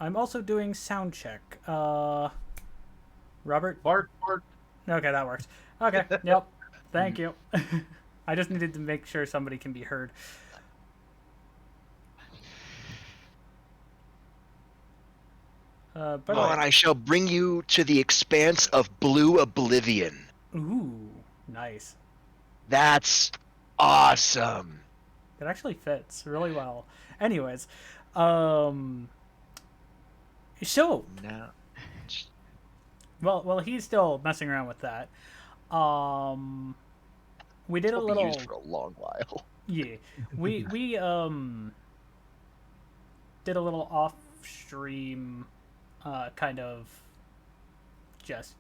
I'm also doing sound check. Robert? Bark, bark. Okay, that works. Okay, yep. Thank you. I just needed to make sure somebody can be heard. By the Oh, way, and I shall bring you to the expanse of blue oblivion. ooh, nice. That's awesome. It actually fits really well. Anyways, um, so No. well, he's still messing around with that. Um, we did This a will be used little, for a long while. yeah, we did a little off stream, kind of just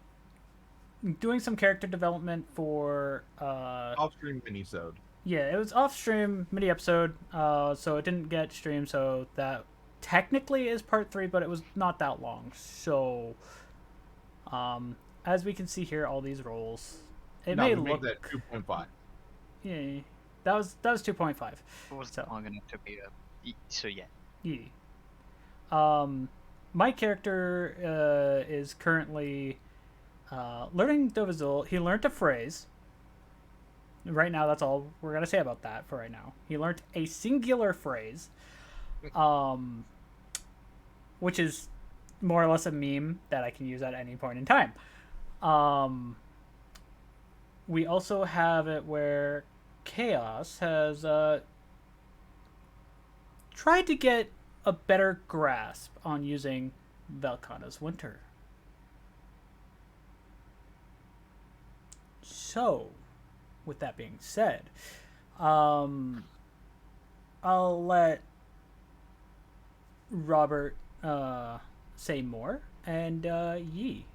doing some character development for Off-stream mini-sode. yeah, it was off stream mini episode, so it didn't get streamed, so that technically is part 3, but it was not that long. So as we can see here, all these roles, it No, may we make look, that 2.5. yeah, that was 2.5. It wasn't So long enough to be a. So yeah. yeah. My character is currently learning Dovizil. He learned a phrase. Right now, that's all we're gonna say about that for right now. He learned a singular phrase, um, which is more or less a meme that I can use at any point in time. Um, we also have it where Chaos has tried to get a better grasp on using Velkana's Winter. So, with that being said, um, I'll let Robert say more, and Yi.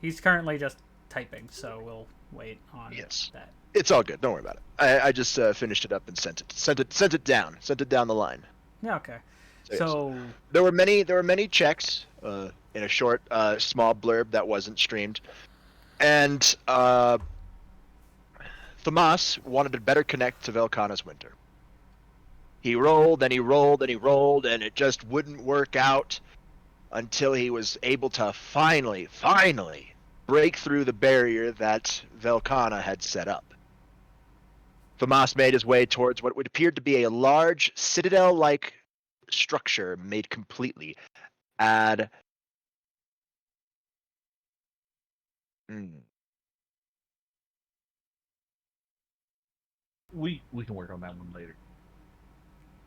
He's currently just typing, so we'll wait on Yes. that. It's all good. Don't worry about it. I just finished it up and sent it down the line. Yeah, okay. Yes. So There were many checks in a short small blurb that wasn't streamed, and Thomas wanted to better connect to Velkana's Winter. He rolled and he rolled and he rolled, and it just wouldn't work out until he was able to finally break through the barrier that Velkana had set up. Thomas made his way towards what would appear to be a large citadel-like structure made completely ad. We can work on that one later.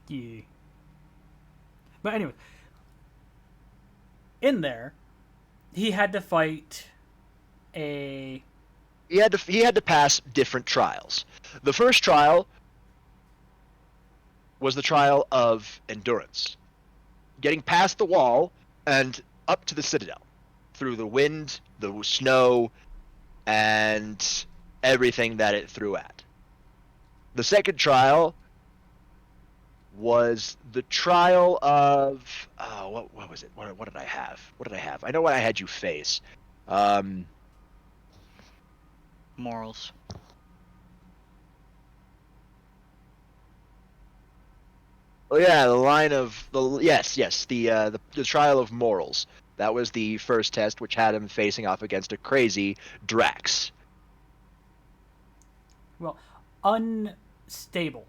yeah. But anyway, in there, he had to fight a He had to pass different trials. The first trial was the trial of endurance, getting past the wall and up to the citadel through the wind, the snow, and everything that it threw at. The second trial was the trial of what was it? What did I have? What did I have? I know what I had you face. Morals. Oh yeah, the trial of morals. That was the first test, which had him facing off against a crazy Drax. well, unstable.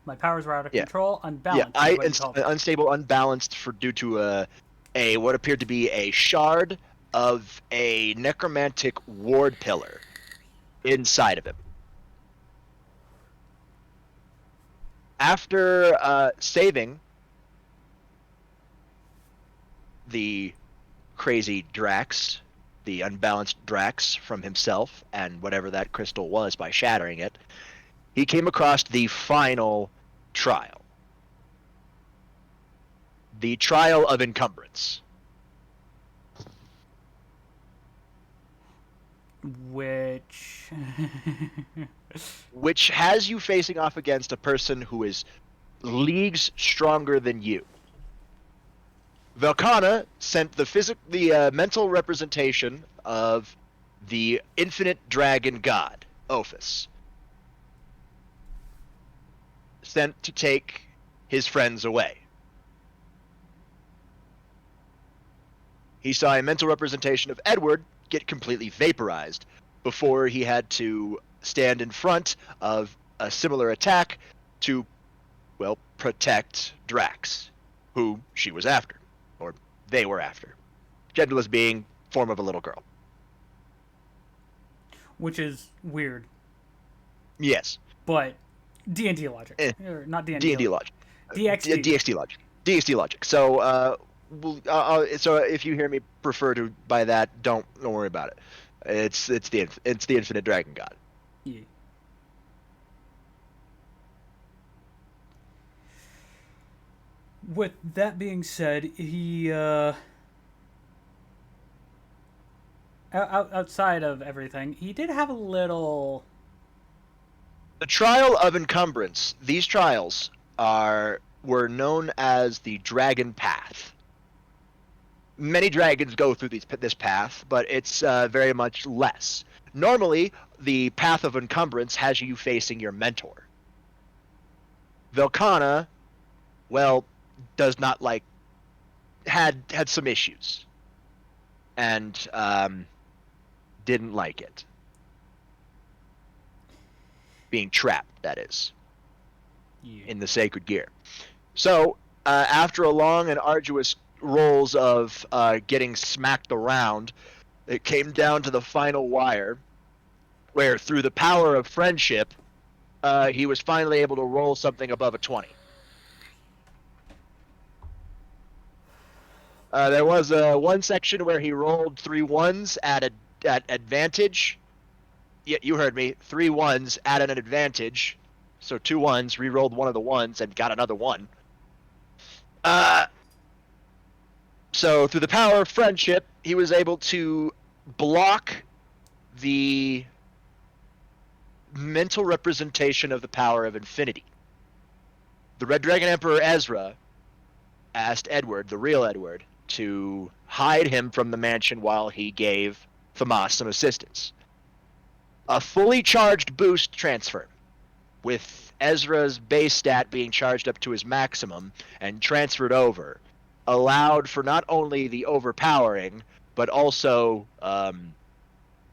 My powers were out of control, unbalanced. Yeah, is what he called it. unstable, unbalanced due to a what appeared to be a shard of a necromantic ward pillar inside of him. After saving the crazy Drax, the unbalanced Drax from himself and whatever that crystal was by shattering it, he came across the final trial. The trial of encumbrance. Which Which has you facing off against a person who is leagues stronger than you. Velkana sent the mental representation of the infinite dragon god, Ophis, sent to take his friends away. He saw a mental representation of Edward get completely vaporized before he had to stand in front of a similar attack to, well, protect Drax, who she was after, or they were after. Genderless being, form of a little girl. Which is weird, Yes. but D&D logic. Or not D&D. D&D logic. DXD. DXD logic. DXD logic. So, so if you hear me refer to by that, don't worry about it. It's the infinite dragon god. Yeah. With that being said, he outside of everything, he did have a little. The trial of encumbrance. These trials were known as the Dragon Path. Many dragons go through this path, but it's very much less. Normally, the path of encumbrance has you facing your mentor. Velkhana, well, does not like had some issues, and didn't like it. Being trapped, that is, in the sacred gear. So, after a long and arduous rolls of getting smacked around, it came down to the final wire, where through the power of friendship, he was finally able to roll something above a 20. There was one section where he rolled 3 ones at advantage. Yeah, you heard me. 3 ones at an advantage. So 2 ones, re-rolled one of the ones and got another 1. So through the power of friendship, he was able to block the mental representation of the power of infinity. The Red Dragon Emperor Ezra asked Edward, the real Edward, to hide him from the mansion while he gave Famas some assistance. A fully charged boost transfer, with Ezra's base stat being charged up to his maximum and transferred over, allowed for not only the overpowering, but also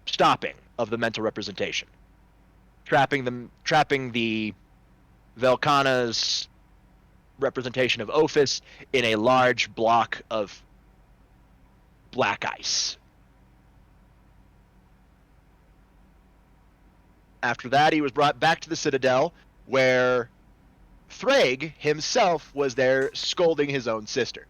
stopping of the mental representation. Trapping the Velkhana's representation of Ophis in a large block of black ice. After that, he was brought back to the Citadel, where Thrag himself was there scolding his own sister,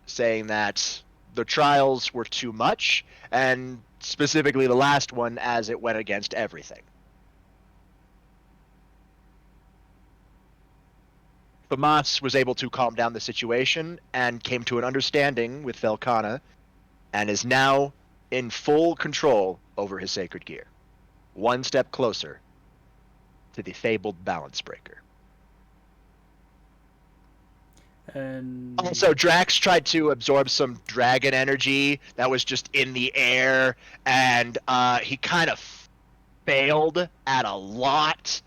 saying that the trials were too much, and specifically the last one, as it went against everything. Famas was able to calm down the situation and came to an understanding with Velkhana, and is now in full control over his sacred gear. One step closer to the fabled balance breaker. And Also, Drax tried to absorb some dragon energy that was just in the air, and he kind of failed at a lot.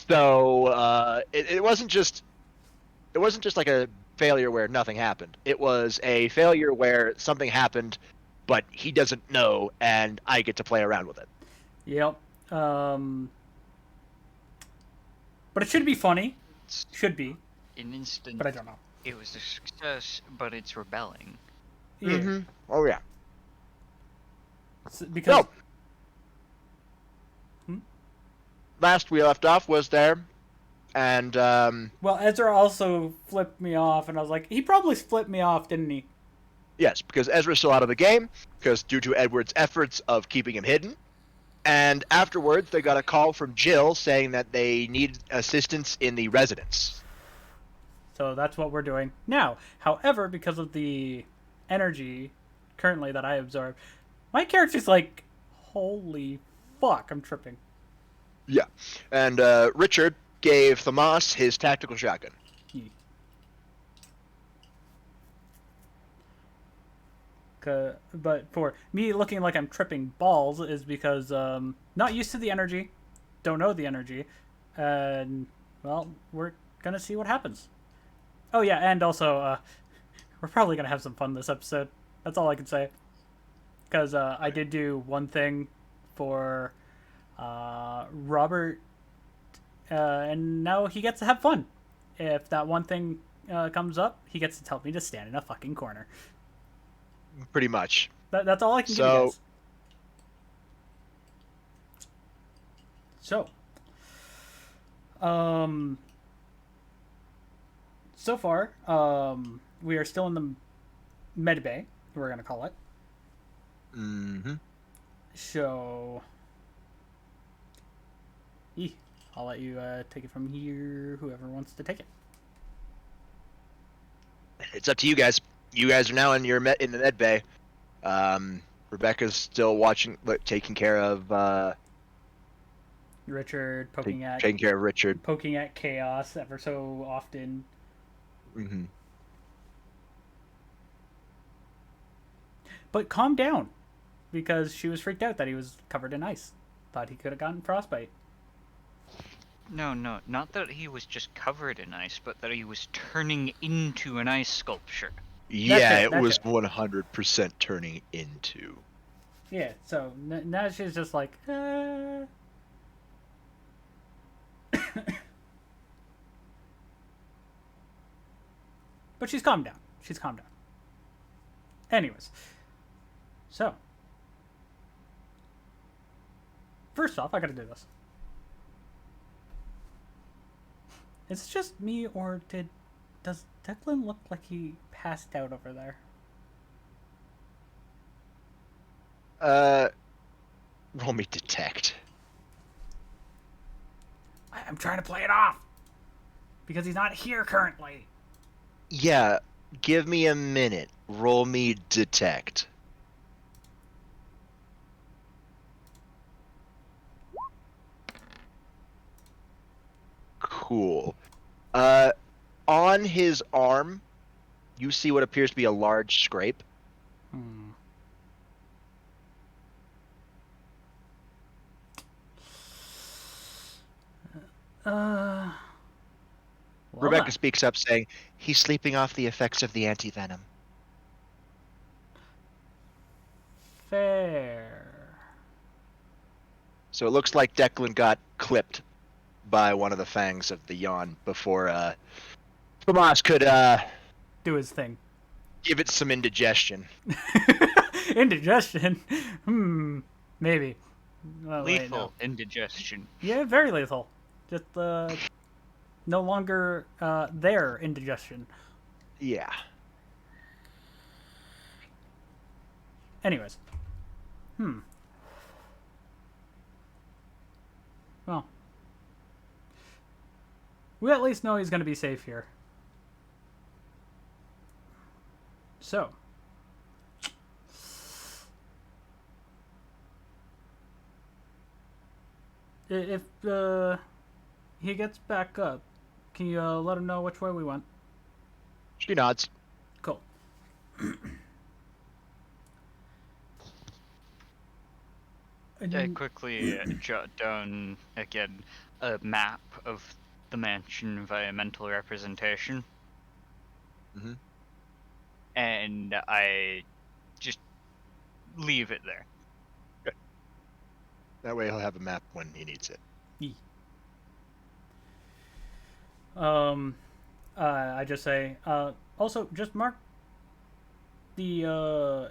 So it wasn't just like a failure where nothing happened. It was a failure where something happened, but he doesn't know, and I get to play around with it. Yep. But it should be funny. Should be. In instant, But I don't know. it was a success, but it's rebelling. Yeah. Mm-hmm. Oh yeah. Because Last we left off was there, and well, Ezra also flipped me off, and I was like, he probably flipped me off, didn't he? yes, because Ezra's still out of the game, because due to Edward's efforts of keeping him hidden. And afterwards, they got a call from Jill saying that they need assistance in the residence. So that's what we're doing now. However, because of the energy currently that I absorb, my character's like, holy fuck, I'm tripping. Yeah. And Richard gave Famas his tactical shotgun. But for me looking like I'm tripping balls is because not used to the energy, don't know the energy, and well, we're gonna see what happens. Oh yeah, and also, we're probably gonna have some fun this episode. That's all I can say. Because I did do one thing for Robert, and now he gets to have fun. If that one thing comes up, he gets to tell me to stand in a fucking corner. Pretty much. That's all I can give you guys. So, so far, we are still in the med bay, we're gonna call it. Mm-hmm. So, I'll let you take it from here. Whoever wants to take it. It's up to you guys. You guys are now in in the med bay. Rebecca's still watching, taking care of Richard taking care of Richard. poking at chaos ever so often. Mm-hmm. But calm down, because she was freaked out that he was covered in ice. Thought he could have gotten frostbite. No, not that he was just covered in ice, but that he was turning into an ice sculpture. Yeah, it, it was it. 100% turning into. Yeah, so now she's just like, But she's calmed down. She's calmed down. Anyways. So. First off, I gotta do this. Is it just me, or does Declan look like he passed out over there? Roll me detect. I'm trying to play it off. Because he's not here currently. Yeah, give me a minute. Roll me detect. Cool. On his arm, you see what appears to be a large scrape. Rebecca speaks up saying, he's sleeping off the effects of the anti-venom. Fair. So it looks like Declan got clipped by one of the fangs of the yawn before Tomas could do his thing. Give it some indigestion. Indigestion? Maybe. Lethal indigestion. Yeah, very lethal. Just no longer their indigestion. Yeah. Anyways. Well. We at least know he's going to be safe here. So. If he gets back up, can you let him know which way we went? She nods. Cool. I quickly jot down again a map of the mansion via mental representation. Mm-hmm. And I just leave it there. Okay. That way he'll have a map when he needs it. I just say, also, just mark the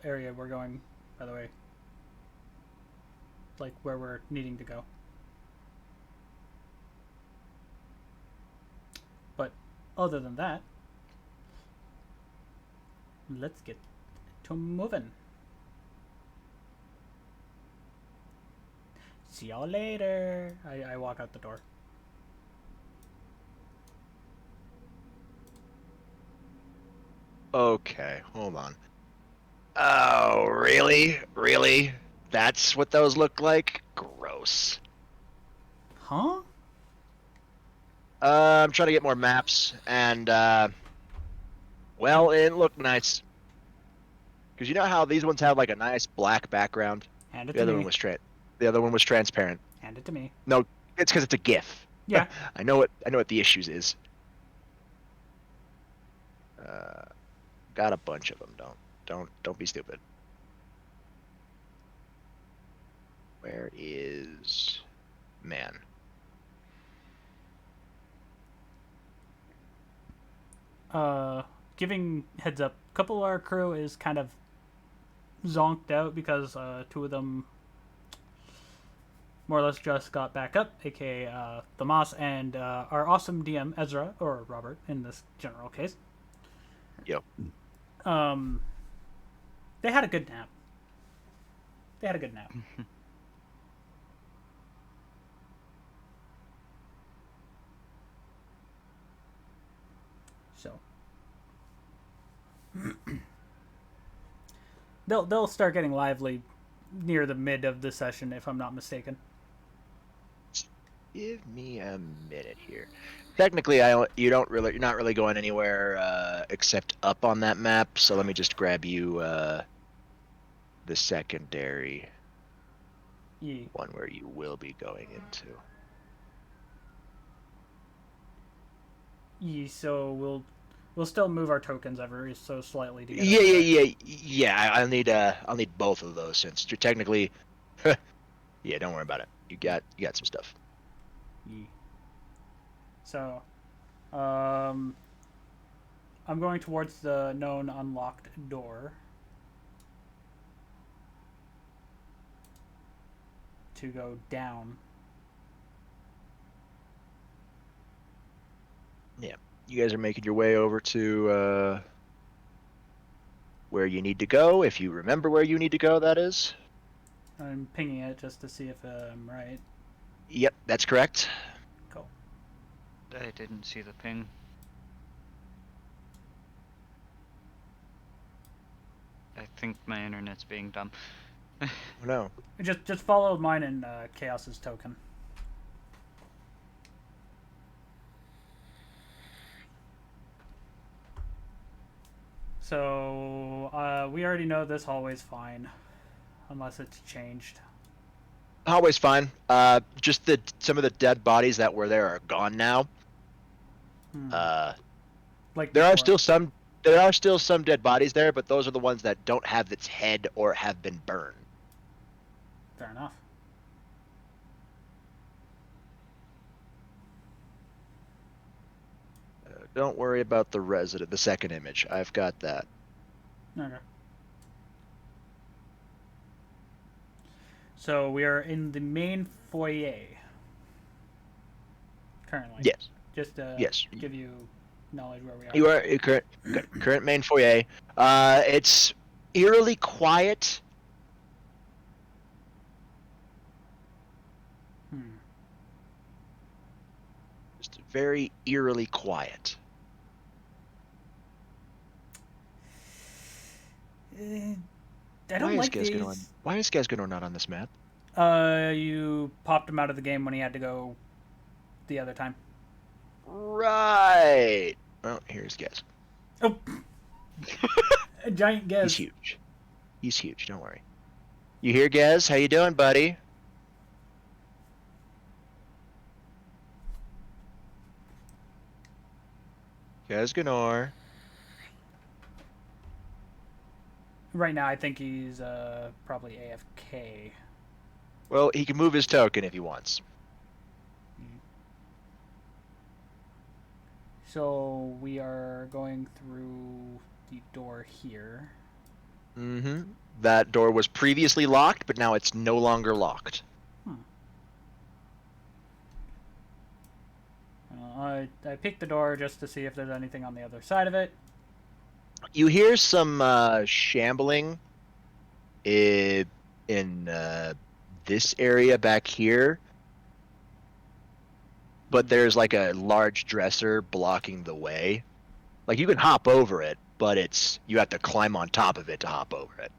area we're going, by the way. Like, where we're needing to go. But, other than that, let's get to moving. See y'all later. I walk out the door. Okay, hold on. Oh, really? Really? That's what those look like? Gross. Huh? I'm trying to get more maps, and, well, it didn't look nice. Because you know how these ones have, like, a nice black background? Hand it The to other me. one was the other one was transparent. Hand it to me. No, it's because it's a GIF. Yeah. I know what the issues is. Got a bunch of them. Don't be stupid. Where is man? Giving heads up, a couple of our crew is kind of zonked out because two of them more or less just got back up, aka the Moss and our awesome DM Ezra, or Robert in this general case. Yep. They had a good nap. So they'll start getting lively near the mid of the session, if I'm not mistaken. Give me a minute here. Technically, you're not really going anywhere except up on that map. So let me just grab you the secondary one where you will be going into. So we'll still move our tokens ever so slightly to get Yeah. I'll need both of those since you're technically. Yeah, don't worry about it. You got some stuff. So, I'm going towards the known unlocked door to go down. Yeah, you guys are making your way over to where you need to go, if you remember where you need to go, that is. I'm pinging it just to see if I'm right. Yep, that's correct. Cool. I didn't see the ping. I think my internet's being dumb. No. Just follow mine and Chaos's token. So we already know this hallway's fine, unless it's changed. Hallway's fine. Just some of the dead bodies that were there are gone now. Like there before. are still some dead bodies there, but those are the ones that don't have its head or have been burned. Fair enough. Don't worry about the second image. I've got that. Okay. So we are in the main foyer currently. Yes. Just to yes. give you knowledge where we are. You are current main foyer. It's eerily quiet. Just very eerily quiet. I don't like these. Why is Gazganor not on this map? You popped him out of the game when he had to go the other time. Right. Oh, here's Gaz. Oh. A giant Gaz. He's huge. Don't worry. You hear, Gaz? How you doing, buddy? Gazganor. Right now, I think he's probably AFK. Well, he can move his token if he wants. So we are going through the door here. Mm-hmm. That door was previously locked, but now it's no longer locked. I picked the door just to see if there's anything on the other side of it. You hear some shambling in this area back here, but there's like a large dresser blocking the way. Like you can hop over it, but you have to climb on top of it to hop over it.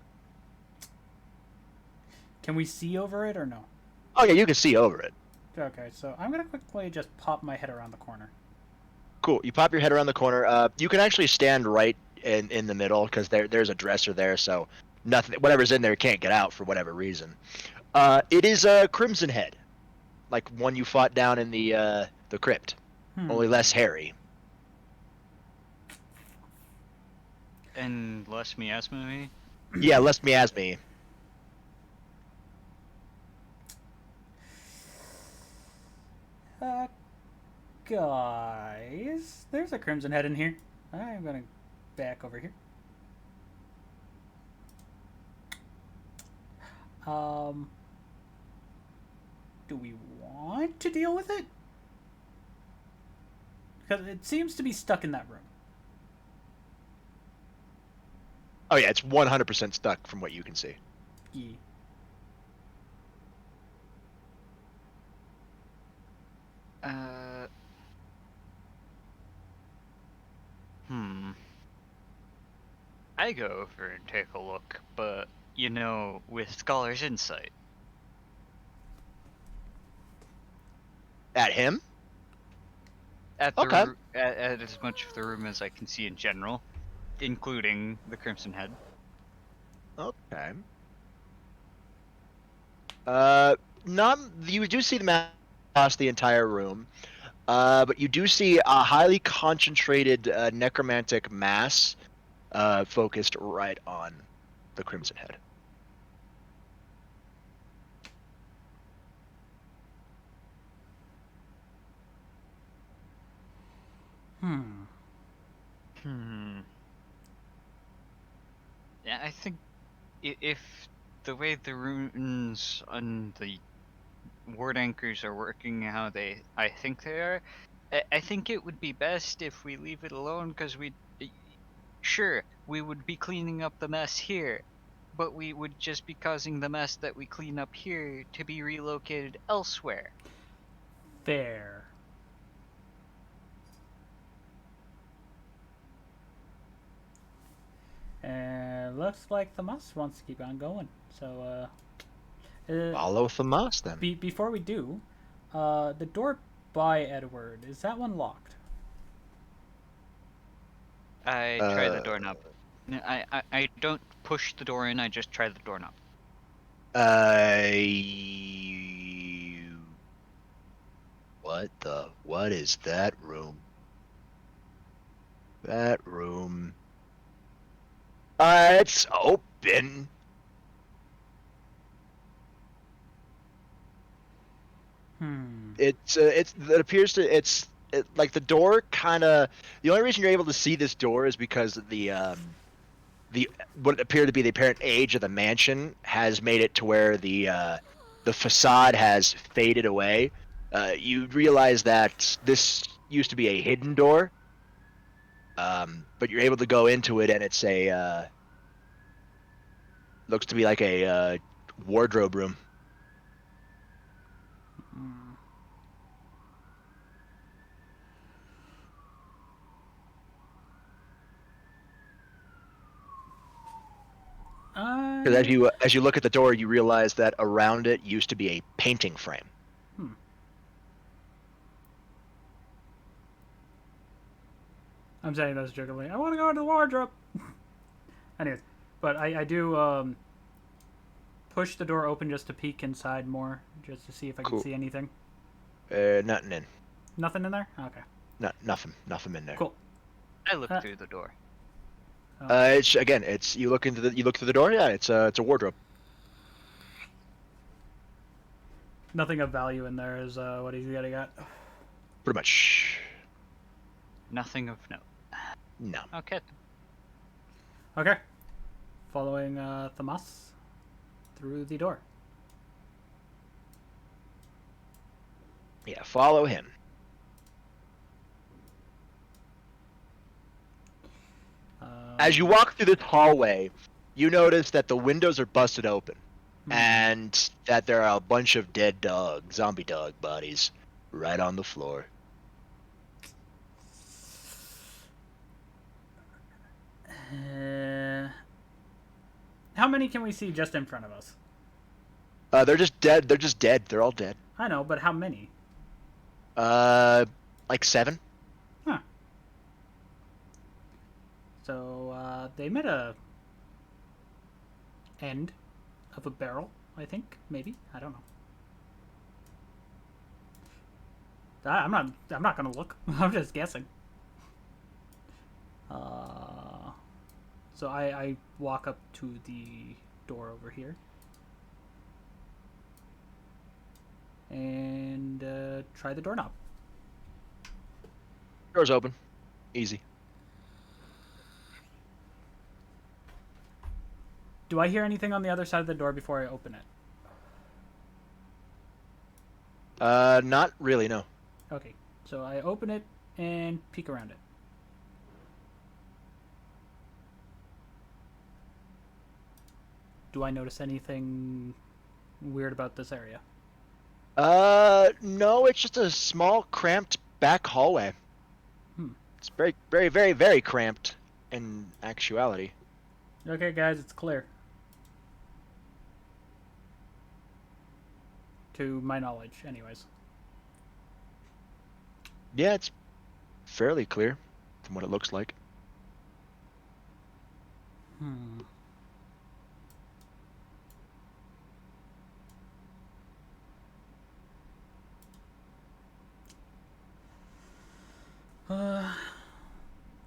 Can we see over it or no? Oh yeah, you can see over it. Okay, so I'm gonna quickly just pop my head around the corner. Cool. You pop your head around the corner. You can actually stand right in the middle because there's a dresser there, so whatever's in there can't get out for whatever reason. It is a Crimson Head. like one you fought down in the crypt, only less hairy. And less miasma me? Yeah, less miasmy. Guys, there's a Crimson Head in here. I'm gonna back over here. Do we want to deal with it? Because it seems to be stuck in that room. Oh yeah, it's 100% stuck from what you can see. Yeah. I go over and take a look, but, you know, with Scholar's insight. At him? At Okay. at as much of the room as I can see in general, including the Crimson Head. Okay. Not you do see the map across the entire room, but you do see a highly concentrated necromantic mass focused right on the Crimson Head. Yeah, I think if the way the runes on the ward anchors are working how I think they are, I think it would be best if we leave it alone, because sure, we would be cleaning up the mess here, but we would just be causing the mess that we clean up here to be relocated elsewhere. Fair. And looks like the mouse wants to keep on going. So, Follow Thamas then. before we do, the door by Edward, is that one locked? I try the doorknob. I don't push the door in, I just try the doorknob. What is that room? That room. It's open. It appears to like the door kind of. The only reason you're able to see this door is because the what appeared to be the apparent age of the mansion has made it to where the facade has faded away. You realize that this used to be a hidden door, but you're able to go into it, and it's a looks to be like a wardrobe room. Because as you look at the door, you realize that around it used to be a painting frame. I'm saying this jokingly. I want to go into the wardrobe. Anyways, but I do push the door open just to peek inside more, just to see if I can see anything. Nothing in. Nothing in there? Okay. Nothing in there. Cool. I look through the door. It's you look through the door. Yeah, it's a wardrobe. Nothing of value in there is what he's got. Pretty much. Nothing of note. No. Okay. Okay. Following Thamas through the door. Yeah, follow him. As you walk through this hallway, you notice that the windows are busted open, and that there are a bunch of dead zombie dog bodies, right on the floor. How many can we see just in front of us? They're just dead. They're just dead. They're all dead. I know, but how many? Like 7. Huh. So, they met a end of a barrel, I think. Maybe. I don't know. I'm not gonna look. I'm just guessing. So I walk up to the door over here. And try the doorknob. Door's open. Easy. Do I hear anything on the other side of the door before I open it? Not really, no. Okay, so I open it and peek around it. Do I notice anything weird about this area? No, it's just a small, cramped back hallway. It's very, very, very, very cramped in actuality. Okay, guys, it's clear. To my knowledge, anyways. Yeah, it's fairly clear from what it looks like.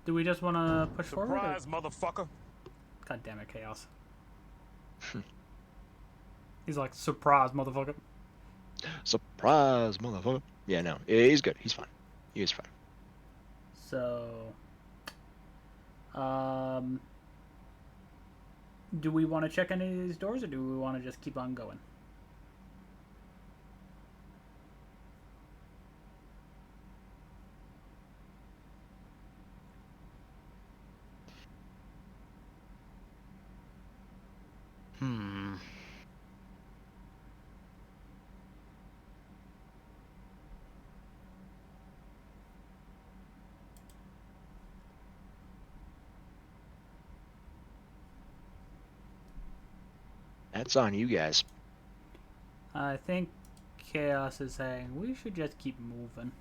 Do we just want to push forward? Surprise, motherfucker. God damn it, Chaos. He's like, surprise, motherfucker. Surprise, motherfucker. Yeah, no, he's good. He's fine. He is fine. So, do we want to check any of these doors, or do we want to just keep on going? That's on you guys. I think Chaos is saying we should just keep moving.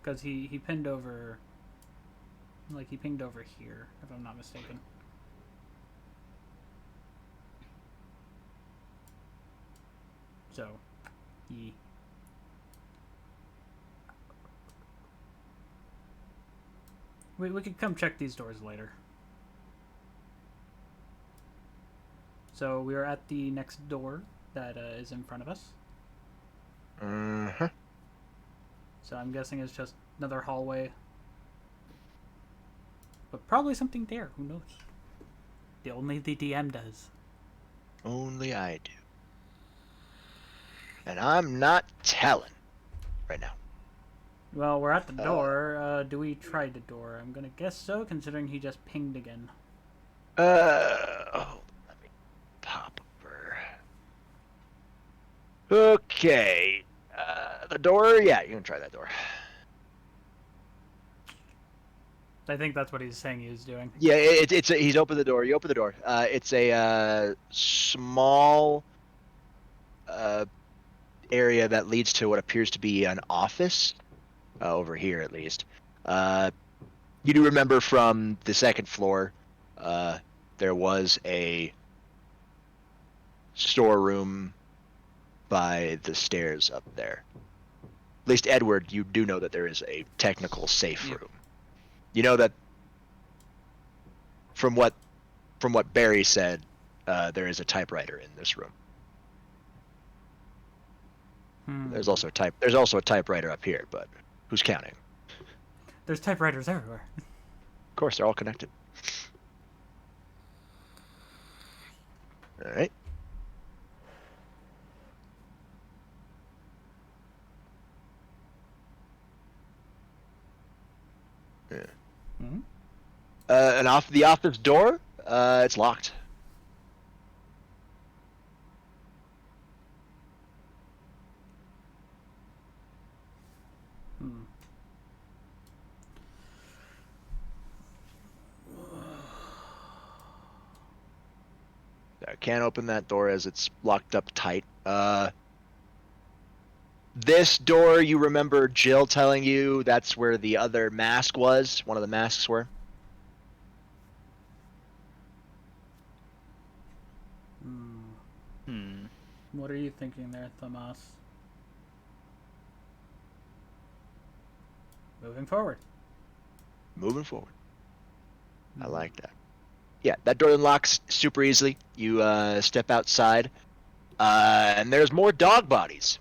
Because he pinned over... Like, he pinged over here, if I'm not mistaken. So, we could come check these doors later. So we are at the next door that is in front of us. Uh-huh. So I'm guessing it's just another hallway. But probably something there, who knows? Only the DM does. Only I do. And I'm not telling right now. Well, we're at the door. Do we try the door? I'm gonna guess so, considering he just pinged again. Hold on, let me pop over. Okay. The door? Yeah, you can try that door. I think that's what he's saying he was doing. Yeah, he's opened the door. You open the door. It's a small area that leads to what appears to be an office, over here at least. You do remember from the second floor, there was a storeroom by the stairs up there. At least, Edward, you do know that there is a technical safe room. You know that from what Barry said, there is a typewriter in this room. There's also a typewriter up here, but who's counting? There's typewriters everywhere. Of course, they're all connected. All right. Yeah. Mm-hmm. And off the office door, it's locked. I can't open that door as it's locked up tight. This door, you remember Jill telling you that's where the other mask was? One of the masks were? What are you thinking there, Thomas? Moving forward. Moving forward. I like that. Yeah, that door unlocks super easily. You step outside, and there's more dog bodies.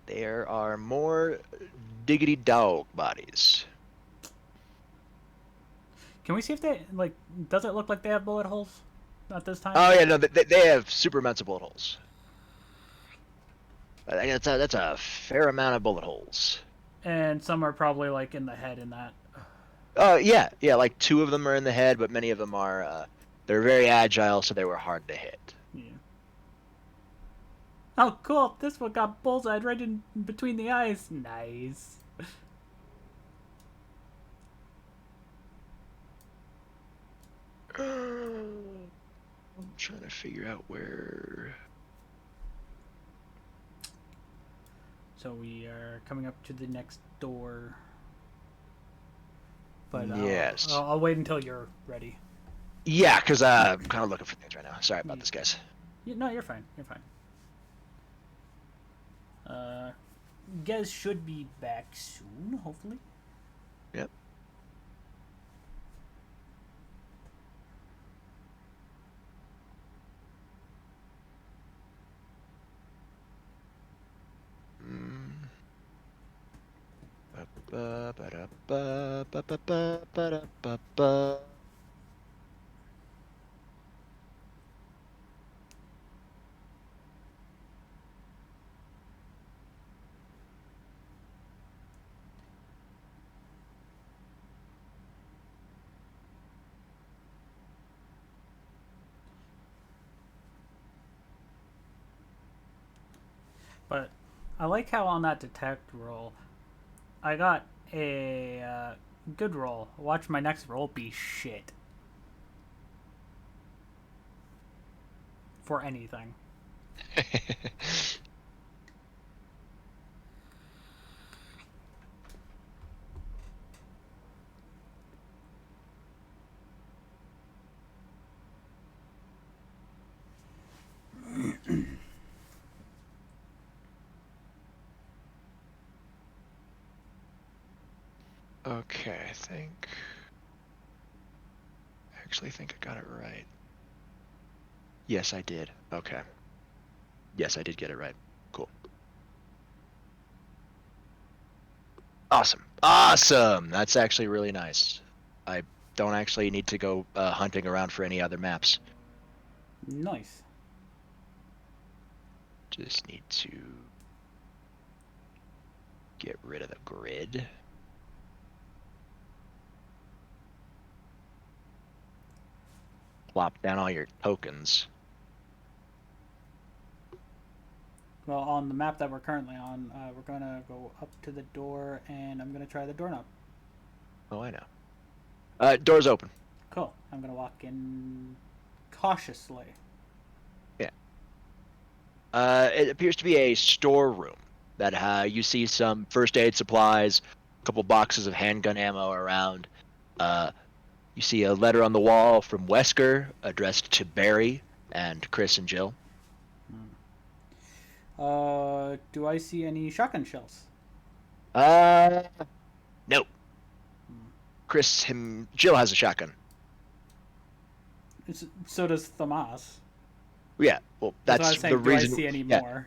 There are more diggity dog bodies. Can we see if they, like, does it look like they have bullet holes at this time? Oh yeah, no, they have super amounts of bullet holes. I think that's a fair amount of bullet holes. And some are probably, like, in the head in that. Yeah, like 2 of them are in the head, but many of them are, they're very agile, so they were hard to hit. Yeah. Oh, cool. This one got bullseyed right in between the eyes. Nice. I'm trying to figure out where... So we are coming up to the next door. But Yes. I'll wait until you're ready. Yeah, because I'm kind of looking for things right now. Sorry about this, guys. No, you're fine. You're fine. Gez should be back soon, hopefully. Yep. Ba-da-ba-ba-ba-ba-ba-ba. But I like how on that detect roll, I got a good roll. Watch my next roll be shit. For anything. Okay, I actually think I got it right. Yes, I did. Okay. Yes, I did get it right. Cool. Awesome. Awesome! That's actually really nice. I don't actually need to go hunting around for any other maps. Nice. Just need to get rid of the grid. Plop down all your tokens. Well, on the map that we're currently on, we're going to go up to the door, and I'm going to try the doorknob. Oh, I know. Door's open. Cool. I'm going to walk in cautiously. Yeah. It appears to be a storeroom that you see some first aid supplies, a couple boxes of handgun ammo around. You see a letter on the wall from Wesker addressed to Barry and Chris and Jill. Do I see any shotgun shells? No. Jill has a shotgun. So does Thomas. Yeah, well, that's what I was saying. the reason. Do I see any yeah, more?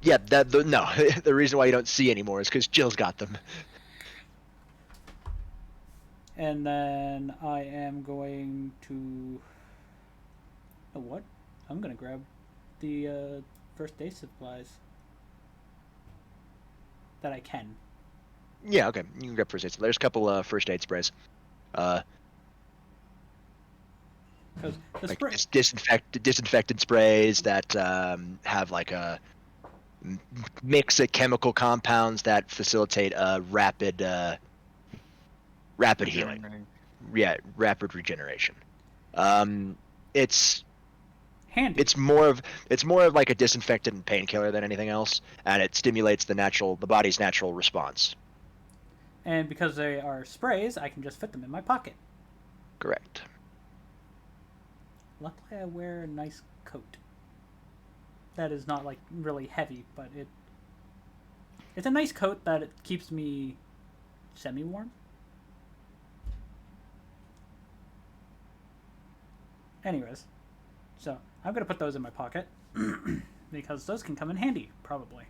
Yeah, no. The reason why you don't see any more is because Jill's got them. And then I am going to... Oh, what? I'm going to grab the first aid supplies. That I can. Yeah, okay. You can grab first aid. There's a couple first aid sprays. Like disinfectant sprays that have like a mix of chemical compounds that facilitate rapid healing. Yeah, rapid regeneration. It's handy. It's more of like a disinfectant and painkiller than anything else, and it stimulates the body's natural response. And because they are sprays, I can just fit them in my pocket. Correct. Luckily, I wear a nice coat. that is not like really heavy, but it's a nice coat that it keeps me semi-warm. Anyways, so I'm gonna put those in my pocket because those can come in handy probably.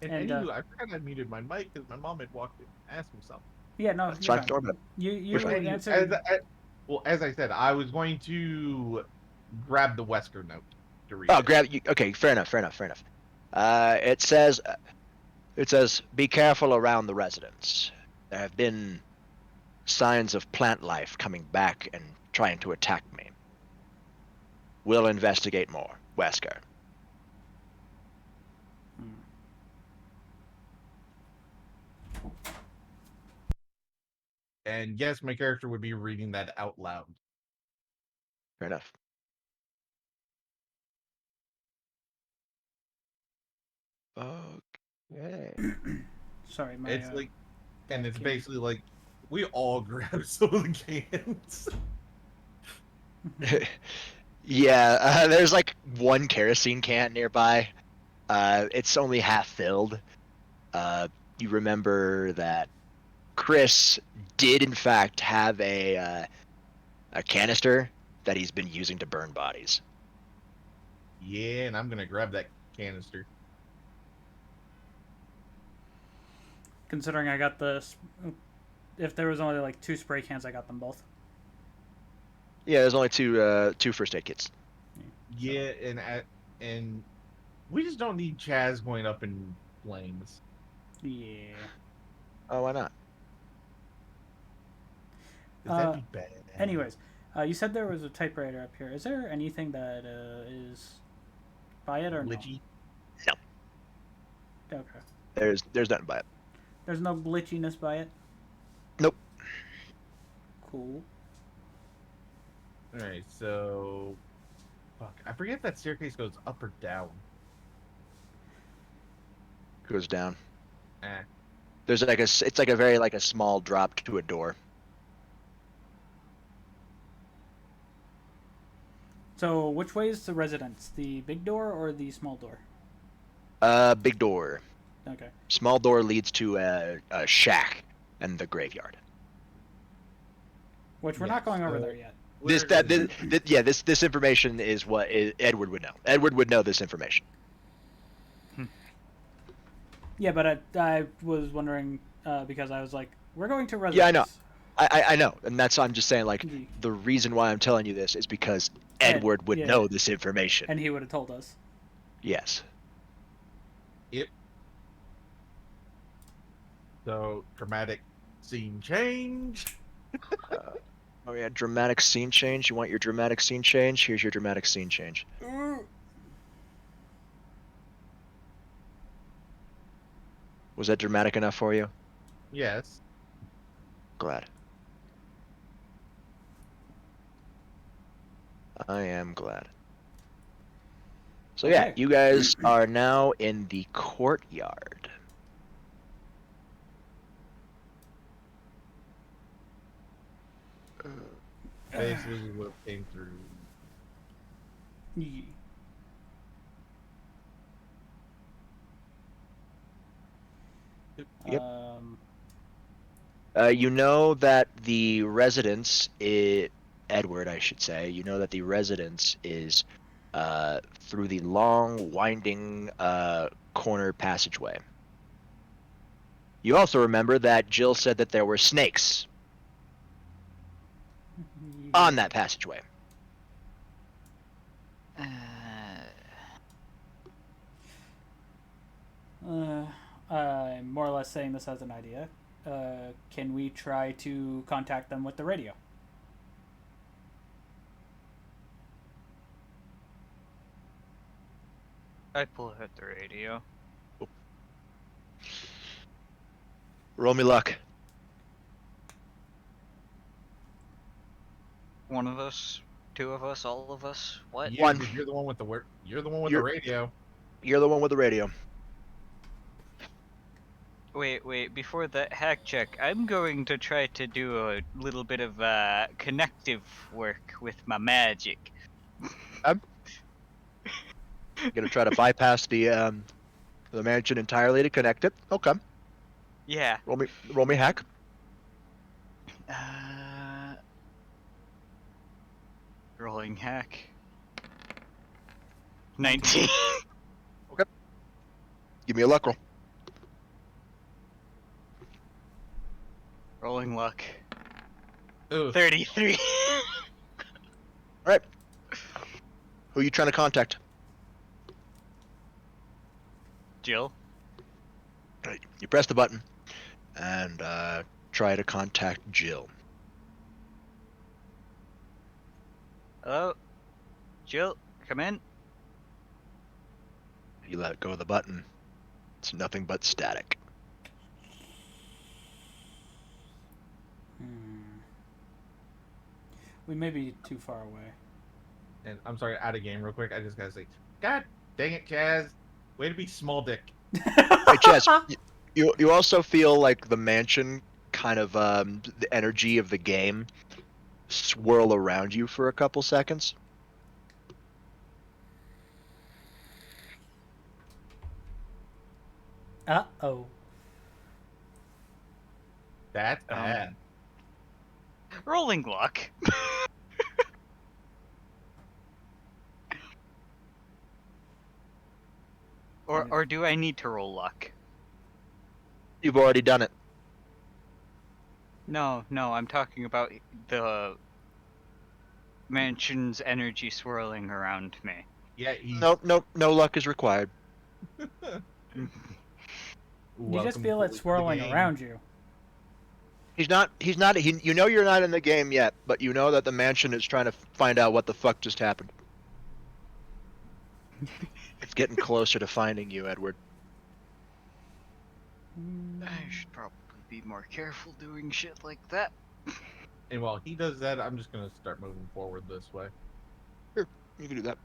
And, And, anywho, I forgot I muted my mic because my mom had walked in and asked me something. Yeah, no, That's you're fine. fine. Don't worry about it. You Fine. answered. Well, as I said, I was going to grab the Wesker note to read Oh, it. grab. Okay, fair enough. Fair enough. Fair enough. It says, "Be careful around the residents. There have been signs of plant life coming back and trying to attack me. We'll investigate more, Wesker." And yes, my character would be reading that out loud. Fair enough. Okay. Sorry, my. It's like, and it's can- basically like we all grab some of the cans. Yeah, there's like one kerosene can nearby. It's only half filled. You remember that Chris did in fact have a canister that he's been using to burn bodies. Yeah, and I'm gonna grab that canister. Considering I got the, if there was only like 2 spray cans, I got them both. Yeah, there's only two first aid kits. Yeah, and we just don't need Chaz going up in flames. Yeah. Oh, why not? 'Cause that'd be bad. Anyways, you said there was a typewriter up here. Is there anything that is by it or glitchy. No, no? Okay. there's nothing by it. There's no glitchiness by it. Nope. Cool. All right, so fuck, I forget if that staircase goes up or down. Goes down. Eh. There's like it's like a very like a small drop to a door. So, which way is the residence? The big door or the small door? Big door. Okay. Small door leads to a shack and the graveyard. Which we're Yeah, not going over so- there yet. This information is what Edward would know. Edward would know this information. Yeah, but I was wondering because I was like, we're going to residence. Yeah, I know. I know, and I'm just saying like Mhm. the reason why I'm telling you this is because Edward would yeah. know this information. And he would have told us. Yes. Yep. So dramatic scene change. Oh yeah, dramatic scene change. You want your dramatic scene change? Here's your dramatic scene change. Was that dramatic enough for you? Yes. Glad. I am glad. So yeah, Okay. you guys are now in the courtyard. Basically what came through. Yeah. Yep. Um, You know that the residence Edward, I should say, you know that the residence is through the long, winding corner passageway. You also remember that Jill said that there were snakes on that passageway. I'm more or less saying this as an idea. Can we try to contact them with the radio? I pull out the radio. Roll me luck. One of us, 2 of us, all of us. What? Yeah, One. 'cause you're the one with the You're the one with You're- the radio. You're the one with the radio. Wait, before that hack check, I'm going to try to do a little bit of connective work with my magic. You're gonna try to bypass the mansion entirely to connect it. Okay. Yeah. Roll me hack. Rolling hack. 19. Give me a luck roll. Rolling luck. Ooh. 33. All right. Who are you trying to contact? Jill. All right. You press the button and try to contact Jill. Hello? Jill, come in. You let go of the button. It's nothing but static. We may be too far away. And I'm sorry, out of game real quick. I just gotta say, God dang it, Chaz. Way to be small dick. Hey, Chess. You also feel like the mansion kind of the energy of the game swirl around you for a couple seconds. Uh-oh. That's bad. Rolling luck. Or do I need to roll luck? You've already done it. No, I'm talking about the mansion's energy swirling around me. Yeah, he's No luck is required. You welcome just feel fully it to the swirling game. around you. You know you're not in the game yet, but you know that the mansion is trying to find out what the fuck just happened. It's getting closer to finding you, Edward. I should probably be more careful doing shit like that. And while he does that, I'm just gonna start moving forward this way. Sure, you can do that.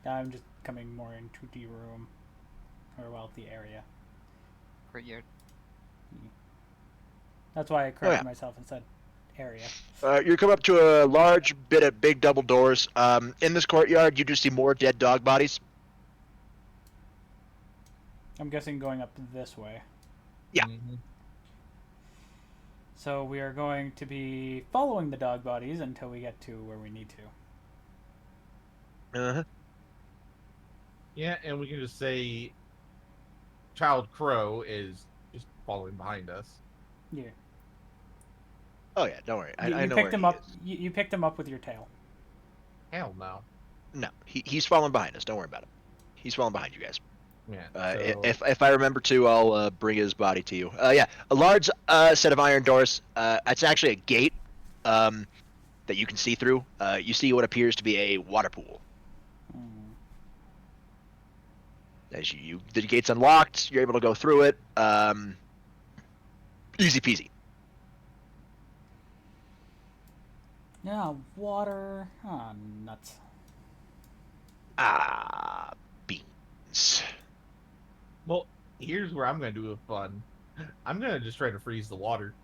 I'm just coming more into the room. Or, well, the area. Courtyard. That's why I corrected myself and said area. You come up to a large bit of big double doors. In this courtyard, you do see more dead dog bodies. I'm guessing going up this way. Yeah. Mm-hmm. So we are going to be following the dog bodies until we get to where we need to. Uh-huh. Yeah, and we can just say Child Crow is just following behind us. Yeah. Oh yeah, don't worry. I You know picked where him he up. is. You picked him up with your tail. Hell no. No, he's following behind us. Don't worry about it. He's following behind you guys. Yeah. If I remember to, I'll bring his body to you. Yeah, a large set of iron doors. It's actually a gate that you can see through. You see what appears to be a water pool. As the gate's unlocked, you're able to go through it. Easy peasy. Yeah, water. Ah, nuts. Beans. Well, here's where I'm gonna do a fun. I'm gonna just try to freeze the water.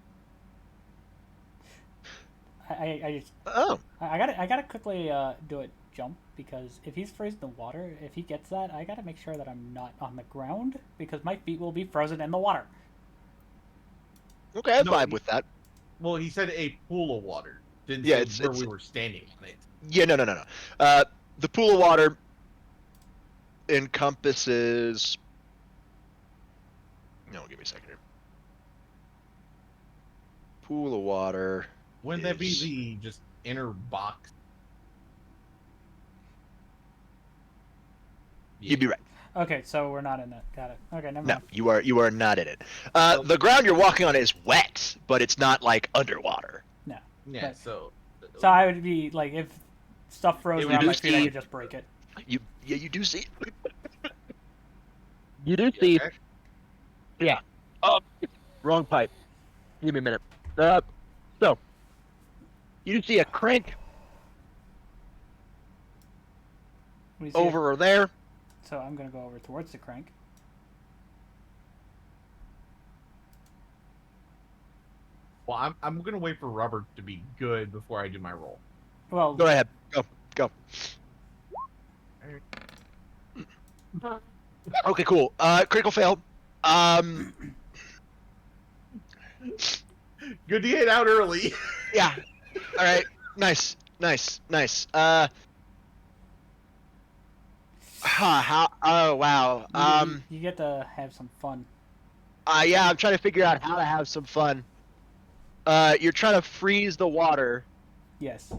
I just Oh. I gotta quickly do a jump because if he's freezing the water, if he gets that, I gotta make sure that I'm not on the ground because my feet will be frozen in the water. Okay, I No, vibe with that. Well, he said a pool of water. Didn't Yeah, say where we were standing on it. Yeah, no. The pool of water encompasses. No, give me a second here. Pool of water. Wouldn't that be the just inner box? You'd be right. Okay, so we're not in that. Got it. Okay, never No, mind. you are not in it. The ground you're walking on is wet, but it's not like underwater. No. Yeah, But- so So I would be like, if stuff froze You around do my feet, I see- could just break it. You do see. You do see. okay. Yeah. Oh, wrong pipe. Give me a minute. So you do see a crank We see it. over there. So I'm gonna go over towards the crank. Well, I'm gonna wait for Robert to be good before I do my roll. Well, Go ahead. Go. Okay, cool. Critical fail. Good to get out early. Yeah. All right. Nice. How? Oh, wow. You get to have some fun. Yeah. I'm trying to figure out how to have some fun. You're trying to freeze the water. Yes.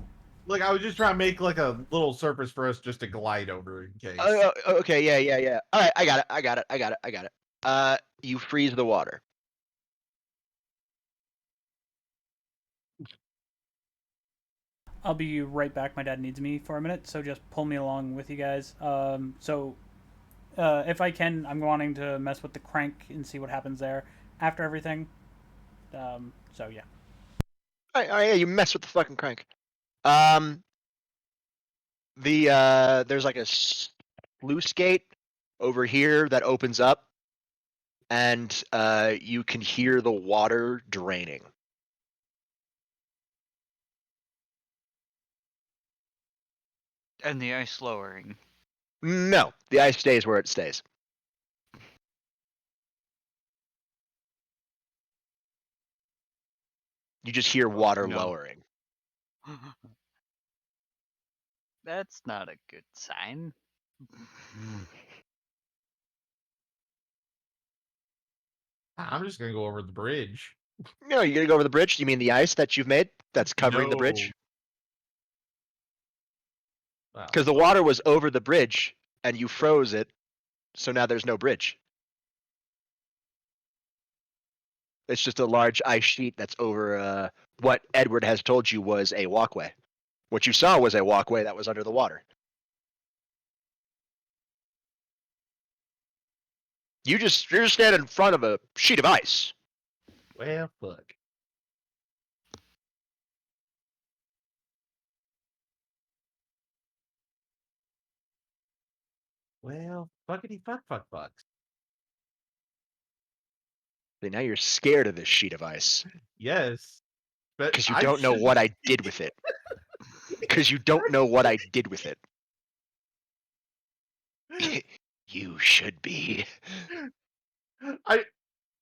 Look, I was just trying to make like a little surface for us just to glide over in case. Okay. Yeah. All right. I got it. You freeze the water. I'll be right back. My dad needs me for a minute, so just pull me along with you guys. If I can, I'm wanting to mess with the crank and see what happens there after everything. Yeah. All right. Yeah. You mess with the fucking crank. There's like a sluice gate over here that opens up, and you can hear the water draining. And the ice lowering. No, the ice stays where it stays. You just hear water no. lowering. That's not a good sign. I'm just gonna go over the bridge. No, you're gonna go over the bridge? You mean the ice that you've made that's covering the No. bridge? Well, Because the water was over the bridge and you froze it, so now there's no bridge. It's just a large ice sheet that's over what Edward has told you was a walkway. What you saw was a walkway that was under the water. You're just standing in front of a sheet of ice. well, fuck. Well, fuckity fucks. See, now you're scared of this sheet of ice Yes, but because you I don't know should. what I did with it. Because you don't know what I did with it. You should be.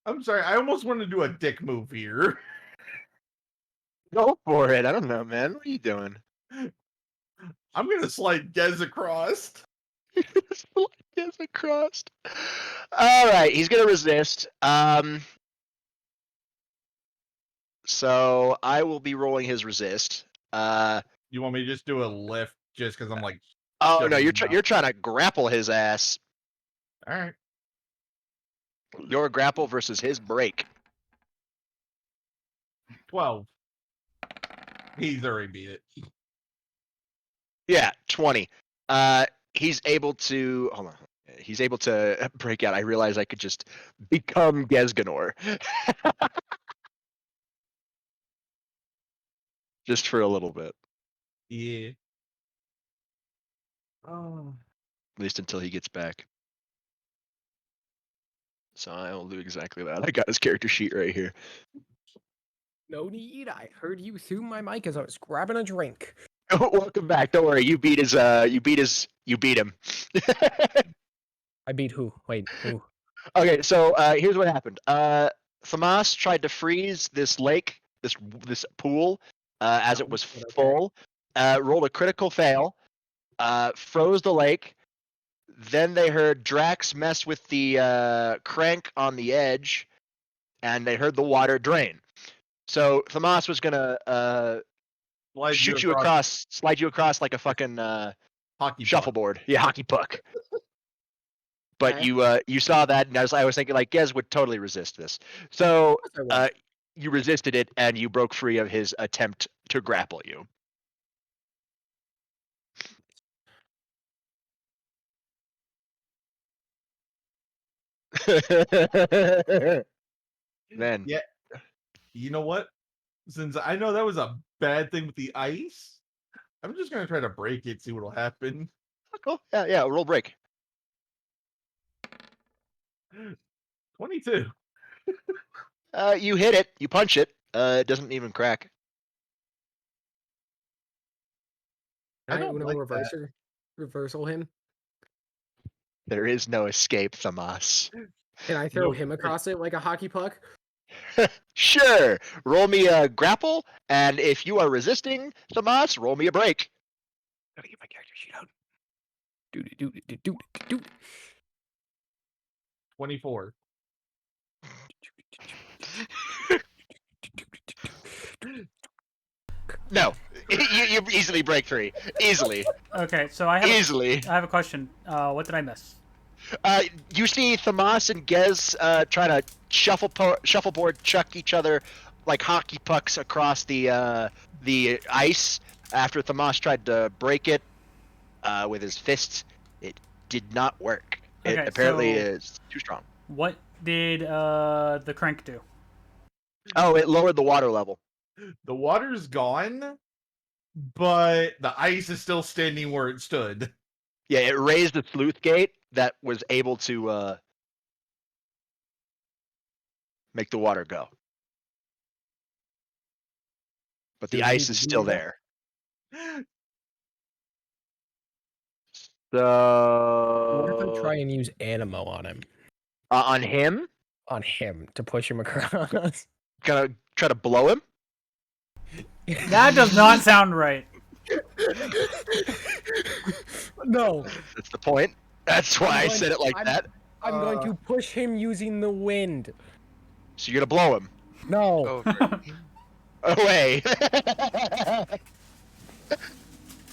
I'm sorry. I almost want to do a dick move here. Go for it. I don't know, man. What are you doing? I'm gonna slide Gez across. Gets across. All right, he's gonna resist. So I will be rolling his resist. You want me to just do a lift just because I'm like. Oh no, you're still you're trying to grapple his ass. All right. Your grapple versus his break. 12. He's already beat it. Yeah, 20. He's able to hold on. He's able to break out. I realize I could just become Gesganor. Just for a little bit. Yeah. Oh. At least until he gets back. So I'll do exactly that. I got his character sheet right here. No need. I heard you through my mic as I was grabbing a drink. Welcome back. Don't worry. You beat him. I beat who? Wait, who? Okay, so here's what happened. Thamas tried to freeze this lake, this pool, as it was Okay. full. Rolled a critical fail. Froze the lake. Then they heard Drax mess with the crank on the edge, and they heard the water drain. So Thamas was gonna slide you across like a fucking Hockey puck. shuffleboard. Yeah, hockey puck. But Okay. you saw that, and I was thinking like Gez would totally resist this. So Of course I would. you resisted it, and you broke free of his attempt to grapple you. Then Yeah. You know what? Since I know that was a bad thing with the ice, I'm just gonna try to break it, see what'll happen. cool. Yeah. Roll break. 22. You hit it. You punch it. It doesn't even crack. I Can I don't Uno like that. reversal him? There is no escape, Thamas. Can I throw No him shit. across it like a hockey puck? Sure. Roll me a grapple, and if you are resisting, Thamas, roll me a break. Gotta get my character sheet out. Do. 24. No. You easily break free. Easily. Okay, so I have Easily. I have a question. What did I miss? You see Thamas and Gez try to shuffleboard chuck each other like hockey pucks across the ice after Thamas tried to break it with his fists. It did not work. It Okay, apparently so is too strong. what did the crank do? Oh, it lowered the water level. The water's gone, but the ice is still standing where it stood. Yeah, it raised the sleuth gate that was able to make the water go. But the Do we ice need is to do still that? there. So What if I try and use Animo on him? on him, On him to push him across. gonna try to blow him. That does not sound right. No. That's the point. That's why I going- said it like that. I'm going to push him using the wind. So you're gonna blow him No. Over. away.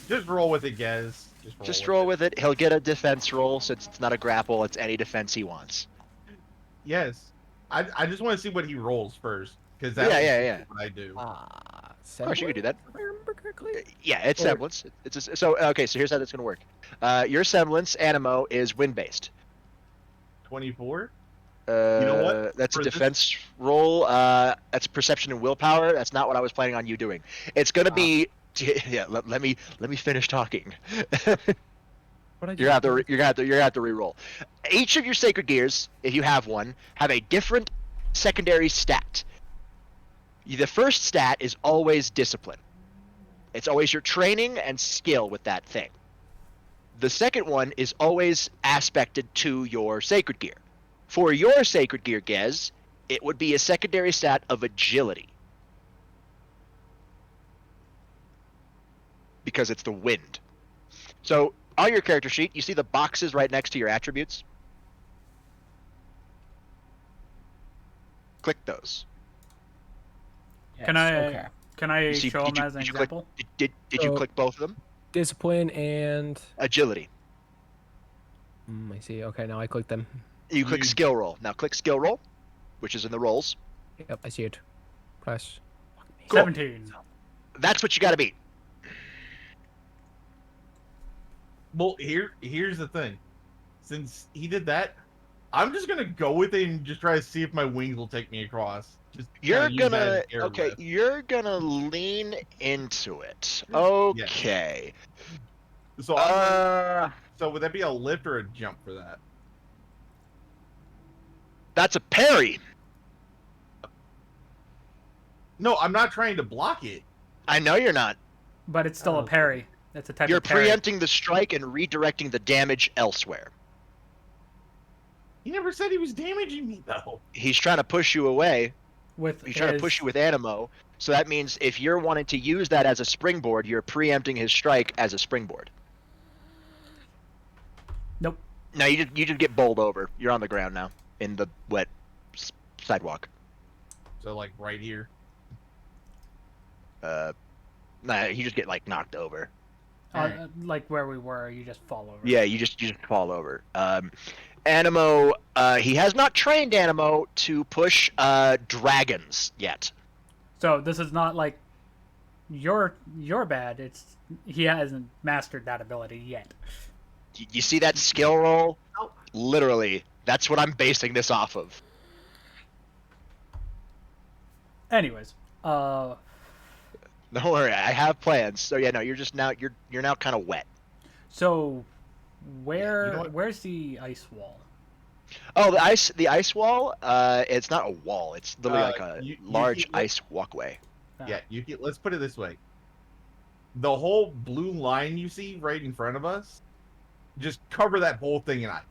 Just roll with it, Gez. Just roll with it. He'll get a defense roll since it's not a grapple. It's any defense he wants. Yes. I just want to see what he rolls first. Because Yeah. what I do. Of course, you can do that. If I remember correctly. Yeah, it's Or- semblance. So okay. So here's how that's gonna work. Your semblance Animo is wind based. 24? know what? That's a For this- defense roll. That's perception and willpower. That's not what I was planning on you doing. It's gonna be. Yeah. Let me finish talking. What You're gonna have to re-roll. Each of your sacred gears, if you have one, have a different secondary stat. The first stat is always discipline. It's always your training and skill with that thing. The second one is always aspected to your sacred gear. For your sacred gear, Gez, it would be a secondary stat of agility. Because it's the wind. So, on your character sheet, you see the boxes right next to your attributes? Click those. Can I Okay. can I You see- show him did you- as an did you click- example? Did you So- click both of them? Discipline and. Agility. I see. Okay, now I click them. You click You- skill roll. Now click skill roll, which is in the rolls. Yep, I see it. Press. Cool. 17. That's what you got to beat. Well, here's the thing. Since he did that, I'm just gonna go with it and just try to see if my wings will take me across. Just You're kinda use that gonna as air okay. lift. You're gonna lean into it. Okay. So, so would that be a lift or a jump for that? That's a parry. No, I'm not trying to block it. I know you're not. But it's still a parry. It's a type You're of parry. preempting the strike and redirecting the damage elsewhere. He never said he was damaging me though. He's trying to push you away. With He's trying to push you with Animo. So that means if you're wanting to use that as a springboard, you're preempting his strike as a springboard. Nope. No, you just get bowled over. You're on the ground now in the wet sidewalk. So like right here. Nah, you just get like knocked over. Like where we were, you just fall over. Yeah, you just fall over. Animo, he has not trained Animo to push dragons yet. So this is not like you're bad. It's he hasn't mastered that ability yet. You see that skill roll? Oh. Literally, that's what I'm basing this off of. Anyways, Don't worry, I have plans. So yeah, no, you're now kind of wet. so you know what? where's the ice wall? Oh, the ice wall. It's not a wall. It's literally like a you large keep- ice walkway. Yeah, let's put it this way. The whole blue line you see right in front of us, just cover that whole thing in ice.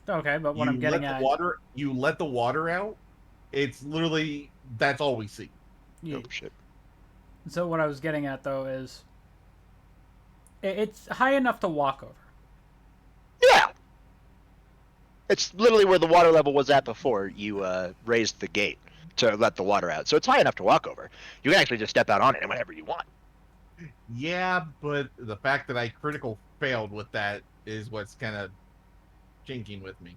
Okay, but what I'm getting at, You let the water out. It's literally that's all we see. yeah, Oh shit. so what I was getting at though is, it's high enough to walk over. Yeah. It's literally where the water level was at before you raised the gate to let the water out. So it's high enough to walk over. You can actually just step out on it whenever you want. Yeah, but the fact that I critical failed with that is what's kind of chinking with me.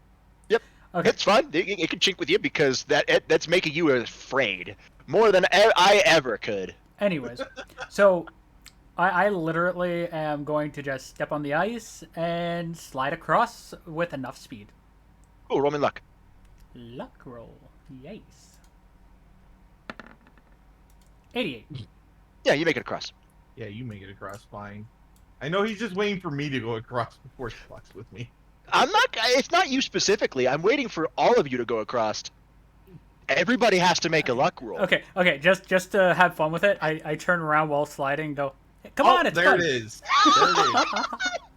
Yep. Okay, It's fun. It can chink with you because that's making you afraid more than I ever could. anyways, so I literally am going to just step on the ice and slide across with enough speed. Cool, roll me luck. Luck roll. Yes. 88. Yeah, you make it across. Yeah, you make it across fine. I know he's just waiting for me to go across before he fucks with me. It's not you specifically. I'm waiting for all of you to go across. Everybody has to make a luck roll. Okay, just to have fun with it, I turn around while sliding and go, hey, come on, it's there fun. it is. There it is.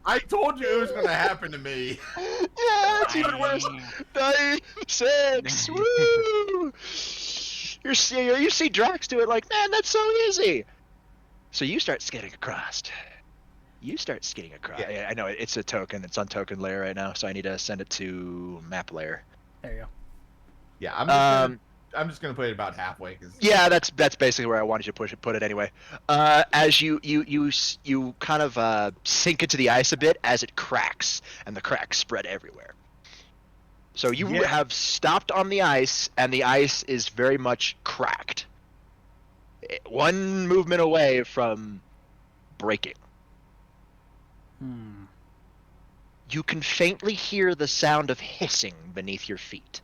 I told you it was going to happen to me. Yeah, it's even worse. 96. Woo! You see Drax do it like, man, that's so easy. So you start skidding across. Yeah, I know it's a token. It's on token layer right now, so I need to send it to map layer. There you go. Yeah, I'm just gonna put it about halfway. Yeah, that's basically where I wanted you to put it anyway. As you kind of sink into the ice a bit as it cracks, and the cracks spread everywhere. So you have stopped on the ice, and the ice is very much cracked. One movement away from breaking. You can faintly hear the sound of hissing beneath your feet.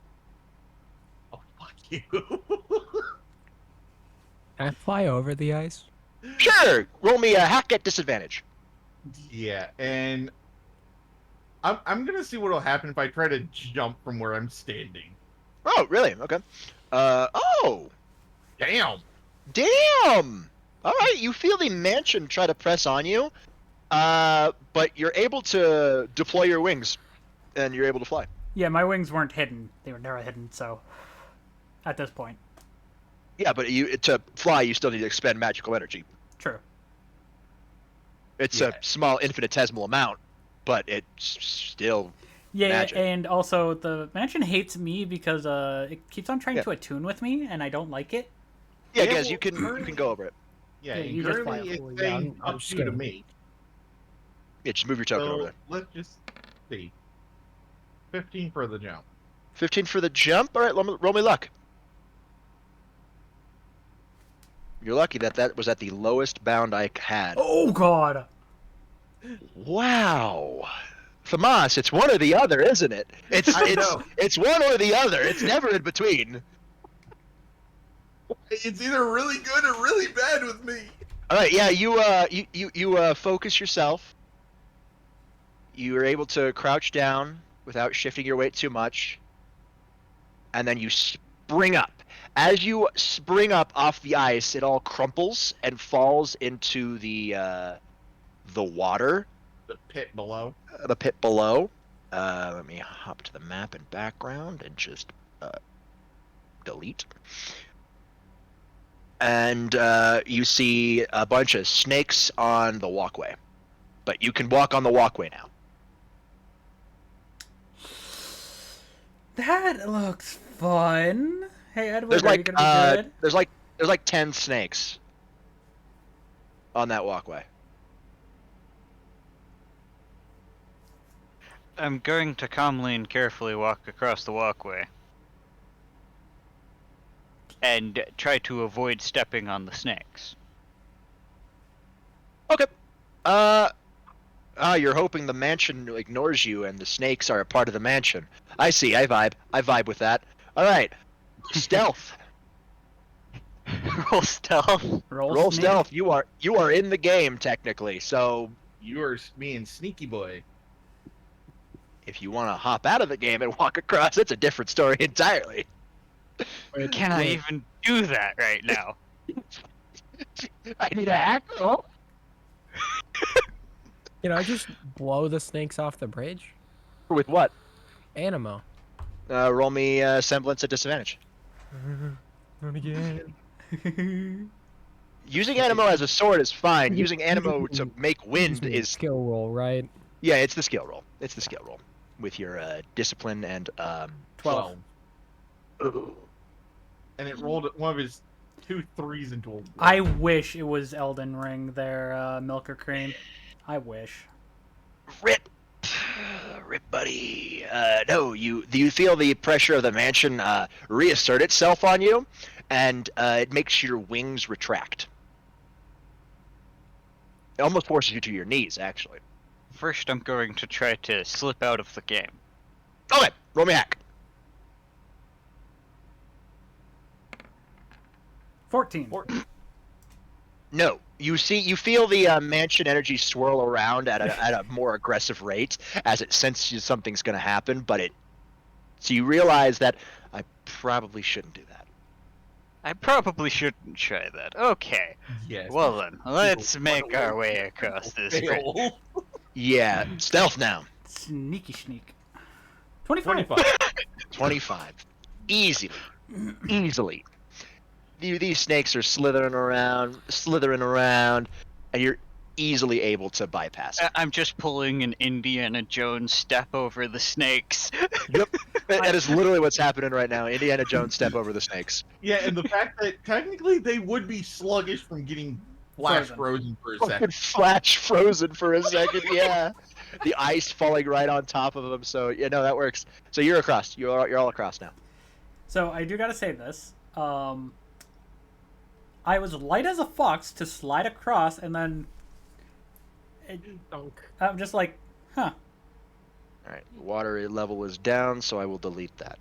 Oh, fuck you. Can I fly over the ice? Sure, roll me a hack at disadvantage. Yeah, and I'm gonna see what'll happen if I try to jump from where I'm standing. Oh, really? Okay. Oh, Damn. All right, you feel the mansion try to press on you, but you're able to deploy your wings, and you're able to fly. Yeah, my wings weren't hidden. They were never hidden, so at this point. Yeah, but to fly, you still need to expend magical energy. True. It's a small infinitesimal amount, but it's still magic. And also the mansion hates me because it keeps on trying to attune with me, and I don't like it. Yeah, guys, you can go over it. Yeah, Yeah, and you just currently fly it's saying I'm up to me. Yeah, just move your token over So there. let's just see. 15 for the jump. 15 for the jump. All right, roll me luck. You're lucky that was at the lowest bound I had. Oh god. Wow. Famas, it's one or the other, isn't it? It's one or the other. It's never in between. It's either really good or really bad with me. All right, yeah, you focus yourself. You are able to crouch down without shifting your weight too much, and then you spring up. As you spring up off the ice, it all crumples and falls into the water. The pit below. The pit below. Let me hop to the map and background and just delete. And you see a bunch of snakes on the walkway, but you can walk on the walkway now. That looks fun. Hey Edward, are you gonna be good? There's like 10 snakes on that walkway. I'm going to calmly and carefully walk across the walkway. And try to avoid stepping on the snakes. Okay. You're hoping the mansion ignores you and the snakes are a part of the mansion. I see, I vibe with that. Alright. Stealth. Roll stealth. Roll stealth. You are in the game technically, so You are being sneaky boy. if you want to hop out of the game and walk across, it's a different story entirely. Can I even do that right now? I need a hack roll. Can I just blow the snakes off the bridge? With what? Animo. Roll me semblance at disadvantage. Not again. Using animo as a sword is fine. Using animo to make wind is skill roll, right? yeah. It's the skill roll. It's the skill roll with your discipline and 12. And it rolled one of his 2 3s into a 1. I wish it was Elden Ring there, Milk or Cream. I wish. Rip, buddy. No, you feel the pressure of the mansion reassert itself on you, and it makes your wings retract. It almost forces you to your knees, actually. First, I'm going to try to slip out of the game. Okay, roll me hack. 14. No, you feel the mansion energy swirl around at a more aggressive rate as it senses something's going to happen, so you realize that I probably shouldn't do that. I probably shouldn't try that. Okay. Yes. Well then, let's make our way across this bridge. Fail. Yeah, stealth now. Sneaky sneak. 25. 25. Easily. These snakes are slithering around, and you're easily able to bypass them. I'm just pulling an Indiana Jones step over the snakes. Yep, that is literally what's happening right now. Indiana Jones step over the snakes. Yeah, and the fact that technically they would be sluggish from getting flash frozen for a Fucking second. flash frozen for a second, yeah. The ice falling right on top of them, so yeah, no, that works. So you're across. You're all across now. So I do gotta say this. I was light as a fox to slide across, and then I'm just like, huh. All right, water level is down, so I will delete that.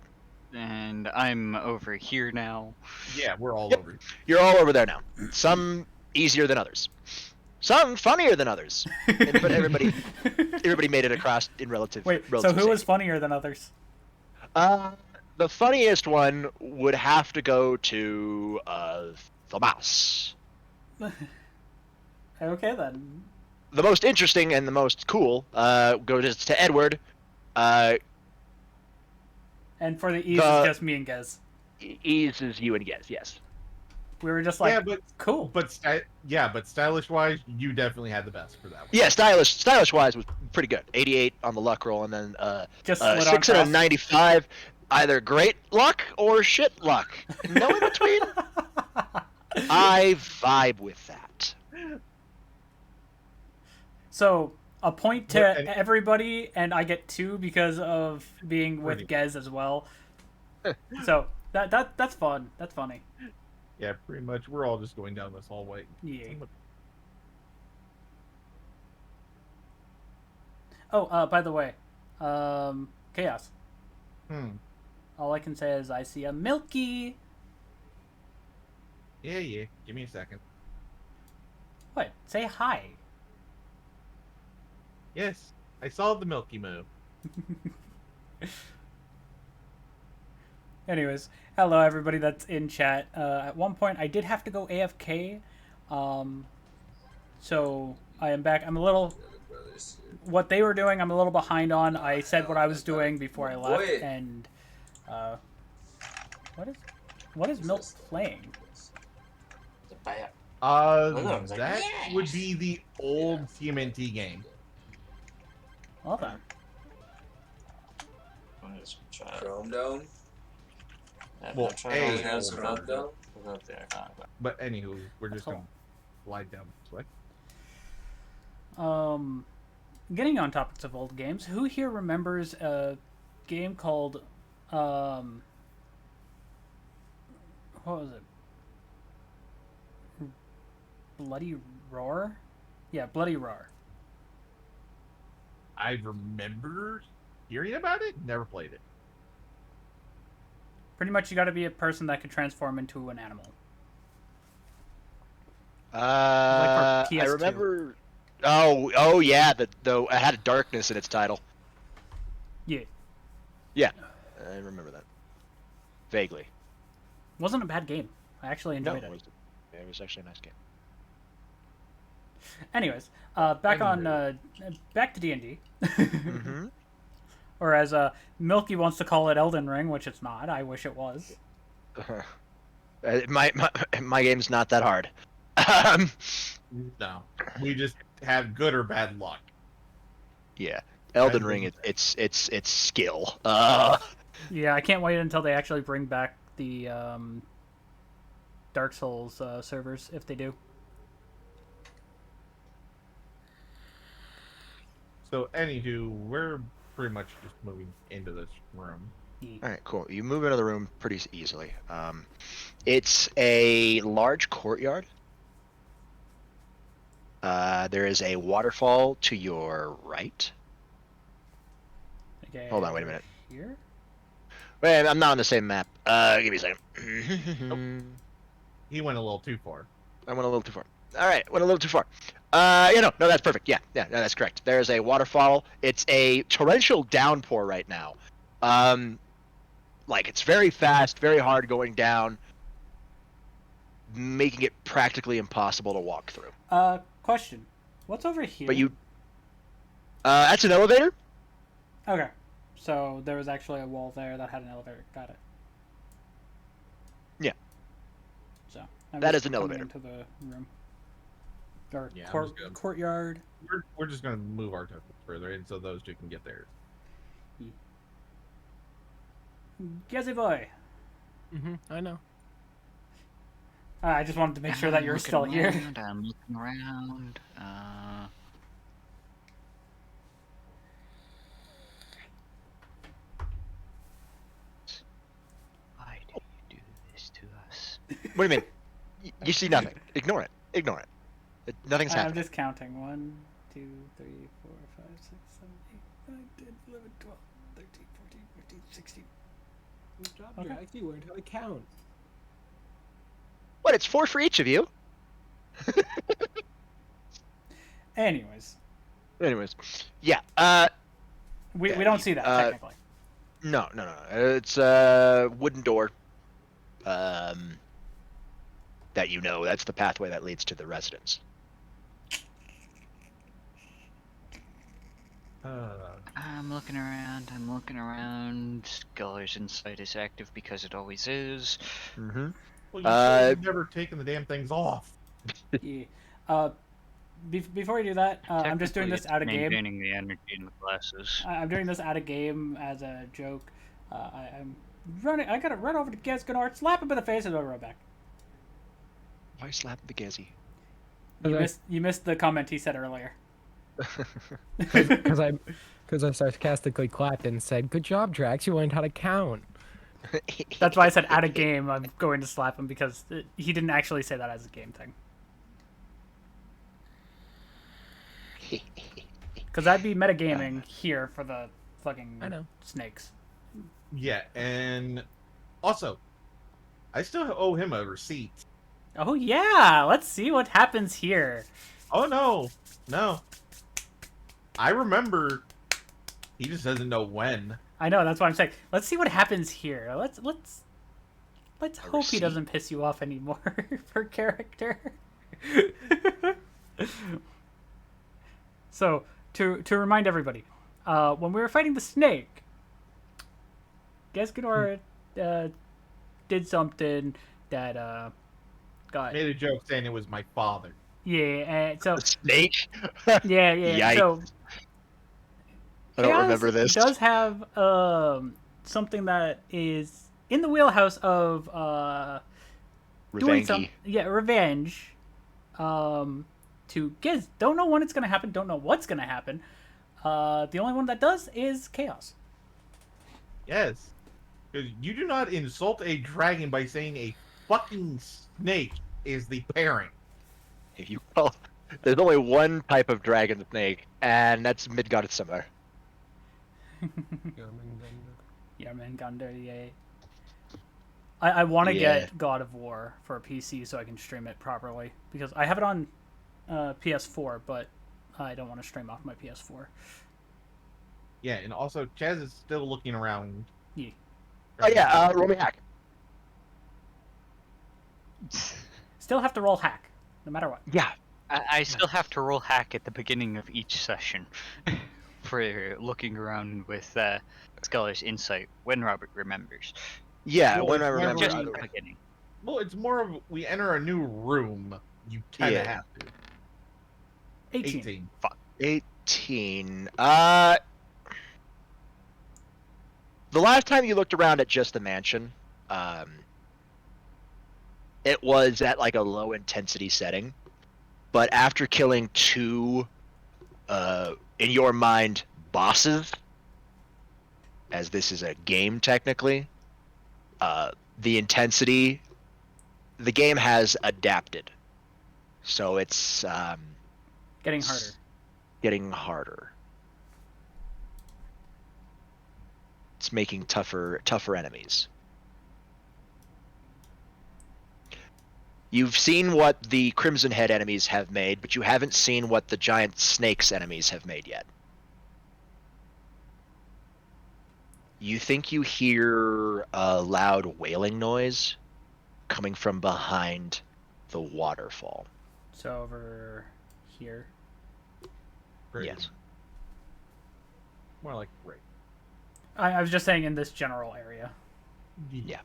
And I'm over here now. Yeah, we're all Yep. over. You're all over there now. Some easier than others. Some funnier than others. But everybody made it across in relative. Wait, so relative who was safety. funnier than others? The funniest one would have to go to the mouse. Okay, then. The most interesting and the most cool goes to Edward. And for the ease, it's just me and Gez. Ease is you and Gez, yes. We were just like, Yeah, but cool. but stylish wise, you definitely had the best for that one. Yeah, stylish wise was pretty good. 88 on the luck roll, and then Just slid on 6 and a cross. 95. Either great luck or shit luck. No in between. I vibe with that. So a point to But- and- everybody, and I get 2 because of being with Pretty Gez as well. So that's fun. That's funny. Yeah, pretty much. We're all just going down this hallway. Yeah. Oh, by the way, Chaos. All I can say is I see a Milky. Yeah. Give me a second. What? Say hi. Yes, I saw the Milky Moo. Anyways, hello everybody that's in chat. At one point, I did have to go AFK, so I am back. I'm a little. What they were doing, I'm a little behind on. I said what I was doing before I left, and what is Milk playing? That would be the old TMNT game. Well done. Chrome Dome. Well, hey, Has a Milk Dome. But anywho, we're just gonna slide down this way. Getting on topics of old games, who here remembers a game called what was it? Bloody Roar? Yeah, Bloody Roar. I remember hearing about it, never played it. Pretty much you gotta be a person that could transform into an animal. I PS2. remember. Oh yeah, though it had a darkness in its title. Yeah. Yeah, I remember that vaguely. Wasn't a bad game. I actually enjoyed it. It was actually a nice game. Anyways, back to D&D. Mm-hmm. or as Milky wants to call it, Elden Ring, which it's not. I wish it was. My game's not that hard. Um, No, we just have good or bad luck. yeah, Elden Depends Ring. on It's skill. Yeah, I can't wait until they actually bring back the Dark Souls servers, if they do. So, anywho, we're pretty much just moving into this room. All right, cool. You move into the room pretty easily. It's a large courtyard. There is a waterfall to your right. Okay, Hold on, wait a minute. Here? Wait, I'm not on the same map. Give me a second. He went a little too far. I went a little too far. All right, went a little too far. No, that's perfect. Yeah, no, that's correct. There's a waterfall. It's a torrential downpour right now. Like it's very fast, very hard going down, making it practically impossible to walk through. Question. What's over here? But that's an elevator. Okay. So there was actually a wall there that had an elevator. Got it. Yeah. So That just is an coming elevator. into the room. Or Yeah, I'm just gonna- courtyard. We're just gonna move our tokens further in so those two can get theirs. Gazzy boy. I know. I just wanted to make sure that you're still here. I'm looking around. Why do you do this to us? What do you mean? You see nothing. Ignore it. Ignore it. Nothing's I'm happening. just counting. 1, 2, 3, 4, 5, 6, 7, 8, 9, 10, 11, 12, 13, 14, 15, 16. Good job, Okay. Jack. You learned how to count. What? It's 4 for each of you. Anyways, Yeah. we Yeah, don't see that technically. No. It's a wooden door. That that's the pathway that leads to the residence. I'm looking around. Sculler's insight is active because it always is. Mm-hmm. Well, you said you've never taken the damn things off. Yeah. Before we do that, I'm just doing this out of game. Maintaining the energy in the glasses. I'm doing this out of game as a joke. I'm running. I gotta run over to Gaskinard, slap him in the face, and I'll run back. Why slap the Gazzy? You missed the comment he said earlier. Because I sarcastically clapped and said, "Good job, Drax. You learned how to count." That's why I said out of game. I'm going to slap him because he didn't actually say that as a game thing. Because that'd be metagaming here for the fucking I know. snakes. Yeah, and also, I still owe him a receipt. Oh yeah, let's see what happens here. Oh no. I remember. He just doesn't know when. I know, that's what I'm saying. Let's see what happens here. Let's hope he receipt. doesn't piss you off anymore for character. So to remind everybody, when we were fighting the snake, Gaskinor did something that got Made a joke saying it was my father. and so The snake? yeah. Yikes. So I don't Chaos remember this. does have something that is in the wheelhouse of doing some Revangy. revenge. To Giz, don't know when it's gonna happen, don't know what's gonna happen. The only one that does is Chaos. Yes. Because you do not insult a dragon by saying a fucking snake is the parent. If you call, there's only one type of dragon snake, and that's Midgard Yeah, man, Gundar, yay. I want to Yeah. get God of War for a PC so I can stream it properly because I have it on PS4, but I don't want to stream off my PS4. Yeah, and also Chaz is still looking around. Yeah. Oh yeah, roll me hack. Still have to roll hack, no matter what. Yeah. I still have to roll hack at the beginning of each session. for looking around with Scholar's insight when Robert remembers. Yeah, Well, when it's I remember. Just never- in Either the way. beginning. Well, it's more of we enter a new room. You kind of Yeah. have to. 18. 18. 18. The last time you looked around at just the mansion, it was at like a low intensity setting. But after killing two, in your mind, bosses, as this is a game technically, the intensity, the game has adapted. So it's Getting harder. getting harder. It's making tougher enemies. You've seen what the Crimson Head enemies have made, but you haven't seen what the giant snakes enemies have made yet. You think you hear a loud wailing noise coming from behind the waterfall. So over here. Great. Yes. More like great. I was just saying in this general area. Yeah.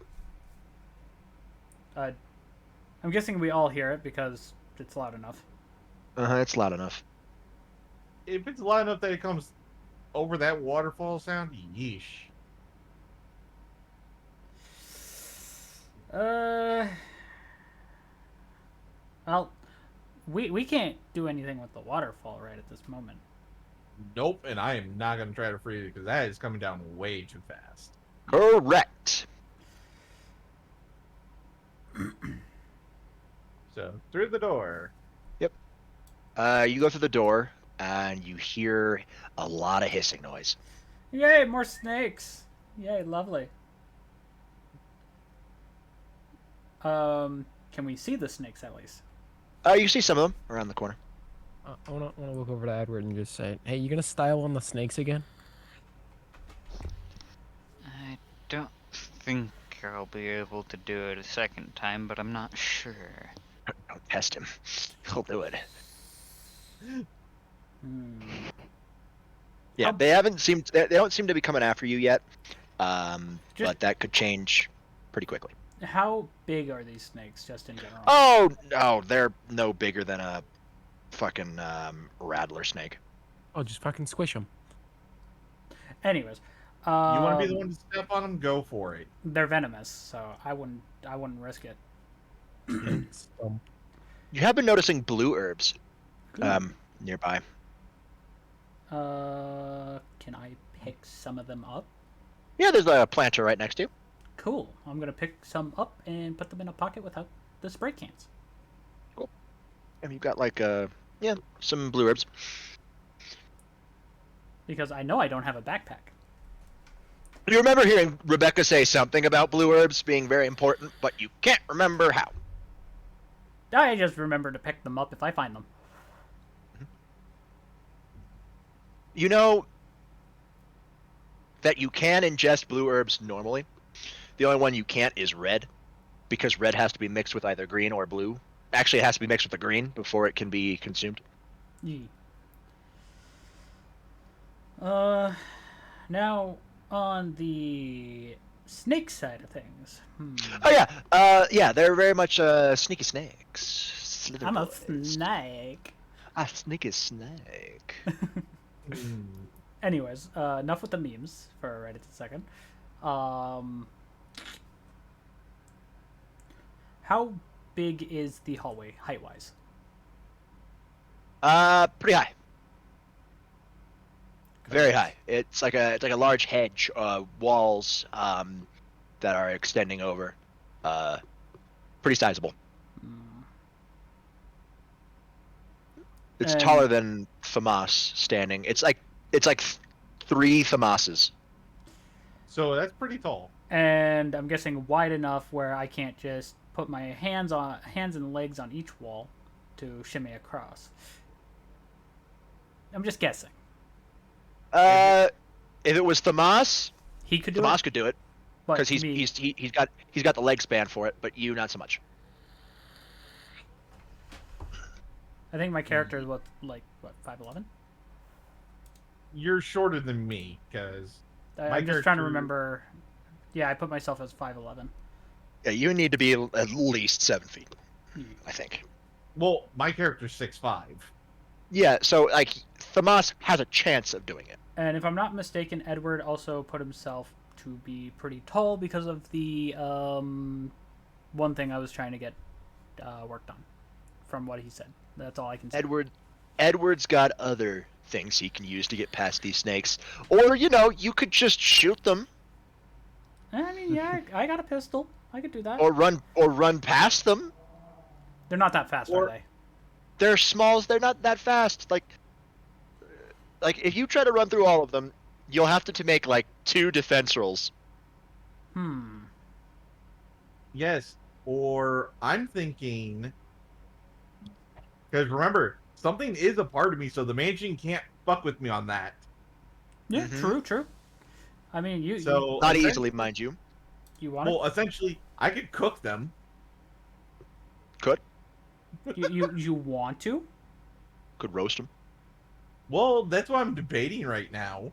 I'm guessing we all hear it because it's loud enough. It's loud enough. If it's loud enough that it comes over that waterfall sound, yeesh. Well, we can't do anything with the waterfall right at this moment. Nope, and I am not going to try to free it because that is coming down way too fast. Correct. So, through the door. You go through the door and you hear a lot of hissing noise. Yay, more snakes! Yay, lovely. Can we see the snakes at least? You see some of them around the corner. I wanna look over to Edward and just say, "Hey, you gonna style on the snakes again?" I don't think I'll be able to do it a second time, but I'm not sure. Don't test him. He'll do it. Yeah, Oh. they don't seem to be coming after you yet. Just- But that could change pretty quickly. How big are these snakes, just in general? Oh no, they're no bigger than a fucking rattler snake. Oh, just fucking squish them. Anyways, You want to be the one to step on them? Go for it. they're venomous, so I wouldn't risk it. You have been noticing blue herbs nearby. Can I pick some of them up? Yeah, there's a planter right next to you. Cool. I'm gonna pick some up and put them in a pocket without the spray cans. And you've got like some blue herbs. Because I know I don't have a backpack. You remember hearing Rebecca say something about blue herbs being very important, but you can't remember how. I just remember to pick them up if I find them. You know that you can ingest blue herbs normally. The only one you can't is red, because red has to be mixed with either green or blue. Actually, it has to be mixed with the green before it can be consumed. Yee. Now on the snake side of things. Oh yeah, they're very much sneaky snakes. Slither I'm a boys. snake. A sneaky snake. Anyways, enough with the memes for right at the second. How big is the hallway height-wise? Pretty high. Very high. It's like a large hedge, walls that are extending over. Pretty sizable. It's And- taller than Famas standing. It's like 3 Famases. So that's pretty tall. And I'm guessing wide enough where I can't just put my hands and legs on each wall to shimmy across. I'm just guessing. If it was Famas, He could do Famas it, could do it but because he's me, got the leg span for it, but you not so much. I think my character is 5'11", you're shorter than me because I'm just trying to remember. Yeah, I put myself as 5'11". Yeah, you need to be at least 7 feet, I think. Well, my character's 6'5". Yeah, so like Thamas has a chance of doing it. And if I'm not mistaken, Edward also put himself to be pretty tall because of the one thing I was trying to get worked on, from what he said. That's all I can say. Edward's got other things he can use to get past these snakes, or you could just shoot them, I mean, yeah, I got a pistol. I could do that. or run past them. They're not that fast, are they? They're small. They're not that fast. Like if you try to run through all of them, you'll have to make like 2 defense rolls. Yes, or I'm thinking, because remember, something is a part of me, so the mansion can't fuck with me on that. Yeah, true. I mean, Not easily, mind you. You want Well, essentially, I could cook them. Could you want to? could roast them. Well, that's what I'm debating right now.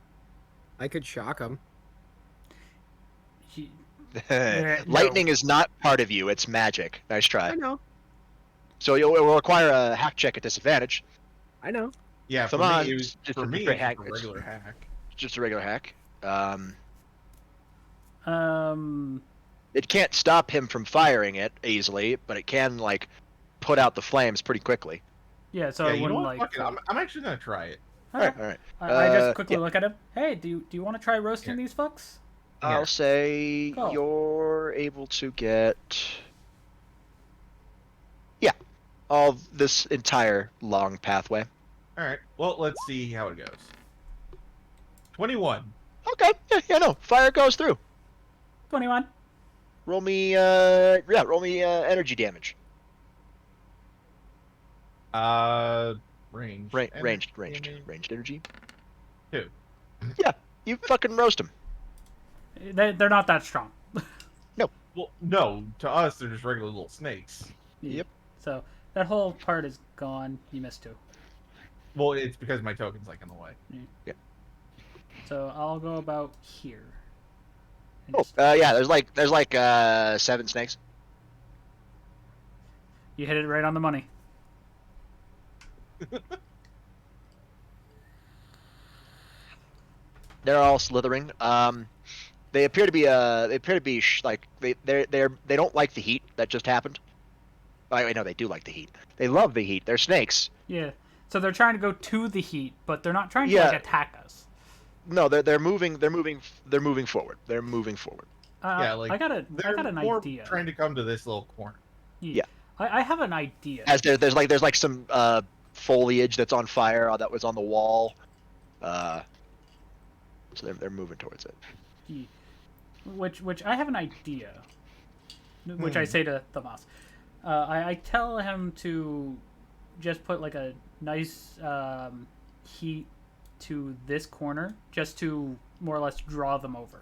I could shock him. Lightning is not part of you. It's magic. Nice try. I know. So it will require a hack check at disadvantage. I know. Yeah, for Come on, me, it was, just for a me, straight it's hack. just a regular hack. Just a regular hack. Um, It can't stop him from firing it easily, but it can like put out the flames pretty quickly. yeah. So Yeah, it you know wouldn't what? like. Fuck it. I'm actually gonna try it. All right, all right. I just quickly yeah. look at him. Hey, do you want to try roasting these fucks? I'll say Go. you're able to get, all this entire long pathway. All right. Well, let's see how it goes. 21. Okay, yeah, no, fire goes through. 21. Roll me, energy damage. Range. Ranged energy. 2. Yeah, you fucking roast them. They're not that strong. Well, no, to us they're just regular little snakes. Yep. So that whole part is gone. You missed 2. Well, it's because my token's like in the way. So I'll go about here. And Oh, just- yeah. There's like 7 snakes. You hit it right on the money. They're all slithering. They appear to be like they don't like the heat that just happened. I know they do like the heat. They love the heat. They're snakes. Yeah. So they're trying to go to the heat, but they're not trying to Yeah. like attack us. No, they're moving forward. They're moving forward. Yeah, like I got an more idea. trying to come to this little corner. Yeah. I have an idea. As there's like some foliage that's on fire that was on the wall. So they're moving towards it. Which I have an idea. Which I say to Thomas. I tell him to just put like a nice heat to this corner, just to more or less draw them over.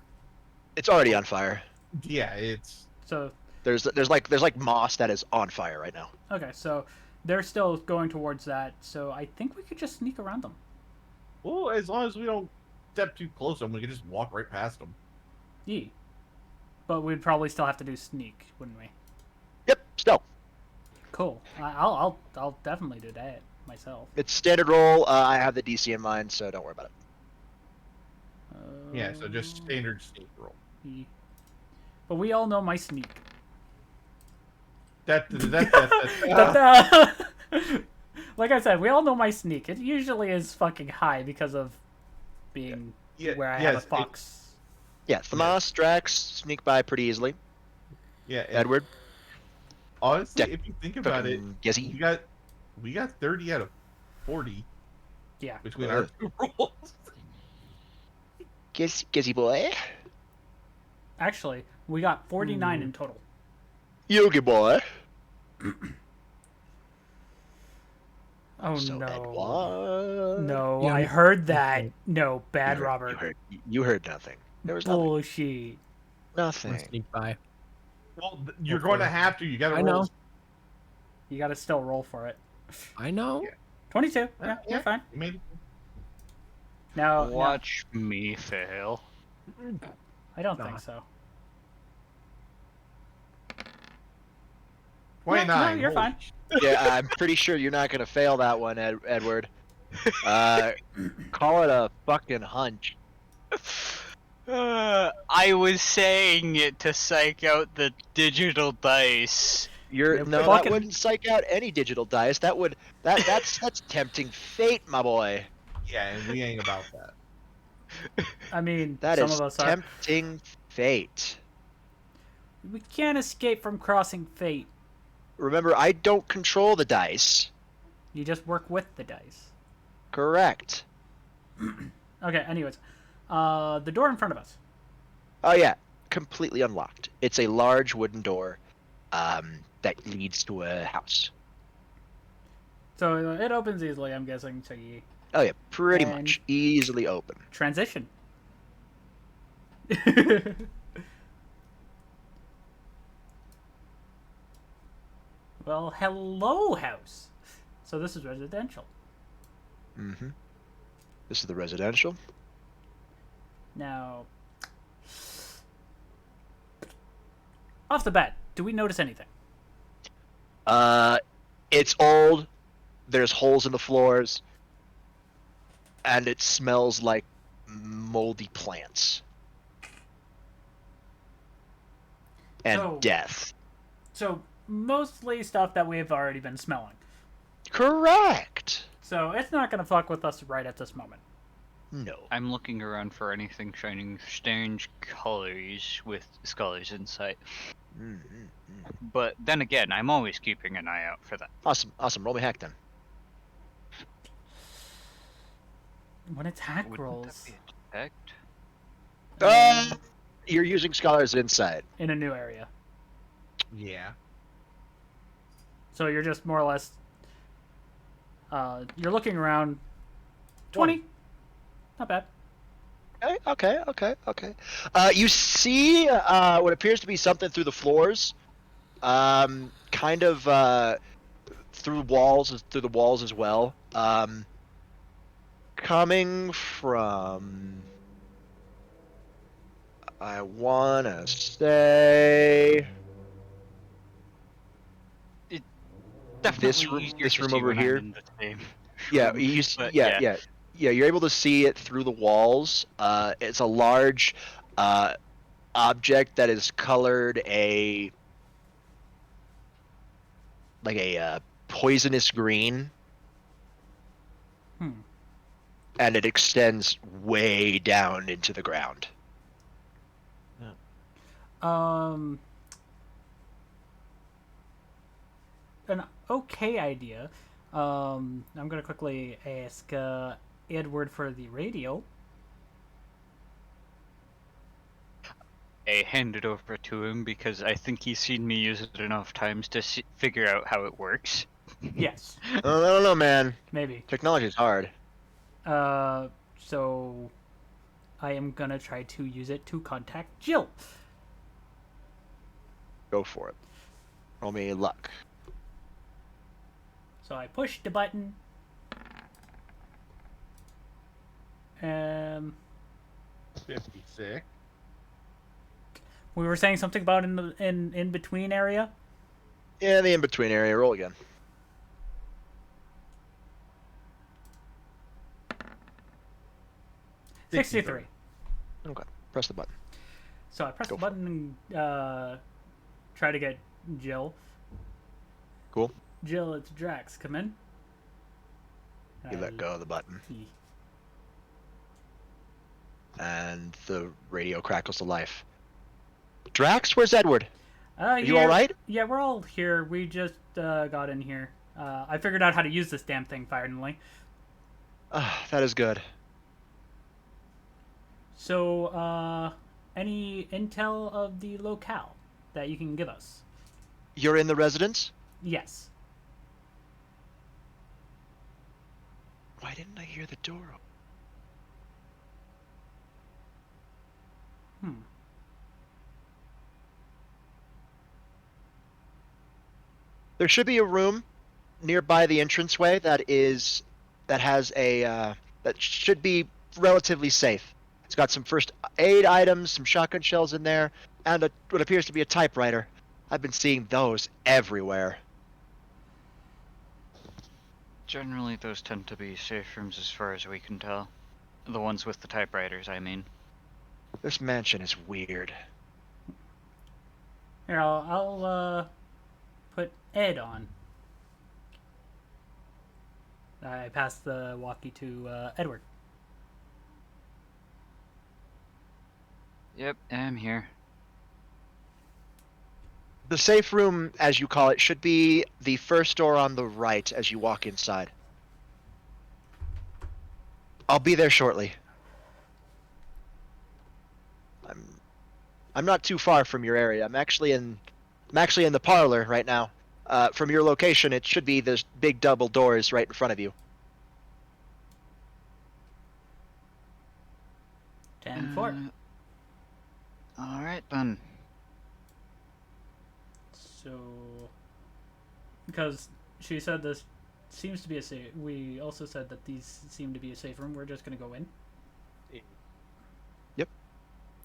It's already on fire. Yeah, it's So There's like moss that is on fire right now. okay, so they're still going towards that. So I think we could just sneak around them. well, as long as we don't step too close to them, we can just walk right past them. Yeah. But we'd probably still have to do sneak, wouldn't we? Yep, stealth. Cool. I'll definitely do that myself. It's standard roll. I have the DC in mind, so don't worry about it. Yeah, so just standard sneak roll. Yeah. But we all know my sneak. That Like I said, we all know my sneak. It usually is fucking high because of being Yeah, where I yes, have a fox. Yeah, Thamas, Drax sneak by pretty easily. yeah, Edward, honestly, Deck- if you think about it, Gezzy. we got 30 out of 40 Yeah. between our two rolls. Gezzy boy. Actually, we got 49 in total. Yogi boy. Oh So no. Edward. No, Yeah, I heard that. No, bad You heard- Robert. You heard nothing. There was nothing. Bullshit. I'll Nothing. sneak by. Well, you're going to have to. You got to I roll. know. You gotta still roll for it. I know. Yeah. 22. Yeah, Yeah. you're fine. You made it. Now, Watch me fail. I don't Nah. think so. 29. No, you're Holy fine. Yeah, I'm pretty sure you're not gonna fail that one, Edward. Call it a fucking hunch. I was saying it to psych out the digital dice. You That fucking- wouldn't psych out any digital dice. That's tempting fate, my boy. Yeah, and we ain't about that. I mean, That some is of us are. tempting fate. We can't escape from crossing fate. Remember, I don't control the dice. You just work with the dice. Correct. Okay, anyways. The door in front of us. Oh yeah, completely unlocked. It's a large wooden door that leads to a house. So it opens easily, I'm guessing, so you Oh yeah, pretty And- much easily open. transition. Well, hello, house. So this is residential. Mm-hmm. This is the residential. Now, off the bat, do we notice anything? It's old. There's holes in the floors, and it smells like moldy plants and So- death. So mostly stuff that we've already been smelling. Correct. So it's not gonna fuck with us right at this moment. No. I'm looking around for anything shining strange colors with Scholar's Insight. Mm-hmm. But then again, I'm always keeping an eye out for that. Awesome. Roll me hack then. When it's hack Wouldn't rolls that be a detect? You're using Scholar's Insight. in a new area, Yeah. so you're just more or less you're looking around. 20. Not bad. Okay. You see what appears to be something through the floors, kind of through the walls as well. Coming from, I wanna say, Definitely easier this to room see over when I'm here. in the same Yeah, room, you, but yeah. You're able to see it through the walls. It's a large object that is colored like a poisonous green, Hmm. and it extends way down into the ground. An okay idea. I'm gonna quickly ask Edward for the radio. I hand it over to him because I think he's seen me use it enough times to figure out how it works. Yes, I don't know, man. maybe. Technology is hard. So I am gonna try to use it to contact Jill. Go for it. Roll me luck. So I push the button. Um, 56. we were saying something about in the in between area. Yeah, the in-between area. Roll again. $63. Okay. Press the button. So I press Go the for it. button and try to get Jill. Cool. Jill, it's Drax. Come in. You let go of the button, and the radio crackles to life. Drax, where's Edward? Are you all right? Yeah, we're all here. We just got in here. I figured out how to use this damn thing finally. That is good. So, any intel of the locale that you can give us? You're in the residence? Yes. Why didn't I hear the door open? Hmm. There should be a room nearby the entranceway that should be relatively safe. It's got some first aid items, some shotgun shells in there, and what appears to be a typewriter. I've been seeing those everywhere. Generally, those tend to be safe rooms as far as we can tell. The ones with the typewriters, I mean. This mansion is weird. Here, I'll put Ed on. I passed the walkie to Edward. Yep, I'm here. The safe room, as you call it, should be the first door on the right as you walk inside. I'll be there shortly. I'm not too far from your area. I'm actually in the parlor right now. From your location, it should be the big double doors right in front of you. 10-4. All right then. So, because she said this seems to be a safe, we also said that these seem to be a safe room. We're just gonna go in. Yep.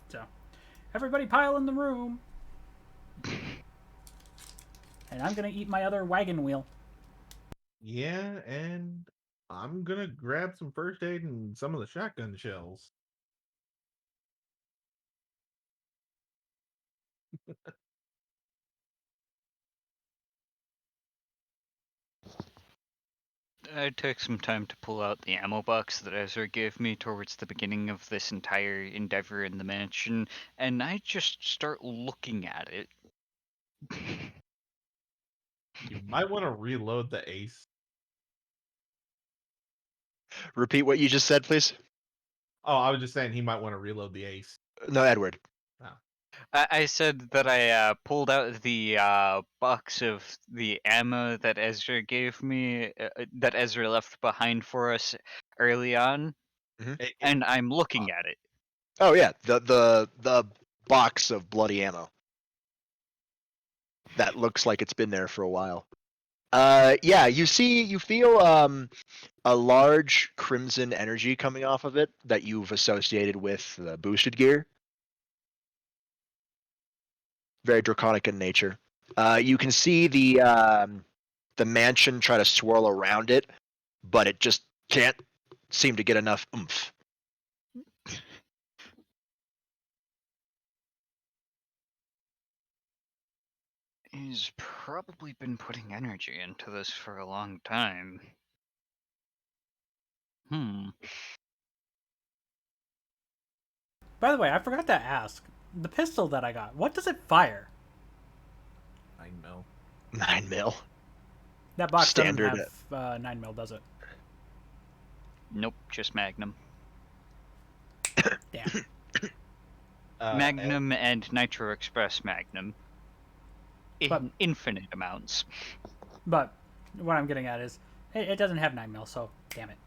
So, everybody pile in the room. And I'm gonna eat my other wagon wheel. Yeah, and I'm gonna grab some first aid and some of the shotgun shells. I took some time to pull out the ammo box that Ezra gave me towards the beginning of this entire endeavor in the mansion, and I just start looking at it. You might want to reload the ace. Repeat what you just said, please. Oh, I was just saying he might want to reload the ace. No, Edward. I said that I pulled out the box of the ammo that Ezra gave me, that Ezra left behind for us early on, and I'm looking at it. Oh yeah, the box of bloody ammo. That looks like it's been there for a while. Yeah, you feel a large crimson energy coming off of it that you've associated with the boosted gear. Very draconic in nature. You can see the mansion try to swirl around it, but it just can't seem to get enough oomph. He's probably been putting energy into this for a long time. By the way, I forgot to ask. The pistol that I got, what does it fire? 9mm. 9mm. That box Standard. doesn't have 9mm, does it? Nope, just Magnum. Damn. Magnum and Nitro Express Magnum. In But- infinite amounts. But what I'm getting at is, it doesn't have 9mm, so damn it.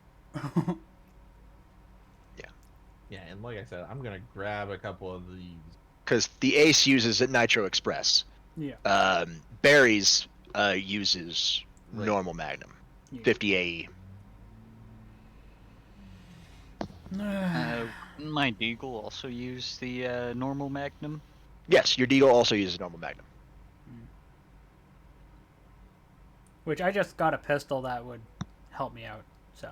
Yeah, and like I said, I'm gonna grab a couple of these. Because the Ace uses a Nitro Express. Yeah. Barry's uses Right. normal Magnum. Yeah. 50 AE. My Deagle also used the normal Magnum. Yes, your Deagle also uses normal Magnum. Which I just got a pistol that would help me out, so.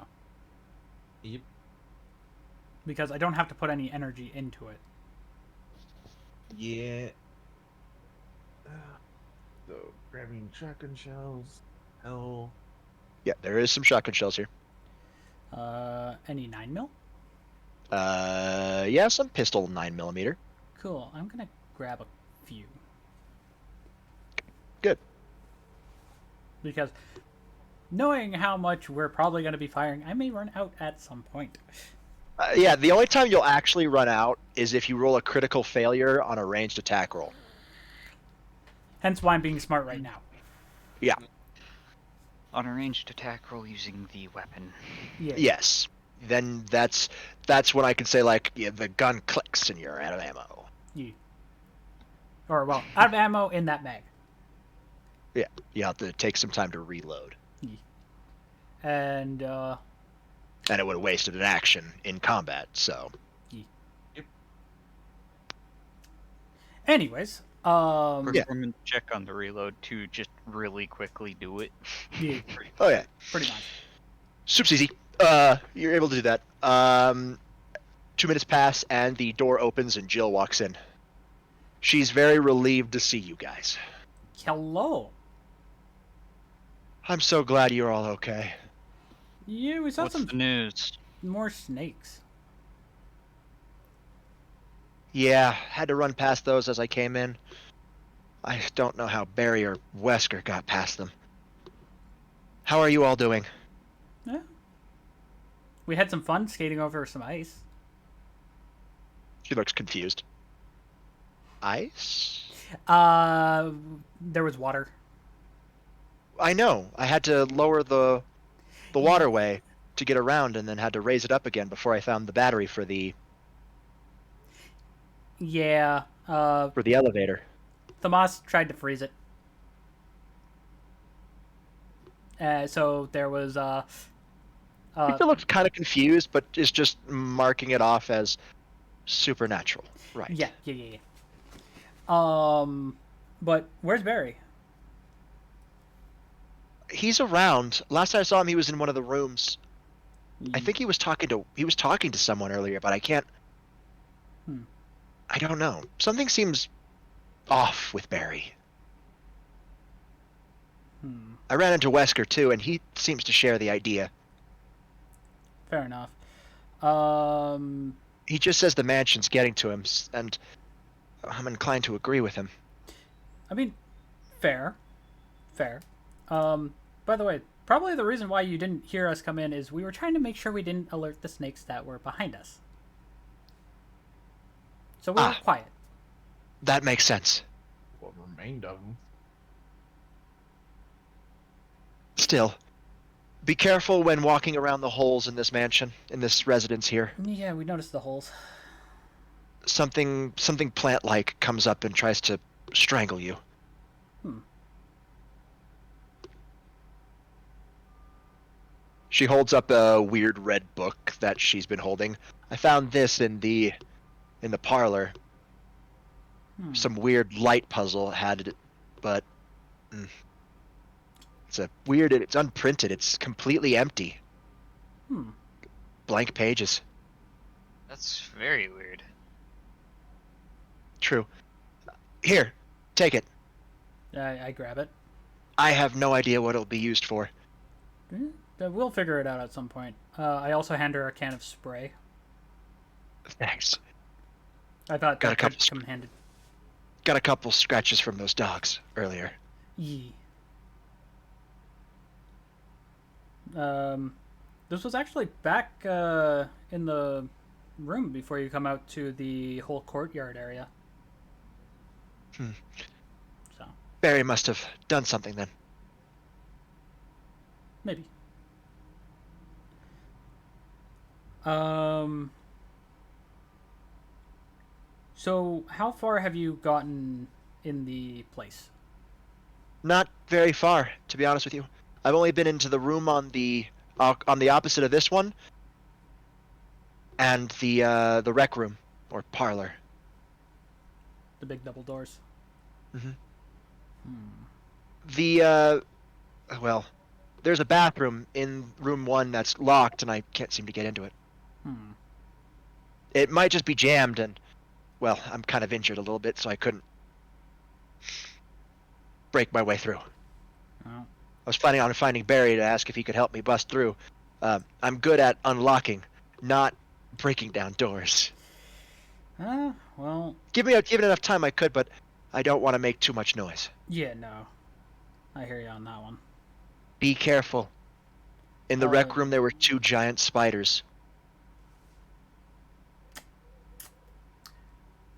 Yep. Because I don't have to put any energy into it. Yeah. So grabbing shotgun shells. Hell. Yeah, there is some shotgun shells here. Any 9mm? Yeah, some pistol 9mm. Cool. I'm gonna grab a few. Good. Because knowing how much we're probably going to be firing, I may run out at some point. Yeah, the only time you'll actually run out is if you roll a critical failure on a ranged attack roll. Hence why I'm being smart right now. Yeah. On a ranged attack roll using the weapon. Yeah. Yes. Then that's when I can say, like, yeah, the gun clicks and you're out of ammo. Yeah. Or, well, out of ammo in that mag. Yeah, you have to take some time to reload. And, and it would have wasted an action in combat. So Anyways, Performance check on the reload to just really quickly do it. yeah, oh yeah, pretty much. super easy. You're able to do that. 2 minutes pass, and the door opens, and Jill walks in. She's very relieved to see you guys. Hello. I'm so glad you're all okay. Yeah, we saw What's some the news? more snakes. Yeah, had to run past those as I came in. I don't know how Barry or Wesker got past them. How are you all doing? Yeah. We had some fun skating over some ice. She looks confused. Ice? There was water. I know. I had to lower the waterway to get around, and then had to raise it up again before I found the battery for the Yeah. elevator. Thomas tried to freeze it. So there was He still looks kind of confused, but is just marking it off as supernatural. Right. Yeah. But where's Barry? He's around. Last I saw him, he was in one of the rooms. I think he was talking to someone earlier, but I can't. I don't know. Something seems off with Barry. I ran into Wesker too, and he seems to share the idea. Fair enough. He just says the mansion's getting to him, and I'm inclined to agree with him. I mean, fair. By the way, probably the reason why you didn't hear us come in is we were trying to make sure we didn't alert the snakes that were behind us. So we were quiet. That makes sense. What remained of them? Still, be careful when walking around the holes in this mansion, in this residence here. Yeah, we noticed the holes. Something plant-like comes up and tries to strangle you. She holds up a weird red book that she's been holding. I found this in the parlor. Some weird light puzzle had it, but it's unprinted. It's completely empty. Blank pages. That's very weird. True. Here, take it. I grab it. I have no idea what it'll be used for. We'll figure it out at some point. I also hand her a can of spray. Thanks. I thought Got that a couple could come handy. Got a couple scratches from those dogs earlier. Yee. This was actually back in the room before you come out to the whole courtyard area. So Barry must have done something then. maybe. So how far have you gotten in the place? Not very far, to be honest with you. I've only been into the room on the opposite of this one, and the rec room or parlor. The big double doors. Well, there's a bathroom in room 1 that's locked, and I can't seem to get into it. It might just be jammed, and well, I'm kind of injured a little bit, so I couldn't break my way through. Oh. I was planning on finding Barry to ask if he could help me bust through. I'm good at unlocking, not breaking down doors. Well. Given enough time, I could, but I don't want to make too much noise. Yeah, no. I hear you on that one. Be careful. In the rec room, there were 2 giant spiders.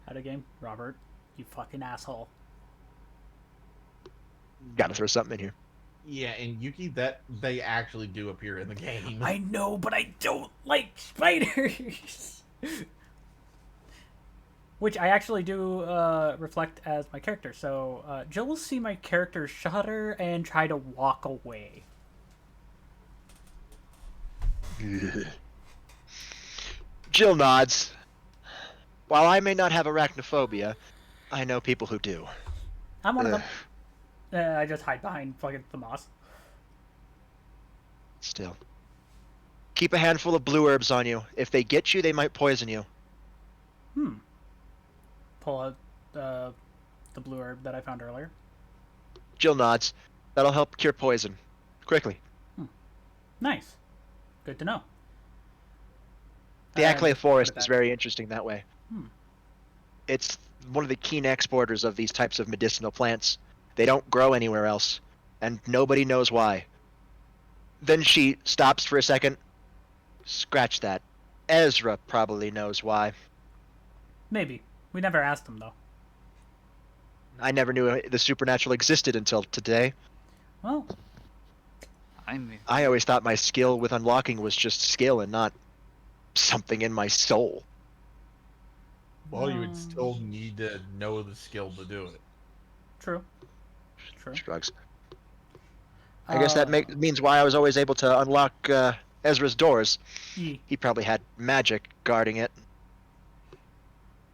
Had a game, Robert. You fucking asshole. Gotta throw something in here. Yeah, and Yuki, that they actually do appear in the game. I know, but I don't like spiders. Which I actually do reflect as my character. So Jill will see my character shudder and try to walk away. Jill nods. While I may not have arachnophobia, I know people who do. I'm one of Ugh, them. I just hide behind fucking the moss. Still. Keep a handful of blue herbs on you. If they get you, they might poison you. Pull out the blue herb that I found earlier. Jill nods. That'll help cure poison. Quickly. Nice. Good to know. The And Ackley put Forest it is back. very interesting that way. It's one of the keen exporters of these types of medicinal plants. They don't grow anywhere else, and nobody knows why. Then she stops for a second. Scratch that. Ezra probably knows why. Maybe. We never asked him, though. I never knew the supernatural existed until today. Well, I always thought my skill with unlocking was just skill and not something in my soul. Well, you would still need to know the skill to do it. true. True. Drugs. I guess that means why I was always able to unlock Ezra's doors. Ye. He probably had magic guarding it.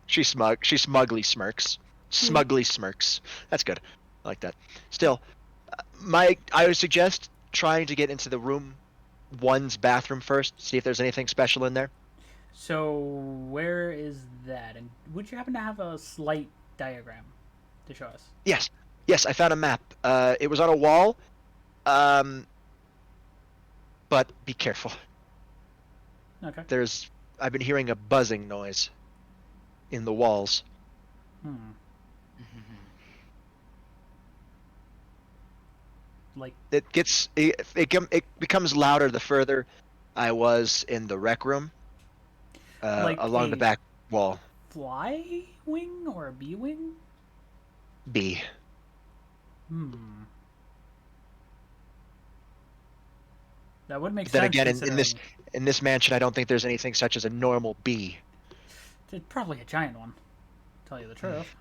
She smugly smirks. Smugly smirks. That's good. I like that. Still, I would suggest trying to get into the room one's bathroom first. See if there's anything special in there. So, where is that? And would you happen to have a slight diagram to show us? Yes. Yes, I found a map. It was on a wall. But be careful. Okay. I've been hearing a buzzing noise in the walls. Like, It becomes louder the further I was in the rec room. Like Along the a- back wall. fly wing or a bee wing? B. That would make Then sense. again, in this considering in this mansion, I don't think there's anything such as a normal bee it's probably a giant one. To tell you the truth.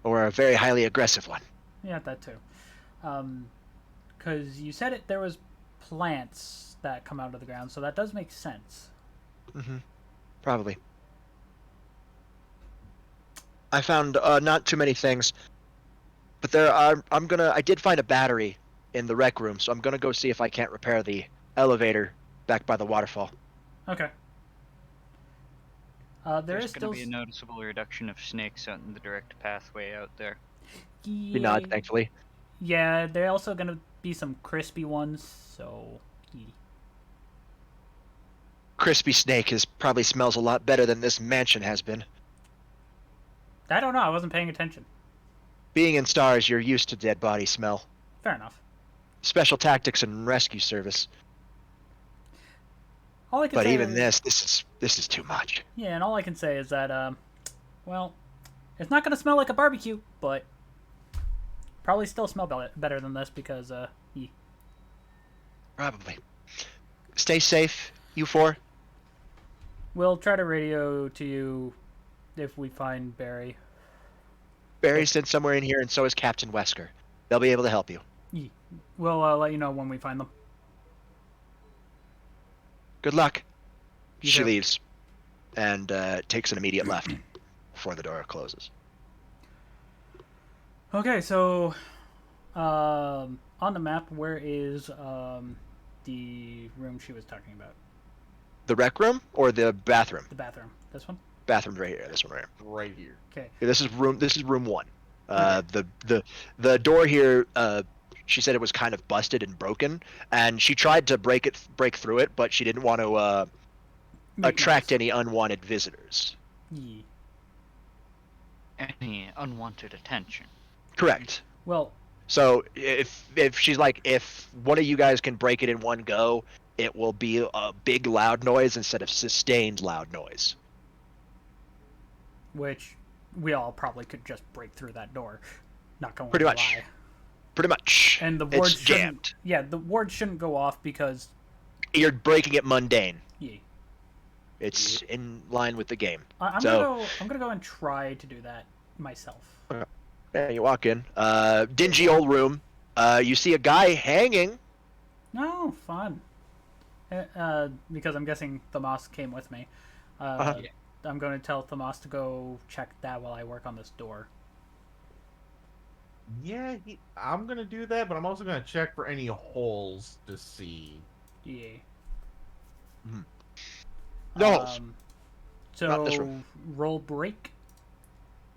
or a very highly aggressive one. Yeah, that too. Because you said there was plants that come out of the ground, so that does make sense. Probably. I found not too many things, but I did find a battery in the rec room, so I'm gonna go see if I can't repair the elevator back by the waterfall. Okay. There There's is going still to be a noticeable reduction of snakes out in the direct pathway out there. You nod, thankfully. Yeah, there are also going to be some crispy ones, so... Crispy snake probably smells a lot better than this mansion has been. I don't know, I wasn't paying attention. Being in stars, you're used to dead body smell. Fair enough. Special tactics and rescue service. All I can But say even is, this is too much. Yeah, and all I can say is that, well, it's not going to smell like a barbecue, but probably still smell better than this because, Probably. Stay safe, you four. We'll try to radio to you if we find Barry. Barry's sent somewhere in here, and so is Captain Wesker. They'll be able to help you. We'll let you know when we find them. Good luck. You She too. leaves and takes an immediate left before the door closes. Okay, so on the map, where is the room she was talking about? The rec room or the bathroom? The bathroom. This one? Bathroom's right here. This one right here. Right here. Okay. Yeah, this is room one. The door here. She said it was kind of busted and broken, and she tried to break through it, but she didn't want to attract any unwanted visitors. Yeah. Any unwanted attention. Correct. Well, So if she's like, if one of you guys can break it in one go, it will be a big loud noise instead of sustained loud noise. which we all probably could just break through that door. Not going Pretty to much. lie. Pretty much. And the It's wards shouldn't. jammed. Yeah, the wards shouldn't go off because You're breaking it mundane. yeah. It's in line with the game. I'm So- gonna go and try to do that myself. Yeah, you walk in. Dingy old room. You see a guy hanging. No, fun. Because I'm guessing Thomas came with me. Uh-huh. I'm going to tell Thomas to go check that while I work on this door. Yeah, I'm gonna do that, but I'm also gonna check for any holes to see. Yeah. No holes. Um, Not in this so room. roll break.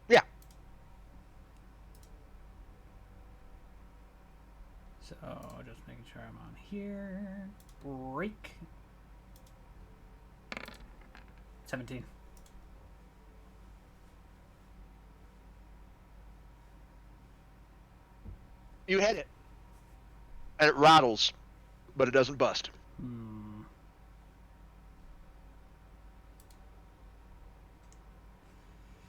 Yeah. So just making sure I'm on here. Break. 17. You hit it. And it rattles, but it doesn't bust. Hmm.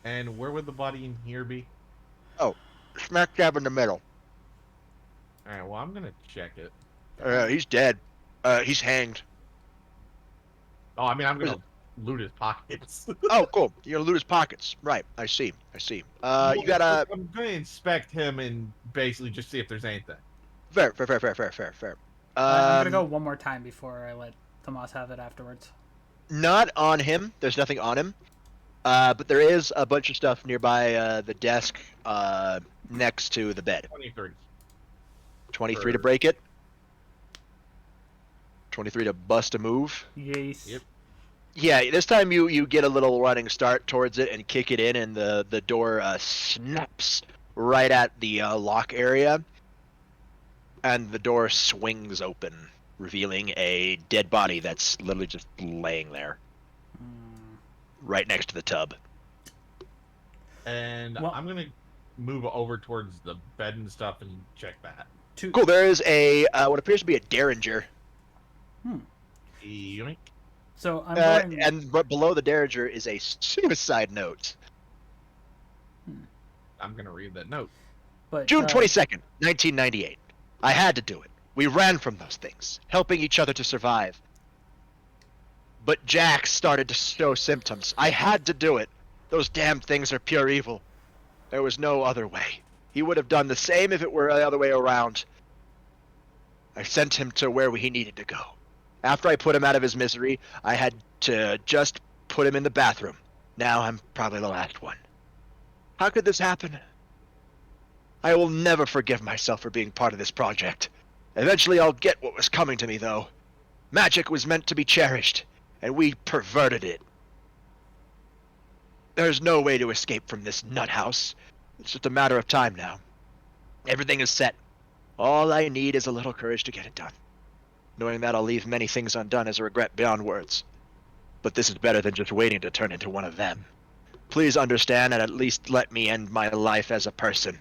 And where would the body in here be? Oh, smack dab in the middle. All right, well, I'm gonna check it. He's dead. He's hanged. Oh, I mean, I'm gonna loot his pockets. Oh, cool. You're gonna loot his pockets. Right. I see. You gotta. I'm gonna inspect him and basically just see if there's anything. Fair. I'm gonna go Um, one more time before I let Tomas have it afterwards. not on him. There's nothing on him. But there is a bunch of stuff nearby the desk next to the bed. 23. 23 to break it. 23 to bust a move. Yes. Yep. Yeah, this time you get a little running start towards it and kick it in, and the door snaps right at the lock area, and the door swings open, revealing a dead body that's literally just laying there, right next to the tub. And Well- I'm gonna move over towards the bed and stuff and check that. Cool. There is a what appears to be a derringer, Yoink. So I'm going. and below the derringer is a suicide note. I'm gonna read that note. But June 22nd, 1998. I had to do it. We ran from those things, helping each other to survive. But Jack started to show symptoms. I had to do it. Those damn things are pure evil. There was no other way. He would have done the same if it were the other way around. I sent him to where he needed to go. After I put him out of his misery, I had to just put him in the bathroom. Now I'm probably the last one. How could this happen? I will never forgive myself for being part of this project. Eventually I'll get what was coming to me, though. Magic was meant to be cherished, and we perverted it. There's no way to escape from this nut house. It's just a matter of time now. Everything is set. All I need is a little courage to get it done. Knowing that I'll leave many things undone is a regret beyond words. But this is better than just waiting to turn into one of them. Please understand and at least let me end my life as a person.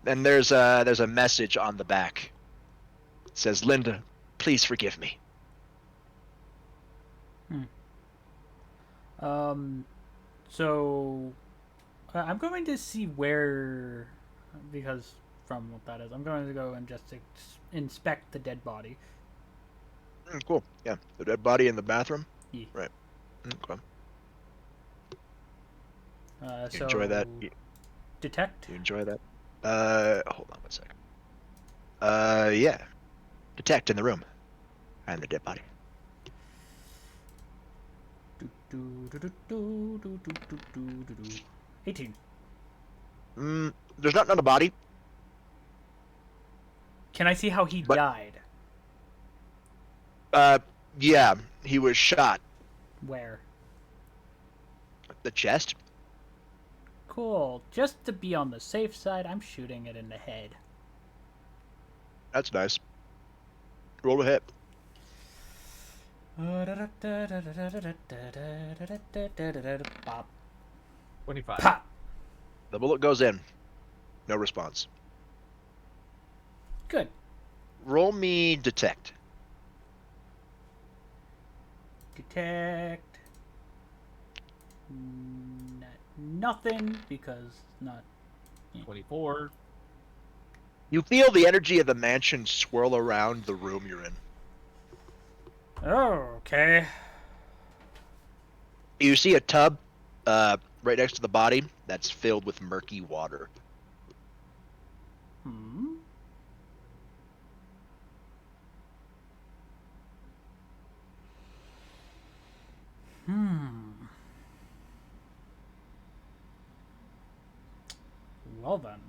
And there's a message on the back. It says, Linda, please forgive me. So I'm going to see where, because from what that is, I'm going to go and just inspect the dead body. Cool. Yeah, the dead body in the bathroom. Yeah. Right. Okay. So Enjoy that. detect. You enjoy that? Hold on one second. Yeah. Detect in the room. And the dead body. 18. There's nothing on the body. Can I see how he died? Yeah, he was shot. Where? The chest. Cool. Just to be on the safe side, I'm shooting it in the head. That's nice. Roll a hit. Pop. 25. Pop. The bullet goes in. No response. Good. Roll me detect. Detect. Nothing because not. 24. You feel the energy of the mansion swirl around the room you're in. Oh, okay. You see a tub right next to the body that's filled with murky water. well then.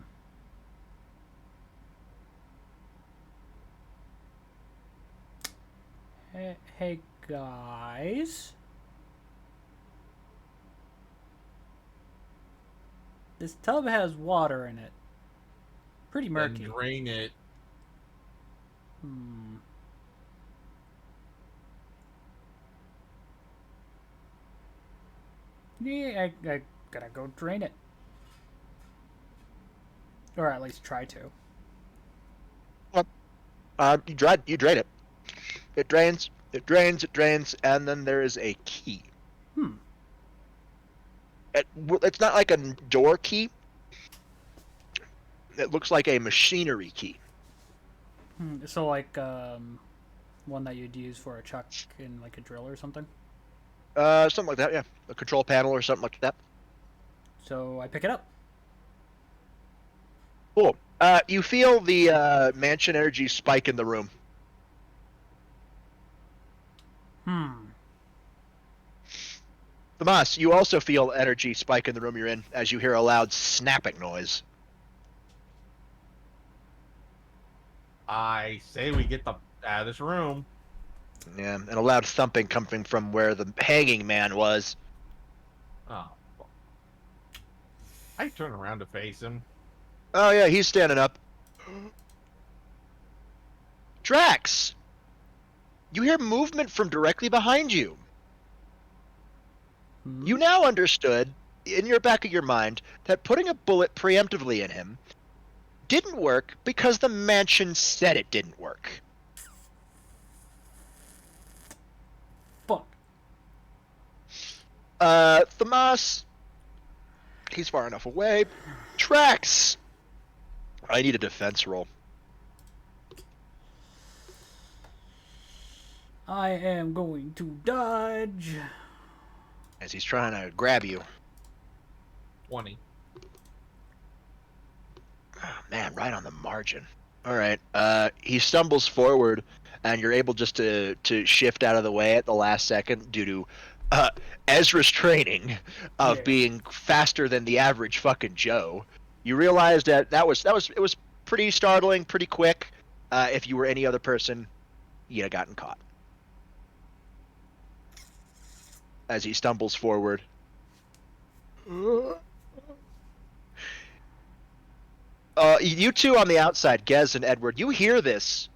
Hey guys. This tub has water in it. Pretty Then murky. drain it. Hmm. Yeah, I gotta go drain it. Or at least try to. You drain it. It drains, it drains, it drains, and then there is a key. Hmm. It's not like a door key. It looks like a machinery key. So like one that you'd use for a chuck in like a drill or something. Something like that, yeah. A control panel or something like that. So I pick it up. Cool. You feel the mansion energy spike in the room. Tomas, you also feel energy spike in the room you're in as you hear a loud snapping noise. I say we get the out of this room. Yeah, and a loud thumping coming from where the hanging man was. Oh. Fuck. I turn around to face him. Oh yeah, he's standing up. Drax! You hear movement from directly behind you. You now understood, in your back of your mind, that putting a bullet preemptively in him didn't work because the mansion said it didn't work. Fuck. Tomas, he's far enough away. Drax! I need a defense roll. I am going to dodge. As he's trying to grab you. 20. Oh, man, right on the margin. All right. He stumbles forward, and you're able just to shift out of the way at the last second due to Ezra's training of Yeah. being faster than the average fucking Joe. You realize that it was pretty startling, pretty quick. If you were any other person, you'd have gotten caught. As he stumbles forward. You two on the outside, Gez and Edward, you hear this.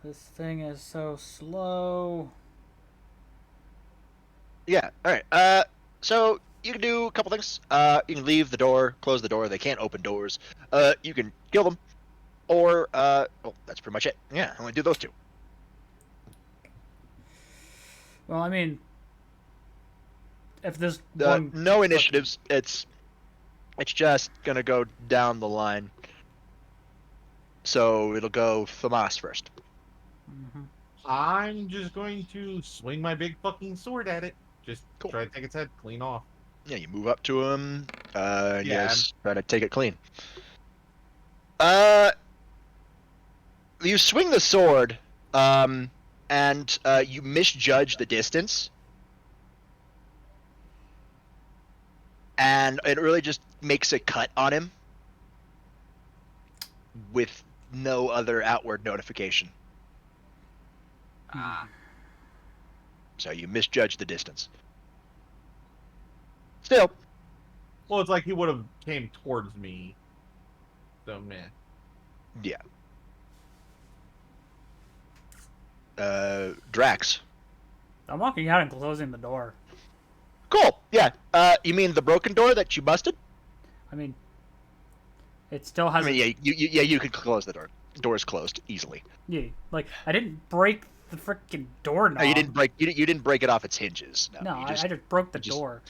This thing is so slow. Yeah, alright. So you can do a couple things. You can leave the door, close the door. They can't open doors. You can kill them. Or, well, that's pretty much it. Yeah, only do those two. Well, I mean, if this one... No initiatives. It's just gonna go down the line. So it'll go Tomas first. I'm just going to swing my big fucking sword at it. Just Cool. try to take its head clean off. Yeah, you move up to him. Yeah. Yes, try to take it clean. You swing the sword, and you misjudge the distance, and it really just makes a cut on him with no other outward notification. So you misjudge the distance. Still, Well, it's like he would have came towards me. So, man. yeah. Drax. I'm walking out and closing the door. Cool. Yeah. You mean the broken door that you busted? I mean, it still has... I mean, yeah, you could close the door. The door is closed easily. Yeah, like, I didn't break the freaking doorknob. No, you didn't break it off its hinges. No, No, you I just broke the door.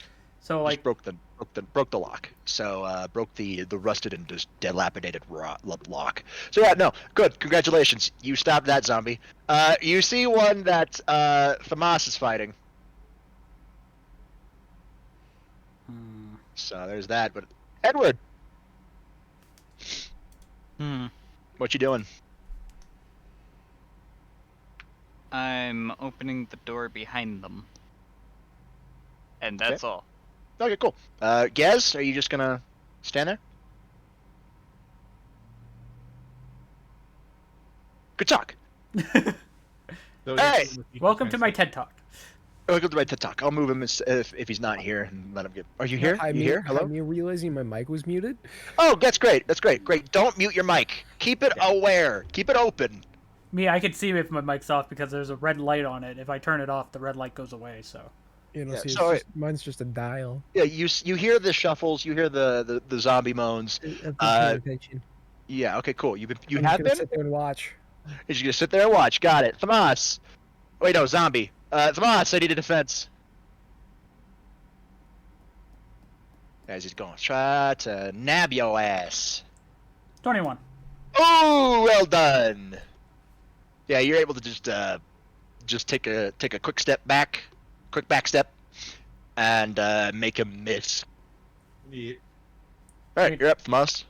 So, like... broke the lock. So broke the rusted and just dilapidated lock. So yeah, no, good. Congratulations, you stopped that zombie. You see one that Tomas is fighting. So there's that. But Edward, what you doing? I'm opening the door behind them. and that's all. Okay, cool. Gaz, are you just gonna stand there? Good talk. So Hey! Welcome to my TED Talk. Welcome to my TED Talk. I'll move him if he's not here and let him get. Are you here? Hi, You here? Hello? me realizing my mic was muted. Oh, that's great. That's great. Great. Don't mute your mic. Keep it aware. Keep it open. Me, I can see if my mic's off because there's a red light on it. If I turn it off, the red light goes away. So You know, Yeah, see, it's so mine's just a dial. Yeah, you hear the shuffles. You hear the zombie moans. I've been paying attention. Yeah. Okay. Cool. You I'm have just gonna been. sit there and watch. You're just gonna sit there and watch. Got it. Tomas. Wait, no, zombie. Tomas, I need a defense. As he's going, try to nab your ass. 21. Oh, well done. Yeah, you're able to just take a quick back step, and make him miss. Yeah. All right, you're up, Tomas.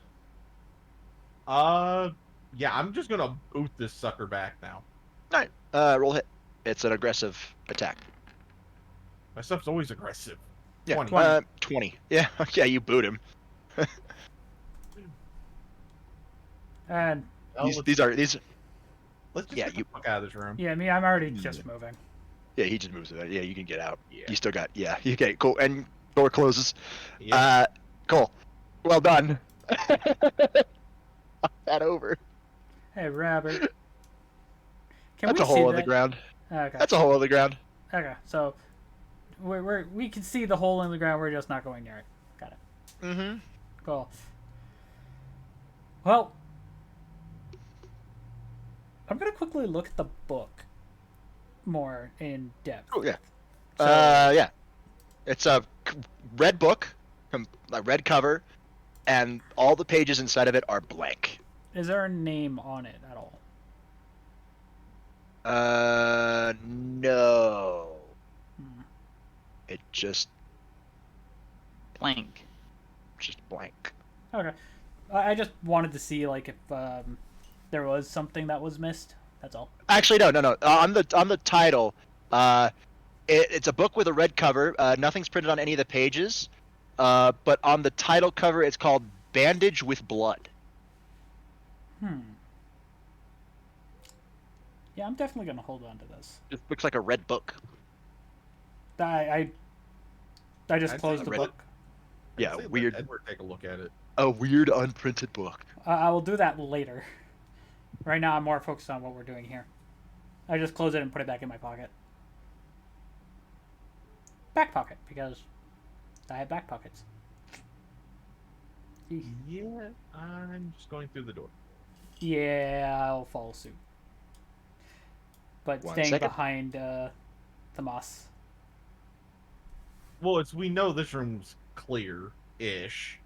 Yeah, I'm just gonna boot this sucker back now. All right, roll hit. It's an aggressive attack. My stuff's always aggressive. Yeah, 20. 20. Yeah, yeah, you boot him. And Oh, These are. let's just yeah, get the you- fuck out of this room. yeah, me, I'm already just moving. Yeah, he just moves it. Yeah, you can get out. Yeah. You still got. Yeah, you get cool. And door closes. Yeah. Cool. Well done. Knock that over. Hey, Robert. Can That's we a see hole in that? the ground. Okay. That's a hole in the ground. Okay, so we can see the hole in the ground. We're just not going near it. Got it. Mm-hmm. Cool. Well, I'm gonna quickly look at the book more in depth. Oh yeah. So, Yeah. It's a red book, a red cover, and all the pages inside of it are blank. is there a name on it at all? No. Hmm. It just Blank. blank. Okay. I just wanted to see like if there was something that was missed. That's all. Actually, no. On the title, it's a book with a red cover. Nothing's printed on any of the pages, but on the title cover, it's called "Bandage with Blood." Yeah, I'm definitely gonna hold on to this. It looks like a red book. I just I'd closed say the red- book. Yeah, Say let weird. Edward take a look at it. A weird unprinted book. I will do that later. Right now, I'm more focused on what we're doing here. I just close it and put it back in my pocket. Back pocket, because I have back pockets. Yeah, I'm just going through the door. Yeah, I'll follow suit. But 1 staying second. behind Tomas. Well, we know this room's clear-ish.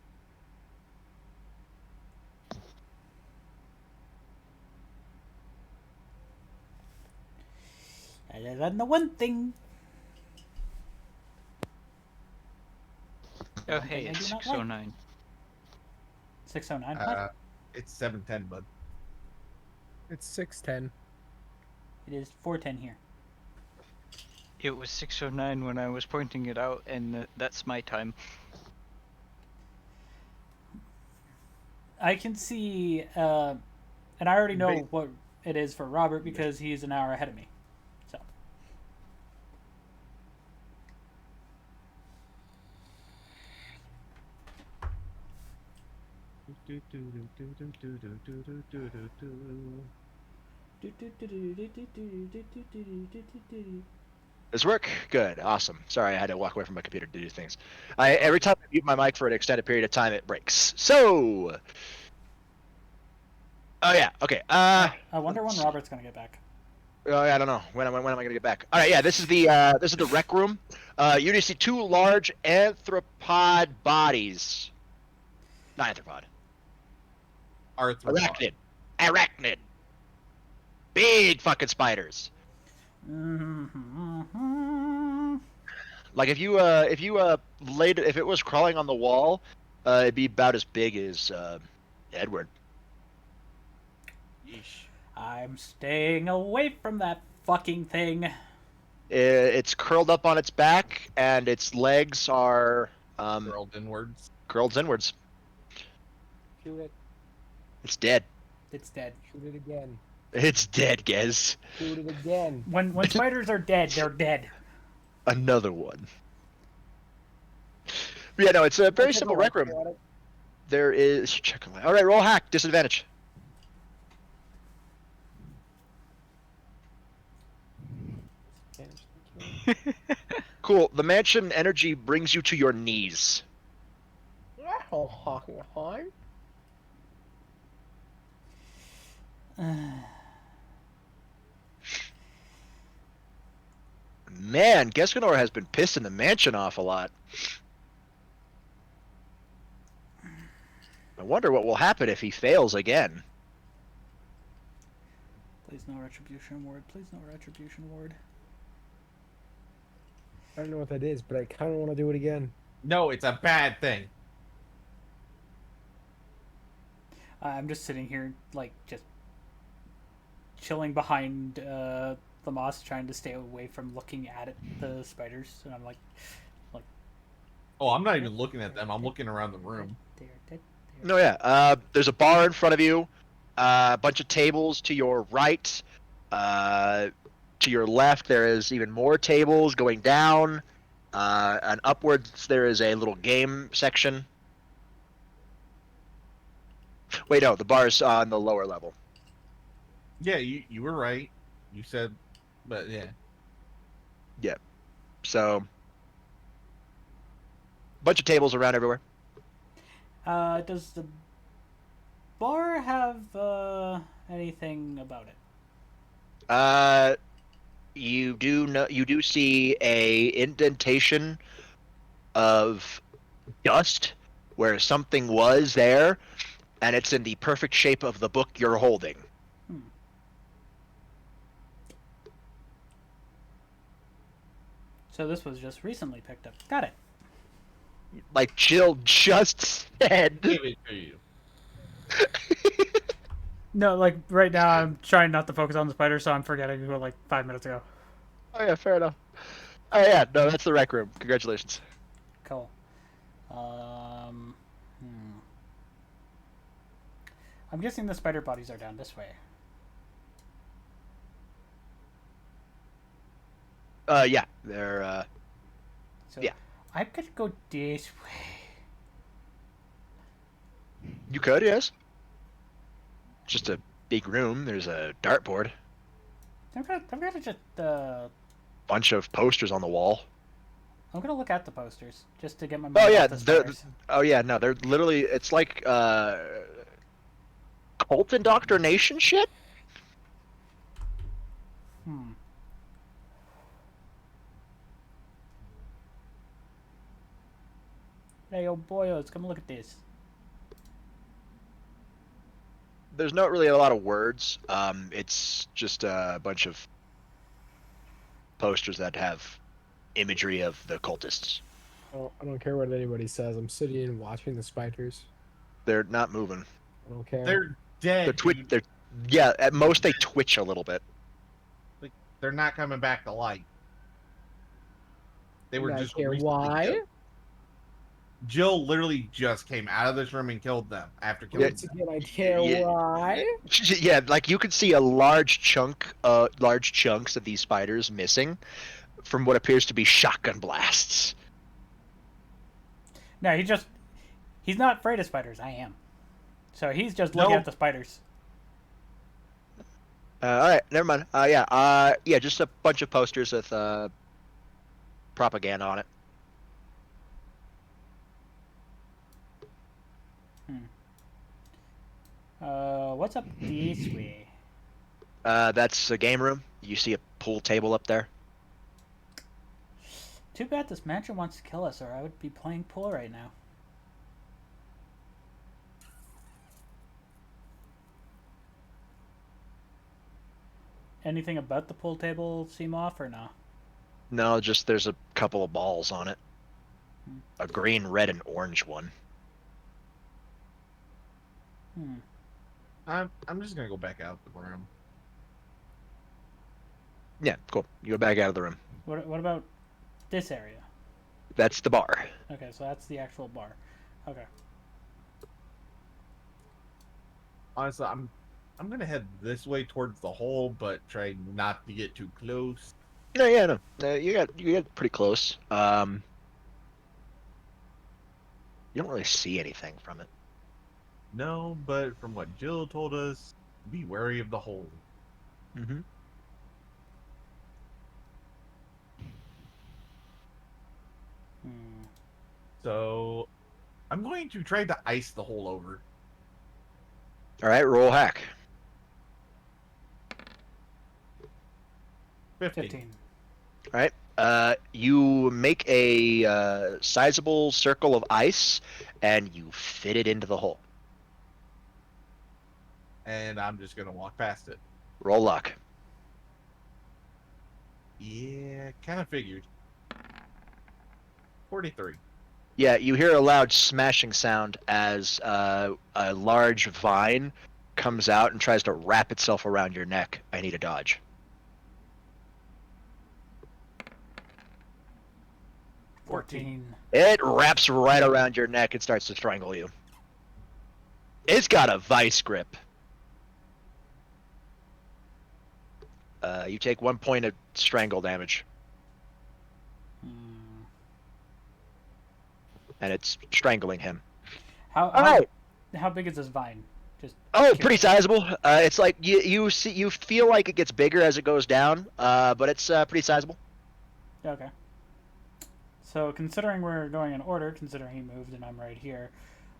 Other than the one thing. Oh, hey, I it's do not like. 609. 609? What? It's 7:10, bud. It's 6:10. It is 410 here. It was 609 when I was pointing it out, and that's my time. I can see, and I already know Ba- what it is for Robert because he's an hour ahead of me. So. Does work? Good, awesome. Sorry, I had to walk away from my computer to do things. Every time I mute my mic for an extended period of time, it breaks. So, oh yeah, okay. I wonder when Robert's gonna get back. I don't know. When am I gonna get back? All right, yeah. This is the rec room. You just see two large arthropod bodies. Not arthropod. Arthropod. Arachnid. Big fucking spiders. Like if you laid if it was crawling on the wall, it'd be about as big as Edward. Yeesh. I'm staying away from that fucking thing. It's curled up on its back, and its legs are Curled inwards. curled inwards. Shoot it. It's dead. It's dead. Shoot it again. It's dead, Gez. Shoot it again. When spiders are dead, they're dead. Another one. But yeah, no, it's a very Take simple look rec room. at it. There is check. All right, roll hack. Disadvantage. Cool. The mansion energy brings you to your knees. Man, Geskanor has been pissing the mansion off a lot. I wonder what will happen if he fails again. Please no retribution ward. Please no retribution ward. I don't know what that is, but I kind of want to do it again. No, it's a bad thing. I'm just sitting here, like, just chilling behind the moss, trying to stay away from looking at it, the spiders. And I'm like, Oh, I'm not even looking at them. I'm looking around the room. they're dead. No, yeah. There's a bar in front of you. A bunch of tables to your right. To your left, there is even more tables going down. And upwards, there is a little game section. Wait, no, the bar's on the lower level. Yeah, you were right. You said, but yeah. So, bunch of tables around everywhere. Does the bar have anything about it? You do see a indentation of dust where something was there, and it's in the perfect shape of the book you're holding. So this was just recently picked up. Got it. Like Jill just said. Give it to you. No, like right now I'm trying not to focus on the spider, so I'm forgetting who like 5 minutes ago. Oh yeah, fair enough. Oh yeah, no, that's the rec room. Congratulations. Cool. I'm guessing the spider bodies are down this way. Yeah, they're So yeah. I'm gonna go this way. You could, yes. Just a big room. There's a dartboard. I'm gonna just Bunch of posters on the wall. I'm gonna look at the posters just to get my Oh mind yeah, off the they're spiders. oh yeah, no, they're literally it's like cult indoctrination shit. Hey, oh boy, let's come look at this. There's not really a lot of words. It's just a bunch of posters that have imagery of the cultists. Oh, I don't care what anybody says. I'm sitting and watching the spiders. They're not moving. I don't care. They're dead. They're dude. They're yeah. At most, they twitch a little bit. Like, they're not coming back to life. They were I just care recently why. killed. Jill literally just came out of this room and killed them after killing Once them. again, I care Yeah. why. Yeah, like you could see a large chunks of these spiders missing from what appears to be shotgun blasts. No, he's not afraid of spiders. I am. So he's just looking No. at the spiders. All right, never mind. Yeah, just a bunch of posters with propaganda on it. What's up this way? That's a game room. You see a pool table up there. Too bad this mansion wants to kill us, or I would be playing pool right now. Anything about the pool table seem off or no? No, just there's a couple of balls on it. A green, red, and orange one. I'm just gonna go back out the room. Yeah, cool. You go back out of the room. What about this area? That's the bar. Okay, so that's the actual bar. Okay. Honestly, I'm gonna head this way towards the hole, but try not to get too close. No, yeah, no. You got pretty close. You don't really see anything from it. No, but from what Jill told us, be wary of the hole. Mm-hmm. Hmm. So I'm going to try to ice the hole over. All right, roll hack. 15. All right. You make a sizable circle of ice, and you fit it into the hole. And I'm just gonna walk past it. Roll luck. Yeah, kind of figured. 43. Yeah, you hear a loud smashing sound as a large vine comes out and tries to wrap itself around your neck. I need a dodge. 14. It wraps right around your neck and starts to strangle you. It's got a vice grip. You take 1 point of strangle damage, Hmm. and it's strangling him. How how big is this vine? Just Oh, pretty sizable. It's like you feel like it gets bigger as it goes down, but it's pretty sizable. okay. So considering we're going in order, considering he moved and I'm right here,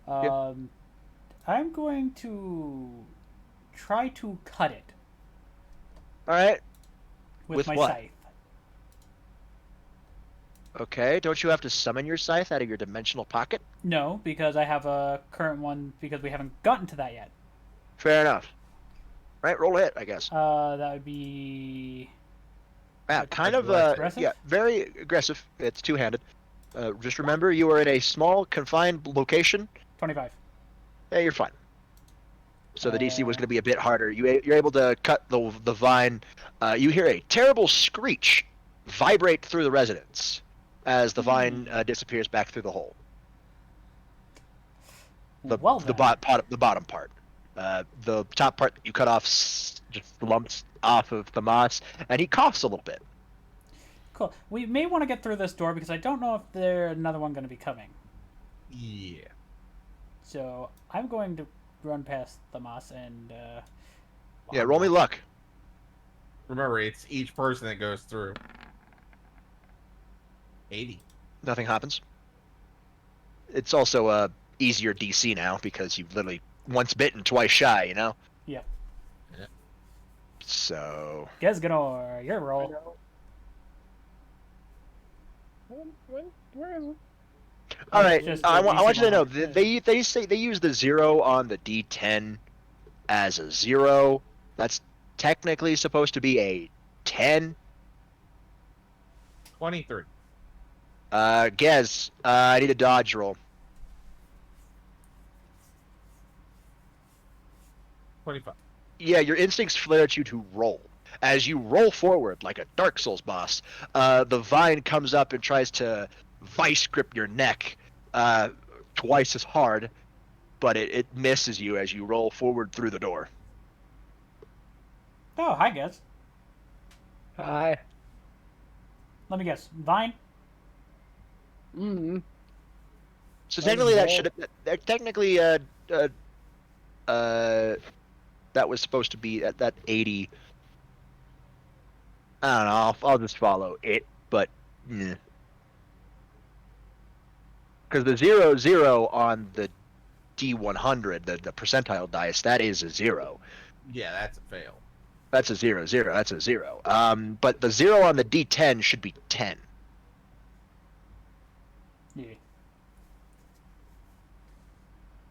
I'm going to try to cut it All right. with my what? scythe. Okay. Don't you have to summon your scythe out of your dimensional pocket? No, because I have a current one because we haven't gotten to that yet. Fair enough. Right. Roll a hit, I guess. That would be Yeah, kind of. aggressive? Yeah, very aggressive. It's two-handed. Just remember, you are in a small, confined location. 25. Yeah, you're fine. So the DC was going to be a bit harder. You're able to cut the vine. You hear a terrible screech vibrate through the residence as the vine disappears back through the hole. The bottom part. The top part that you cut off just lumps off of the moss, and he coughs a little bit. Cool. We may want to get through this door because I don't know if there's another one going to be coming. Yeah. So I'm going to run past the moss and. Yeah, roll me luck. Remember, it's each person that goes through. 80. Nothing happens. It's also easier DC now because you've literally once bitten, twice shy, you know? Yep. Yeah. So... Gesganor, your roll. Where is it? All right, Just I the want you to know DC they say they use the 0 on the D10 as a 0. That's technically supposed to be a 10. 23. Gez, I need a dodge roll. 25. Yeah, your instincts flare at you to roll. As you roll forward like a Dark Souls boss, the vine comes up and tries to vice grip your neck twice as hard, but it misses you as you roll forward through the door. Oh, hi, Ges. Hi. Let me guess. Vine? Mm-hmm. So technically that should have technically that was supposed to be at that 80. I don't know. I'll just follow it, but because the 0 on the D100, the percentile dice, that is a 0. Yeah, that's a fail. That's a 0. That's a 0. But the 0 on the D10 should be 10. Yeah.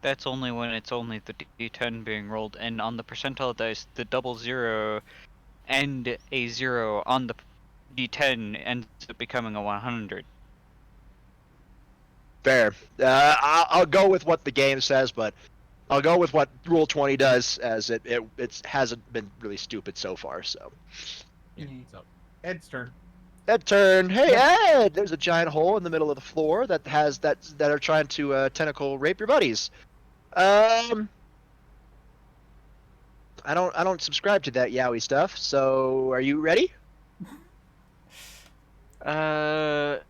That's only when it's only the D10 being rolled, and on the percentile dice, the double 0 and a 0 on the D10 ends up becoming a 100. Fair. I'll go with what the game says, but I'll go with what Rule 20 does, as it hasn't been really stupid so far. So. Yeah. Mhm. So, Ed's turn. Ed turn. Hey Ed, there's a giant hole in the middle of the floor that are trying to tentacle rape your buddies. I don't subscribe to that yaoi stuff. So are you ready? We are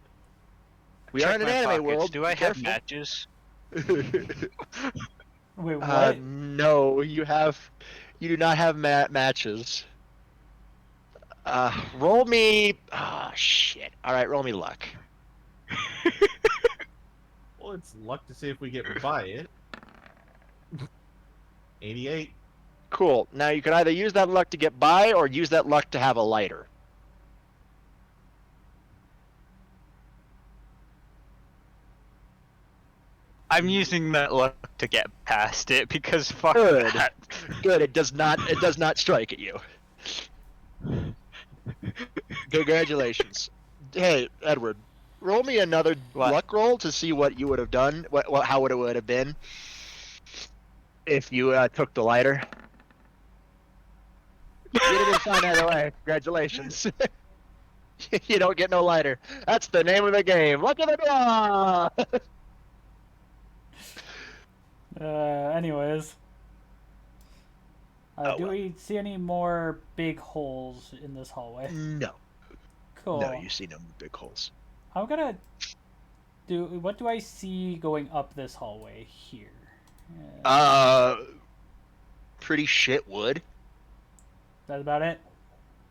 Check in an my anime pockets. world. Do Be I have careful. matches? Wait, what? No, you do not have matches. Roll me. Oh shit! All right, roll me luck. Well, it's luck to see if we get by it. 88. Cool. Now you can either use that luck to get by, or use that luck to have a lighter. I'm using that luck to get past it because fuck Good. that. Good. It does not strike at you. Congratulations. Hey, Edward, roll me another What? luck roll to see what you would have done. How it would have been if you took the lighter. You'd have been fine either way. Congratulations. You don't get no lighter. That's the name of the game. Luck of the draw. Anyways. Oh, Do well. we see any more big holes in this hallway? No. Cool. No, you see no big holes. I'm gonna do. What do I see going up this hallway here? Pretty shit wood. That's about it.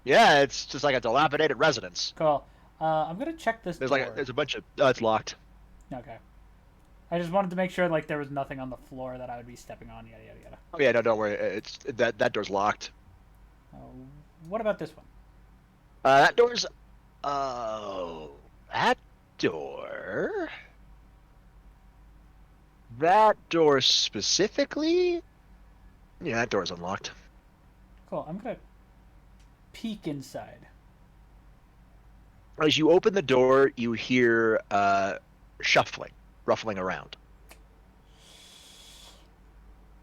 Yeah, it's just like a dilapidated residence. Cool. I'm gonna check this There's door. there's a bunch of it's locked. Okay. I just wanted to make sure like there was nothing on the floor that I would be stepping on. Yada yada yada. Oh yeah, no, don't worry. It's that door's locked. What about this one? That door's that door. That door specifically. Yeah, that door's unlocked. Cool. I'm gonna peek inside. As you open the door, you hear shuffling, ruffling around.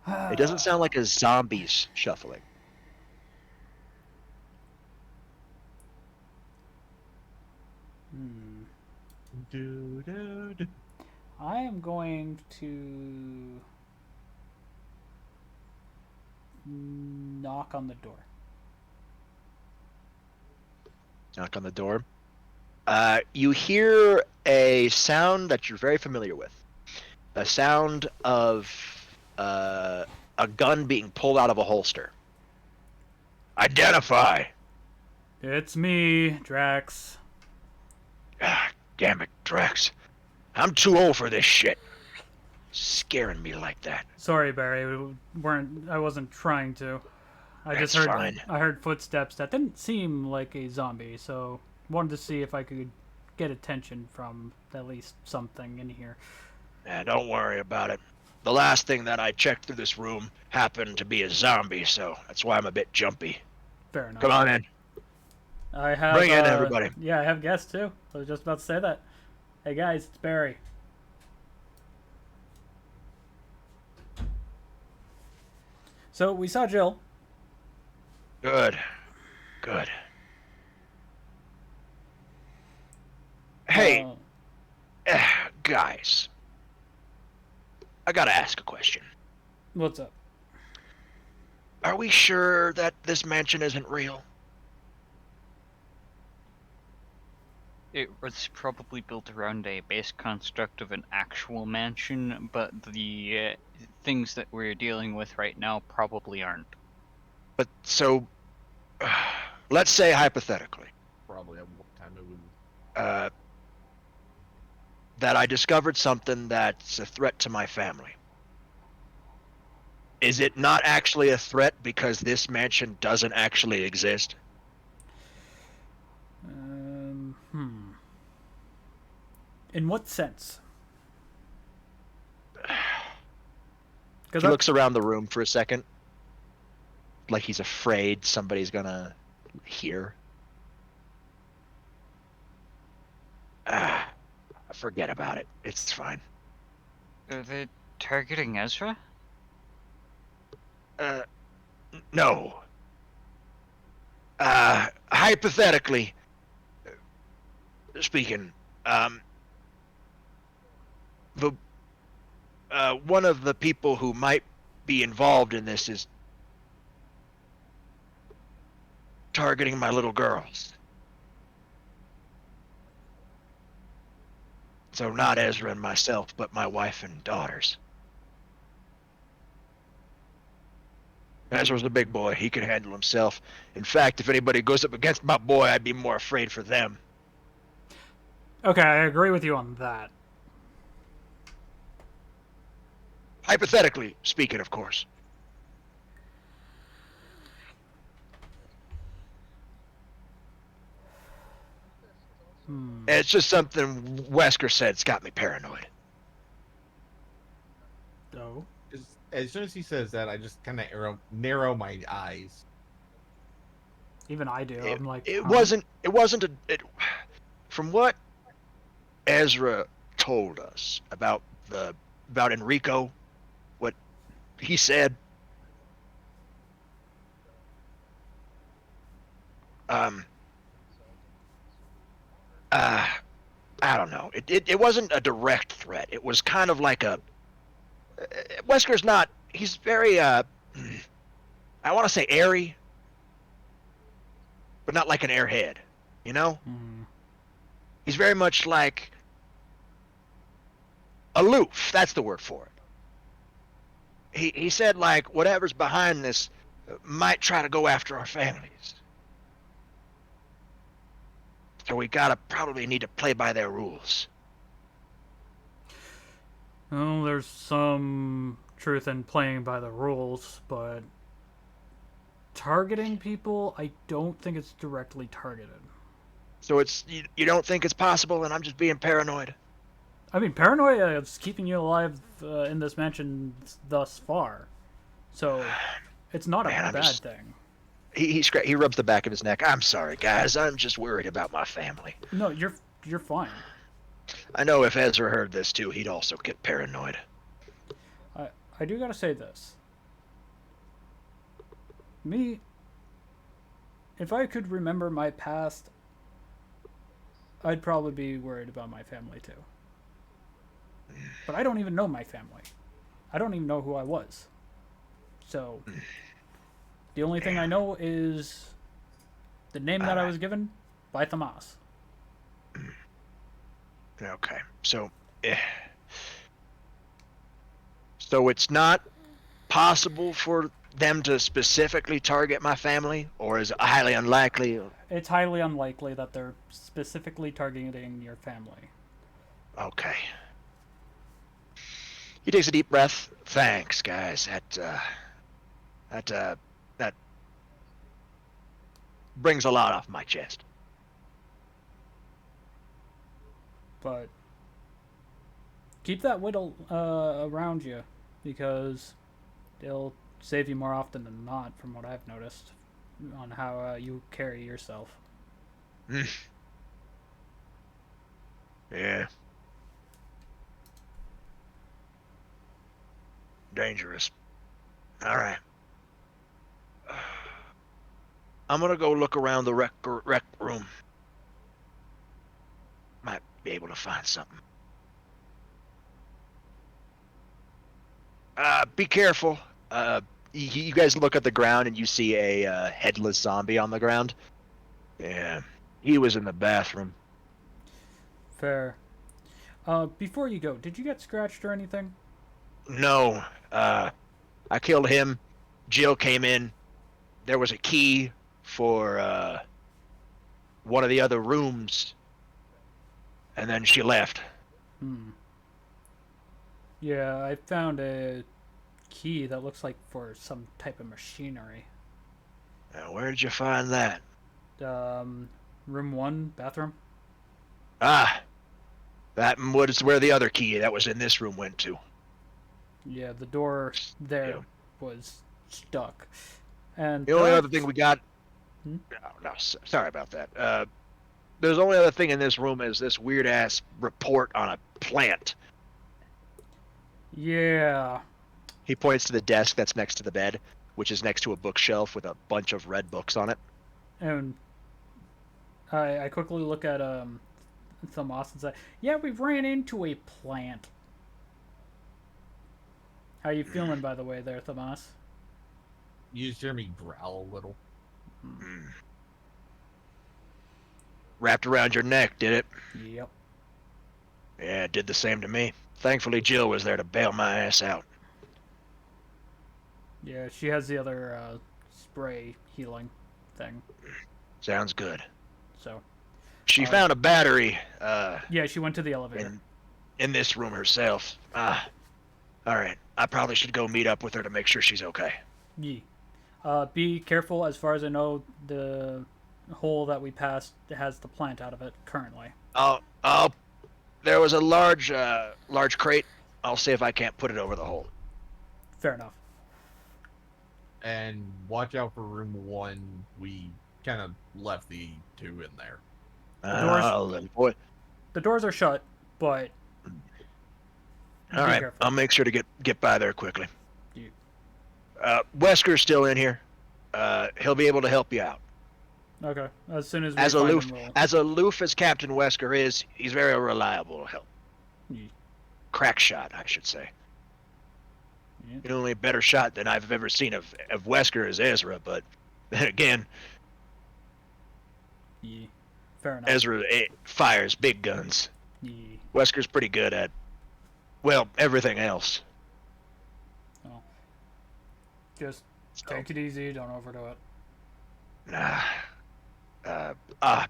It doesn't sound like a zombie's shuffling. I am going to knock on the door. Knock on the door. You hear a sound that you're very familiar with. A sound of a gun being pulled out of a holster. Identify! It's me, Drax. Ah, damn it, Drex. I'm too old for this shit. Scaring me like that. Sorry, Barry. I wasn't trying to. That's fine. I heard footsteps that didn't seem like a zombie, so wanted to see if I could get attention from at least something in here. Don't worry about it. The last thing that I checked through this room happened to be a zombie, so that's why I'm a bit jumpy. Fair enough. Come on in. I have. Bring in everybody. Yeah, I have guests too. I was just about to say that. Hey guys, it's Barry. So we saw Jill. Good. Good. Hey, guys. I gotta ask a question. What's up? Are we sure that this mansion isn't real? It was probably built around a base construct of an actual mansion, but the things that we're dealing with right now probably aren't. But so, let's say hypothetically, Probably at what time it would. that I discovered something that's a threat to my family. Is it not actually a threat because this mansion doesn't actually exist? In what sense? He looks around the room for a second, like he's afraid somebody's gonna hear. Forget about it. It's fine. Are they targeting Ezra? No. Hypothetically, speaking. The one of the people who might be involved in this is targeting my little girls. So not Ezra and myself, but my wife and daughters. Ezra's a big boy. He can handle himself. In fact, if anybody goes up against my boy, I'd be more afraid for them. Okay, I agree with you on that. Hypothetically speaking, of course. It's just something Wesker said's got me paranoid. Oh. As soon as he says that, I just kind of narrow my eyes. Even I do. I'm like, It huh? wasn't from what Ezra told us about Enrico, what he said. I don't know. It wasn't a direct threat. It was kind of like a. Wesker's not. He's very. I want to say airy, but not like an airhead. You know. He's very much like aloof. That's the word for it. He said like whatever's behind this might try to go after our families. So we probably need to play by their rules. Well, there's some truth in playing by the rules, but targeting people, I don't think it's directly targeted. So you don't think it's possible, and I'm just being paranoid? I mean, paranoia is keeping you alive in this mansion thus far, so it's not a bad thing. He rubs the back of his neck. I'm sorry, guys. I'm just worried about my family. No, you're fine. I know if Ezra heard this too, he'd also get paranoid. I do gotta say this. Me, if I could remember my past, I'd probably be worried about my family too. But I don't even know my family. I don't even know who I was. So, the only thing I know is the name that I was given by Thomas. Okay, so it's not possible for them to specifically target my family, or is it highly unlikely? It's highly unlikely that they're specifically targeting your family. Okay. He takes a deep breath. Thanks, guys. That brings a lot off my chest. But keep that whittle around you, because it'll save you more often than not, from what I've noticed, on how you carry yourself. Yeah. Dangerous. All right. I'm gonna go look around the rec room. Might be able to find something. Be careful. You guys look at the ground and you see a headless zombie on the ground. Yeah, he was in the bathroom. Fair. Before you go, did you get scratched or anything? No. I killed him. Jill came in. There was a key for one of the other rooms, and then she left. Yeah, I found a key that looks like for some type of machinery. Now, where did you find that? Room 1, bathroom. That was where the other key that was in this room went to. Yeah, the door there was stuck. And the only other thing we got... No, sorry about that. There's only other thing in this room is this weird-ass report on a plant. Yeah. He points to the desk that's next to the bed, which is next to a bookshelf with a bunch of red books on it. And I quickly look at Thomas and say, "Yeah, we ran into a plant." How you feeling, by the way, there, Thomas? You just hear me growl a little. Wrapped around your neck, did it? Yep. Yeah, it did the same to me. Thankfully, Jill was there to bail my ass out. Yeah, she has the other spray healing thing. Sounds good. So. She found a battery. Yeah, she went to the elevator. In this room herself. All right. I probably should go meet up with her to make sure she's okay. Yeah. Be careful. As far as I know, the hole that we passed has the plant out of it currently. There was a large crate. I'll see if I can't put it over the hole. Fair enough. And watch out for room 1. We kind of left the 2 in there. The doors are shut, but all right, careful. I'll make sure to get by there quickly. Yeah. Wesker's still in here. He'll be able to help you out. Okay. As soon as we As find aloof him, we'll... as aloof as Captain Wesker is, he's very reliable to help. Yeah. Crack shot, I should say. Yeah. The only better shot than I've ever seen of Wesker is Ezra, but then again, Yeah. Fair enough. Ezra fires big guns. Yeah. Wesker's pretty good at, well, everything else. Oh. Just take it easy. Don't overdo it.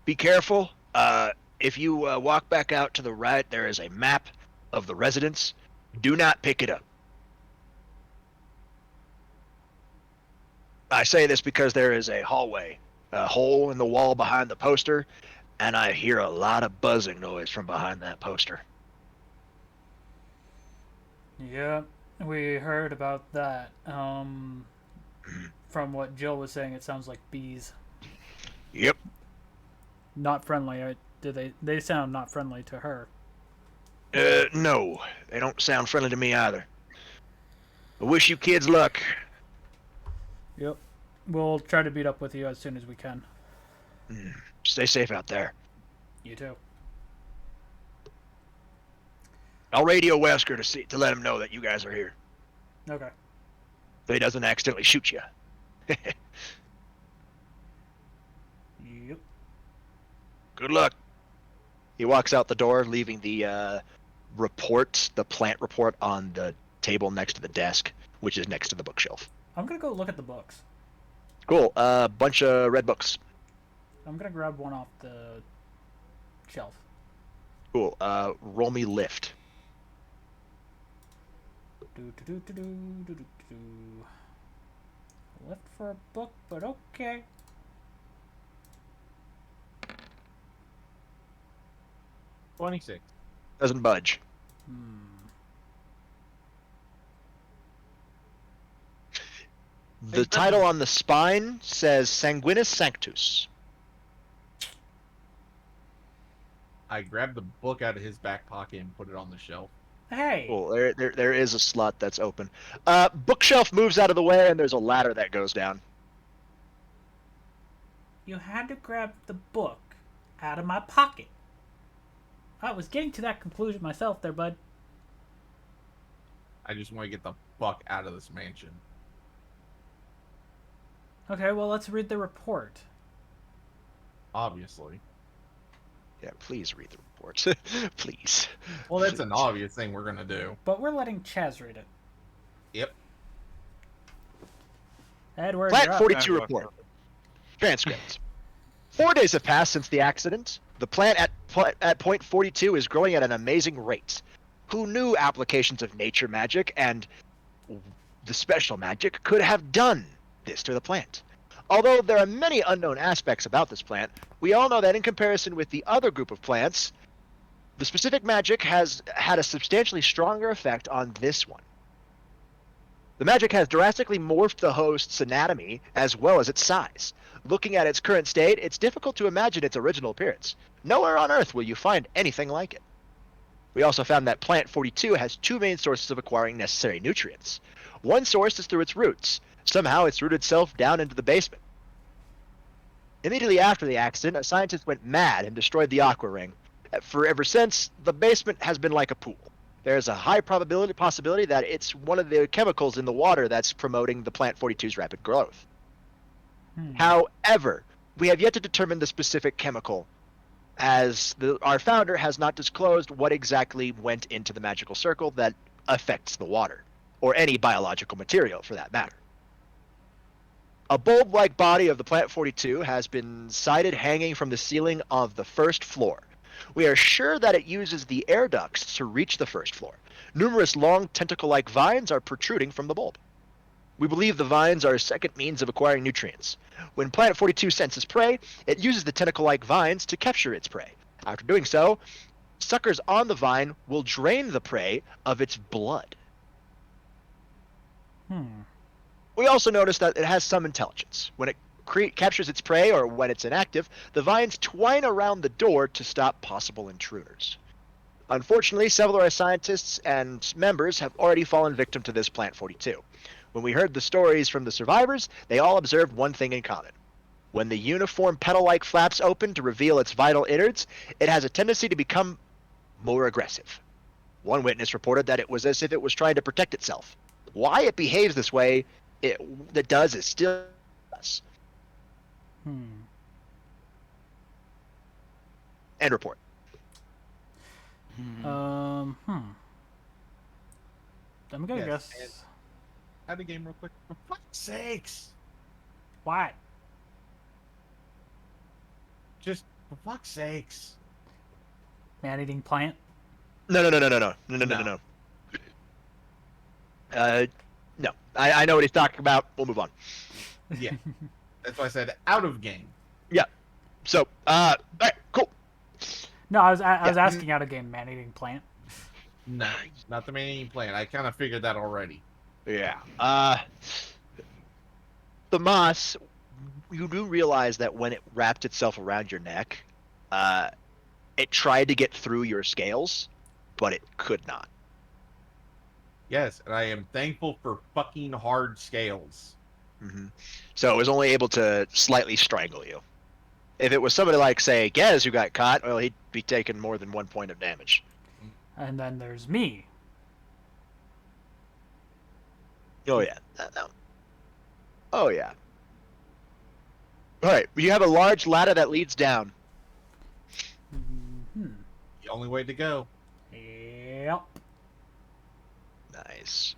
Be careful. If you walk back out to the right, there is a map of the residence. Do not pick it up. I say this because there is a hallway, a hole in the wall behind the poster, and I hear a lot of buzzing noise from behind that poster. Yeah, we heard about that. From what Jill was saying, it sounds like bees. Yep. Not friendly. They sound not friendly to her. No, they don't sound friendly to me either. I wish you kids luck. Yep. We'll try to meet up with you as soon as we can. Stay safe out there. You too. I'll radio Wesker to let him know that you guys are here, Okay. so he doesn't accidentally shoot you. Yep. Good luck. He walks out the door, leaving the plant report on the table next to the desk, which is next to the bookshelf. I'm gonna go look at the books. Cool. Bunch of red books. I'm gonna grab one off the shelf. Cool. Roll me lift. Lift for a book, but okay. $26. Doesn't budge. The title on the spine says Sanguinis Sanctus. I grabbed the book out of his back pocket and put it on the shelf. Hey. Cool. There is a slot that's open. Bookshelf moves out of the way, and there's a ladder that goes down. You had to grab the book out of my pocket. I was getting to that conclusion myself there, bud. I just want to get the fuck out of this mansion. Okay, well, let's read the report. Obviously. Yeah, please read the report. Please. Well, that's Please. an obvious thing we're going to do. But we're letting Chaz read it. Yep. Edward, Plant you're up. 42 report. Transcript. 4 days have passed since the accident. The plant at point 42 is growing at an amazing rate. Who knew applications of nature magic and the special magic could have done this to the plant? Although there are many unknown aspects about this plant, we all know that in comparison with the other group of plants, the specific magic has had a substantially stronger effect on this one. The magic has drastically morphed the host's anatomy as well as its size. Looking at its current state, it's difficult to imagine its original appearance. Nowhere on Earth will you find anything like it. We also found that Plant 42 has two main sources of acquiring necessary nutrients. One source is through its roots. Somehow it's rooted itself down into the basement. Immediately after the accident, a scientist went mad and destroyed the aqua ring. For ever since, the basement has been like a pool. There's a high possibility that it's one of the chemicals in the water that's promoting the Plant 42's rapid growth. However, we have yet to determine the specific chemical, as our founder has not disclosed what exactly went into the magical circle that affects the water, or any biological material for that matter. A bulb-like body of the Plant 42 has been sighted hanging from the ceiling of the first floor. We are sure that it uses the air ducts to reach the first floor. Numerous long tentacle-like vines are protruding from the bulb. We believe the vines are a second means of acquiring nutrients. When Planet 42 senses prey, it uses the tentacle-like vines to capture its prey. After doing so, suckers on the vine will drain the prey of its blood. We also notice that it has some intelligence. When it captures its prey, or when it's inactive, the vines twine around the door to stop possible intruders. Unfortunately, several of our scientists and members have already fallen victim to this Plant 42. When we heard the stories from the survivors, they all observed one thing in common. When the uniform petal-like flaps open to reveal its vital innards, it has a tendency to become more aggressive. One witness reported that it was as if it was trying to protect itself. Why it behaves this way, that does is still us. End report. I'm gonna Yes, guess. Add the game real quick. For fuck's sakes! What? Just for fuck's sakes. Man-eating plant? No. No. No. I know what he's talking about. We'll move on. Yeah. That's why I said out of game. So, all right, cool. No, I was asking out of game man-eating plant. No, not the main plan. I kind of figured that already. Yeah. The moss, you do realize that when it wrapped itself around your neck, it tried to get through your scales, but it could not. Yes, and I am thankful for fucking hard scales. So it was only able to slightly strangle you. If it was somebody like, say, Gez who got caught, well, he'd be taking more than 1 point of damage. And then there's me. Oh, yeah. No. Oh, yeah. All right, you have a large ladder that leads down. The only way to go. Yep. Nice.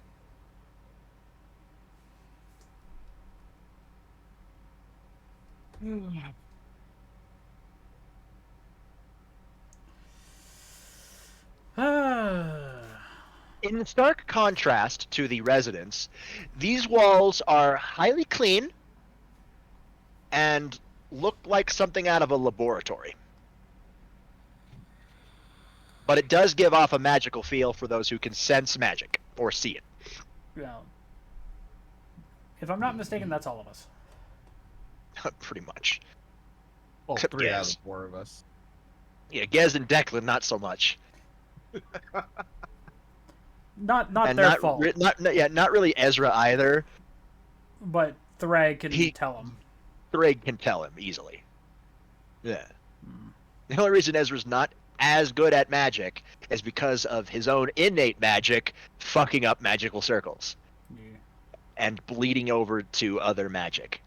In stark contrast to the residence, these walls are highly clean and look like something out of a laboratory. But it does give off a magical feel for those who can sense magic or see it. Well, if I'm not mistaken, that's all of us. Pretty much. Well, Except 3 out Gez. of 4 of us. Yeah, Gez and Declan, not so much. Not And their fault. Not really Ezra either. But Thrag can He- tell him. Thrag can tell him easily. Yeah. The only reason Ezra's not as good at magic is because of his own innate magic fucking up magical circles Yeah. and bleeding over to other magic.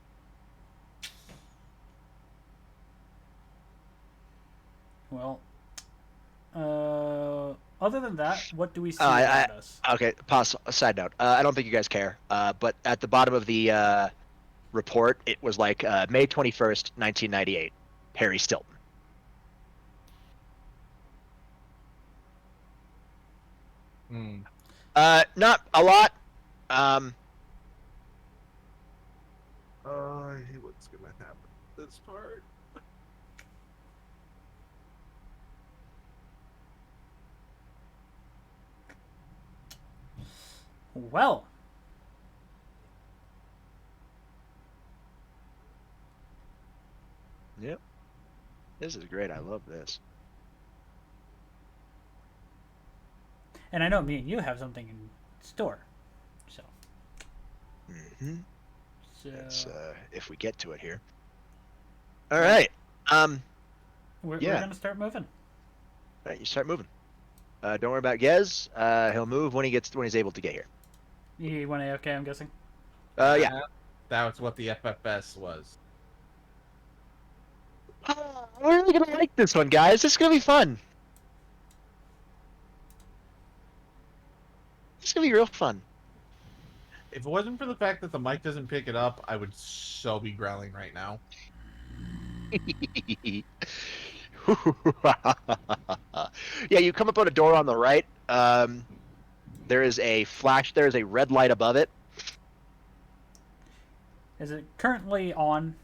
Well, other than that, what do we see around us? Okay, pause. A side note. I don't think you guys care, but at the bottom of the report, it was like May 21st, 1998. Harry Stilton. Not a lot. I hate what's gonna happen this part. Well, Yep. This is great. I love this. and I know me and you have something in store. So, Mm-hmm. That's, so if we get to it here. All right. we're yeah. gonna start moving. All right, you start moving. Don't worry about Gez. He'll move when he's able to get here. You went AFK, I'm guessing. Yeah. That was what the FFS was. We're really gonna like this one, guys. This is gonna be fun. It's gonna be real fun. If it wasn't for the fact that the mic doesn't pick it up, I would so be growling right now. Yeah, you come up on a door on the right. There is a flash. There is a red light above it. Is it currently on?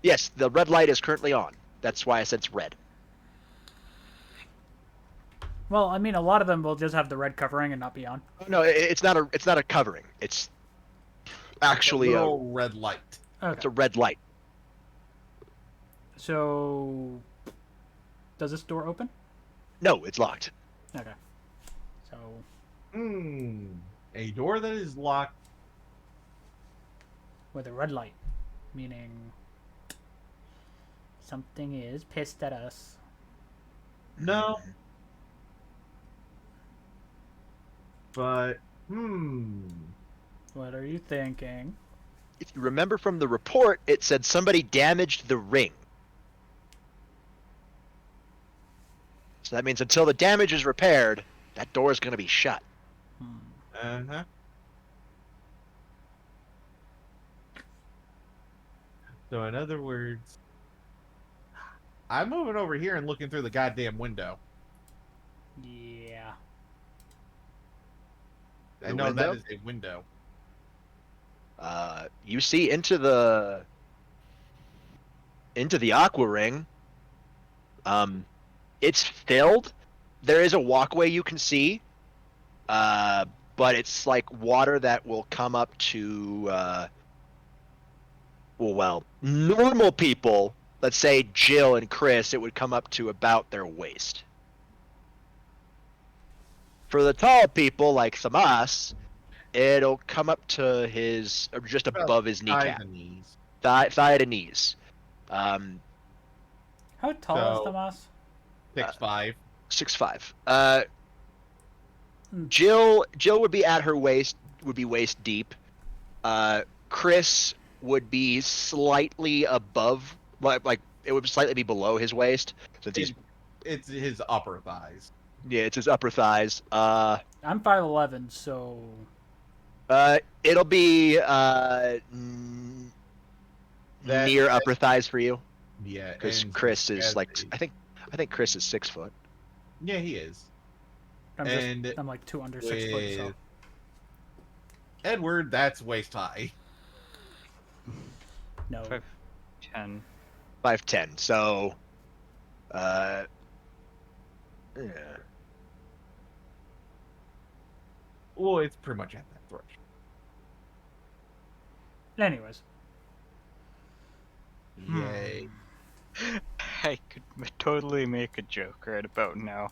Yes, the red light is currently on. That's why I said it's red. Well, I mean, a lot of them will just have the red covering and not be on. No, it's not a covering. It's actually a little red light. Okay. It's a red light. So, does this door open? No, it's locked. Okay. So, A door that is locked. with a red light, meaning something is pissed at us. No. But, What are you thinking? If you remember from the report, it said somebody damaged the ring. So that means until the damage is repaired, that door is going to be shut. Uh-huh. So in other words, I'm moving over here and looking through the goddamn window. Yeah. I The know window? that is a window. You see into the aqua ring. It's filled. There is a walkway you can see, but it's like water that will come up to normal people. Let's say Jill and Chris, it would come up to about their waist. For the tall people like some us, it'll come up to his, or just above his kneecap, Knees. thigh to knees. How tall is So- Tomas? 6'5". 6'5". Jill would be at her waist, would be waist deep. Chris would be slightly above, like it would slightly be below his waist, since he's It's his upper thighs. it's his upper thighs. I'm 5'11", so It'll be That- near upper thighs for you, Yeah, because and Chris is as like a- I think Chris is 6 foot. Yeah, he is. I'm like 2 under 6 foot. So With Edward, that's waist high. no. 5'10". 5'10". So, yeah. Well, it's pretty much at that threshold. Anyways, Yay. I could totally make a joke right about now.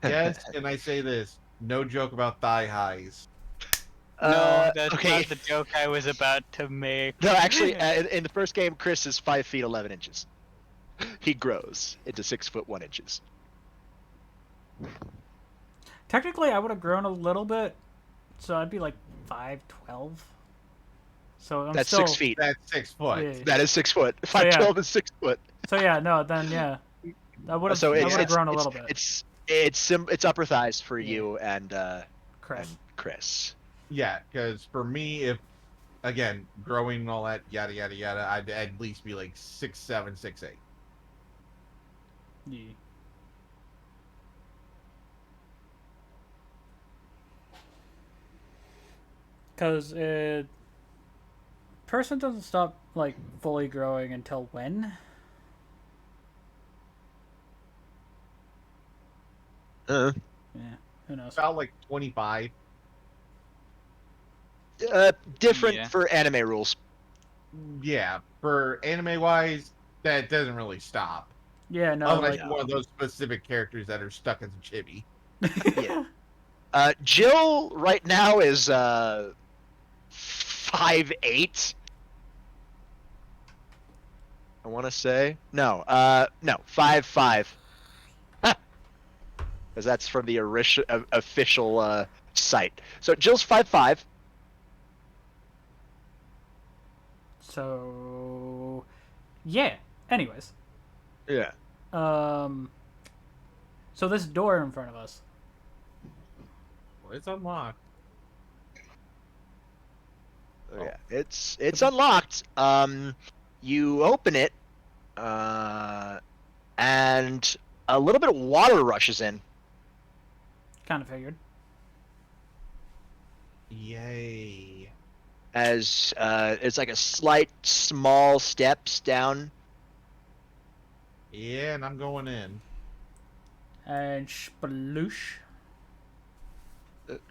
Yes, and I say this. No joke about thigh highs. No, that's okay. not the joke I was about to make. No, actually, in the first game, Chris is 5 feet 11 inches. He grows into 6 foot 1 inches. technically, I would have grown a little bit, so I'd be like 5'12". So I'm That's still, 6 feet. That's 6 foot. Yeah. That is 6 foot. So, yeah. 5'12" is 6 foot. So yeah, no, then yeah, I would have. So I it's, would have it's, grown a it's, little bit. it's upper thighs for Yeah. you and Chris. Chris. Yeah, because for me, if again growing and all that yada yada yada, I'd at least be like 6'7", 6'8". Yeah. Because person doesn't stop like fully growing until when? Uh, Yeah, who knows? About like 25. different Yeah. for anime rules. Yeah, for anime wise, that doesn't really stop. Yeah, no, Unless like one of those specific characters that are stuck as a chibi. Yeah. Jill right now is 5'8". I want to say no. No, 5'5". Because that's from the official site. So Jill's 5'5". So, yeah. Anyways, Yeah. so this door in front of us. Well, it's unlocked. Oh, yeah. It's unlocked. You open it, and a little bit of water rushes in. Kind of figured. Yay. As it's like a slight, small steps down. Yeah, and I'm going in. And sploosh.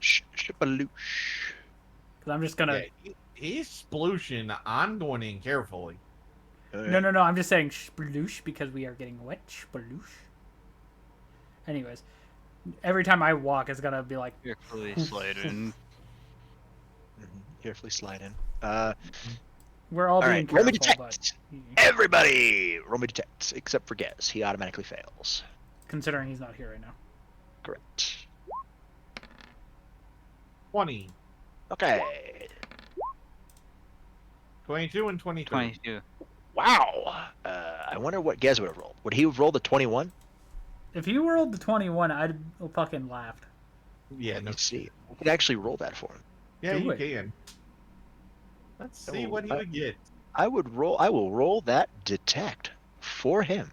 Shipaloosh. Because I'm just gonna. Yeah, he's splooshing. I'm going in carefully. No, no, no. I'm just saying sploosh because we are getting wet. Sploosh. Anyways, every time I walk, it's gonna be like. Carefully slide in. Carefully slide in. We're all All being right, roll me careful, detect. but Everybody, roll me detect, except for Gez. He automatically fails. considering he's not here right now. Correct. 20, Okay. 22, and 23. 22. Wow. I wonder what Gez would have rolled. Would he have rolled a 21? If you rolled the 21, I'd fucking laughed. Yeah, Let no. me see. I could actually roll that for him. Yeah, Do you it. can. Let's see Oh, what he would get. I will roll that detect for him.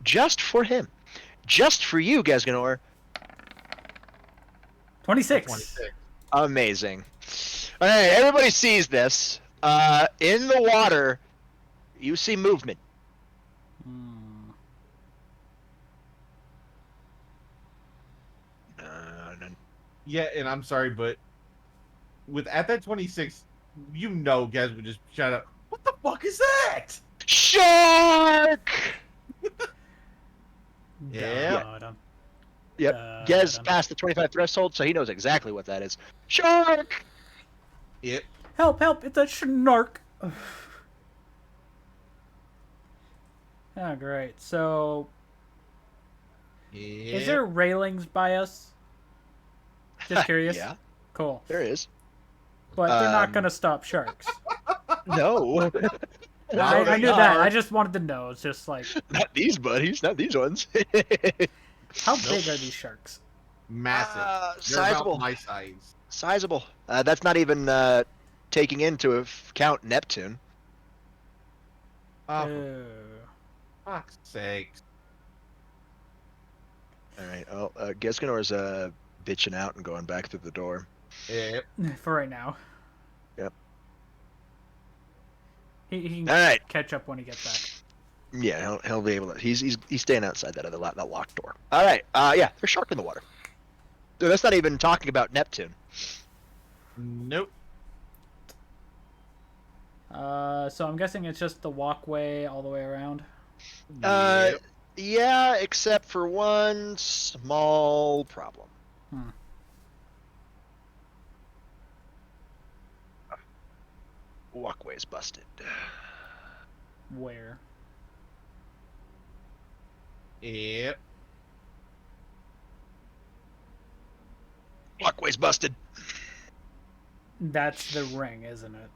Just for him. Just for you, Gesganor. 26. 26. Amazing. All right, everybody sees this. In the water, you see movement. Hmm. Yeah, and I'm sorry, but at that 26, you know, guys would just shout out, "What the fuck is that?" Shark! Yeah. Da-dum. Yep. Da-dum. Gez passed the 25 threshold, so he knows exactly what that is. Shark! Yep. Help, help, it's a snark. Oh, great. So, is there railings by us? Just curious. Yeah, Cool. there is. But they're not Um, going to stop sharks. No. I knew they that. are. I just wanted to know. It's just like, Not these buddies, not these ones. how big are these sharks? Massive. They're Sizable. about my size. Sizable. That's not even taking into account Neptune. Oh, Oh. for fuck's sakes. All right. Oh, Gesganor's bitching out and going back through the door. Yep. For right now. Yep. He can All right. catch up when he gets back. Yeah, he'll be able to. He's staying outside that that locked door. All right. Yeah, there's shark in the water. Dude, that's not even talking about Neptune. Nope. So I'm guessing it's just the walkway all the way around. Yep. Yeah, except for one small problem. Walkway's busted. Where? Yep. Walkway's busted. That's the ring, isn't it?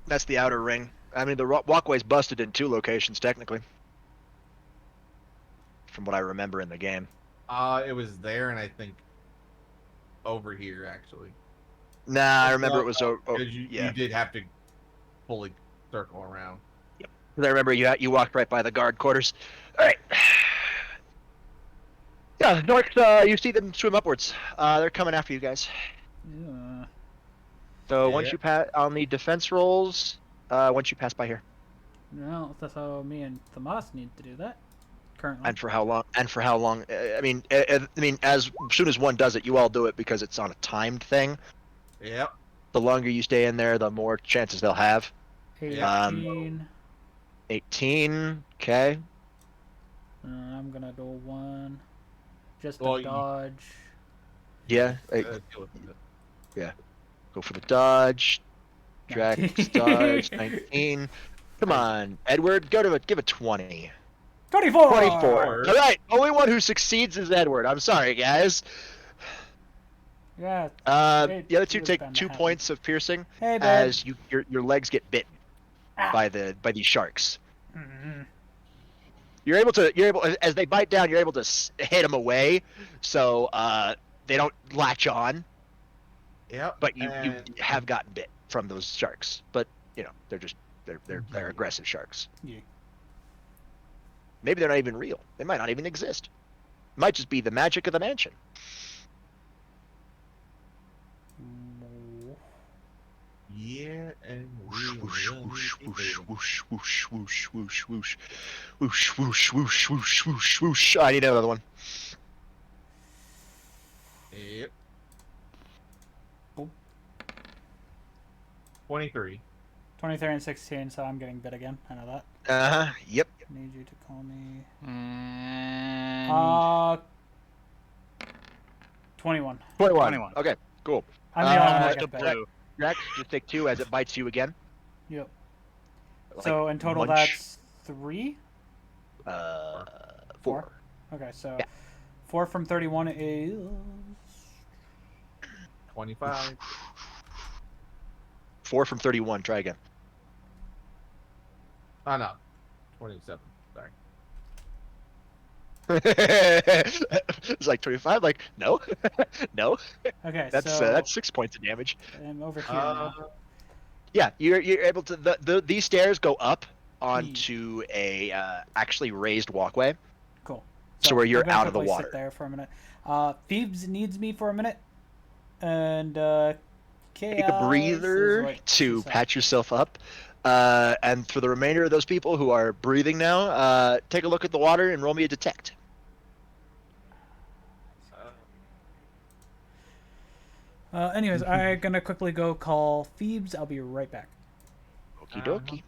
That's the outer ring. I mean, the walkway's busted in 2 locations, technically. From what I remember in the game. It was there, and I think over here actually. Nah, I remember it was. Because you yeah. did have to fully circle around. Because I remember you walked right by the guard quarters. All right. Yeah, the Norks, you see them swim upwards. They're coming after you guys. Yeah. So Yeah. once you pass on the defense rolls, once you pass by here. Well, that's how me and Tomas need to do that. Currently. And for how long? And for how long? I mean, as soon as one does it, you all do it because it's on a timed thing. Yep. The longer you stay in there, the more chances they'll have. 18. 18. Okay. I'm gonna do one. Just Well, a dodge. Yeah. Deal with it. Go for the dodge. Drag 19. dodge. 19. Come on, Edward, give a 20. 24. 24. All right, only one who succeeds is Edward. I'm sorry, guys. Yeah. The other two was take bound to 2 happen. points of piercing Hey, babe. as your legs get bitten Ah. by these sharks. Mm-hmm. You're able as they bite down, you're able to hit them away, so they don't latch on. Yep. But you and have gotten bit from those sharks. But they're aggressive sharks. Yeah. Maybe they're not even real. They might not even exist. Might just be the magic of the mansion. yeah, and Whoosh, we whoosh, will whoosh, be whoosh, debating. whoosh, whoosh, whoosh, whoosh, whoosh, whoosh, whoosh, whoosh, whoosh, whoosh, whoosh. I need another one. Yep. Oh. 23. 23 and 16, so I'm getting bit again. I know that. Yep. I need you to call me. And 21. 21. Okay, cool. I'm the only one that almost gets a bit. blue. Rex, just take 2 as it bites you again. Yep. Like So in total, munch. that's 3? 4. Okay, so Yeah. 4 from 31 is 25. 4 from 31. Try again. Oh, no. 27. Sorry. It's like 25. Like no, no. okay. That's so 6 points of damage. I'm over here now. Yeah, you're able to. These stairs go up onto a actually raised walkway. Cool. So where you're I'm gonna out of the quickly water. Sit there for a minute. Phoebes needs me for a minute, and Take a Chaos is breather right to beside- patch yourself up. And for the remainder of those people who are breathing now, take a look at the water and roll me a detect. Anyways, I'm gonna quickly go call Phoebes. I'll be right back. Okie dokie.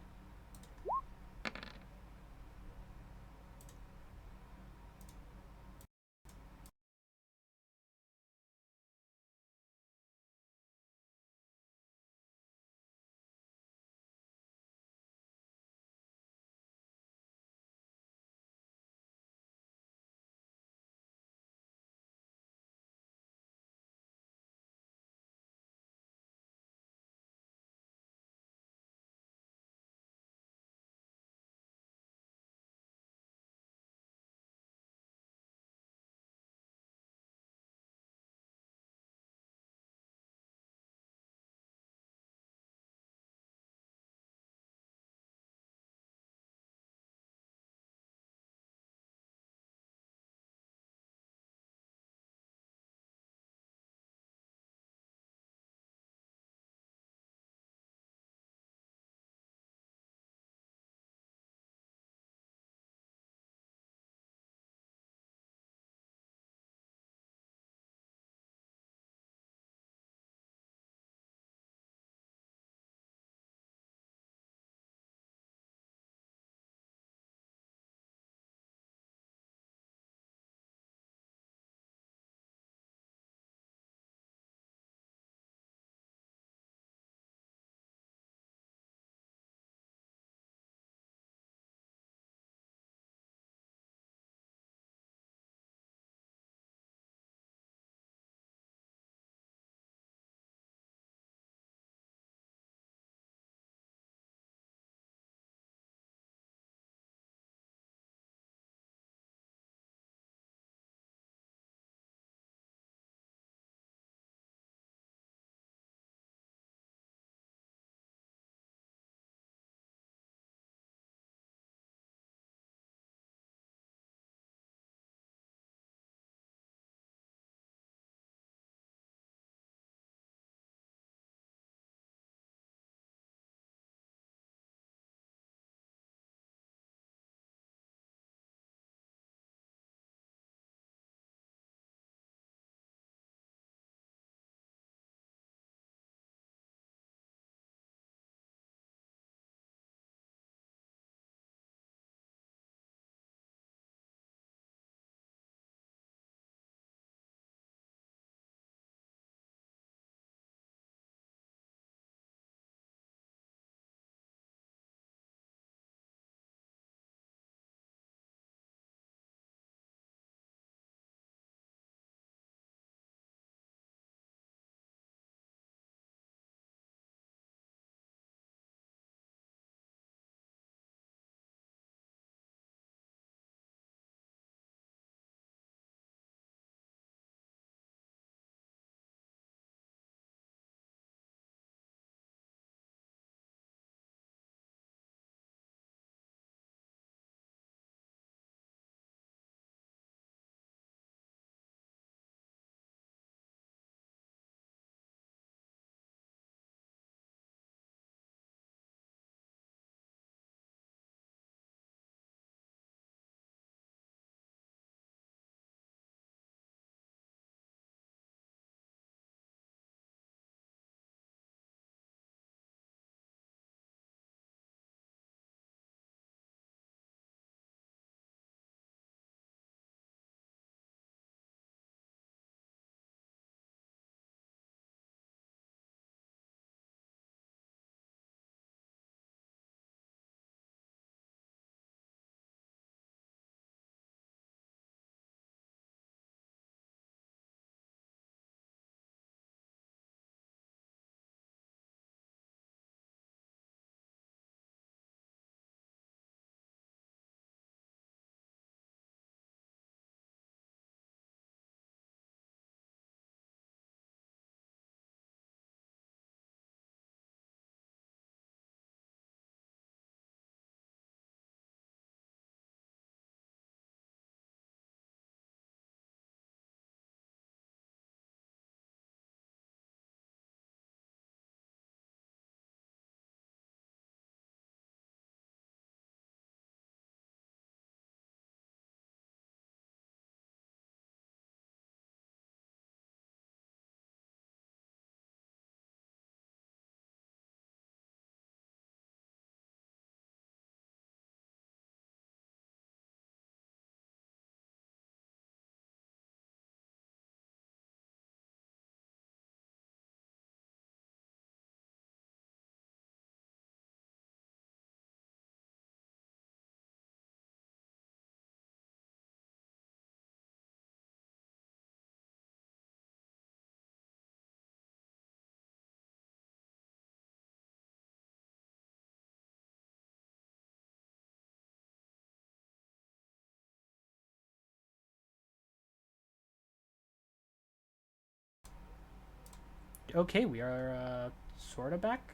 Okay, we are sort of back.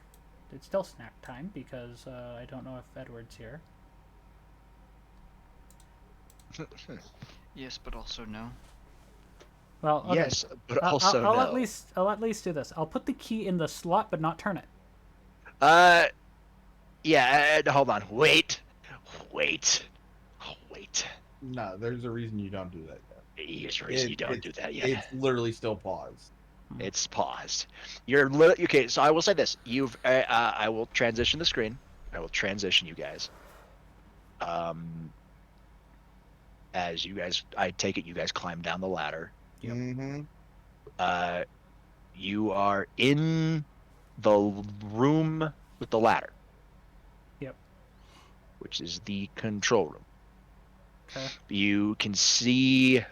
It's still snack time because I don't know if Edward's here. Yes, but also no. Well, okay. Yes, but also I'll no. at least do this. I'll put the key in the slot, but not turn it. Yeah. Hold on. Wait. No, there's a reason you don't do that yet. Here's the reason you don't do that yet. It's literally still paused. It's paused. Okay. So I will say this: I will transition the screen. I will transition you guys. As you guys, I take it you guys climb down the ladder. Yep. Mm-hmm. You are in the room with the ladder. Yep. Which is the control room. Okay. You can see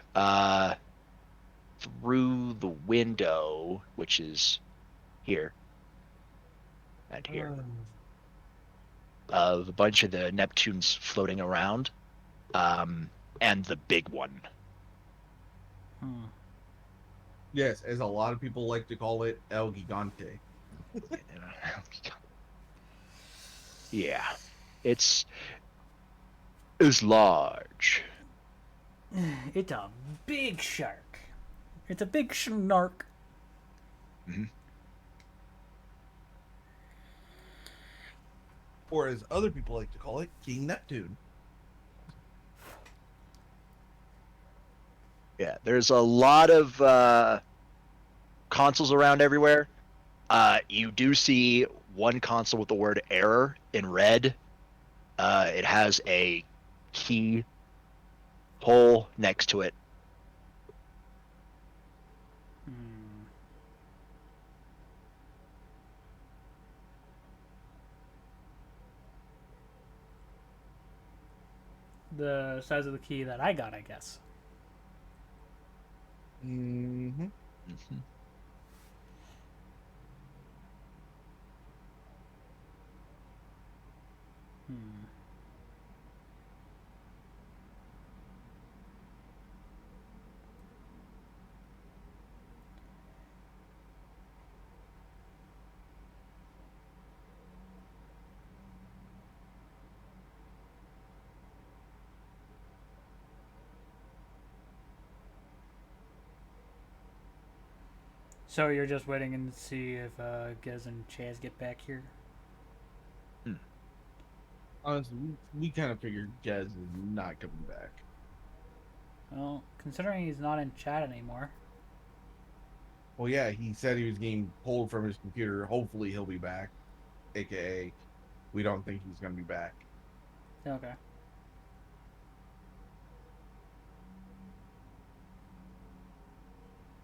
through the window, which is here and here, of a bunch of the Neptunes floating around, and the big one. Yes, as a lot of people like to call it, El Gigante. Yeah, it's large. It's a big shark. It's a big snark. Mm-hmm. Or as other people like to call it, King Neptune. Yeah, there's a lot of consoles around everywhere. You do see one console with the word error in red. It has a key hole next to it. The size of the key that I got, I guess. Mm-hmm. Mm-hmm. So you're just waiting and see if Gez and Chaz get back here? Honestly, we kind of figured Jez is not coming back. Well, considering he's not in chat anymore. Well, yeah, he said he was getting pulled from his computer. Hopefully he'll be back. AKA, we don't think he's going to be back. Okay.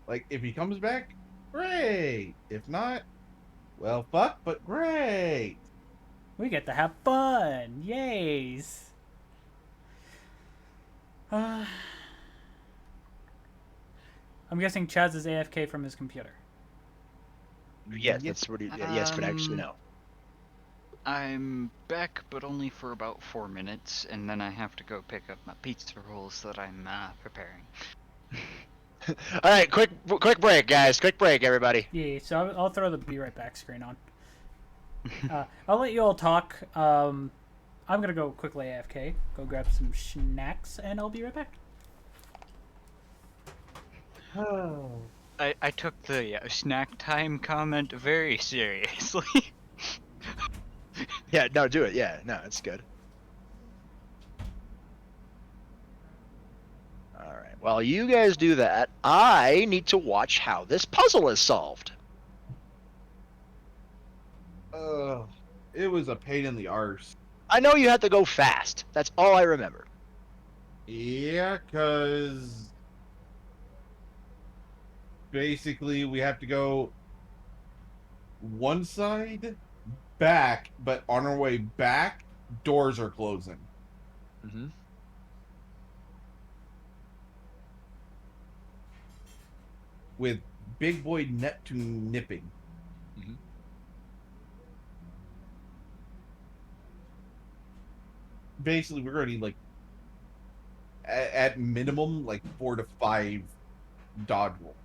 Like, if he comes back, great. If not, well, fuck, but great. We get to have fun! Yays! I'm guessing Chaz is AFK from his computer. Yes, that's what. Yes, but actually no. I'm back, but only for about 4 minutes, and then I have to go pick up my pizza rolls that I'm preparing. All right, quick break, guys. Quick break, everybody. Yeah, so I'll throw the be right back screen on. I'll let you all talk. I'm gonna go quickly AFK, go grab some snacks, and I'll be right back. I took the snack time comment very seriously. Yeah, no, do it. Yeah, no, it's good. All right. While you guys do that, I need to watch how this puzzle is solved. It was a pain in the arse. I know you have to go fast. That's all I remember. Yeah, because basically we have to go one side back, but on our way back, doors are closing. Mm-hmm. With Big Boy Neptune nipping. Mm-hmm. Basically, we're going to need, like, at minimum, like 4 to 5 dodge roll.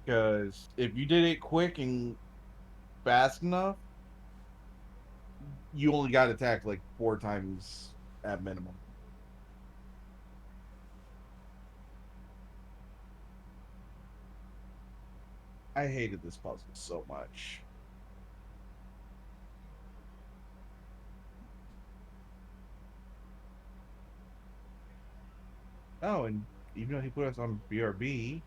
Because if you did it quick and fast enough, you only got attacked like 4 times at minimum. I hated this puzzle so much. Oh, and even though he put us on BRB,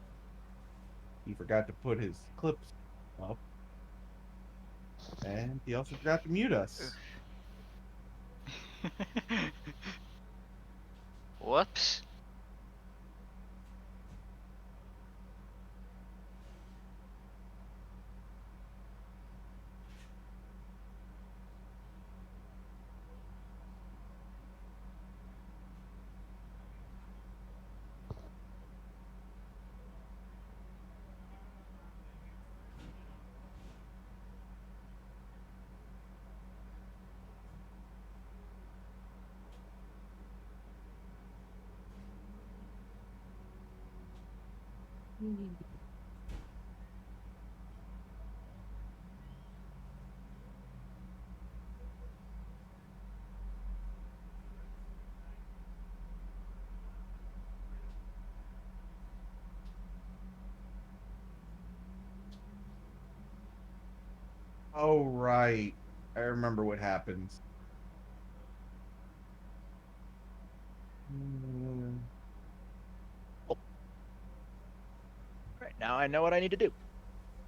he forgot to put his clips up, and he also forgot to mute us. Whoops. Oh, right. I remember what happens. Right now, I know what I need to do.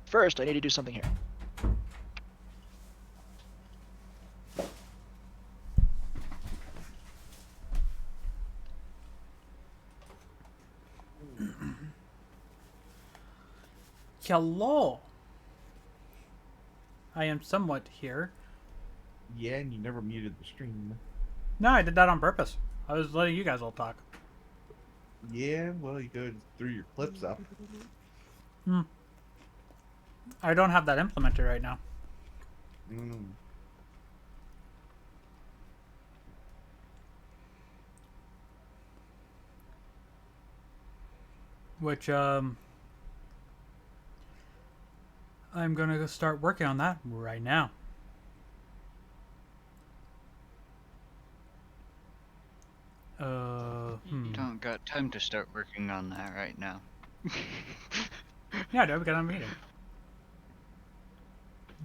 First, I need to do something here. Hello. I am somewhat here. Yeah, and you never muted the stream. No, I did that on purpose. I was letting you guys all talk. Yeah, well, you could threw your clips up. I don't have that implemented right now. Mm. Which, I'm gonna go start working on that right now. Don't got time to start working on that right now. Yeah, dude, we got a meeting.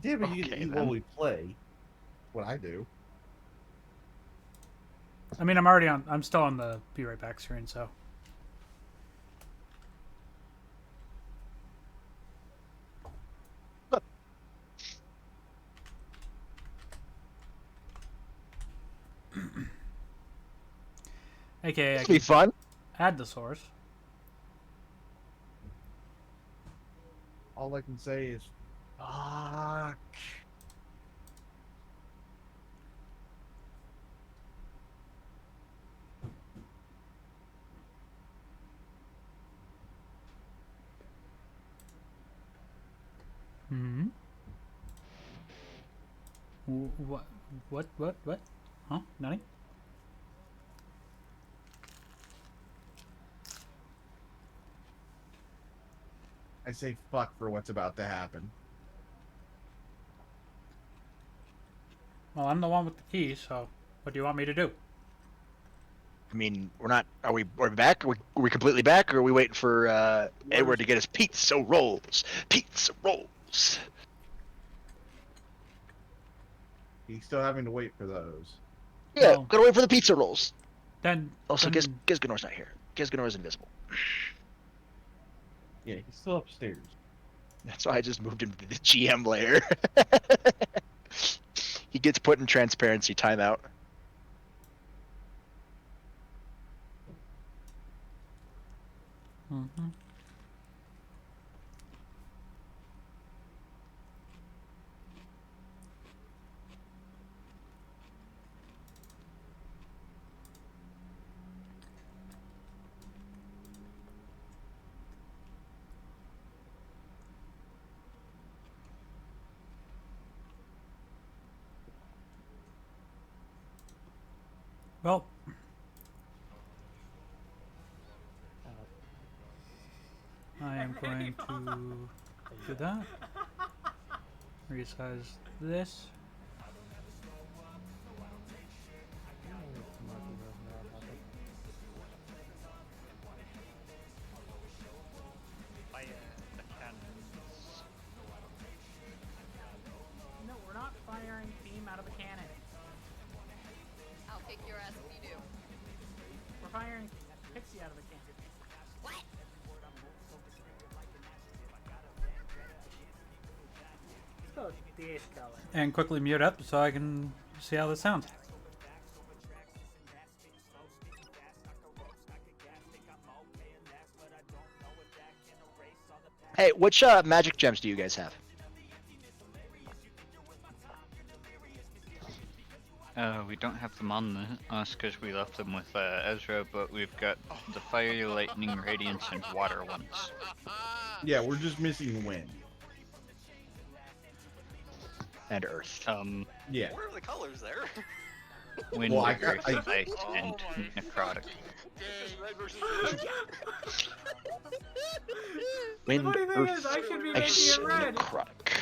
Yeah, but you Okay, eat then. while we play. What I do. I mean, I'm still on the be right back screen, so. AKA, I It'll be can fun. add the source. All I can say is, fuck. Hmm. What? What? Huh? Nani? I say fuck for what's about to happen. Well, I'm the one with the keys, so what do you want me to do? I mean, we're not. Are we? Are we back? Are we completely back? Or are we waiting for Edward to get his pizza rolls? Pizza rolls. He's still having to wait for those. Yeah, Well, gotta wait for the pizza rolls. then, Also, then Gizganor's not here. Gizganor's invisible. Yeah, he's still upstairs. That's why I just moved him to the GM layer. He gets put in transparency timeout. Mm-hmm. Well, I am going to do that. Resize this. Fire the cannons. No, we're not firing beam out of a cannon. I'll kick your ass if you do. We're firing pixie out of a cannon. What? Let's go DH color. And quickly mute up so I can see how this sounds. Hey, which magic gems do you guys have? We don't have them on us because we left them with Ezra, but we've got the fire, lightning, radiance, and water ones. Yeah, we're just missing wind. And earth. Yeah. Where are the colors there? Wind, Well, earth, I- ice, Oh and my necrotic. Red versus red. Wind, funny thing earth, is, I should be ice, making it red. necrotic.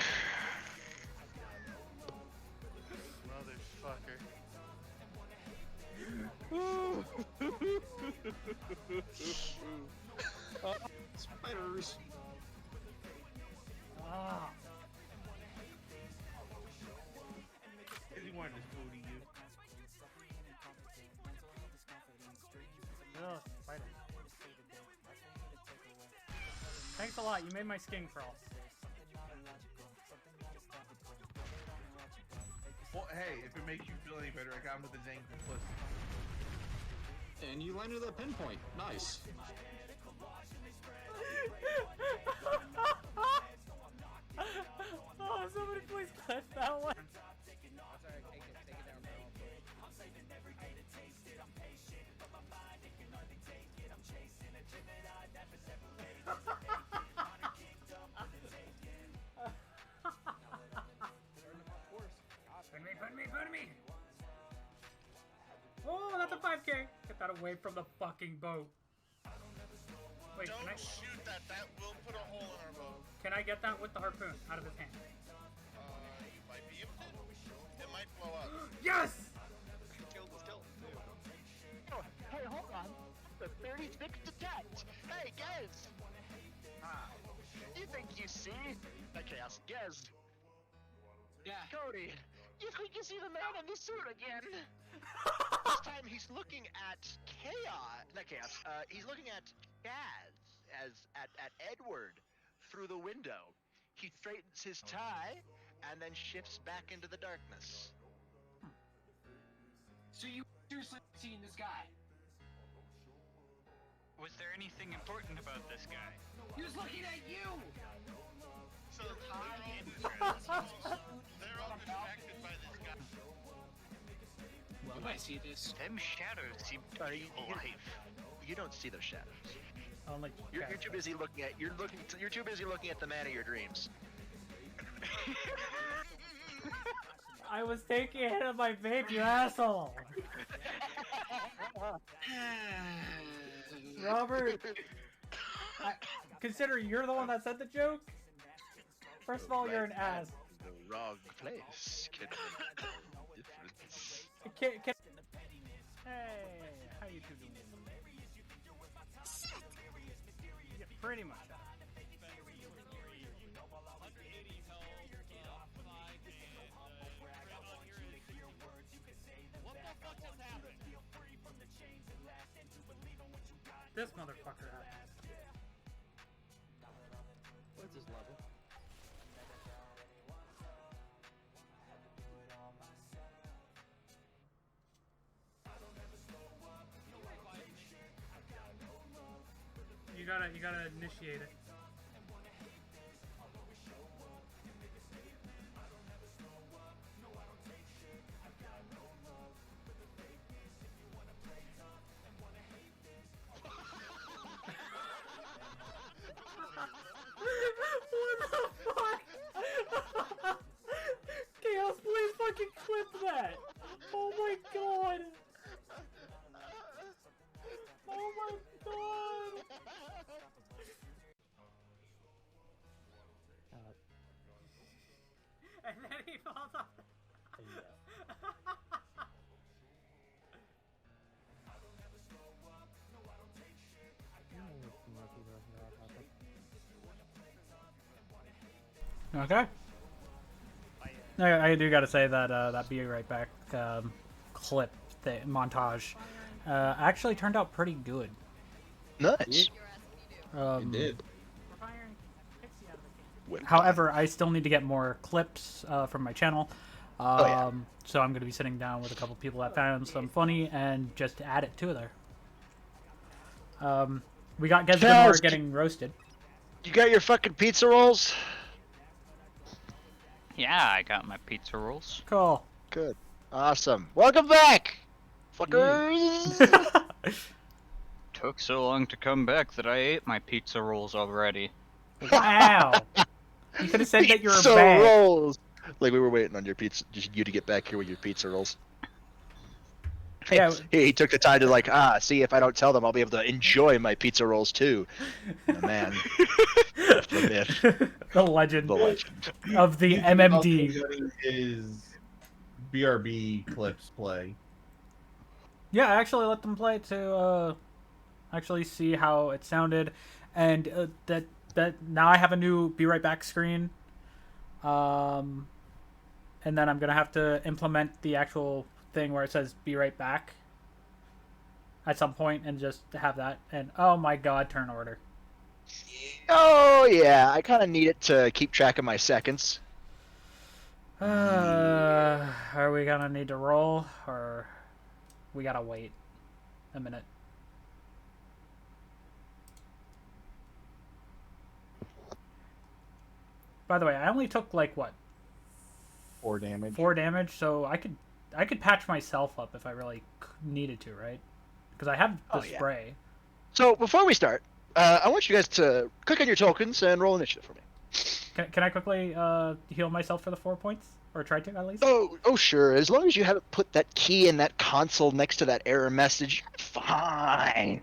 Spiders. Ah. He wanted to fool you. Ugh, spider. Thanks a lot, you made my skin crawl. Well, hey, if it makes you feel any better, I got him with his ankle pussy. And you landed a pinpoint. Nice. Oh, somebody please clip that one. Put me! Oh, that's a 5K! Get that away from the fucking boat. Wait, Don't can I shoot that. That will put a hole in our boat. can I get that with the harpoon out of his hand? You might be able to. It might blow up. Yes! Kill the skeleton. Oh, hey, hold on. The 36 detect. Hey, Gez. You think you see? Okay, I'll Gez. Yeah. Cody, you think you see the man in the suit again? This time he's looking at Chaos. Not Chaos. He's looking at Chaz as at Edward through the window. He straightens his tie and then shifts back into the darkness. So you seriously seen this guy? Was there anything important about this guy? He was looking at you! So they're all distracted by this guy. Well, I see this. Them shadows seem to be alive. You don't see those shadows. Only You're too busy looking at you're too busy looking at the man of your dreams. I was taking a hit of my vape, you asshole! Robert, consider you're the one that said the joke. First of all, you're an ass. The wrong place can make a difference. Hey, how you two doing? Yeah, pretty much. This motherfucker happened. What's his level? You gotta initiate it. What the fuck? Chaos, please fucking clip that! Oh my god! Oh my god! And then he falls off. Okay. I do gotta say that that Be Right Back clip, montage, actually turned out pretty good. Nice. It did. However, I still need to get more clips from my channel. So I'm going to be sitting down with a couple people that found some funny and just add it to there. We got Gesganor getting roasted. You got your fucking pizza rolls? Yeah, I got my pizza rolls. Cool. Good. Awesome. Welcome back, fuckers. Took so long to come back that I ate my pizza rolls already. Wow. You could have said that you were Pizza back. rolls. Like we were waiting on your pizza, just you to get back here with your pizza rolls. Yeah. He took the time to see if I don't tell them, I'll be able to enjoy my pizza rolls too. The man, the myth, The legend the legend. of the He's MMD. also letting his BRB clips play. Yeah, I actually let them play to actually see how it sounded, and that now I have a new Be Right Back screen, and then I'm gonna have to implement the actual thing where it says Be Right Back at some point, and just have that. And oh my God, turn order. Oh yeah, I kind of need it to keep track of my seconds. Are we gonna need to roll, or we gotta wait a minute? By the way, I only took like what? 4 damage. 4 damage, so I could patch myself up if I really needed to, right? Because I have the spray. So before we start, I want you guys to click on your tokens and roll initiative for me. Can I quickly heal myself for the 4 points, or try to at least? Oh sure. As long as you haven't put that key in that console next to that error message, you're fine.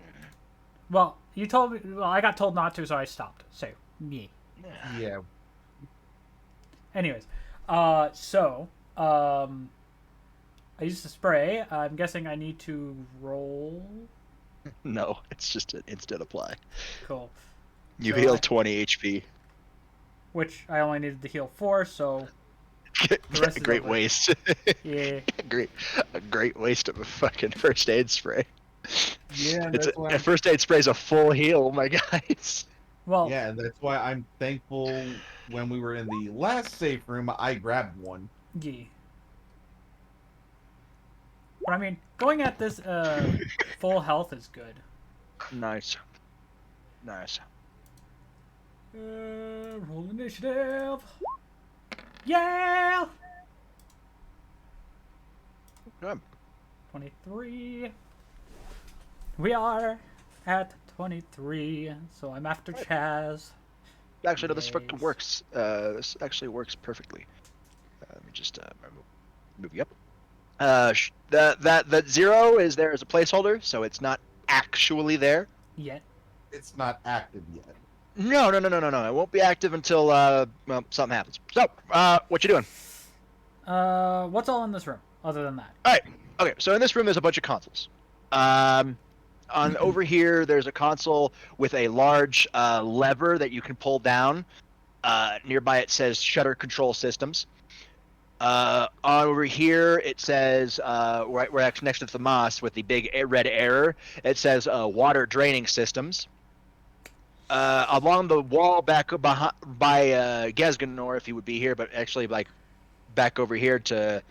Well, you told me. Well, I got told not to, so I stopped. So me. Yeah. Anyways, I used the spray. I'm guessing I need to roll. No, it's just an instant apply. Cool. You So heal I- 20 HP. Which I only needed to heal 4, so the rest is Great over. waste. Yeah. a great waste of a fucking first aid spray. Yeah, It's that's why a first aid spray is a full heal, my guys. Well, yeah, and that's why I'm thankful when we were in the last safe room, I grabbed one. yeah. But I mean, going at this full health is good. Nice. Nice. Roll initiative. Yeah. Good. 23. We are at 23, so I'm after Chaz. Actually, no, this Nice. fucking works. This actually works perfectly. Let me just move you up. That 0 is there as a placeholder, so it's not actually there. Yet. It's not active yet. No. It won't be active until something happens. So, what you doing? What's all in this room other than that? All right. Okay. So in this room, there's a bunch of consoles. On over here, there's a console with a large lever that you can pull down. Nearby, it says Shutter Control Systems. Over here, it says right next to the Moss with the big red error. It says Water Draining Systems. Along the wall back behind by Gesganor, if he would be here, but actually like back over here to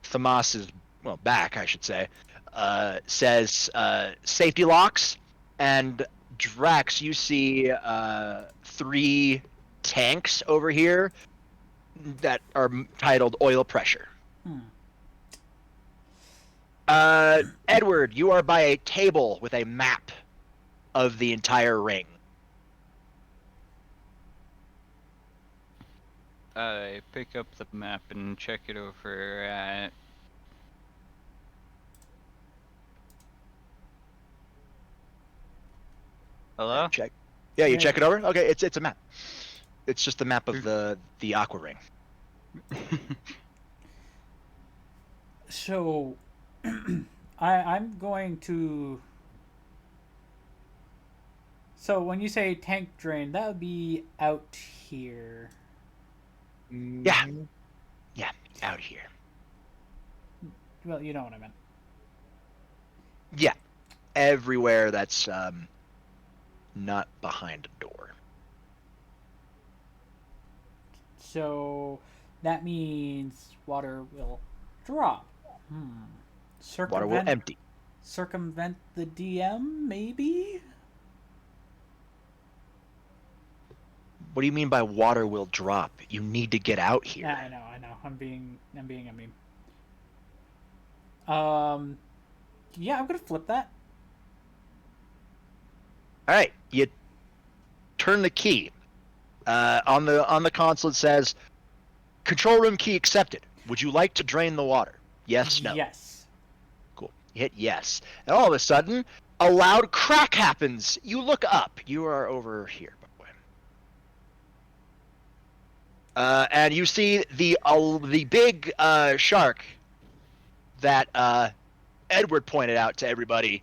Thamas's back, I should say, says safety locks. And Drax, you see 3 tanks over here that are titled oil pressure. Edward, you are by a table with a map of the entire ring. I pick up the map and check it over at... Hello? Check. Yeah, you check it over. Okay, it's a map. It's just the map of the Aqua Ring. So, I'm going to. So when you say tank drain, that would be out here. Yeah. Mhm. Yeah, out here. Well, you know what I meant. Yeah, everywhere that's not behind a door. So that means water will drop. Water will Circumvent empty. circumvent the DM, maybe? What do you mean by water will drop? You need to get out here. Yeah, I know. I'm being a meme. Yeah, I'm gonna flip that. All right, you turn the key. On the console it says, "Control room key accepted. Would you like to drain the water?" Yes, no. Yes. Cool. You hit yes, and all of a sudden, a loud crack happens. You look up. You are over here, by the way. And you see the big shark that Edward pointed out to everybody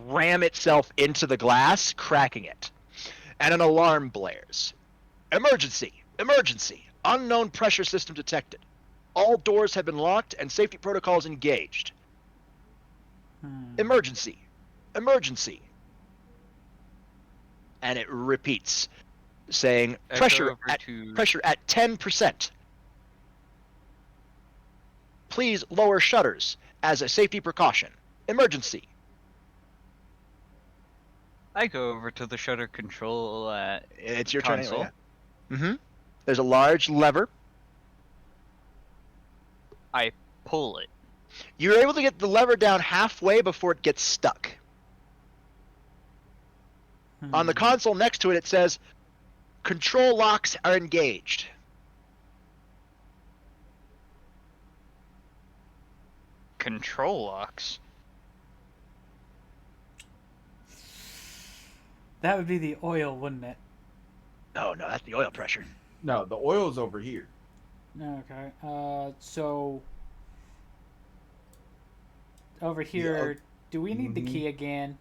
ram itself into the glass, cracking it. And an alarm blares. Emergency! Emergency! Unknown pressure system detected. All doors have been locked and safety protocols engaged. Emergency! Emergency! And it repeats, saying I go pressure over at to- pressure at 10%. Please lower shutters as a safety precaution. Emergency. I go over to the shutter control It's your console. turn anyway. Yeah. There's a large lever. I pull it. You're able to get the lever down halfway before it gets stuck. On the console next to it, it says, "Control locks are engaged." Control locks. That would be the oil, wouldn't it? Oh no, that's the oil pressure. No, the oil's over here. Okay. So over here, do we need the key again?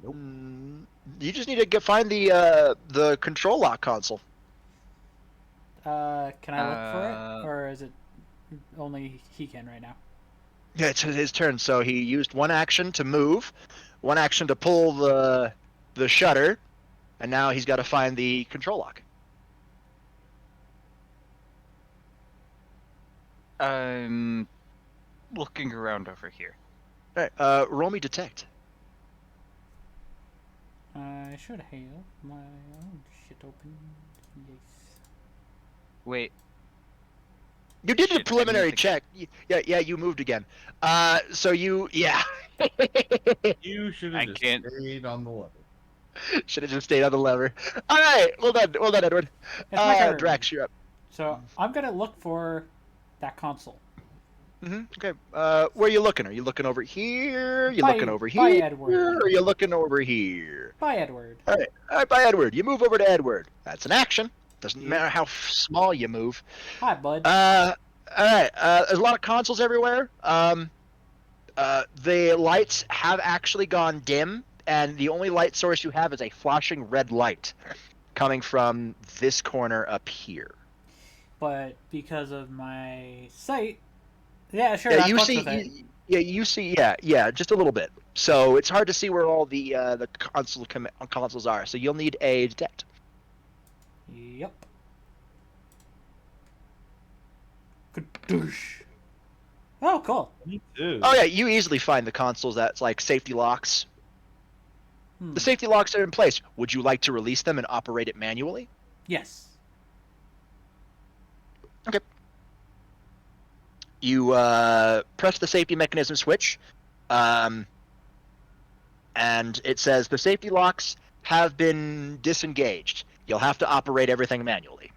Nope. You just need to find the control lock console. Can I look for it, or is it only he can right now? Yeah, it's his turn. So he used one action to move, one action to pull the shutter, and now he's got to find the control lock. I'm looking around over here. All right, roll me detect. I should have my own shit open. Yes. Wait, You did Shit, the preliminary I moved check. Yeah, you moved again. So yeah. You should I have just can't- stayed on the level. Should have just stayed on the lever. All right, well done, Edward. It's my turn. Drax, you're up. So I'm gonna look for that console. Okay. Where are you looking? Are you looking over here? You By- looking over by here? Edward. Or are you looking over here? By Edward. All right, by Edward. You move over to Edward. That's an action. Doesn't matter how small you move. Hi, bud. All right. There's a lot of consoles everywhere. The lights have actually gone dim, and the only light source you have is a flashing red light coming from this corner up here. But because of my sight, yeah, sure. Yeah, I you fucked see, with it. you see, yeah, just a little bit. So it's hard to see where all the consoles are. So you'll need a detect. Yep. Kadoosh. Oh, cool. Me too. Oh yeah, you easily find the consoles that's like safety locks. The safety locks are in place. Would you like to release them and operate it manually? Yes. Okay. You press the safety mechanism switch, and it says the safety locks have been disengaged. You'll have to operate everything manually.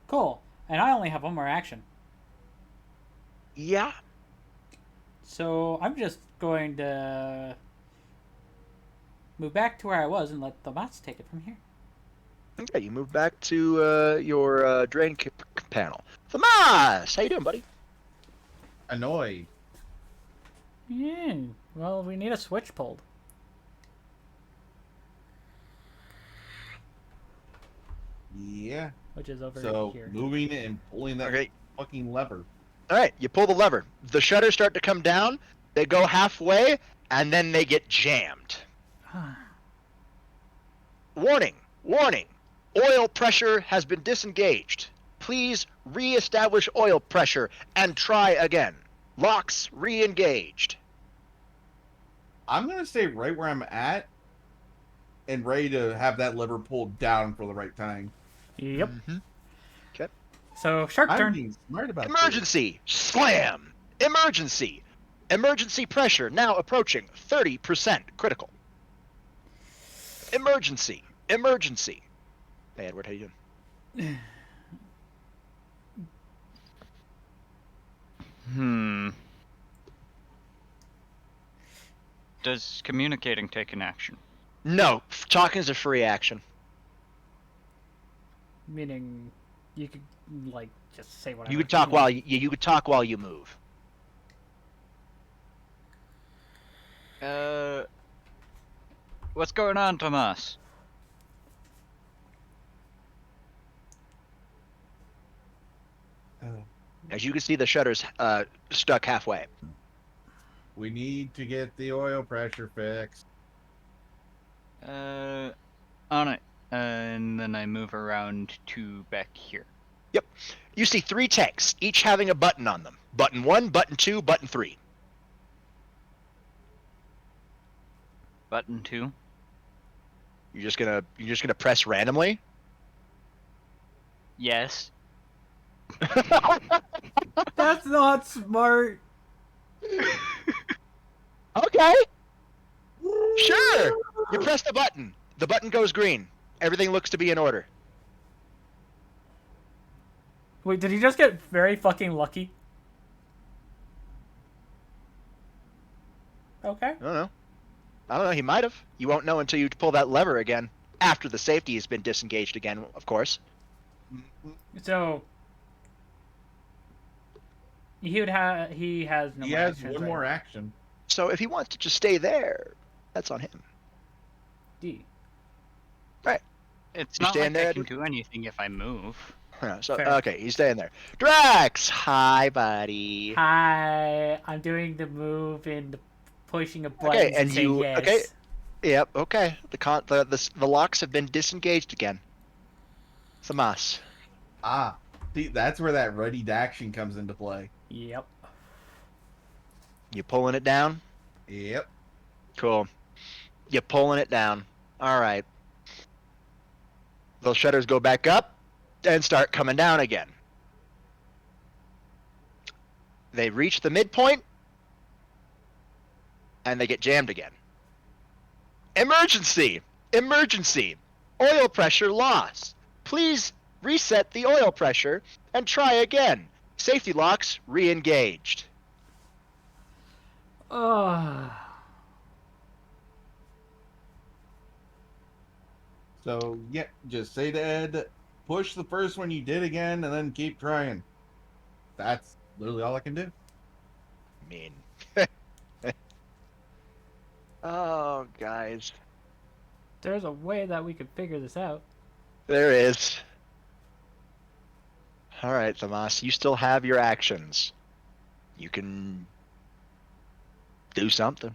Cool. And I only have one more action. Yeah. So I'm just going to move back to where I was and let the bots take it from here. Okay, you move back to your drain panel. Thomas, how you doing, buddy? Annoyed. Yeah. Well, we need a switch pulled. Yeah. Which is over So here. moving it and pulling that Okay. fucking lever. All right, you pull the lever. The shutters start to come down. They go halfway, and then they get jammed. Warning! Warning! Oil pressure has been disengaged. Please re-establish oil pressure and try again. Locks re-engaged. I'm gonna stay right where I'm at and ready to have that lever pulled down for the right time. Yep. Okay. So, shark I'm turn. being smart about this. Emergency! Slam! Emergency! Emergency pressure now approaching 30% critical. Emergency! Emergency! Hey, Edward, how you doing? Does communicating take an action? No, talking is a free action. Meaning, you could, like, just say whatever. You could talk while you could talk while you move. What's going on, Tomas? As you can see, the shutter's stuck halfway. We need to get the oil pressure fixed. On it. And then I move around to back here. Yep. You see 3 tanks, each having a button on them. Button 1, button 2, button 3. Button 2. You're just gonna press randomly? Yes. That's not smart. Okay. Sure. You press the button. The button goes green. Everything looks to be in order. Wait, did he just get very fucking lucky? Okay. I don't know. He might have. You won't know until you pull that lever again. After the safety has been disengaged again, of course. So he has no He more has actions, one right? more action. So if he wants to just stay there, that's on him. D. Right. It's You not stand like there, I can do anything if I move. So Fair. okay, he's staying there. Drax, hi, buddy. Hi, I'm doing the move and pushing a button Okay, and and saying you yes. okay? Yep. Okay. The locks have been disengaged again. Samas. See, that's where that ready to action comes into play. Yep. You pulling it down? Yep. Cool. You pulling it down. All right. Those shutters go back up and start coming down again. They reach the midpoint and they get jammed again. Emergency! Emergency! Oil pressure loss. Please reset the oil pressure and try again. Safety locks re-engaged. So, yeah, just say to Ed, push the first one you did again, and then keep trying. That's literally all I can do. I mean... oh, guys. There's a way that we could figure this out. There is. Alright, Thomas, you still have your actions. You can... do something.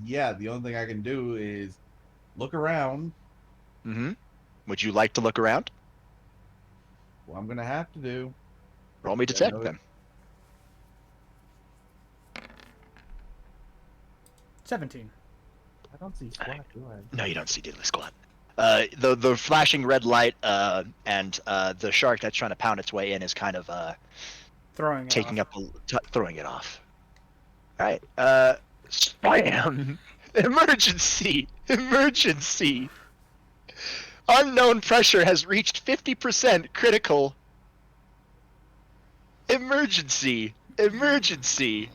Yeah, the only thing I can do is look around. Mm-hmm. Would you like to look around? What I'm gonna have to do. Roll me detect, then. 17. I don't see squat, do I? No, you don't see Diddly Squat. The flashing red light and the shark that's trying to pound its way in is kind of Throwing it taking off. throwing it off. All right. Spam! Emergency! Emergency! Unknown pressure has reached 50% critical. Emergency! Emergency!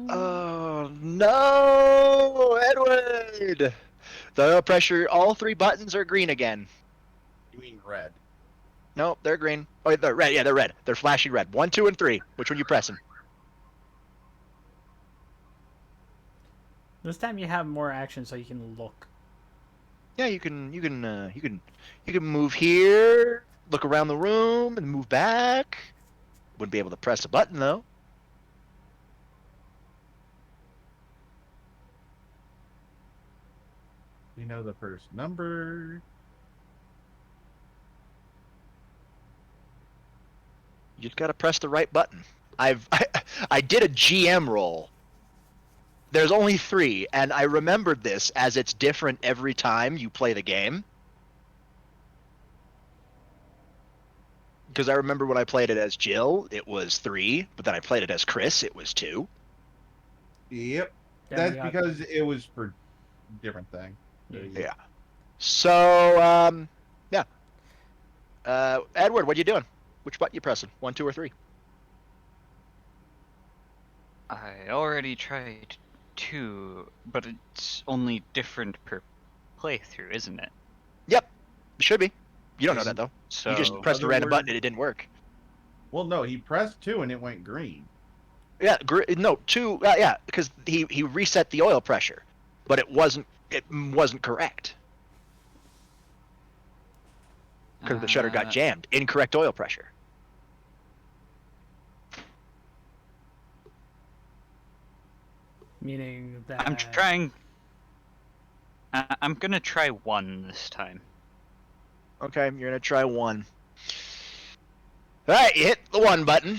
Oh no! green. The oil pressure, all 3 buttons are green again. You mean red? No, they're green. Oh, they're red. Yeah, they're red. They're flashing red. 1, 2, and 3. Which one you pressing? This time you have more action so you can look. Yeah, you can move here, look around the room, and move back. Wouldn't be able to press a button though. We know the first number. You just gotta press the right button. I did a GM roll. There's only 3, and I remembered this as it's different every time you play the game. Because I remember when I played it as Jill, it was 3, but then I played it as Chris, it was 2. Yep. Then That's we got- because it was for different thing. Yeah. So, yeah. Edward, what you doing? Which button you pressing? 1, 2, or 3? I already tried 2, but it's only different per playthrough, isn't it? Yep. It should be. You don't know that though. So You just pressed a Other random word- button and it didn't work. Well, no, he pressed 2 and it went green. Yeah, no, 2. Yeah, because he reset the oil pressure, but it wasn't correct because the shutter got jammed. Incorrect oil pressure. Meaning that... I'm trying. I'm gonna try 1 this time. Okay, you're gonna try 1. All right, you hit the 1 button,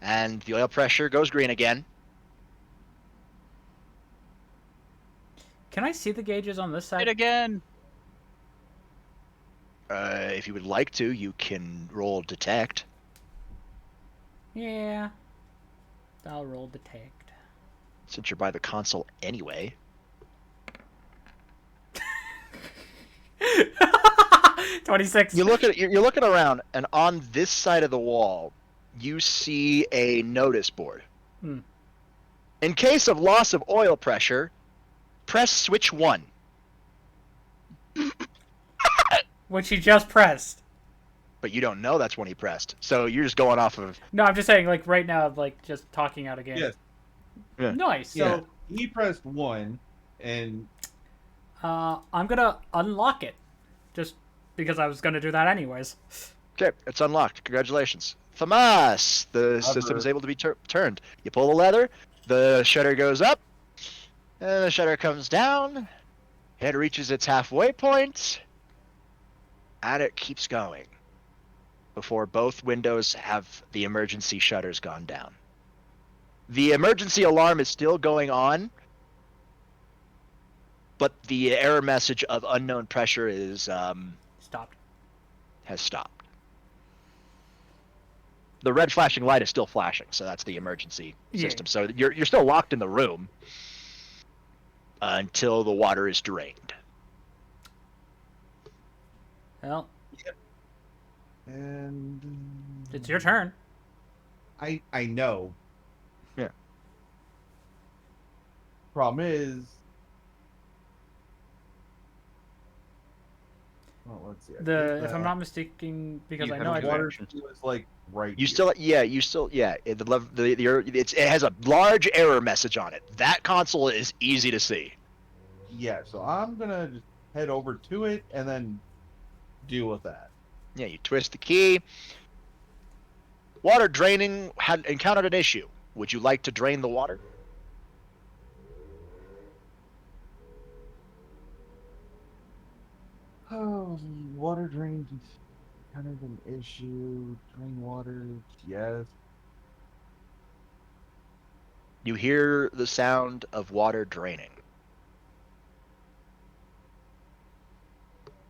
and the oil pressure goes green again. Can I see the gauges on this side? It again. If you would like to, you can roll detect. Yeah. I'll roll detect. Since you're by the console anyway. 26. You're looking around, and on this side of the wall, you see a notice board. Hmm. In case of loss of oil pressure, press switch 1. Which he just pressed. But you don't know that's when he pressed, so you're just going off of. No, I'm just saying, like, right now, like, just talking out again. Yes. Yeah. Nice. So he pressed 1, and I'm gonna unlock it. Just because I was gonna do that anyways. Okay, it's unlocked. Congratulations, Famas. The system is able to be turned. You pull the lever, the shutter goes up, and the shutter comes down. It reaches its halfway point, and it keeps going before both windows have the emergency shutters gone down. The emergency alarm is still going on, but the error message of unknown pressure is Stopped. has stopped. The red flashing light is still flashing, so that's the emergency system. So you're still locked in the room until the water is drained. Well, and it's your turn. I know. Yeah. Problem is, well, let's see. If I'm not mistaken, because You I have know a I water direction. was like right. You here. still, yeah. It has a large error message on it. That console is easy to see. Yeah. So I'm gonna just head over to it and then deal with that. Yeah, you twist the key. Water draining had encountered an issue. Would you like to drain the water? Oh, water drains is kind of an issue. Drain water, yes. You hear the sound of water draining.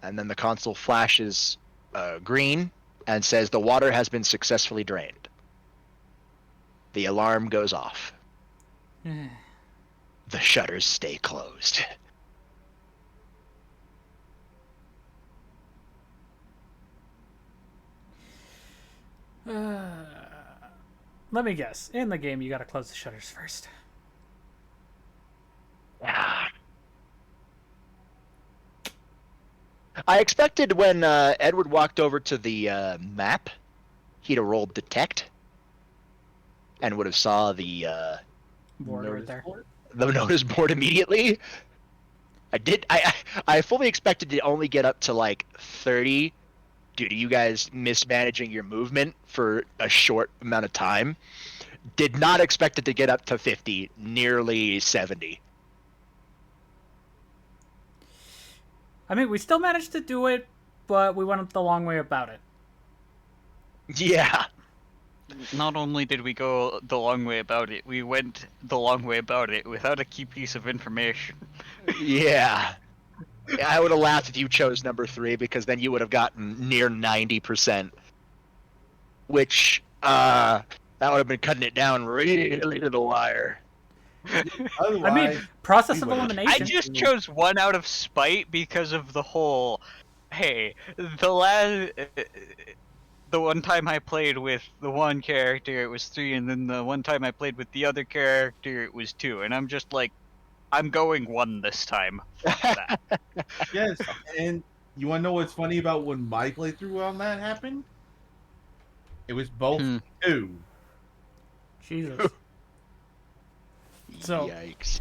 And then the console flashes green and says the water has been successfully drained. The alarm goes off. The shutters stay closed. Let me guess. In the game, you gotta close the shutters first. I expected when Edward walked over to the map, he'd have rolled detect, and would have saw the Board right Notice there. board? notice board immediately. I fully expected to only get up to like 30 due to you guys mismanaging your movement for a short amount of time. Did not expect it to get up to 50, nearly 70. I mean, we still managed to do it, but we went the long way about it. Yeah. Not only did we go the long way about it, we went the long way about it without a key piece of information. Yeah. I would have laughed if you chose number 3 because then you would have gotten near 90%. Which that would have been cutting it down really to the wire. Otherwise, I mean, process we of would've- elimination. I just chose one out of spite because of the whole. Hey, the one time I played with the one character, it was 3, and then the one time I played with the other character, it was 2. And I'm just like, I'm going 1 this time. Fuck that. Yes, and you want to know what's funny about when my playthrough on that happened? It was both 2. Jesus. So- Yikes.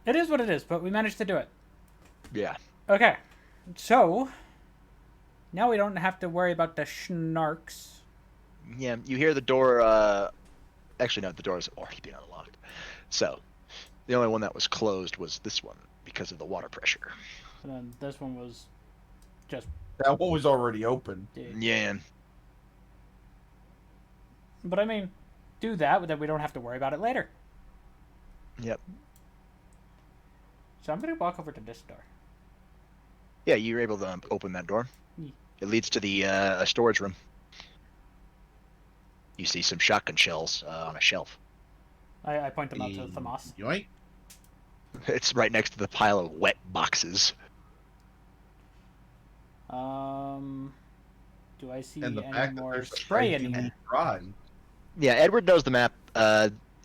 It is what it is, but we managed to do it. Yeah. Okay. So, now we don't have to worry about the schnarks. Yeah, you hear the door, actually no, the door is already been unlocked. So, the only one that was closed was this one because of the water pressure. And then this one was just... That one was already open. Yeah. But I mean, do that, but then we don't have to worry about it later. Yep. So I'm going to walk over to this door. Yeah, you're able to open that door. Hmm. It leads to the a storage room. You see some shotgun shells on a shelf. I point them out to Thamas. Yoink. It's right next to the pile of wet boxes. Do I see And the any fact that more there's a spray in spraying here? rod. Yeah, Edward knows the map.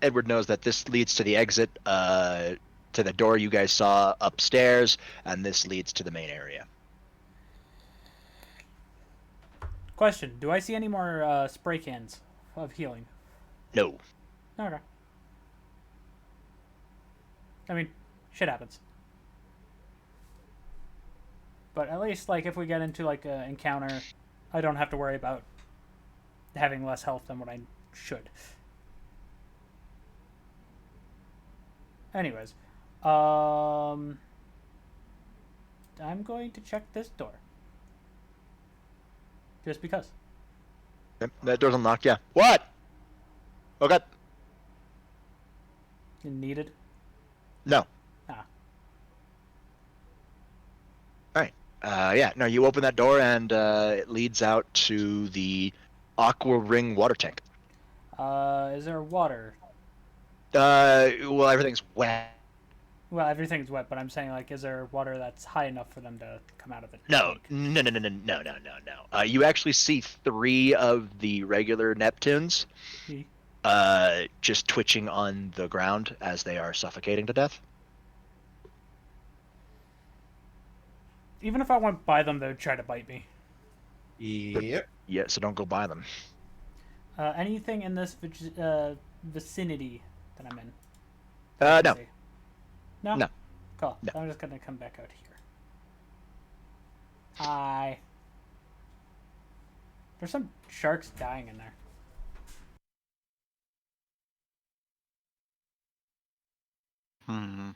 Edward knows that this leads to the exit, to the door you guys saw upstairs, and this leads to the main area. Question, do I see any more spray cans of healing? No. Okay. I mean, shit happens. But at least, like, if we get into, like, an encounter, I don't have to worry about having less health than what I should. Anyways, I'm going to check this door. Just because. Yep, that door's unlocked, yeah. What? Okay. Needed. No. Ah. Alright. Yeah, no, you open that door and it leads out to the aqua ring water tank. Is there water? Well, everything's wet. Well, everything's wet, but I'm saying, like, is there water that's high enough for them to come out of it? No. You actually see 3 of the regular Neptunes just twitching on the ground as they are suffocating to death. Even if I went by them, they would try to bite me. Yep. Yeah, so don't go by them. Anything in this vicinity that I'm in? No. See. No? No. Cool. No. I'm just gonna come back out here. Hi. There's some sharks dying in there. Hmm.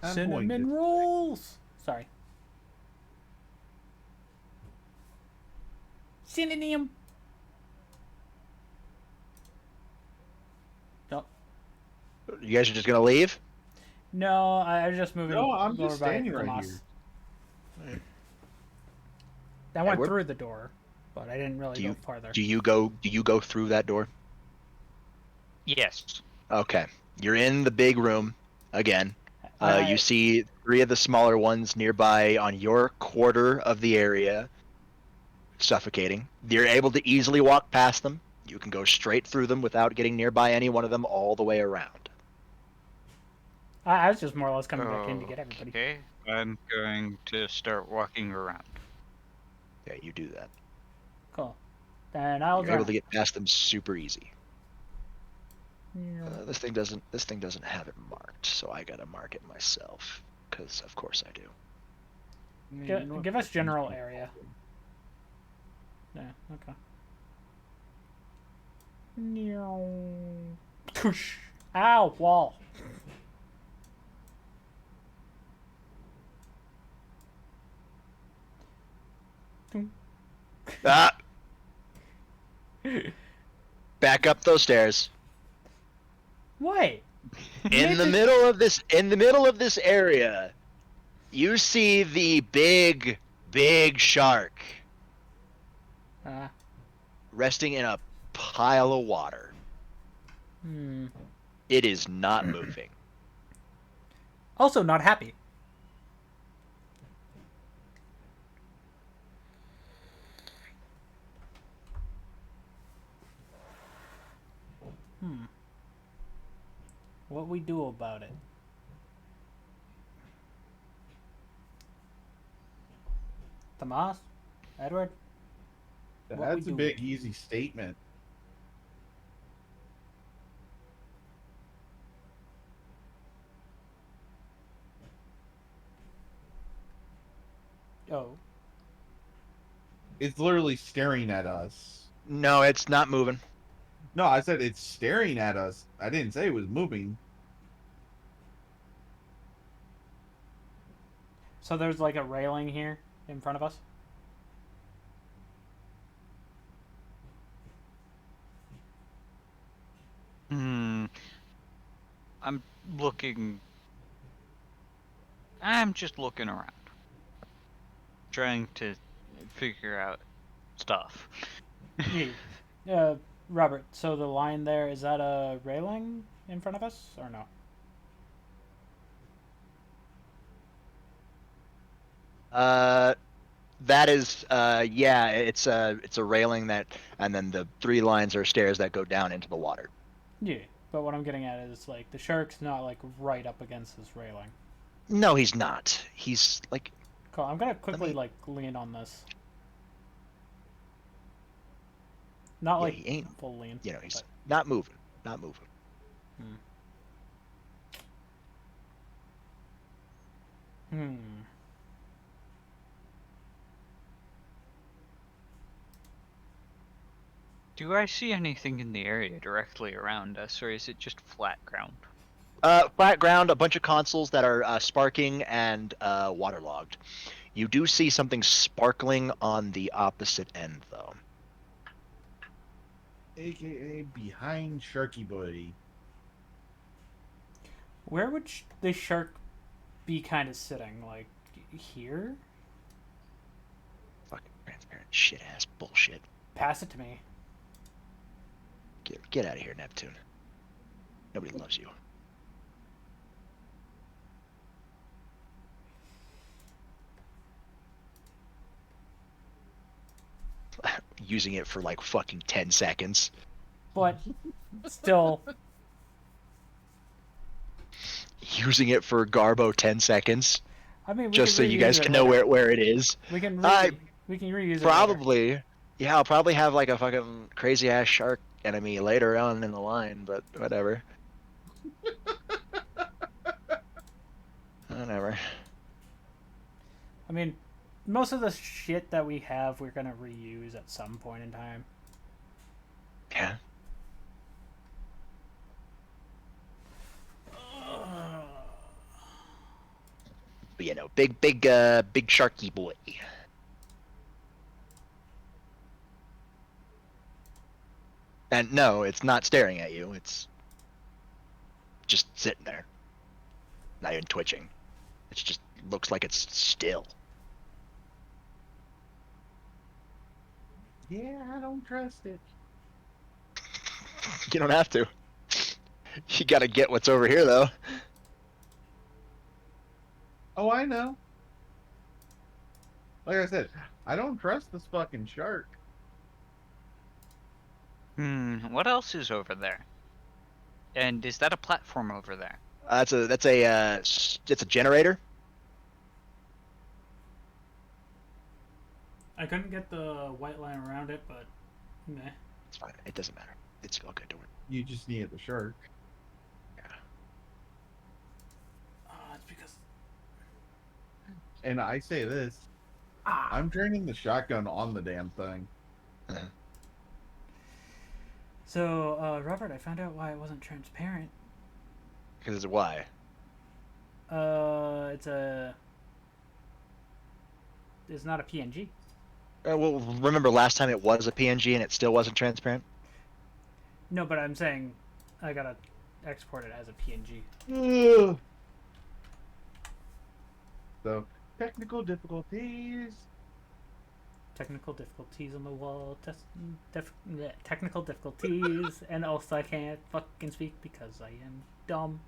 I'm Cinnamon going to- rolls! Sorry. Synonym! No. You guys are just gonna leave? No, I was just moving No, I'm over just by standing right Tomas. here. I went Edward? through the door, but I didn't really Do go you farther. do you go through that door? Yes. Okay. You're in the big room again. I- You see 3 of the smaller ones nearby on your quarter of the area. suffocating. You're able to easily walk past them. You can go straight through them without getting nearby any one of them all the way around. I was just more or less coming back in to get everybody. Okay, I'm going to start walking around. Yeah, you do that. Cool. Then I'll You're able join. to get past them super easy. Yeah. This thing doesn't have it marked, so I gotta mark it myself. Because of course I do. Give us general area. Yeah, okay. Tush. Ow, wall. Ah! Back up those stairs. What? In the middle of this area, you see the big shark resting in a pile of water. It is not moving. Also not happy. What we do about it? Tomas? Edward? What we That's a do? big, easy statement. Oh. It's literally staring at us. No, it's not moving. No, I said it's staring at us. I didn't say it was moving. So there's like a railing here in front of us? I'm looking. I'm just looking around. Trying to figure out stuff. Robert, so the line there, is that a railing in front of us or no? That is, yeah, it's a railing that, and then the 3 lines are stairs that go down into the water. Yeah, but what I'm getting at is like the shark's not like right up against this railing. No, he's not. He's like, Cool. I'm gonna quickly like lean on this. Not yeah, like he ain't, full lean. you know, he's but... not moving, not moving. Do I see anything in the area directly around us, or is it just flat ground? Flat ground, a bunch of consoles that are sparking and waterlogged. You do see something sparkling on the opposite end, though. AKA behind Sharky Buddy. Where would the shark be kind of sitting? Like here? Fucking transparent shit ass bullshit. Pass it to me. Get out of here, Neptune. Nobody loves you. Using it for like fucking 10 seconds. But still, Using it for Garbo 10 seconds. I mean, Just so you guys can know later. where it is. We can we can reuse it. Probably. Later. Yeah, I'll probably have like a fucking crazy ass shark enemy later on in the line, but whatever. Whatever. I mean, most of the shit that we have, we're gonna reuse at some point in time. Yeah. But you know, big sharky boy. And no, it's not staring at you. It's just sitting there. Not even twitching. It just looks like it's still. Yeah, I don't trust it. You don't have to. You gotta get what's over here, though. Oh, I know. Like I said, I don't trust this fucking shark. What else is over there? And is that a platform over there? It's a generator. I couldn't get the white line around it, but meh. It's fine. It doesn't matter. It's all good. Don't worry. You just needed the shark. It's because And I say this, I'm turning the shotgun on the damn thing. So, Robert, I found out why it wasn't transparent. Because it's why. It's not a PNG. Well, remember last time it was a PNG and it still wasn't transparent. No, but I'm saying I gotta export it as a PNG. Ugh. So, technical difficulties. Technical difficulties on the wall. Technical difficulties, and also I can't fucking speak because I am dumb.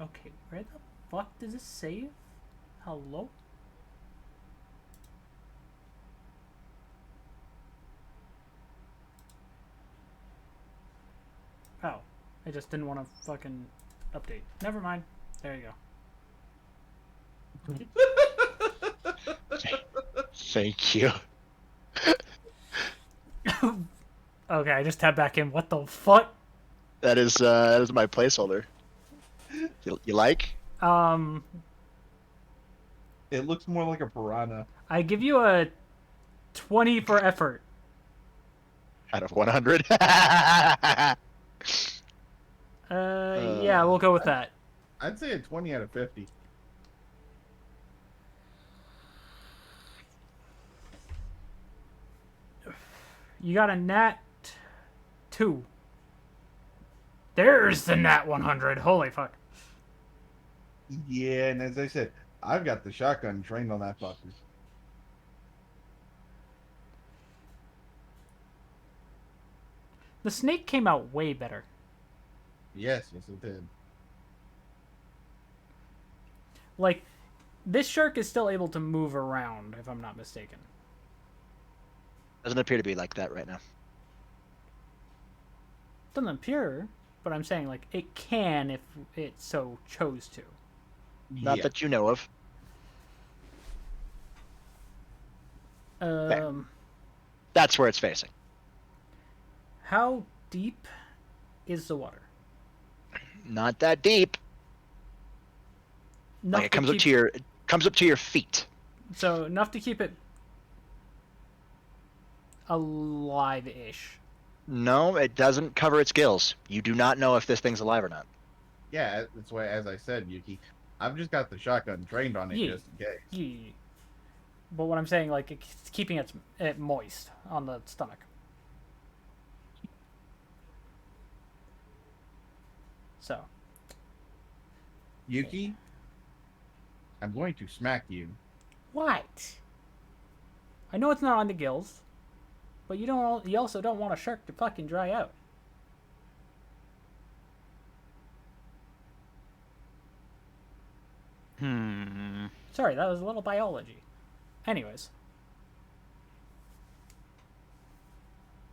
Okay, where the fuck does this save? Hello? Oh, I just didn't want to fucking update. Never mind. There you Thank you. go. Okay, I just tabbed back in. What the fuck? That is my placeholder. You like? It looks more like a piranha. I give you a 20 for effort. Out of 100. Yeah, we'll go with that. I'd say a 20 out of 50. You got a nat 2. There's the nat 100. Holy fuck. Yeah, and as I said, I've got the shotgun trained on that fucker. The snake came out way better. Yes, it did. Like, this shark is still able to move around, if I'm not mistaken. Doesn't appear to be like that right now. Doesn't appear, but I'm saying, like, it can if it so chose to. Not that you know of. That's where it's facing. How deep is the water? Not that deep. Enough Like it to comes up to your feet. So enough to keep it alive-ish. No, it doesn't cover its gills. You do not know if this thing's alive or not. Yeah, that's why, as I said, Yuki, I've just got the shotgun trained on it just in case. Yeah. But what I'm saying, like, it's keeping it moist on the stomach. So. Yuki, I'm going to smack you. What? I know it's not on the gills, but you also don't want a shark to fucking dry out. Sorry, that was a little biology. Anyways.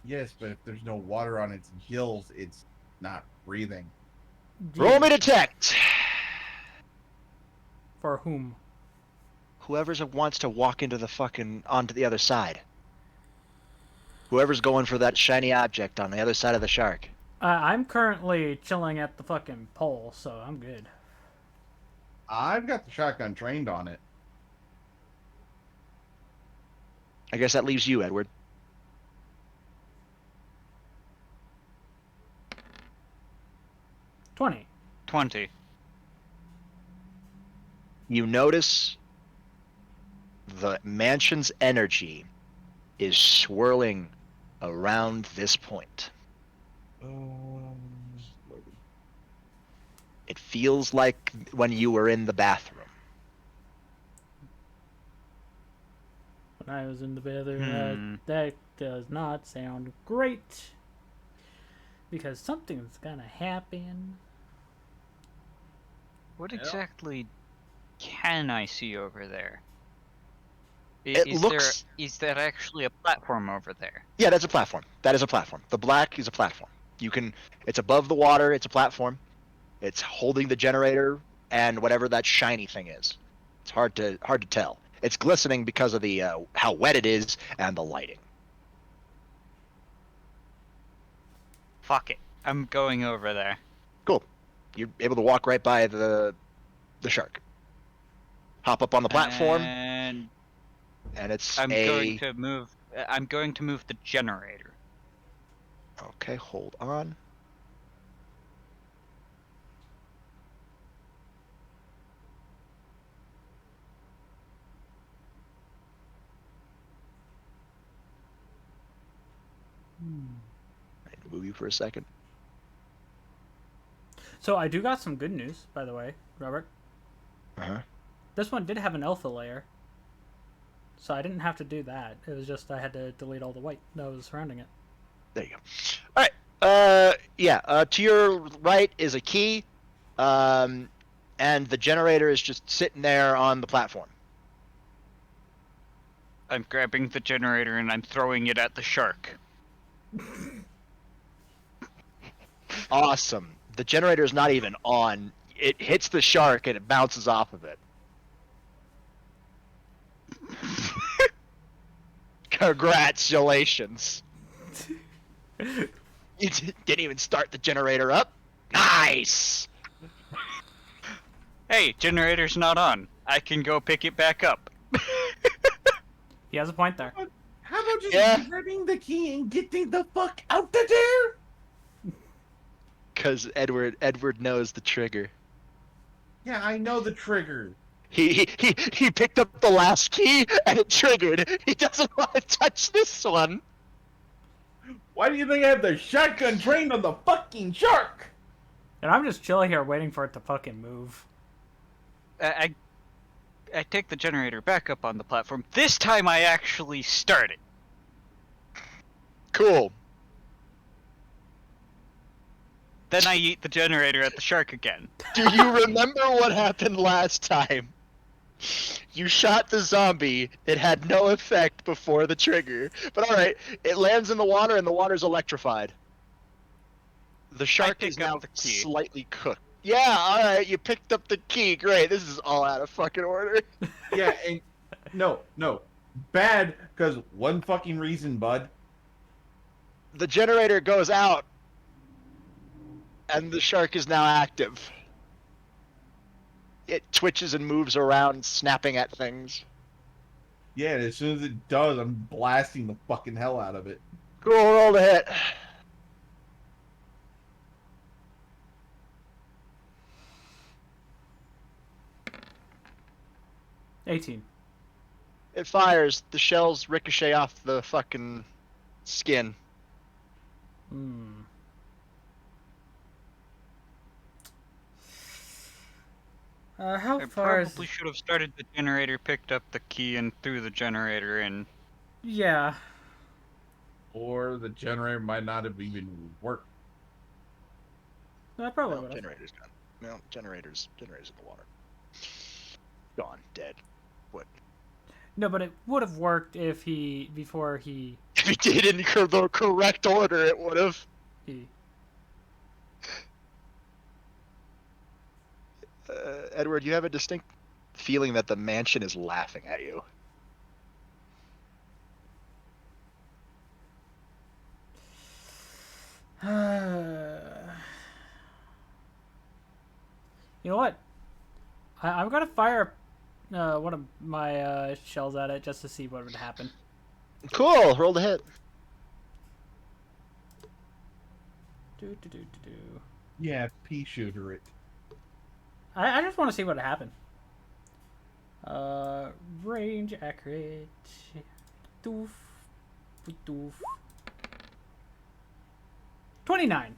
Yes, but if there's no water on its gills, it's not breathing. Roll me detect. For whom? Whoever wants to walk into onto the other side. Whoever's going for that shiny object on the other side of the shark. I'm currently chilling at the fucking pole, so I'm good. I've got the shotgun trained on it. I guess that leaves you, Edward. $20. 20. You notice the mansion's energy is swirling around this point. It feels like when you were in the bathroom. When I was in the bathroom, that does not sound great. Because something's gonna happen. What Yep. exactly can I see over there? It looks. Is there actually a platform over there? Yeah, that's a platform. That is a platform. The black is a platform. You can. It's above the water. It's a platform. It's holding the generator and whatever that shiny thing is. It's hard to tell. It's glistening because of the how wet it is and the lighting. Fuck it. I'm going over there. Cool. You're able to walk right by the shark. Hop up on the platform, And and it's I'm going a. to move. I'm going to move the generator. Okay, hold on. I need to move you for a second. So I do got some good news, by the way, Robert. Uh-huh. This one did have an alpha layer. So I didn't have to do that. It was just I had to delete all the white that was surrounding it. There you go. All right. Yeah. To your right is a key, and the generator is just sitting there on the platform. I'm grabbing the generator and I'm throwing it at the shark. Awesome. The generator is not even on. It hits the shark and it bounces off of it. Congratulations. You didn't even start the generator up. Nice. Hey, generator's not on. I can go pick it back up. He has a point there. How about just Yeah. grabbing the key and getting the fuck out of there? Because Edward knows the trigger. Yeah, I know the trigger. He picked up the last key and it triggered. He doesn't want to touch this one. Why do you think I have the shotgun trained on the fucking shark? And I'm just chilling here waiting for it to fucking move. I take the generator back up on the platform. This time I actually start it. Cool. Then I eat the generator at the shark again. Do you remember what happened last time? You shot the zombie. It had no effect before the trigger. But alright, it lands in the water and the water's electrified. The shark pick is now up the key. slightly cooked. Yeah, alright, you picked up the key. Great, this is all out of fucking order. Yeah, and no. Bad, because one fucking reason, bud. The generator goes out. And the shark is now active. It twitches and moves around, snapping at things. Yeah, and as soon as it does, I'm blasting the fucking hell out of it. Cool, roll to hit. $18. It fires. The shells ricochet off the fucking skin. Hmm. How I far probably is... should have started the generator, picked up the key, and threw the generator in. Yeah. Or the generator might not have even worked. I probably No, would have. generator's gone. No, generator's in the water. Gone, dead. What? No, but it would have worked if he... Before he... If he did it in the correct order, it would have. he... Edward, you have a distinct feeling that the mansion is laughing at you. You know what? I'm gonna fire one of my shells at it just to see what would happen. Cool, roll the hit. Do. Yeah, pea shooter it. I just want to see what would happen. Range accurate. Doof. 29.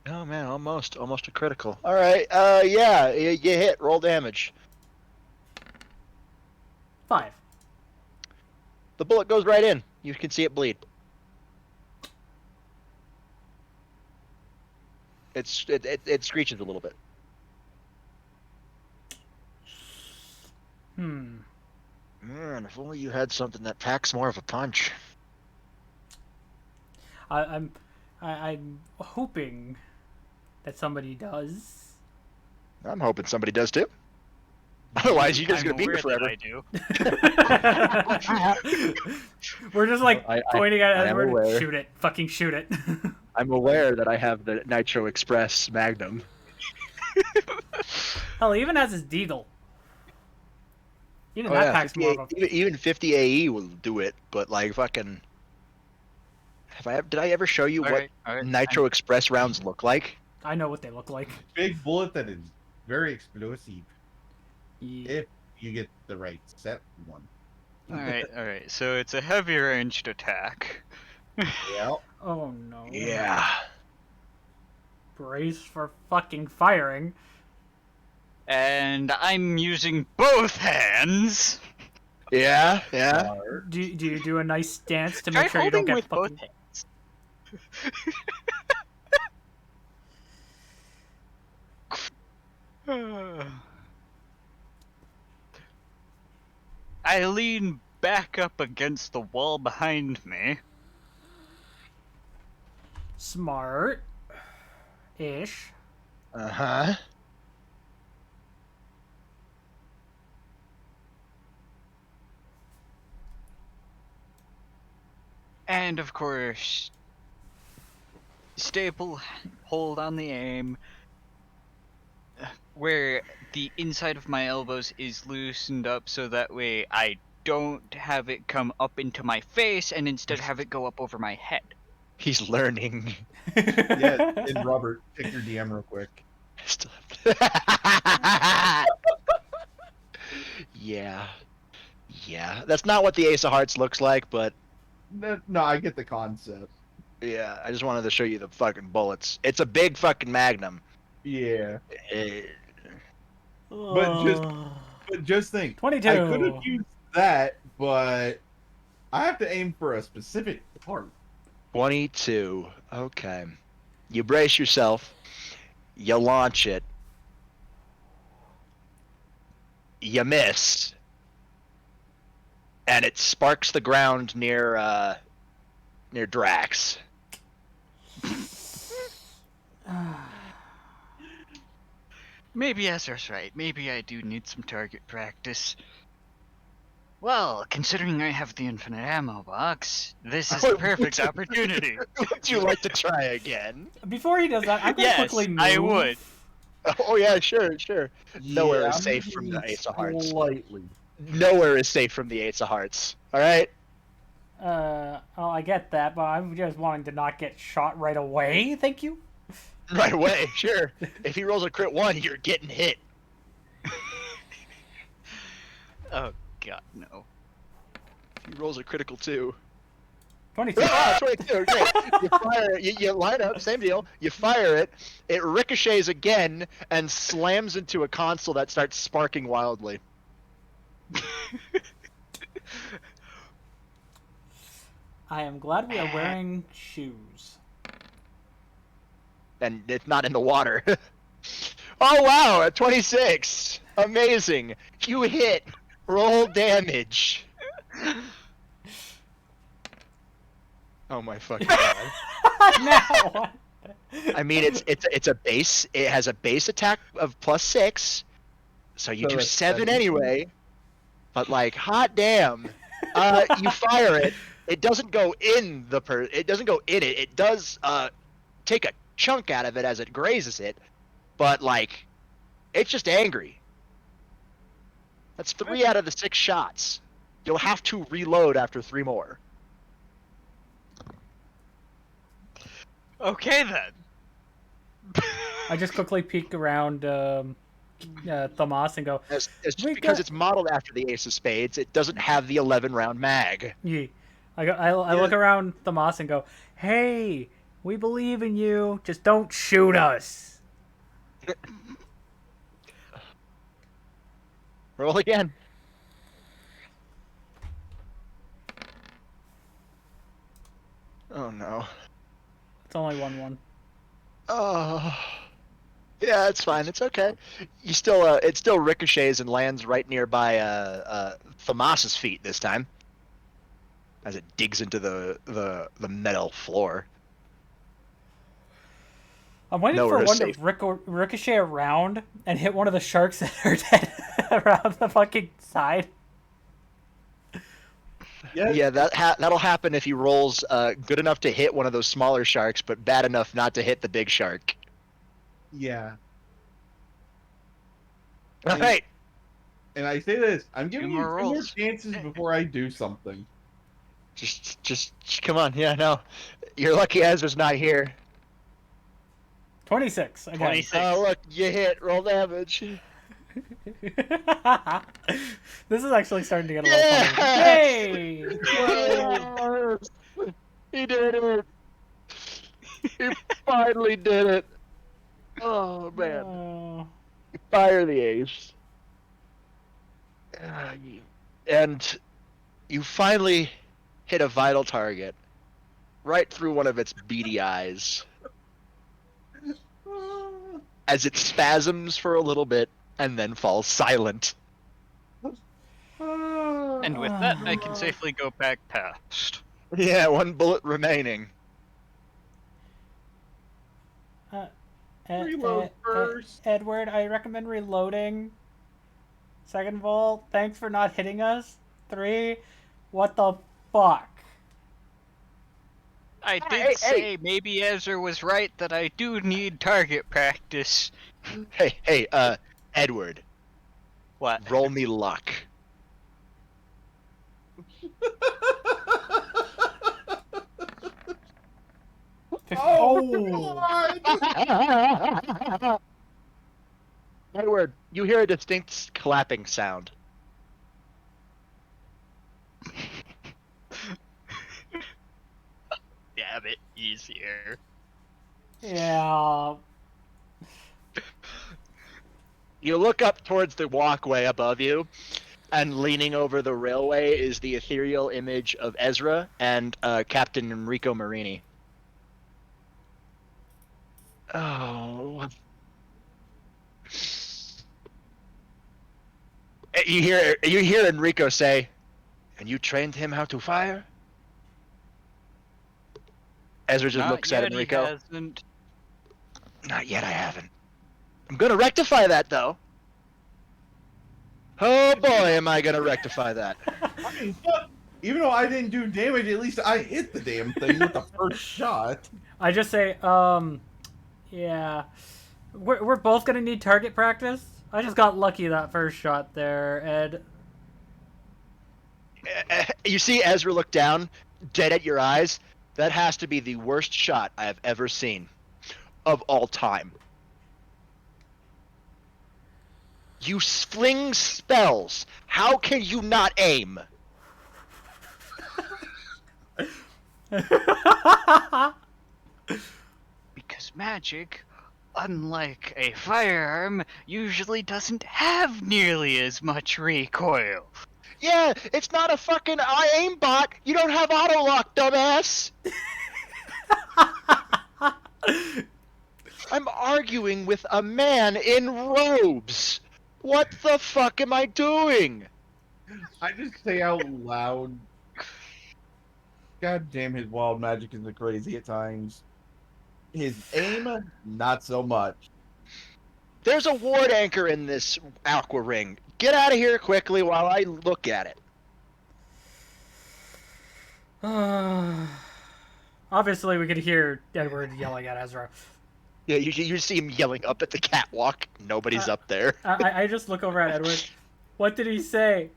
Oh man, almost a critical. All right, yeah, you hit. Roll damage. 5. The bullet goes right in. You can see it bleed. It screeches a little bit. Hmm. Man, if only you had something that packs more of a punch. I'm hoping that somebody does. I'm hoping somebody does too. Otherwise, you guys are I'm gonna beat me aware forever. that I do. We're just like pointing at it I as am we're aware. shoot it, fucking shoot it. I'm aware that I have the Nitro Express Magnum. Hell, he even has his Deagle. Even Oh that yeah, packs more of 58, a. even 50 AE will do it, but like fucking. Did I ever show you what All right. Nitro Express rounds look like? I know what they look like. Big bullet that is very explosive Yeah. if you get the right set one. All right. So it's a heavy ranged attack. Yeah. Oh no. Yeah. Brace for fucking firing. And I'm using both hands. Yeah, yeah. Do you do a nice stance to Try make sure you don't holding get with both fucking. hands. I lean back up against the wall behind me. Smart. Ish. Uh-huh. And of course, staple hold on the aim, where the inside of my elbows is loosened up so that way I don't have it come up into my face and instead have it go up over my head. He's learning. Yeah. And Robert, check your DM real quick. Still Yeah. Yeah. That's not what the Ace of Hearts looks like, but No, I get the concept. yeah, I just wanted to show you the fucking bullets. It's a big fucking magnum. Yeah. Eh, But just think, 22. I could have used that, but I have to aim for a specific part. 22. Okay. You brace yourself. You launch it. You miss. And it sparks the ground near Drax. Maybe Ezra's right. Maybe I do need some target practice. Well, considering I have the infinite ammo box, this is the perfect opportunity. Would you like to try again? Before he does that, I'm gonna Yes, quickly move. I would. Oh yeah, sure. Nowhere Yeah, is I'm safe from the moving Ace of Hearts. Slightly. Nowhere is safe from the Ace of Hearts. All right. Well, I get that, but I'm just wanting to not get shot right away. Thank you. Right away, sure. If he rolls a crit 1, you're getting hit. Oh god, no. If he rolls a critical 2. 22. Ah, 22, great. You fire it, you line up, same deal. You fire it, it ricochets again and slams into a console that starts sparking wildly. I am glad we are wearing shoes. And it's not in the water. Oh wow, a 26. Amazing. You hit. Roll damage. Oh my fucking god. Now. I mean, it's a base. It has a base attack of +6, so you So do that's 7 seven. anyway. But like, hot damn, you fire it. It doesn't go in the It doesn't go in it. It does take a chunk out of it as it grazes it, but like, it's just angry. That's 3 out of the 6 shots. You'll have to reload after 3 more. Okay then. I just quickly peek around Thomas and go, As just We because got- it's modeled after the Ace of Spades, it doesn't have the 11-round mag. yeah. I look around Thomas and go, hey, we believe in you. Just don't shoot us. Roll again. Oh no. It's only 1-1. Oh. Yeah, it's fine. It's okay. You still, it still ricochets and lands right nearby Thomas's feet this time, as it digs into the metal floor. I'm waiting Nowhere for to one to safe. ricochet around and hit one of the sharks that are dead around the fucking side. Yes. Yeah, that'll happen if he rolls good enough to hit one of those smaller sharks, but bad enough not to hit the big shark. Yeah. All And, right. and I say this, I'm Two giving you more 2 more rolls. chances before I do something. Just come on. Yeah, no. You're lucky Ezra's not here. 26 again. 26. Oh, look, you hit. Roll damage. This is actually starting to get a little funny. Yes! Yay! Yes! He did it. He finally did it. Oh man. Oh. Fire the ace. And you finally hit a vital target right through one of its beady eyes as it spasms for a little bit and then falls silent. And with that, I can safely go back past. Yeah, 1 bullet remaining. Reload first. Edward, I recommend reloading. Second of all, thanks for not hitting us. 3, what the fuck? I did Hey, say maybe Ezra was right that I do need target practice. Hey, Edward, What? roll me luck. God! Edward, you hear a distinct clapping sound. Damn it, easier. Yeah. You look up towards the walkway above you, and leaning over the railway is the ethereal image of Ezra and Captain Enrico Marini. Oh. You hear Enrico say, "And you trained him how to fire?" Ezra just Not looks yet, at Enrico. he hasn't. Not yet, I haven't. I'm gonna rectify that, though. Oh boy, am I gonna rectify that. I mean, fuck. Even though I didn't do damage, at least I hit the damn thing with the first shot. I just say, yeah. We're both gonna need target practice. I just got lucky that first shot there, Ed. You see Ezra look down, dead at your eyes. That has to be the worst shot I have ever seen of all time. You fling spells. How can you not aim? Because magic, unlike a firearm, usually doesn't have nearly as much recoil. Yeah, it's not a fucking aimbot. You don't have auto lock, dumbass. I'm arguing with a man in robes. What the fuck am I doing? I just say out loud. God damn, his wild magic is crazy at times. His aim, not so much. There's a ward anchor in this aqua ring. Get out of here quickly while I look at it. Obviously, we could hear Edward yelling at Ezra. Yeah, you see him yelling up at the catwalk. Nobody's up there. I just look over at Edward. What did he say?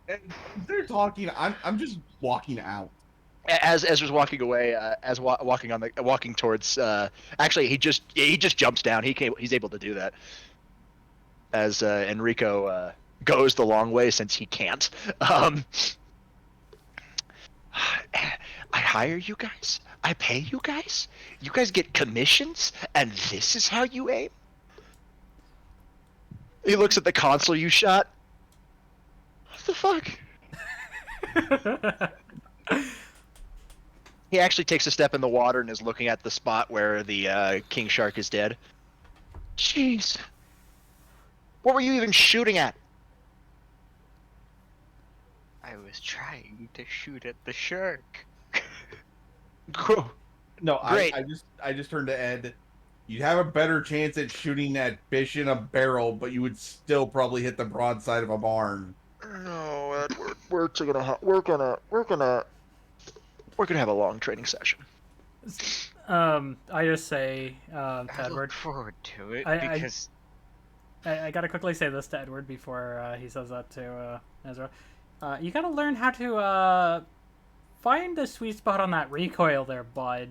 And they're talking. I'm just walking out. As Ezra's walking away, walking towards. Actually, he just jumps down. He's able to do that. As Enrico goes the long way since he can't. I hire you guys. I pay you guys. You guys get commissions, and this is how you aim. He looks at the console you shot. What the fuck? He actually takes a step in the water and is looking at the spot where the king shark is dead. Jeez. What were you even shooting at? I was trying to shoot at the shark. No, Great. I just turned to Ed. You'd have a better chance at shooting that fish in a barrel, but you would still probably hit the broadside of a barn. No, Edward. We're gonna have a long training session. I just say to I Edward. look forward to it I- because I gotta quickly say this to Edward before he says that to Ezra. You gotta learn how to find the sweet spot on that recoil there, bud.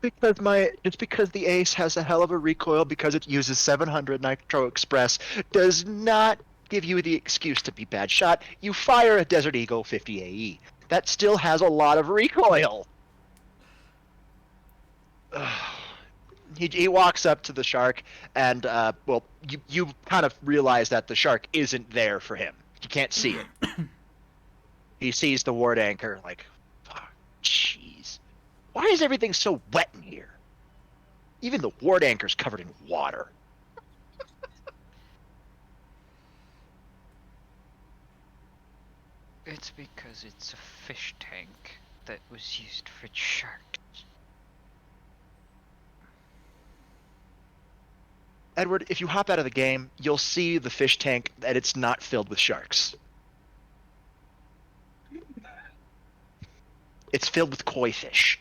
Just because the Ace has a hell of a recoil because it uses 700 Nitro Express does not give you the excuse to be bad shot. You fire a Desert Eagle 50 AE. That still has a lot of recoil. He walks up to the shark and well, you kind of realize that the shark isn't there for him. You can't see it. He sees the ward anchor like, fuck, jeez. Why is everything so wet in here? Even the ward anchor's covered in water. it's because it's a fish tank that was used for sharks. Edward, if you hop out of the game, you'll see the fish tank that it's not filled with sharks. It's filled with koi fish.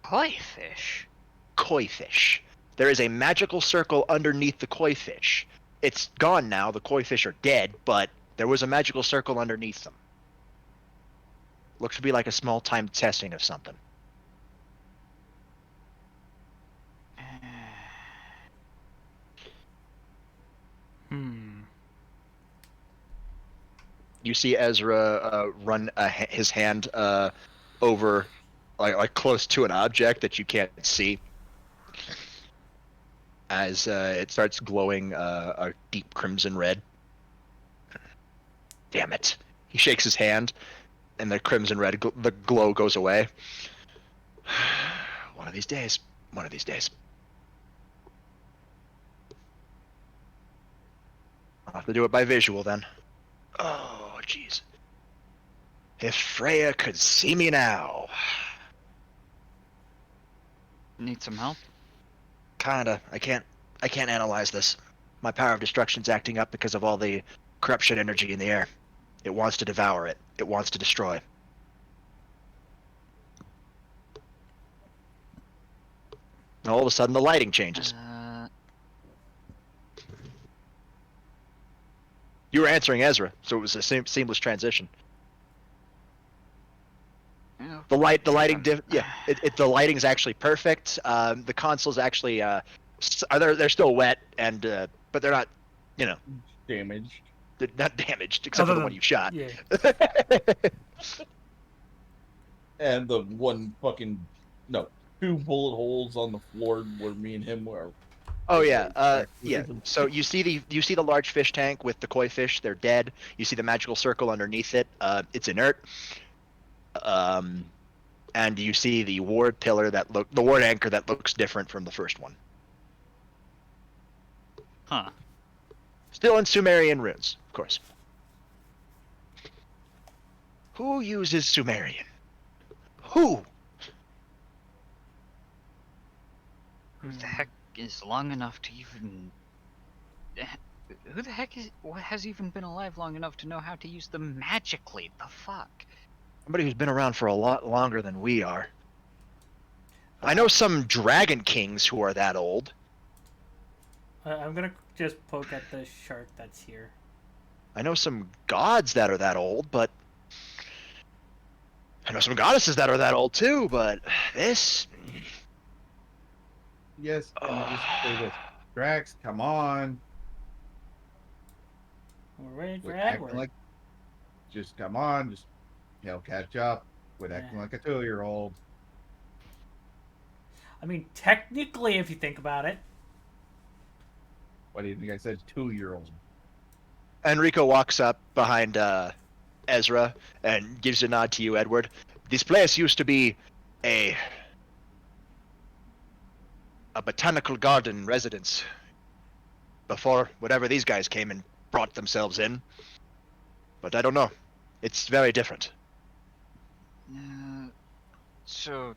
Koi fish? Koi fish. There is a magical circle underneath the koi fish. It's gone now, the koi fish are dead, but there was a magical circle underneath them. Looks to be like a small time testing of something. You see Ezra run his hand over, like close to an object that you can't see, as it starts glowing a deep crimson red. Damn it! He shakes his hand, and the crimson red, the glow goes away. One of these days. One of these days. I'll have to do it by visual then. Oh, jeez. If Freya could see me now. Need some help? Kinda. I can't analyze this. My power of destruction's acting up because of all the corruption energy in the air. It wants to devour it. It wants to destroy. And all of a sudden the lighting changes. You were answering Ezra, so it was a seamless transition. Yeah, The lighting, the lighting's actually perfect. The console's actually, they're still wet, and but they're not, Damaged. they're not damaged except for the one you shot. Yeah. And the one fucking two bullet holes on the floor where me and him were. Oh yeah, yeah. So you see the large fish tank with the koi fish. They're dead. You see the magical circle underneath it. It's inert. And you see the ward pillar the ward anchor that looks different from the first one. Huh. Still in Sumerian runes, of course. Who uses Sumerian? Who? Who the heck is long enough to even... Who the heck has even been alive long enough to know how to use them magically? The fuck? Somebody who's been around for a lot longer than we are. I know some dragon kings who are that old. I'm gonna just poke at the shark that's here. I know some gods that are that old, but I know some goddesses that are that old too, but this... Yes, and just say this. Drax, come on. We're waiting for Quit acting Edward. like, just come on, just he'll catch up. Quit acting like a 2-year-old. I mean, technically, if you think about it. What do you think I said? 2-year-old. Enrico walks up behind Ezra and gives a nod to you, Edward. This place used to be a botanical garden residence before whatever these guys came and brought themselves in. But I don't know. It's very different. So,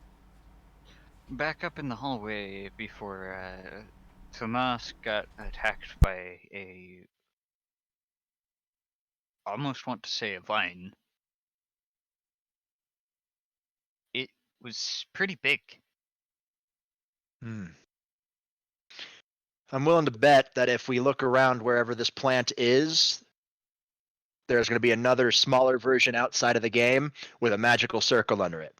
back up in the hallway before Tomas got attacked by a. Almost want to say a vine. It was pretty big. Hmm. I'm willing to bet that if we look around wherever this plant is, there's going to be another smaller version outside of the game with a magical circle under it.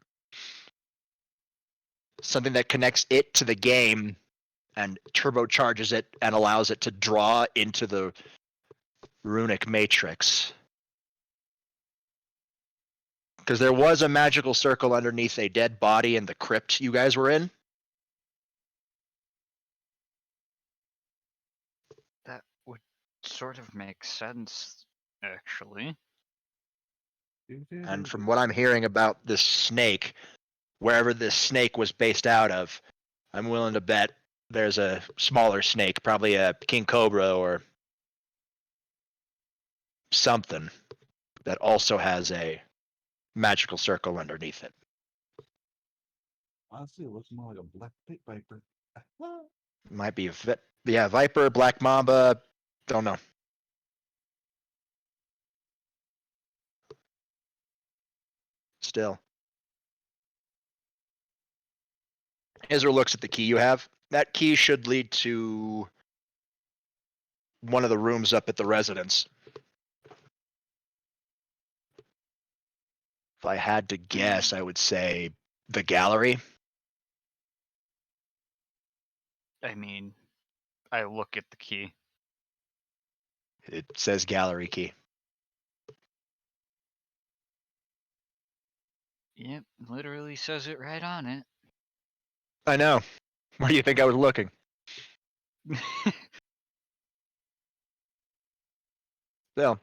Something that connects it to the game and turbocharges it and allows it to draw into the runic matrix. Because there was a magical circle underneath a dead body in the crypt you guys were in. That would sort of make sense, actually. And from what I'm hearing about this snake, wherever this snake was based out of, I'm willing to bet there's a smaller snake, probably a king cobra or something, that also has a magical circle underneath it. Honestly, it looks more like a black pit viper. Might be viper, black mamba, don't know. Still. Ezra looks at the key you have. That key should lead to one of the rooms up at the residence. If I had to guess, I would say the gallery. I mean, I look at the key. It says gallery key. Yep, literally says it right on it. I know. Where do you think I was looking? So,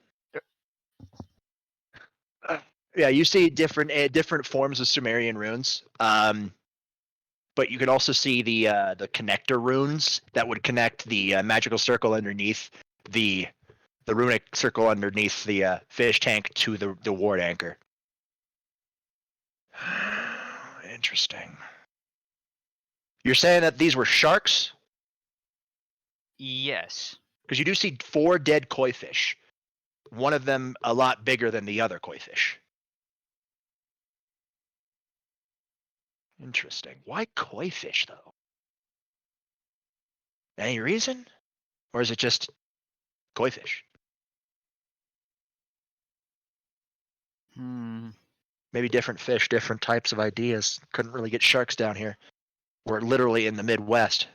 yeah, you see different forms of Sumerian runes. But you can also see the connector runes that would connect the magical circle underneath the runic circle underneath the fish tank to the ward anchor. Interesting. You're saying that these were sharks? Yes. Because you do see 4 dead koi fish. One of them a lot bigger than the other koi fish. Interesting. Why koi fish, though? Any reason? Or is it just koi fish? Maybe different fish, different types of ideas. Couldn't really get sharks down here. We're literally in the Midwest.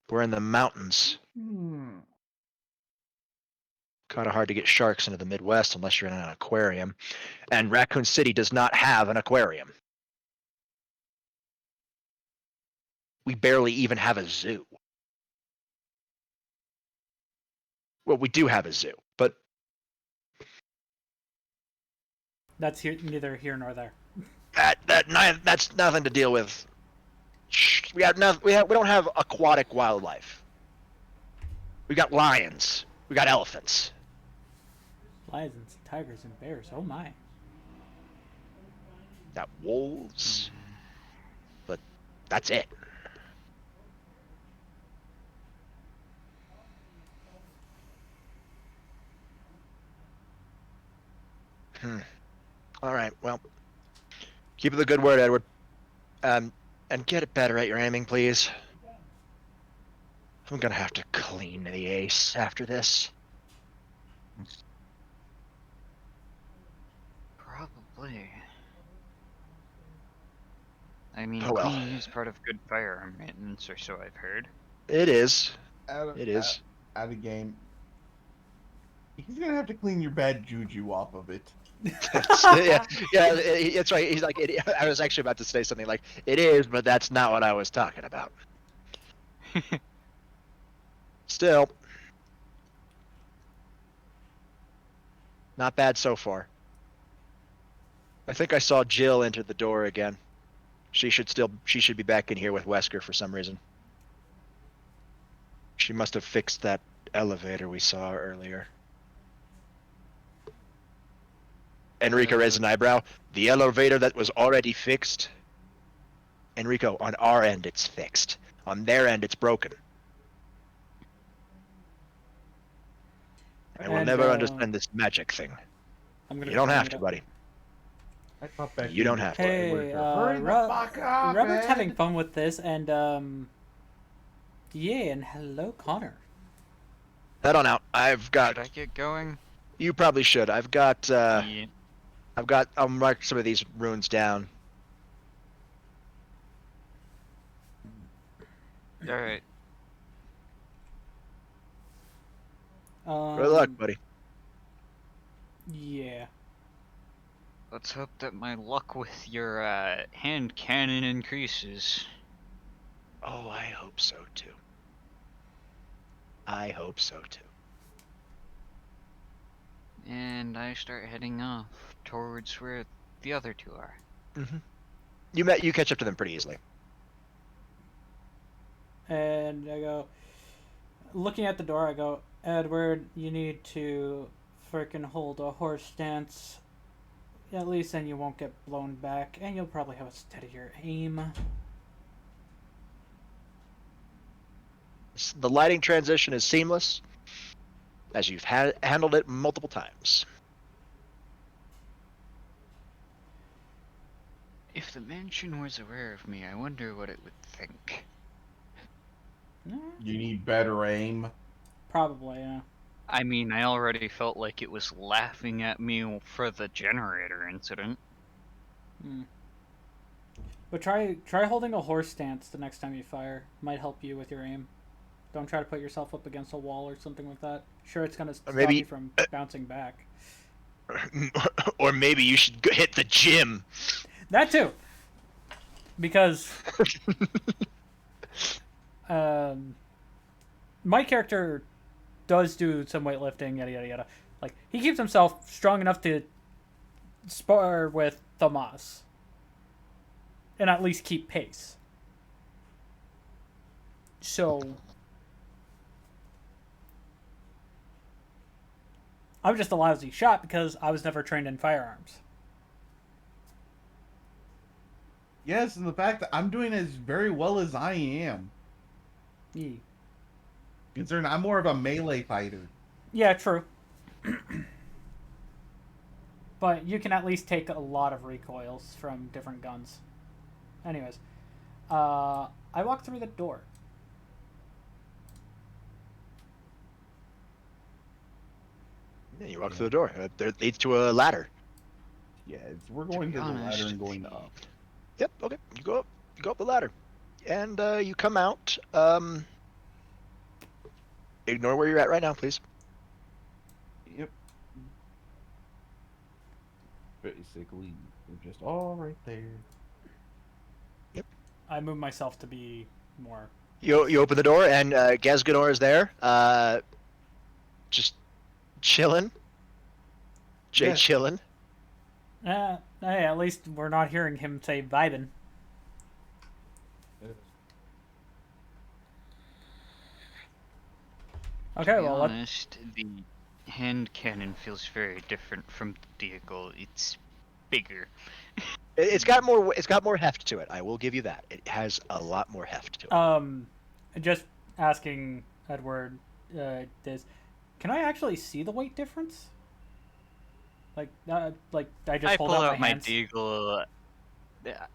We're in the mountains. Kind of hard to get sharks into the Midwest unless you're in an aquarium. And Raccoon City does not have an aquarium. We barely even have a zoo. Well, we do have a zoo, but That's neither here nor there. that's nothing to deal with. We don't have aquatic wildlife. We got lions. We got elephants. Lions, tigers, and bears. Oh my. Got wolves. But that's it. All right. Well, keep it the good word, Edward. And get it better at your aiming, please. I'm gonna have to clean the ace after this. Probably. I mean, Oh, well. cleaning is part of good firearm maintenance, or so I've heard. It is. Out It is. of game. He's gonna have to clean your bad juju off of it. yeah, that's right. He's like, I was actually about to say something like, it is, but that's not what I was talking about. Still. Not bad so far. I think I saw Jill enter the door again. She should be back in here with Wesker for some reason. She must have fixed that elevator we saw earlier. Enrico raised an eyebrow. The elevator that was already fixed? Enrico, on our end it's fixed. On their end it's broken. I will And, never understand this magic thing. I'm gonna You don't bring have it to, up. buddy. I thought back You then don't you have to. were Hey, hurry the fuck up, Robert's man. having fun with this, and yeah, and hello, Connor. Head on out. I've got. Should I get going? You probably should. I've got. Yeah. I'll mark some of these runes down. All right. Good luck, buddy. Yeah. Let's hope that my luck with your hand cannon increases. Oh, I hope so too. I hope so too. And I start heading off towards where the other two are. You catch up to them pretty easily. And I go, looking at the door, I go, Edward, you need to freaking hold a horse stance. At least then you won't get blown back, and you'll probably have a steadier aim. The lighting transition is seamless, as you've handled it multiple times. If the mansion was aware of me, I wonder what it would think. You need better aim. Probably, yeah. I mean, I already felt like it was laughing at me for the generator incident. But try holding a horse stance the next time you fire. Might help you with your aim. Don't try to put yourself up against a wall or something like that. Sure, it's gonna stop maybe- you from bouncing back. Or maybe you should hit the gym. That too. Because my character does do some weightlifting, yada yada yada. Like, he keeps himself strong enough to spar with Thomas and at least keep pace. So I'm just a lousy shot because I was never trained in firearms. Yes, and the fact that I'm doing as very well as I am. Yeah, Considering I'm more of a melee fighter. yeah, true. But you can at least take a lot of recoils from different guns. Anyways, I walk through the door. Yeah, you walk through the door. There leads to a ladder. Yeah, we're going to the honest, ladder and going up. Yep. Okay. You go up the ladder, and you come out. Ignore where you're at right now, please. Yep. Basically, we're just all right there. I move myself to be more. You open the door, and Gesganor is there. Just chilling. Jay Yeah. chilling. Hey, at least we're not hearing him say vibin'. Okay, To be well, honest, the hand cannon feels very different from the deagle. It's bigger. It's got more heft to it. I will give you that. It has a lot more heft to it. just asking Edward, this, can I actually see the weight difference? Like I just I hold pull out out my my hands. deagle.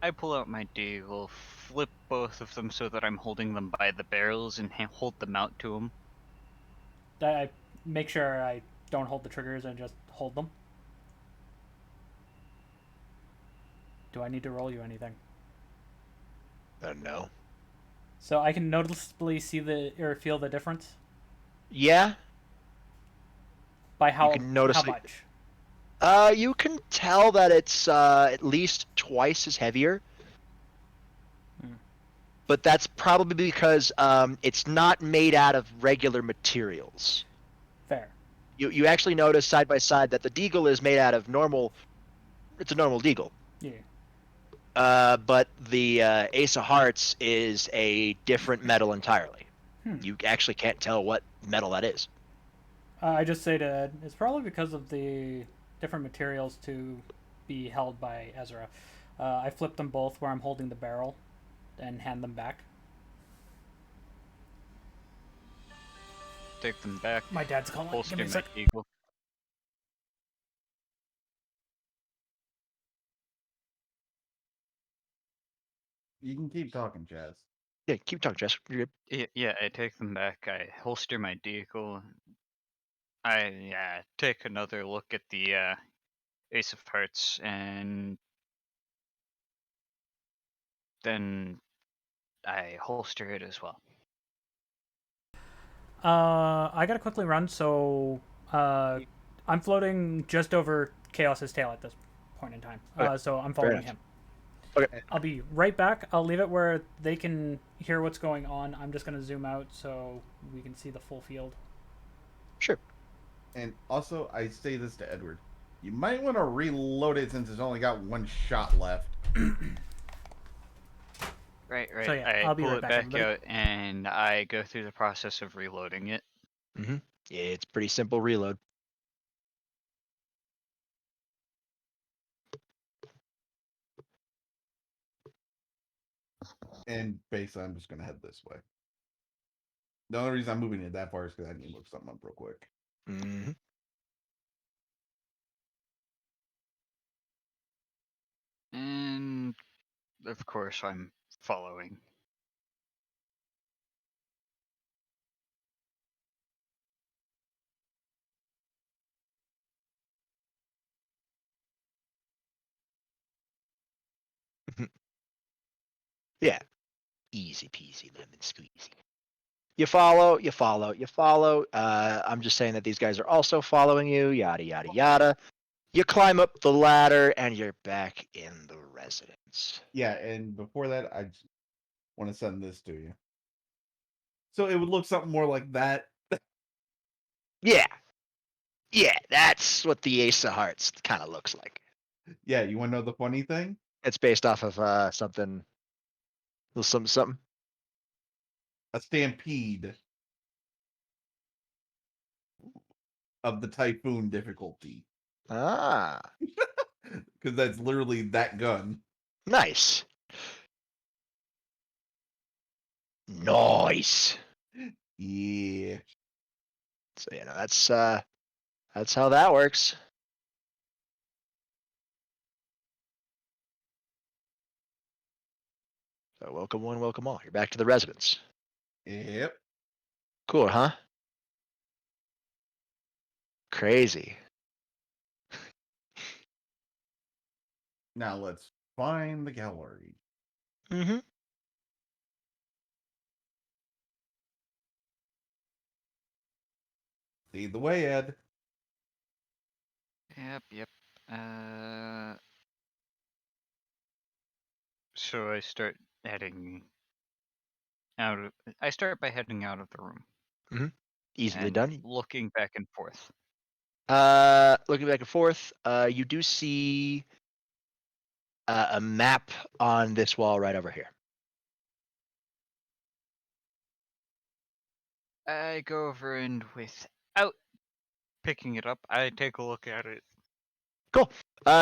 I pull out my deagle, flip both of them so that I'm holding them by the barrels, and hold them out to him. I make sure I don't hold the triggers and just hold them. Do I need to roll you anything? No. So I can noticeably see or feel the difference Yeah. by how can notice how it. much. You can tell that it's at least twice as heavier. But that's probably because it's not made out of regular materials. Fair. You actually notice side by side that the deagle is made out of normal. It's a normal deagle. Yeah. But the Ace of Hearts is a different metal entirely. You actually can't tell what metal that is. I just say to Ed, it's probably because of the different materials to be held by Ezra. I flip them both where I'm holding the barrel and hand them back. Take them back. My dad's calling. Give Holster me a my sec. eagle. You can keep talking, Chaz. Yeah, keep talking, Jess. You're good. Yeah, I take them back. I holster my deagle. I take another look at the Ace of Hearts, and then I holster it as well. I gotta quickly run, so I'm floating just over Chaos's tail at this point in time. Okay. So I'm Fair following enough. him. Okay. I'll be right back. I'll leave it where they can hear what's going on. I'm just gonna zoom out so we can see the full field. Sure. And also, I say this to Edward. You might want to reload it since it's only got one shot left. Right. So, yeah, I I'll be pull right it back, back everybody. out, and I go through the process of reloading it. Yeah, it's pretty simple reload. And basically, I'm just going to head this way. The only reason I'm moving it that far is because I need to look something up real quick. Mm-hmm. And of course, I'm following. Yeah. Easy peasy lemon squeezy. You follow. I'm just saying that these guys are also following you, yada, yada, yada. You climb up the ladder and you're back in the residence. Yeah, and before that, I just want to send this to you. So it would look something more like that. Yeah. Yeah, that's what the Ace of Hearts kind of looks like. Yeah, you want to know the funny thing? It's based off of something. Something. A stampede of the Typhoon difficulty. Ah, Because that's literally that gun. nice. Nice. Yeah. So that's how that works. So welcome one, welcome all. You're back to the residence. Yep. Cool, huh? Crazy. Now let's find the gallery. Mm-hmm. Lead the way, Ed. Yep. So I start heading out of. I start by heading out of the room Easily and done. looking back and forth. Looking back and forth, you do see a map on this wall right over here. I go over and without picking it up, I take a look at it. Cool.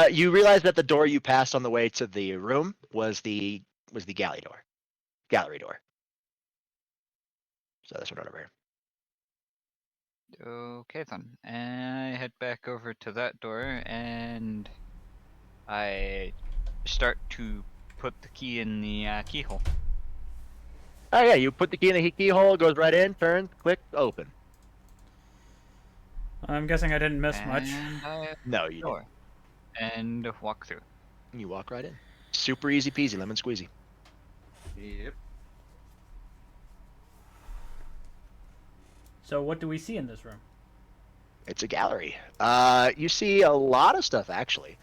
You realize that the door you passed on the way to the room was the galley door. Gallery door. So this one right over here. Okay then. And I head back over to that door and I start to put the key in the keyhole. Oh yeah, you put the key in the keyhole, goes right in, turns, click, open. I'm guessing I didn't miss much. And I No, you door and walk through. didn't. You walk right in. Super easy peasy, lemon squeezy. Yep. So what do we see in this room? It's a gallery. You see a lot of stuff actually.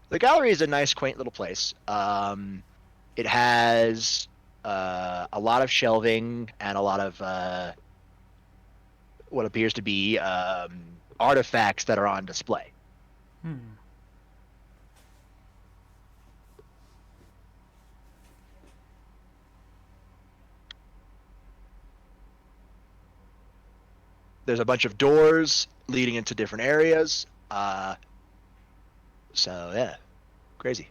The gallery is a nice, quaint little place. It has a lot of shelving and a lot of what appears to be artifacts that are on display. Hmm. There's a bunch of doors leading into different areas. So yeah, crazy.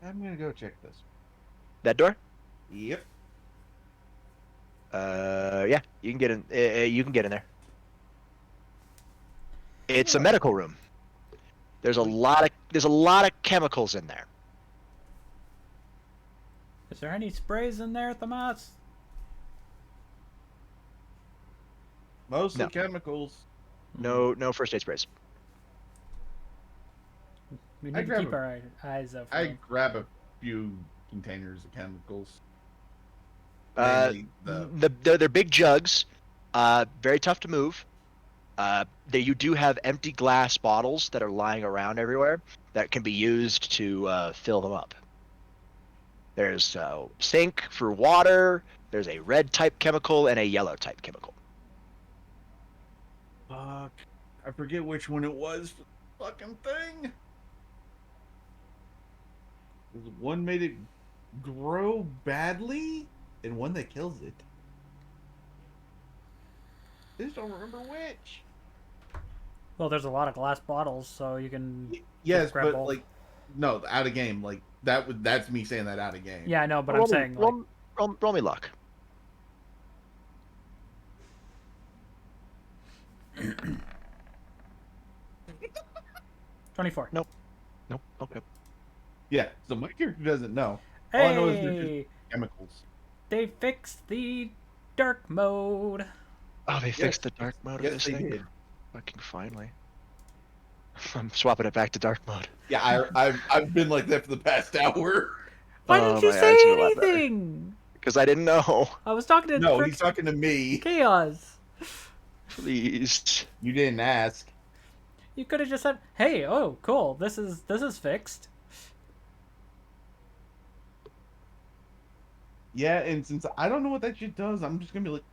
I'm gonna go check this. That door? Yep. Yeah, you can get in. You can get in there. It's a Huh. medical room. There's a lot of chemicals in there. Is there any sprays in there at the moss? Mostly No. chemicals. No first aid sprays. We I need to grab keep a- our eyes out for I them. grab a few containers of chemicals. Uh, Mainly the they're big jugs. Very tough to move. You do have empty glass bottles that are lying around everywhere that can be used to fill them up. There's a sink for water. There's a red type chemical and a yellow type chemical. fuck. I forget which one it was for the fucking thing. There's one made it grow badly, and one that kills it. I just don't remember which. Well, there's a lot of glass bottles, so you can Yes, just grab but both. like, no, out of game. Like that's me saying that out of game. Yeah, I know, but roll I'm saying me, roll me luck. like 24. Nope. Okay. Yeah. So my character doesn't know. All I know is they're just Hey, chemicals. they fixed the dark mode. Oh, they fixed the dark mode of Yes, this they thing. did. Fucking finally. I'm swapping it back to dark mode. Yeah, I've been like that for the past hour. Why Oh, didn't you my eyes say are a lot better. anything? Because I didn't know. I was talking to No, Frick he's talking to me. Chaos. Please. You didn't ask. You could have just said, "Hey, oh, cool. This is fixed." Yeah, and since I don't know what that shit does, I'm just gonna be like,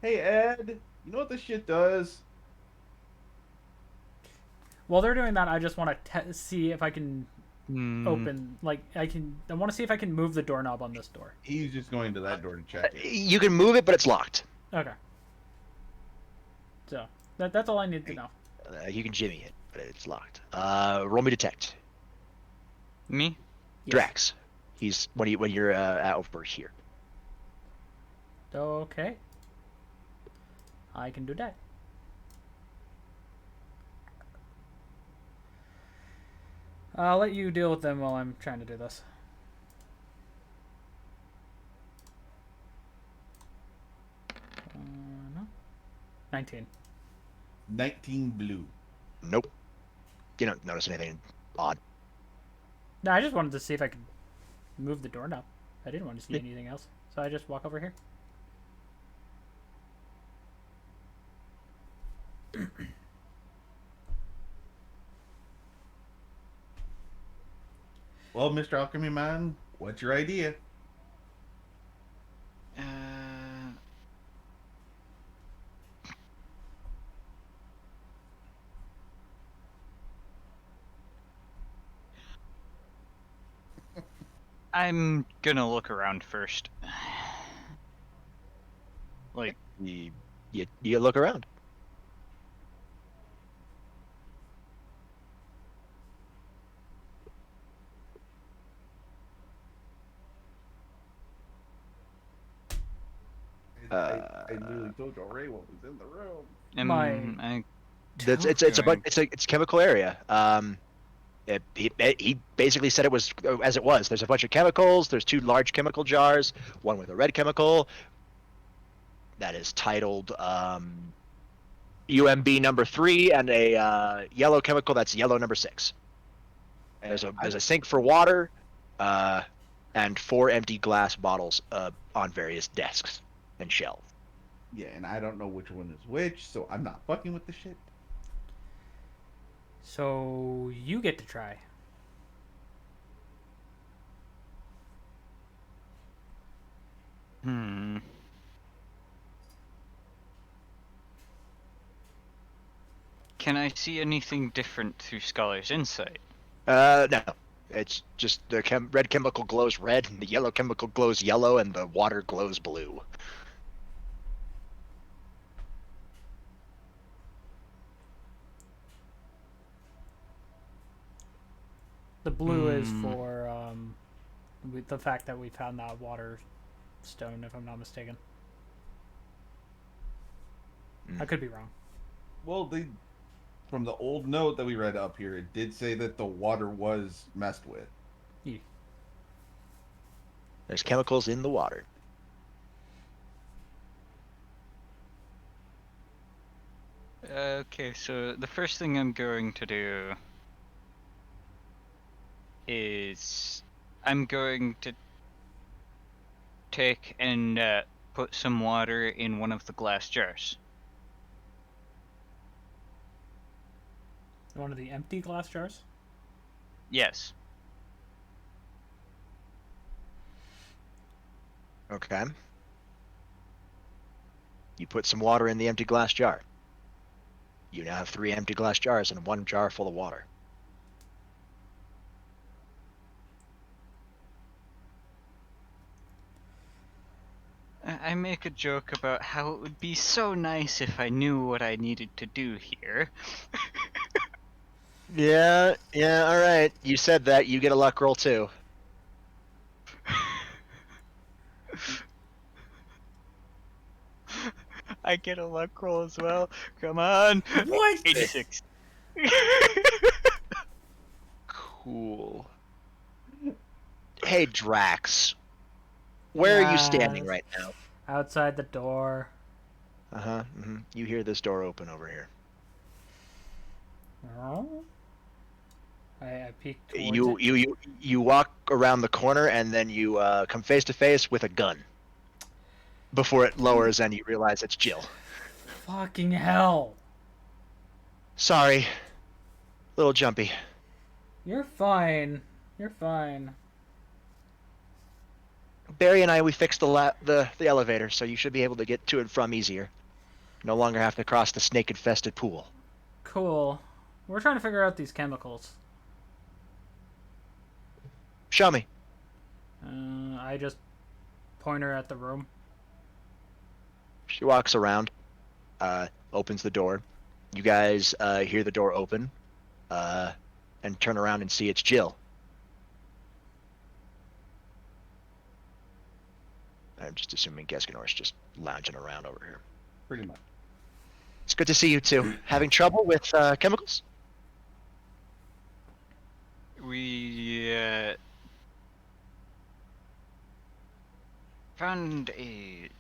"Hey Ed, you know what this shit does?" While they're doing that, I just want to see if I can Hmm. open. Like, I want to see if I can move the doorknob on this door. He's just going to that door to check it. You can move it, but it's locked. Okay. So that's all I need to know. You can jimmy it, but it's locked. Roll me detect. Me? Yes. Drax. He's when you're over here. Okay. I can do that. I'll let you deal with them while I'm trying to do this. No. 19. 19 blue. Nope. You don't notice anything odd. No, I just wanted to see if I could move the doorknob. I didn't want to see anything else. So I just walk over here. Well, Mr. Alchemy Man, what's your idea? Uh, I'm gonna look around first. Like, You look around. I literally told you already what was in the room. My- It's a chemical area. He basically said it was as it was. There's a bunch of chemicals. There's 2 large chemical jars, one with a red chemical that is titled UMB number 3, and a yellow chemical that's yellow number 6. And there's a sink for water, and 4 empty glass bottles on various desks and shelves. Yeah, and I don't know which one is which, so I'm not fucking with the shit. So you get to try. Can I see anything different through Scholar's insight? No. It's just the red chemical glows red, and the yellow chemical glows yellow, and the water glows blue. The blue is for the fact that we found that water stone, if I'm not mistaken. I could be wrong. Well, from the old note that we read up here, it did say that the water was messed with. Yeah. There's chemicals in the water. Okay, so the first thing I'm going to do is I'm going to take and put some water in one of the glass jars. One of the empty glass jars? Yes. Okay. You put some water in the empty glass jar. You now have 3 empty glass jars and 1 jar full of water. I make a joke about how it would be so nice if I knew what I needed to do here. Yeah, alright. You said that. You get a luck roll too. I get a luck roll as well. Come on. What? 86. Cool. Hey, Drax. Where are you standing Yes. right now? Outside the door. Uh-huh. You hear this door open over here. Oh? I peeked towards You it. you walk around the corner and then you come face to face with a gun. Before it lowers and you realize it's Jill. Fucking hell. Sorry. Little jumpy. You're fine. You're fine. Barry and I, we fixed the elevator, so you should be able to get to and from easier. No longer have to cross the snake-infested pool. Cool. We're trying to figure out these chemicals. Show me. I just point her at the room. She walks around, opens the door. You guys hear the door open, and turn around and see it's Jill. I'm just assuming Geskinor's just lounging around over here. Pretty much. It's good to see you two. Having trouble with chemicals? We found a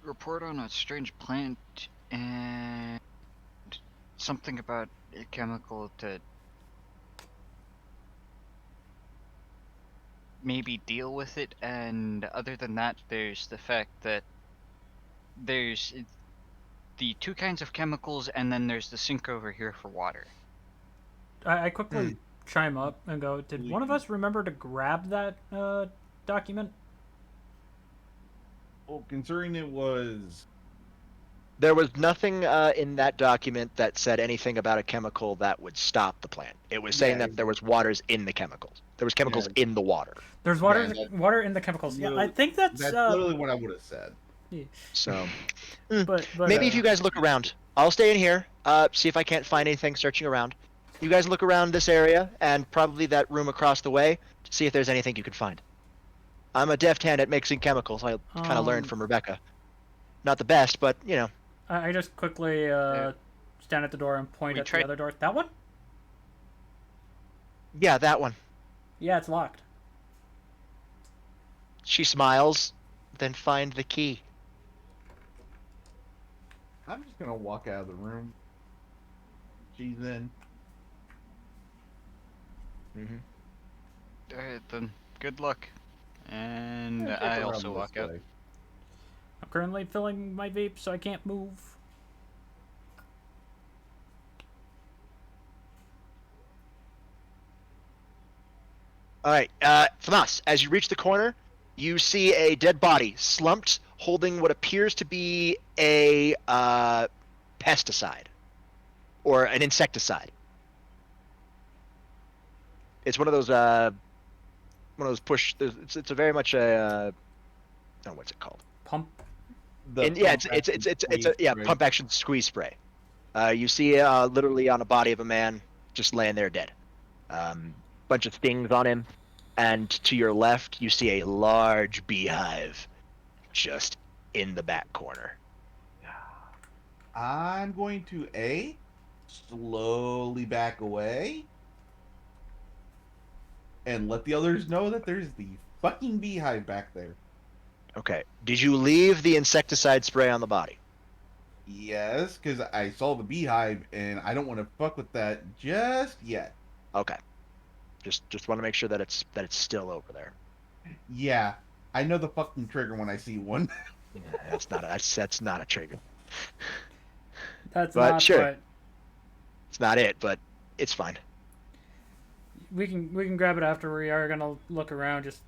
report on a strange plant and something about a chemical to maybe deal with it, and other than that, there's the fact that there's the 2 kinds of chemicals, and then there's the sink over here for water. I quickly chime up and go, did one of us remember to grab that document? Well, considering it was... There was nothing in that document that said anything about a chemical that would stop the plant. It was saying that there was waters in the chemicals. There was chemicals in the water. There's water, Yeah, water in the chemicals. Yeah, I think that's literally what I would have said. So, but maybe if you guys look around, I'll stay in here. See if I can't find anything searching around. You guys look around this area and probably that room across the way to see if there's anything you can find. I'm a deft hand at mixing chemicals. I kind of learned from Rebecca. Not the best, but you know. I just quickly stand at the door and point at the other door. That one? Yeah, that one. Yeah, it's locked. She smiles, then find the key. I'm just gonna walk out of the room. She's in. Alright then, good luck. And Yeah, check I around also this walk out. way. I'm currently filling my vape, so I can't move. Alright, Famas, as you reach the corner, you see a dead body slumped, holding what appears to be a pesticide. or an insecticide. It's one of those push. It's a very much a oh, what's it called? Pump. The And yeah, pump it's action it's a squeeze spray. pump action squeeze spray. You see literally on a body of a man just laying there dead. Bunch of stings on him, and to your left you see a large beehive just in the back corner. I'm going to slowly back away and let the others know that there's the fucking beehive back there. Okay. Did you leave the insecticide spray on the body? Yes, because I saw the beehive and I don't want to fuck with that just yet. Okay. Just want to make sure that it's still over there. Yeah, I know the fucking trigger when I see one. That's not a trigger. That's But not sure. what It's not it, but it's fine. we can grab it after. We are gonna look around, just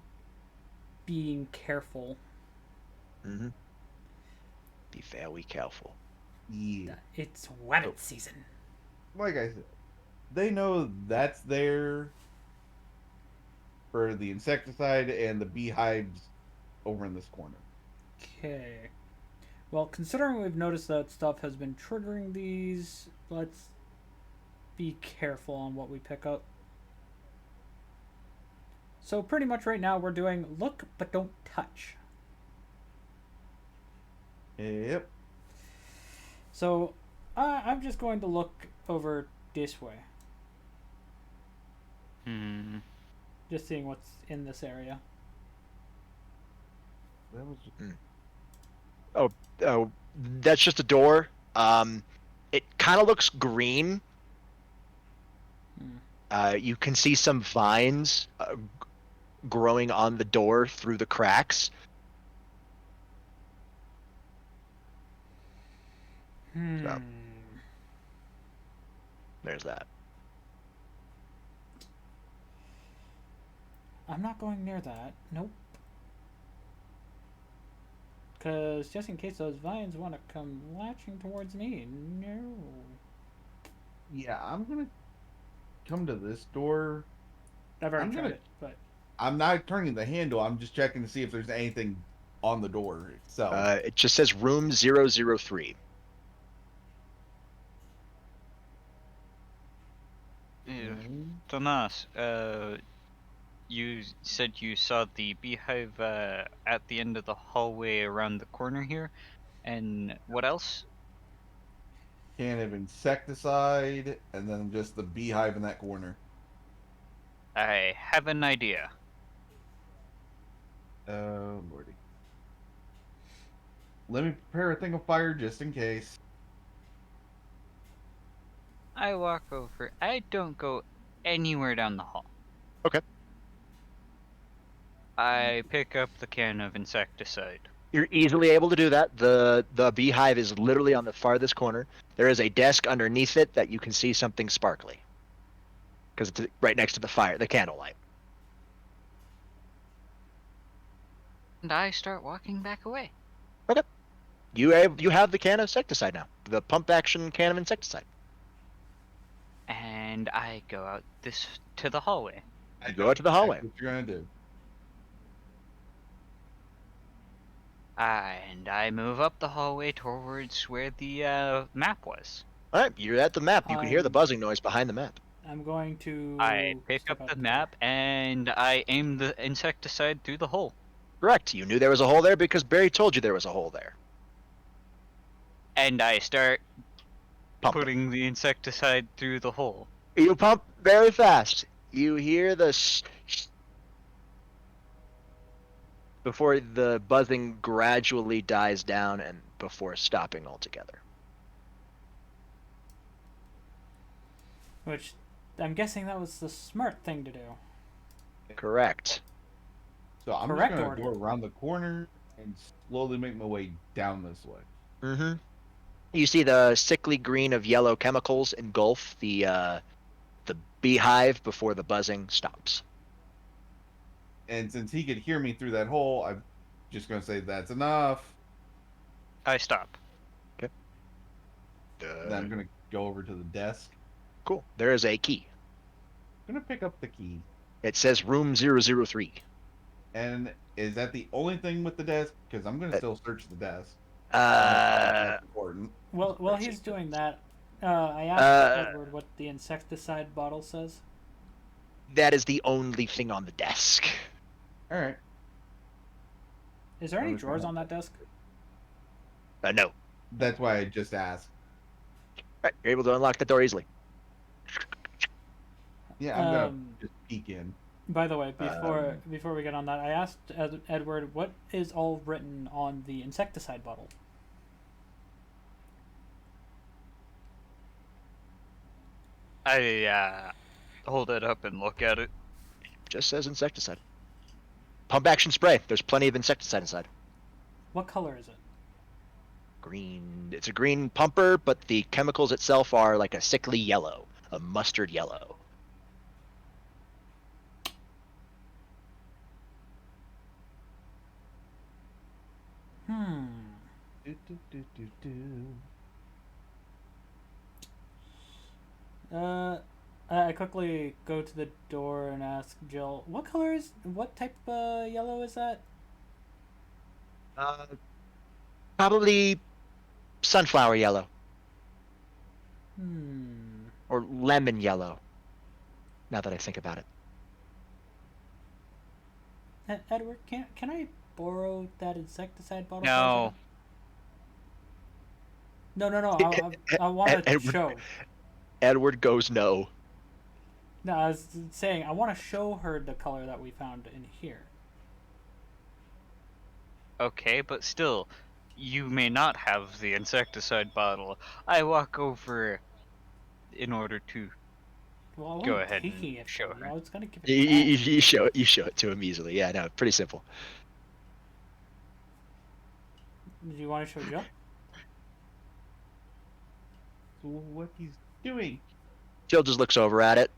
being careful. Mm-hmm. Be very careful. Yeah, It's rabbit season. like I said, they know that's there for the insecticide and the beehives over in this corner. Okay. Well, considering we've noticed that stuff has been triggering these, let's be careful on what we pick up. So pretty much right now we're doing look but don't touch. Yep. So I'm just going to look over this way, Hmm. just seeing what's in this area. That was Oh, that's just a door. It kind of looks green. You can see some vines growing on the door through the cracks. So there's that. I'm not going near that. Nope. Because just in case those vines want to come latching towards me. No. Yeah, I'm gonna come to this door. I've already I'm tried gonna- it, but I'm not turning the handle. I'm just checking to see if there's anything on the door itself. It just says room 003. Thomas, you said you saw the beehive at the end of the hallway around the corner here, and what else? Can of insecticide, and then just the beehive in that corner. I have an idea. Oh lordy. Let me prepare a thing of fire just in case. I walk over. I don't go anywhere down the hall. Okay. I pick up the can of insecticide. You're easily able to do that. The beehive is literally on the farthest corner. There is a desk underneath it that you can see something sparkly. Because it's right next to the candlelight. And I start walking back away. You have the can of insecticide now. The pump action can of insecticide. And I go out to the hallway. I Go out to the hallway. What you're gonna do? And I move up the hallway towards where the map was. All right, you're at the map. You can hear the buzzing noise behind the map. I'm going to. I pick step up out the door. map and I aim the insecticide through the hole. Correct. You knew there was a hole there because Barry told you there was a hole there. And I start Pump it. putting the insecticide through the hole. You pump very fast. You hear before the buzzing gradually dies down and before stopping altogether. Which I'm guessing that was the smart thing to do. Correct. So I'm Correct just gonna order. go around the corner and slowly make my way down this way. Mm-hmm. You see the sickly green of yellow chemicals engulf the beehive before the buzzing stops. And since he could hear me through that hole, I'm just gonna say that's enough. I stop. Then I'm gonna go over to the desk. Cool. There is a key. I'm gonna pick up the key. It says room 003. And is that the only thing with the desk? Because I'm gonna still search the desk. Uh, That's important. Well, while Let's he's see. doing that, I asked Uh, Edward what the insecticide bottle says. that is the only thing on the desk. All right. Is there I any was drawers gonna- on that desk? No. That's why I just asked. Right, you're able to unlock the door easily. Yeah, I'm gonna Um, just peek in. By the way, before we get on that, I asked Edward what is all written on the insecticide bottle. I hold it up and look at it. Just says insecticide. Pump action spray. There's plenty of insecticide inside. What color is it? Green. It's a green pumper, but the chemicals itself are like a sickly yellow, a mustard yellow. Hmm. Do, do, do, do, do. I quickly go to the door and ask Jill, what type of yellow is that? Probably sunflower yellow Hmm. or lemon yellow. Now that I think about it. Edward, can I borrow that insecticide bottle? No. No. I want to Edward- show. Edward goes no. No, I was saying I want to show her the color that we found in here. Okay, but still, you may not have the insecticide bottle. I walk over in order to. Well, I wasn't Go ahead taking and it show from you. her. I was gonna give it You, back. you show it. You show it to him easily. Yeah, no, pretty simple. Do you want to show Jill? What he's doing? Jill just looks over at it.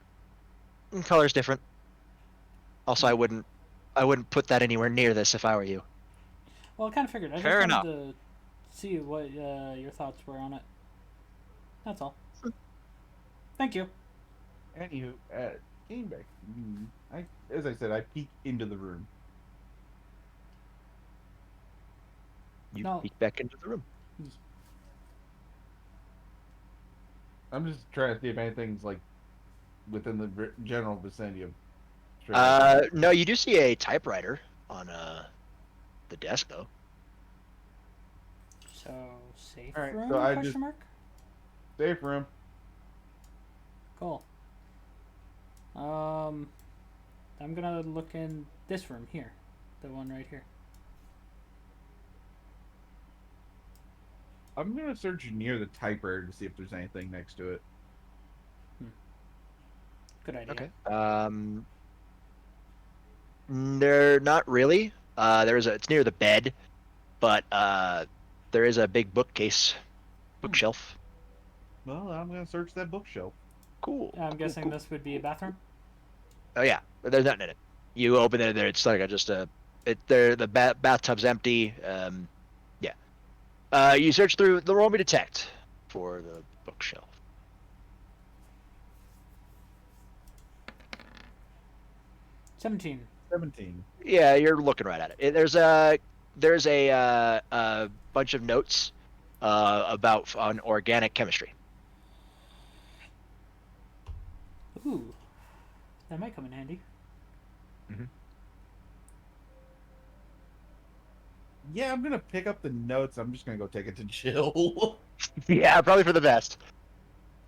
Color's different. Also, I wouldn't put that anywhere near this if I were you. Well, I kind of figured. I Fair just enough. wanted to see what your thoughts were on it. That's all. Thank you. Anywho, came back. As I said, I peek into the room. You No. peek back into the room. I'm just trying to see if anything's like within the general vicinity of. No, you do see a typewriter on the desk though. So safe All right, room? so I question just- mark. Safe room. Cool. I'm gonna look in this room here, the one right here. I'm gonna search near the typewriter to see if there's anything next to it. Good idea. Okay. They're not really. It's near the bed, but there is a big bookcase, bookshelf. Well, I'm gonna search that bookshelf. Cool. I'm cool, guessing cool. this would be a bathroom. Oh yeah, but there's nothing in it. You open it, there it's like the bathtub's empty. Yeah. You search through the roll me detect for the bookshelf. 17. 17. Yeah, you're looking right at it. There's a bunch of notes on organic chemistry. Ooh, that might come in handy. Yeah, I'm gonna pick up the notes. I'm just gonna go take it to Jill. Yeah, probably for the best.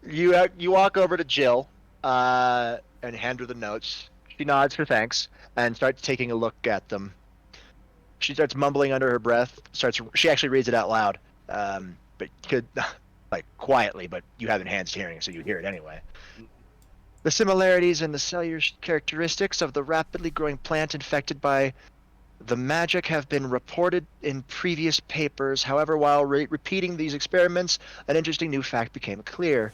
You walk over to Jill and hand her the notes. She nods for thanks and starts taking a look at them. She starts mumbling under her breath. She actually reads it out loud, but could like quietly, but you have enhanced hearing, so you hear it anyway. The similarities in the cellular characteristics of the rapidly growing plant infected by the magic have been reported in previous papers. However, while repeating these experiments, an interesting new fact became clear.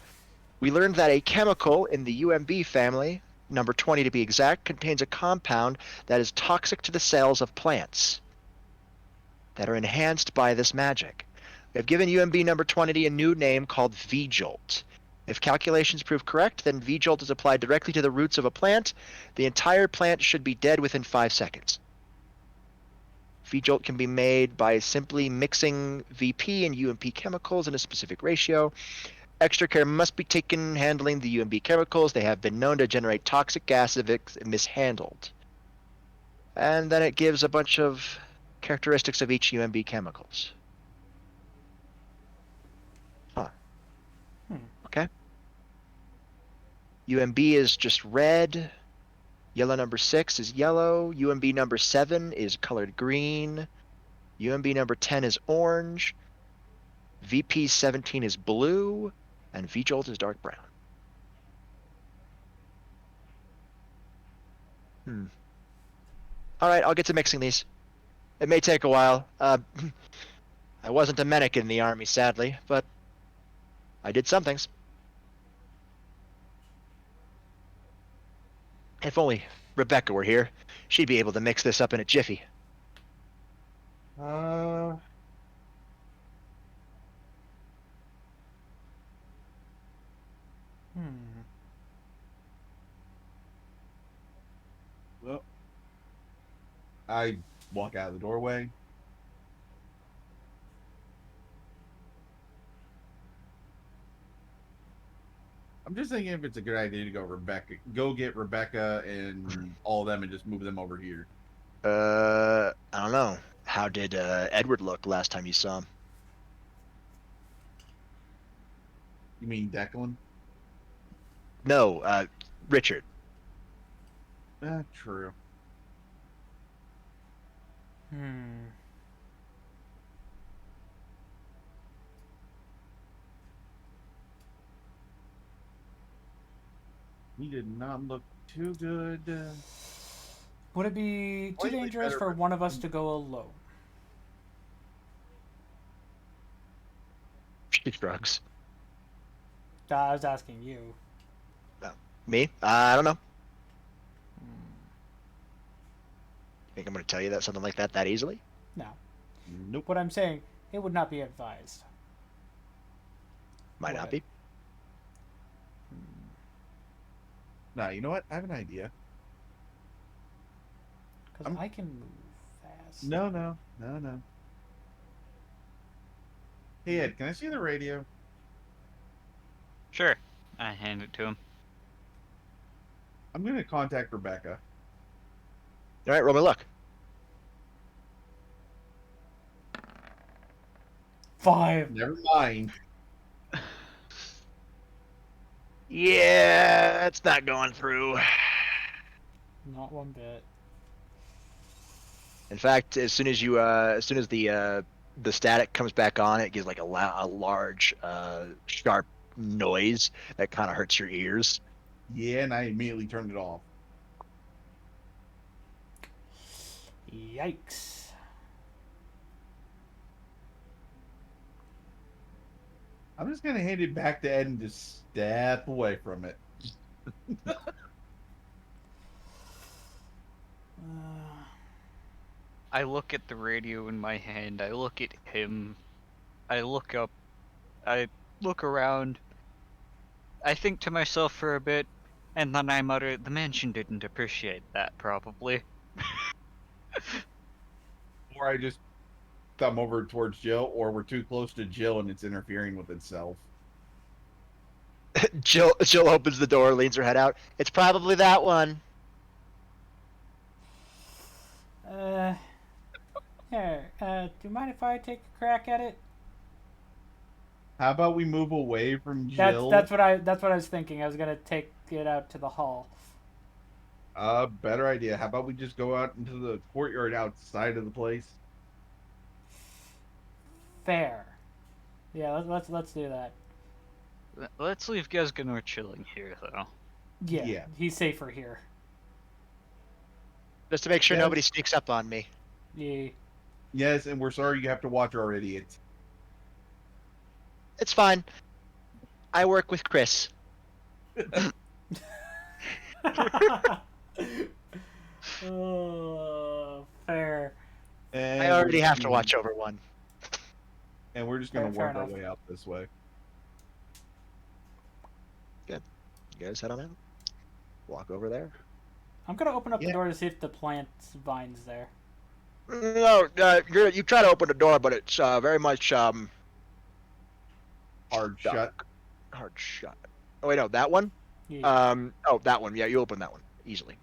We learned that a chemical in the UMB family, number 20 to be exact, contains a compound that is toxic to the cells of plants that are enhanced by this magic. We have given UMB number 20 a new name called V-Jolt. If calculations prove correct, then V-Jolt is applied directly to the roots of a plant. The entire plant should be dead within 5 seconds. V-Jolt can be made by simply mixing VP and UMP chemicals in a specific ratio. Extra care must be taken handling the UMP chemicals. They have been known to generate toxic gas if it's mishandled. And then it gives a bunch of characteristics of each UMB chemicals. Huh. Okay. UMB is just red. Yellow number 6 is yellow. UMB number 7 is colored green. UMB number 10 is orange. VP 17 is blue. And V-Jolt is dark brown. All right, I'll get to mixing these. It may take a while. I wasn't a medic in the army, sadly, but I did some things. If only Rebecca were here, she'd be able to mix this up in a jiffy. Well, I walk out of the doorway. I'm just thinking if it's a good idea to go get Rebecca and all of them and just move them over here. I don't know. How did Edward look last time you saw him? You mean Declan? No, Richard. True. He did not look too good. Would it be too Slightly dangerous better, for but- one of us to go alone? She shrugs. I was asking you. Me? I don't know. Think I'm going to tell you that something like that easily? No. Nope. What I'm saying, it would not be advised. Might not be. Nah, you know what? I have an idea. Because I can move fast. No. Hey Ed, can I see the radio? Sure. I hand it to him. I'm gonna contact Rebecca. All right, roll my luck. 5. Never mind. Yeah, it's not going through. Not one bit. In fact, as soon as the static comes back on, it gives like a large, sharp noise that kind of hurts your ears. Yeah, and I immediately turned it off. Yikes. I'm just gonna hand it back to Ed and just step away from it. I look at the radio in my hand. I look at him. I look up. I look around. I think to myself for a bit, and then I mutter, "The mansion didn't appreciate that, probably." Or I just thumb over towards Jill, or we're too close to Jill and it's interfering with itself. Jill opens the door, leans her head out. It's probably that one. Here, do you mind if I take a crack at it? How about we move away from Jill? That's what I was thinking. I was gonna take it out to the hall. Better idea. How about we just go out into the courtyard outside of the place? Fair. Yeah, let's do that. Let's leave Gesganor chilling here, though. Yeah. He's safer here. Just to make sure Yes. nobody sneaks up on me. Yeah. Yes, and we're sorry you have to watch our idiots. It's fine. I work with Chris. Oh, fair. And I already we're have to just watch over one. And we're just gonna Fair work our enough. way out this way. You guys head on out. Walk over there. I'm gonna open up the Yeah. door to see if the plant vine's there. No, you try to open the door, but it's very much Hard stuck. shut. Hard shut. Oh wait, no, that one. Yeah. Oh, that one. Yeah, you open that one easily.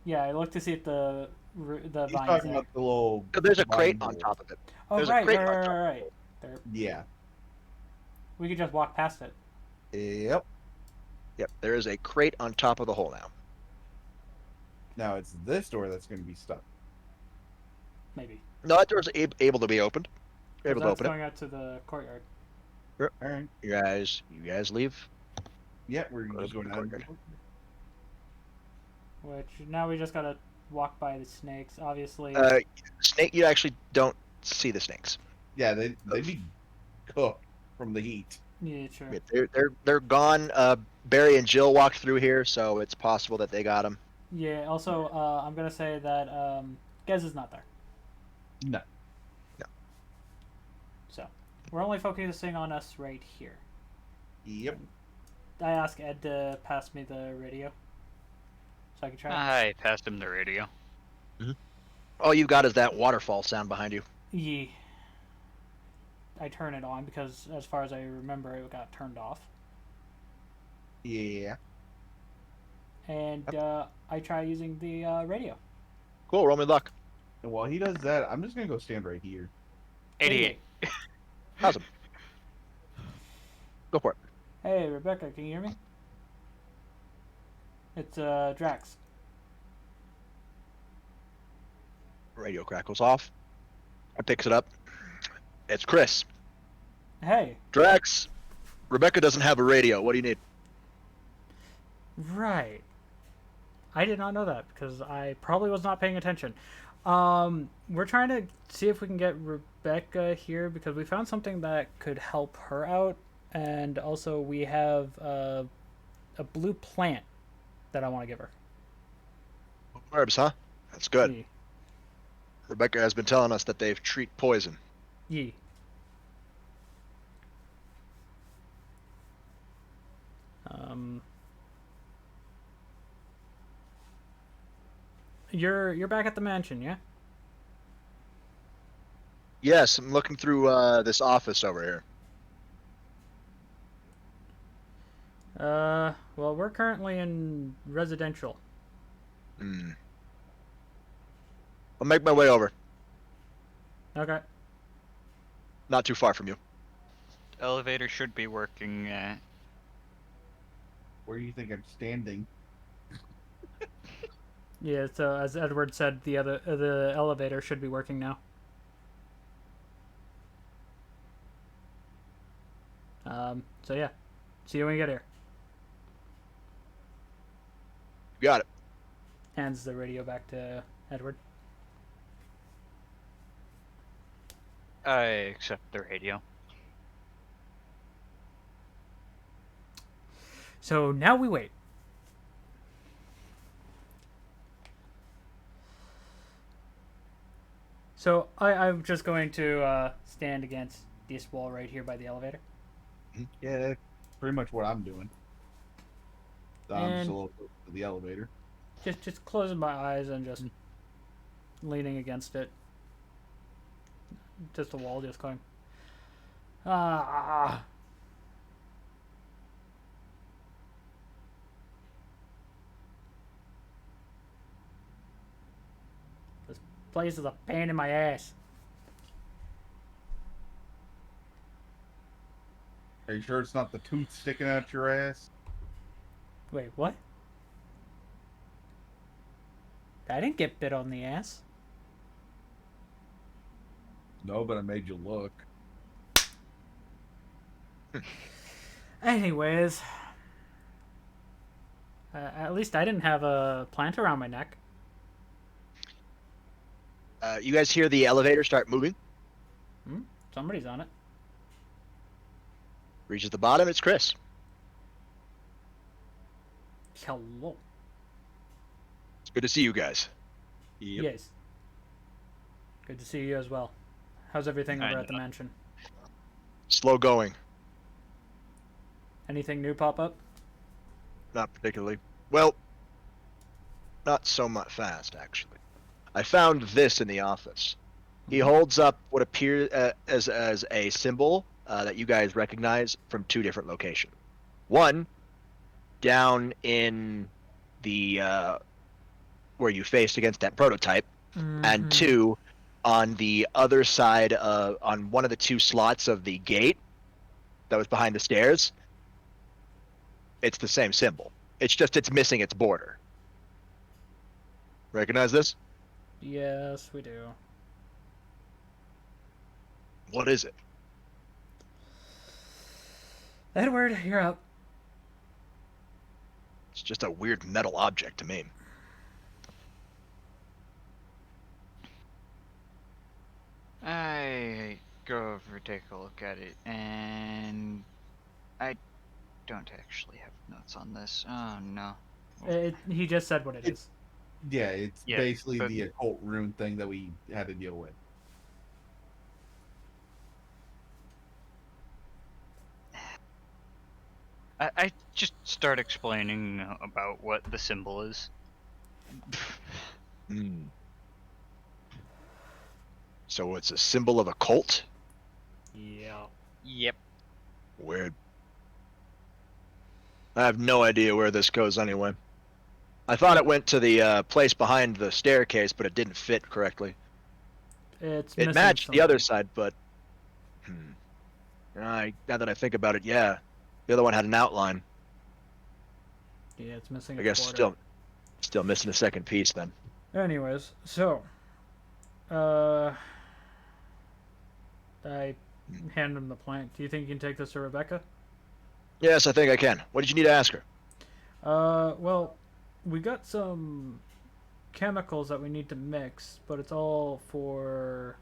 Yeah, I looked to see if the He's vine's talking there. about the little. So there's a crate vine on hole. top of it. Oh, There's a right, crate right, on right, top. right, right. There. Yeah. We could just walk past it. Yep. Yep, there is a crate on top of the hole now. Now it's this door that's going to be stuck. Maybe. No, that door's able to be opened. You're 'Cause able to that's open it. going out to the courtyard. All right. You guys leave. Yeah, we're just going out. Courtyard. Which, now we just gotta walk by the snakes, obviously. Snake. You actually don't see the snakes. Yeah, they'd be cooked from the heat. Yeah, sure. They're gone. Barry and Jill walked through here, so it's possible that they got them. Yeah, also, I'm gonna say that Gez is not there. No. So, we're only focusing on us right here. Yep. I asked Ed to pass me the radio. So I can try it. I passed him the radio. All you got is that waterfall sound behind you. Yeah. I turn it on because, as far as I remember, it got turned off. Yeah. And I try using the radio. Cool. Roll me luck. And while he does that, I'm just going to go stand right here. 88. Awesome. Go for it. Hey, Rebecca, can you hear me? It's Drax. Radio crackles off. I picks it up. It's Chris. Hey. Drax. Rebecca doesn't have a radio. What do you need? Right. I did not know that because I probably was not paying attention. We're trying to see if we can get Rebecca here because we found something that could help her out, and also we have a blue plant that I want to give her. Herbs, huh? That's good. Yee. Rebecca has been telling us that they treat poison. Yee. You're back at the mansion, yeah? Yes, I'm looking through this office over here. Well, we're currently in residential. I'll make my way over. Okay. Not too far from you. Elevator should be working. Where do you think I'm standing? Yeah, so as Edward said, the elevator should be working now. So yeah. See you when you get here. Got it. Hands the radio back to Edward. I accept the radio. So now we wait. So I'm just going to stand against this wall right here by the elevator. Yeah, that's pretty much what I'm doing. I'm And- still over to the elevator. Just closing my eyes and just leaning against it. Just the wall, just going. Ah. This place is a pain in my ass. Are you sure it's not the tooth sticking out your ass? Wait, what? I didn't get bit on the ass. No, but I made you look. Anyways. At least I didn't have a plant around my neck. You guys hear the elevator start moving? Somebody's on it. Reaches the bottom. It's Chris. Hello. It's good to see you guys. Yep. Yes. Good to see you as well. How's everything I over at the know. mansion? Slow going. Anything new pop up? not particularly. Well, not so much fast, actually. I found this in the office. He holds up what appears as a symbol that you guys recognize from two different locations. One, down in the where you faced against that prototype, and two, on the other side of on one of the two slots of the gate that was behind the stairs. It's the same symbol. It's just it's missing its border. Recognize this? Yes, we do. What is it? Edward, you're up. It's just a weird metal object to me. I go over, take a look at it, and I don't actually have notes on this. Oh no. He just said what it is. Yeah, it's Yeah, basically but- the occult rune thing that we had to deal with. I just start explaining about what the symbol is. Hmm. So it's a symbol of a cult? Yeah. Yep. Weird. I have no idea where this goes anyway. I thought it went to the place behind the staircase, but it didn't fit correctly. It's It missing matched the other something. side, but now that I think about it, yeah, the other one had an outline. Yeah, it's missing. I its guess border. still missing a second piece then. Anyways, so, I hand him the plank. Do you think you can take this to Rebecca? Yes, I think I can. What did you need to ask her? Well, we got some chemicals that we need to mix, but it's all for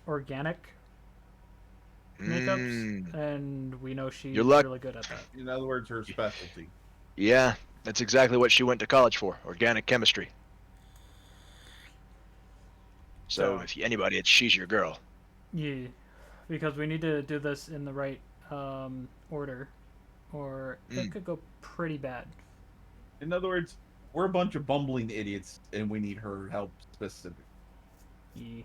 organic makeups, and we know she's Your luck. really good at that. In other words, her specialty. Yeah, that's exactly what she went to college for, organic chemistry. So if anybody, she's your girl. Yeah, because we need to do this in the right order, or it could go pretty bad. In other words, we're a bunch of bumbling idiots, and we need her help specifically. Yeah.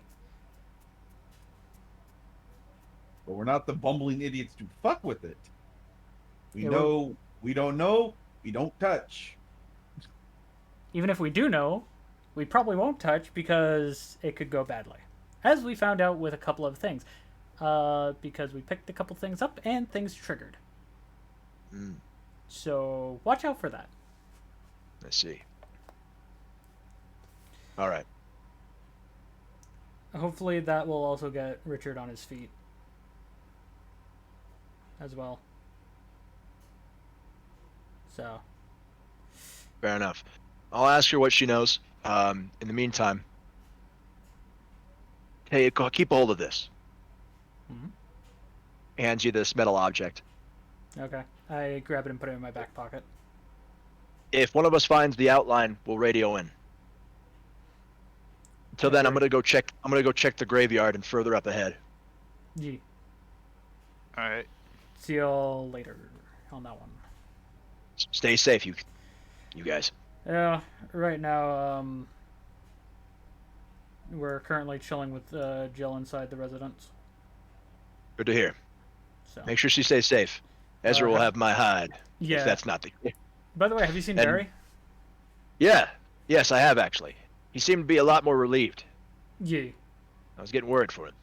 But we're not the bumbling idiots to fuck with it. We Yeah, know, we don't know, we don't touch. Even if we do know, we probably won't touch because it could go badly. As we found out with a couple of things. Because we picked a couple things up and things triggered. So watch out for that. I see. All right. Hopefully that will also get Richard on his feet. As well. So. Fair enough. I'll ask her what she knows. In the meantime, hey, keep a hold of this. Hands you this metal object. Okay. I grab it and put it in my back pocket. If one of us finds the outline, we'll radio in. Until then, I'm gonna go check the graveyard and further up ahead. Yeah. Alright. See y'all later on that one. Stay safe, you guys. Yeah, right now, we're currently chilling with Jill inside the residence. Good to hear. So. Make sure she stays safe. Ezra will have my hide. Yeah. If that's not the case. By the way, have you seen Barry? Yeah. Yes, I have actually. He seemed to be a lot more relieved. Yeah. I was getting worried for him.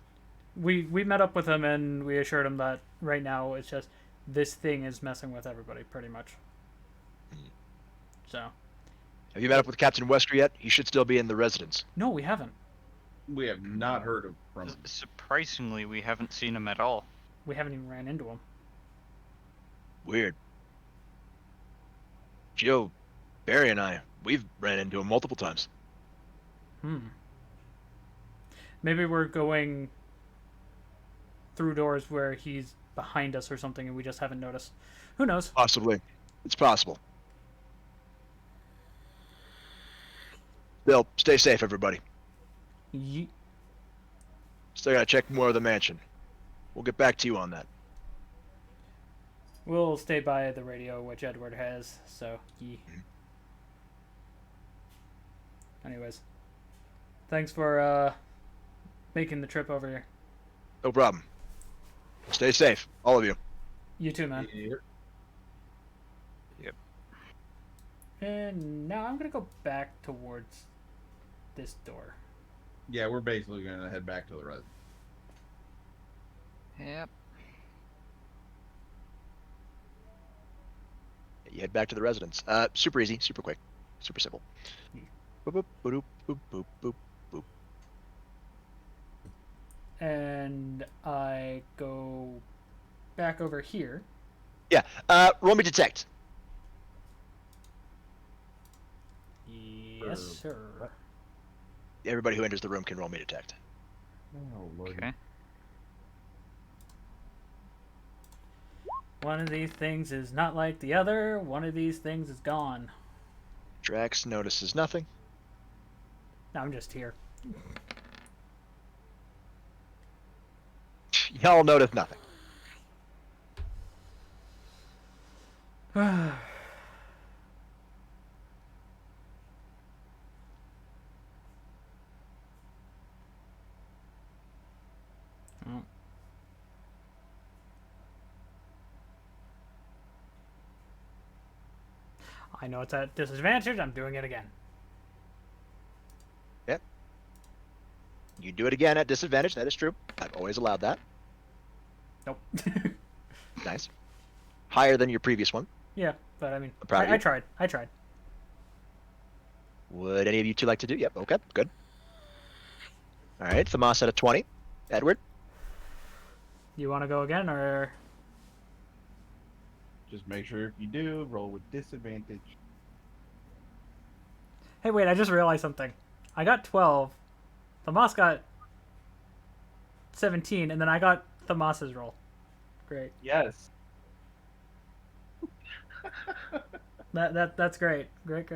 We met up with him and we assured him that right now it's just this thing is messing with everybody pretty much. So. Have you met up with Captain Wesker yet? He should still be in the residence. No, we haven't. We have not heard from him. Surprisingly, we haven't seen him at all. We haven't even ran into him. Weird. Joe, Barry, and we've ran into him multiple times. Maybe we're going through doors where he's behind us or something and we just haven't noticed. Who knows? Possibly. It's possible. Still, stay safe, everybody. Still gotta check more of the mansion. We'll get back to you on that. We'll stay by the radio, which Edward has. So, anyways, thanks for making the trip over here. No problem. Stay safe, all of you. You too, man. Yep. And now I'm gonna go back towards this door. Yeah, we're basically gonna head back to the res. Yep. You head back to the residence. Super easy, super quick, super simple. Boop, boop, boop, boop, boop, boop, boop. And I go back over here. Yeah. Roll me detect. Yes, sir. Everybody who enters the room can roll me detect. Oh lord. Okay. One of these things is not like the other. One of these things is gone. Drax notices nothing. No, I'm just here. Y'all notice nothing. I know it's at disadvantage. I'm doing it again. Yep. You do it again at disadvantage. That is true. I've always allowed that. Nope. Nice. Higher than your previous one. Yeah, but I mean, I'm proud of I you. tried. I tried. Would any of you two like to do? Yep. Okay. Good. All right. Thamas at a 20. Edward. You want to go again, or Just make sure if you do, roll with disadvantage. hey, wait! I just realized something. I got 12. Thamas got 17, and then I got Thamas's roll. Great. Yes. That's great. Great.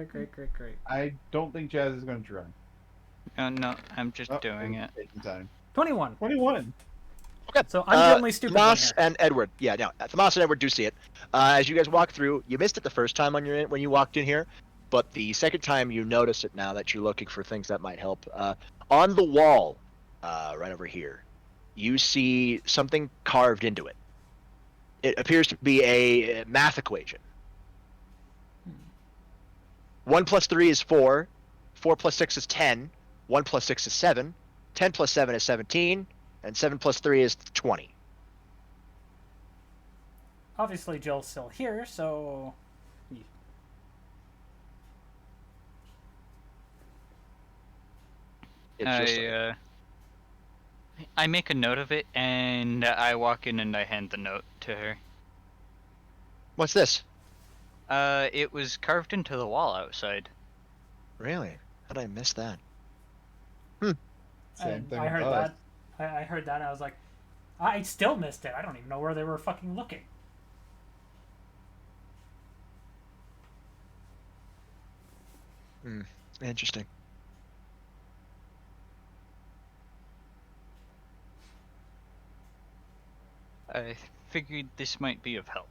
I don't think Jazz is going to try. No, I'm just doing it. Taking time. 21. 21. Okay. So I'm the only stupid one Thamas here. and Edward. Yeah, no. Thamas and Edward do see it. As you guys walk through, you missed it the first time when you walked in here, but the second time you notice it now that you're looking for things that might help. On the wall, right over here, you see something carved into it. It appears to be a math equation. 1 plus 3 is 4. 4 plus 6 is 10. 1 plus 6 is 7. 10 plus 7 is 17. And 7 plus 3 is 20. Obviously, Jill's still here, so It's just I make a note of it, and I walk in and I hand the note to her. what's this? It was carved into the wall outside. Really? How did I miss that? Same and thing I with heard us. that. I heard that. And I was like, I still missed it. I don't even know where they were fucking looking. Interesting. I figured this might be of help.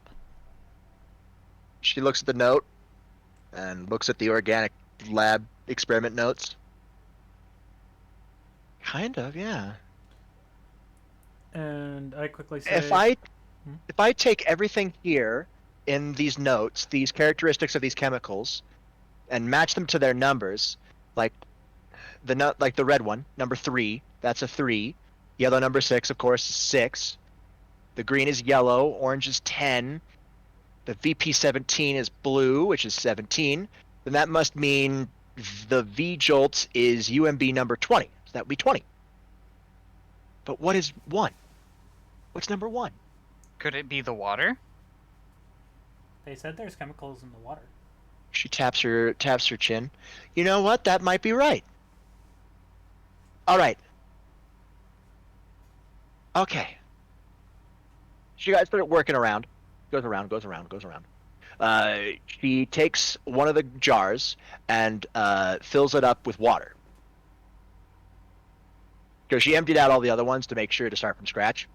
She looks at the note and looks at the organic lab experiment notes. Kind of, yeah. And I quickly say, If I take everything here in these notes, these characteristics of these chemicals, and match them to their numbers, like the red one, number 3, that's a 3. Yellow number 6, of course, is 6. The green is yellow, orange is 10. The VP17 is blue, which is 17. Then that must mean the V-Jolt is UMB number 20. So that would be 20. But what is 1? What's number 1? Could it be the water? they said there's chemicals in the water. She taps her chin. You know what? That might be right. All right. Okay. She guys start working around. Goes around. She takes one of the jars and fills it up with water. Because she emptied out all the other ones to make sure to start from scratch.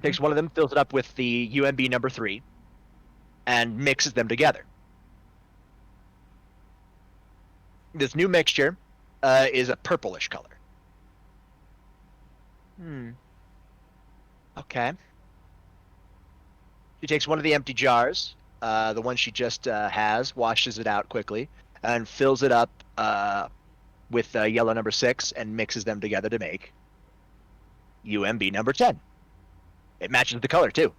Takes one of them, fills it up with the UMB number 3, and mixes them together. This new mixture is a purplish color. Okay. She takes one of the empty jars, the one she just has, washes it out quickly, and fills it up with yellow number 6 and mixes them together to make UMB number 10. It matches the color too.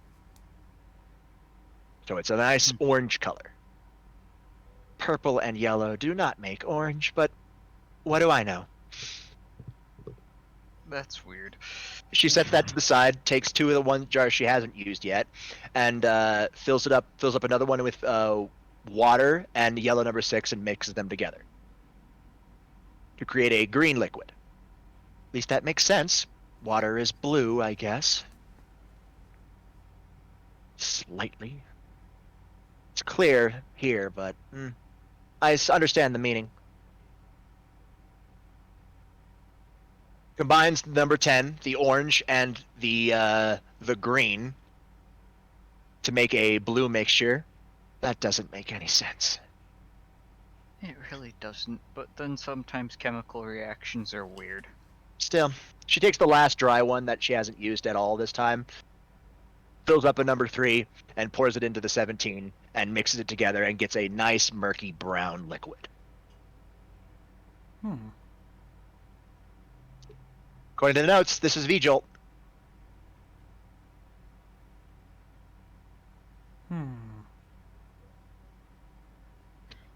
So it's a nice orange color. Purple and yellow do not make orange, but what do I know? That's weird. She sets that to the side, takes 2 of the one jar she hasn't used yet, and fills up another one with water and yellow number 6 and mixes them together to create a green liquid. At least that makes sense. Water is blue, I guess. Slightly. It's clear here, but I understand the meaning. Combines number 10, the orange, and the green to make a blue mixture. That doesn't make any sense. It really doesn't, but then sometimes chemical reactions are weird. Still, she takes the last dry one that she hasn't used at all this time, fills up a number 3, and pours it into the 17, and mixes it together and gets a nice murky brown liquid. According to the notes, this is V-Jolt.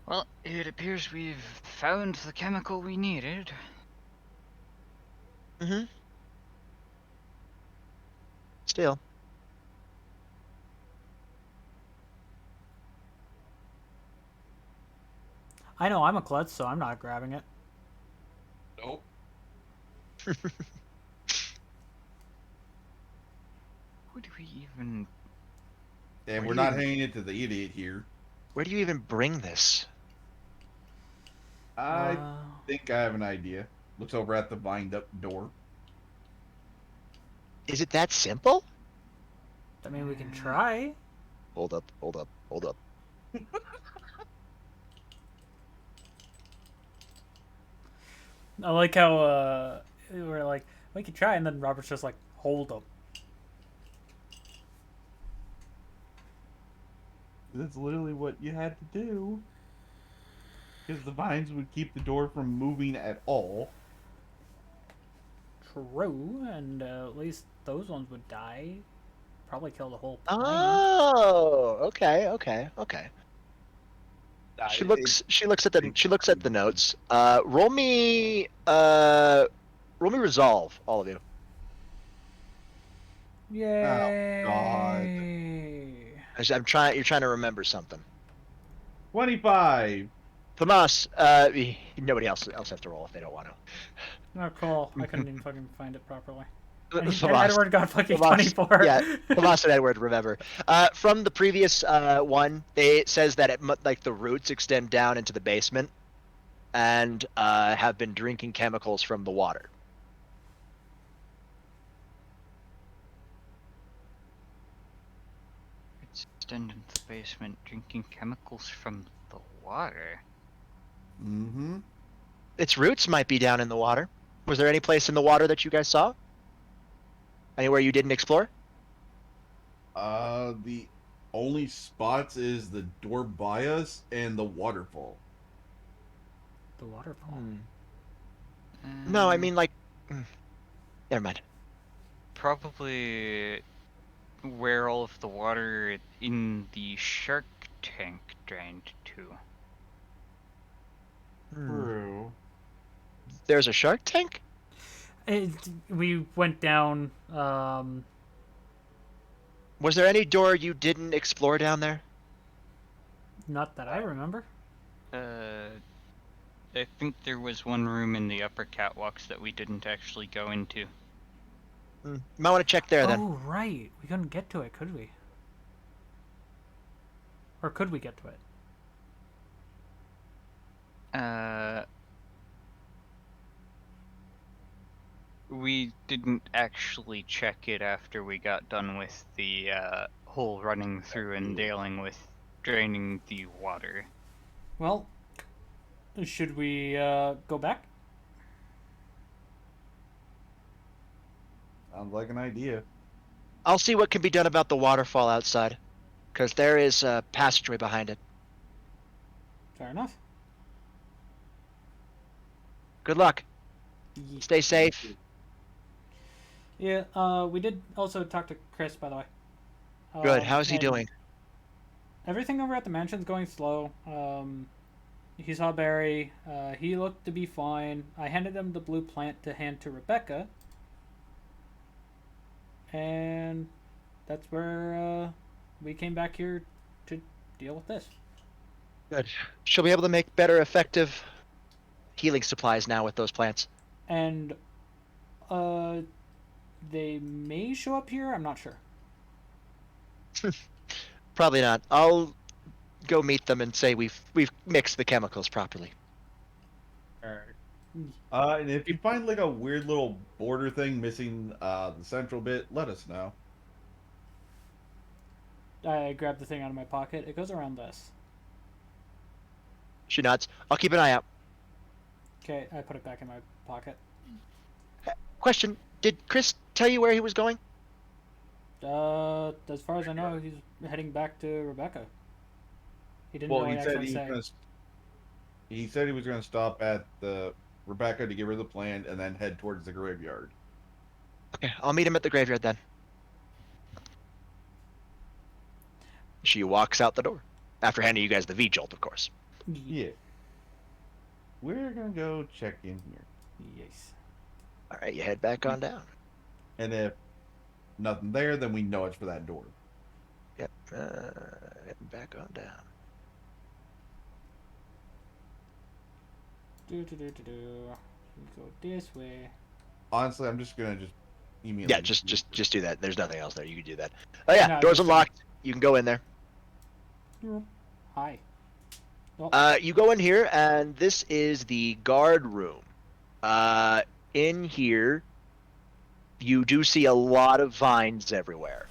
Well, it appears we've found the chemical we needed. Still. I know I'm a klutz, so I'm not grabbing it. Nope. Who do we even... And Where we're do not you- hanging it to the idiot here. Where do you even bring this? I think I have an idea. Looks over at the vined up door. Is it that simple? I mean, we can try. Hold up. I like how we're like, we could try, and then Robert's just like, hold up. That's literally what you had to do. Because the vines would keep the door from moving at all. True, and at least those ones would die. Probably kill the whole plant. Oh, okay. She looks at the notes. Roll me resolve, all of you. Yay! God. You're trying to remember something. 25. Tomas, nobody else has to roll if they don't want to. Oh, cool. I couldn't even fucking find it properly. And Tomas- Edward got fucking Tomas- 24. Yeah, Tomas and Edward, remember. From the previous one, it says that like the roots extend down into the basement and have been drinking chemicals from the water. It's extended into the basement, drinking chemicals from the water. Mm-hmm. Its roots might be down in the water. Was there any place in the water that you guys saw? Anywhere you didn't explore? The only spots is the door by us and the waterfall. The waterfall. No, I mean like. Never mind. Probably where all of the water in the shark tank drained to. True. There's a shark tank? We went down. Was there any door you didn't explore down there? Not that I remember. I think there was one room in the upper catwalks that we didn't actually go into. You might want to check there then. Oh, right. We couldn't get to it, could we? Or could we get to it? we didn't actually check it after we got done with the whole running through and dealing with draining the water. Well, should we go back? Sounds like an idea. I'll see what can be done about the waterfall outside, because there is a passageway behind it. Fair enough. Good luck. Stay safe. Yeah, we did also talk to Chris, by the way. Good. How's he and doing? Everything over at the mansion's going slow. He saw Barry. He looked to be fine. I handed him the blue plant to hand to Rebecca. And that's where we came back here to deal with this. Good. She'll be able to make better, effective healing supplies now with those plants. And they may show up here. I'm not sure. Probably not. I'll go meet them and say we've mixed the chemicals properly. Alright. And if you find like a weird little border thing missing the central bit, let us know. I grabbed the thing out of my pocket. It goes around this. She nods. I'll keep an eye out. Okay, I put it back in my pocket. Question: did Chris tell you where he was going? As far as I know, he's heading back to Rebecca. He didn't Well, really he said actually he say. was he said he was going to stop at the Rebecca to give her the plant and then head towards the graveyard. Okay, I'll meet him at the graveyard then. She walks out the door after handing you guys the V-jolt, of course. Yeah. We're going to go check in here. Yes. All right, you head back on down. And if nothing there, then we know it's for that door. Yep, heading back on down. We go this way. Honestly, I'm just going to just immediately... Yeah, just do that. There's nothing else there. You can do that. Oh yeah, No, doors just- unlocked. You can go in there. Hi. You go in here, and this is the guard room. In here, you do see a lot of vines everywhere.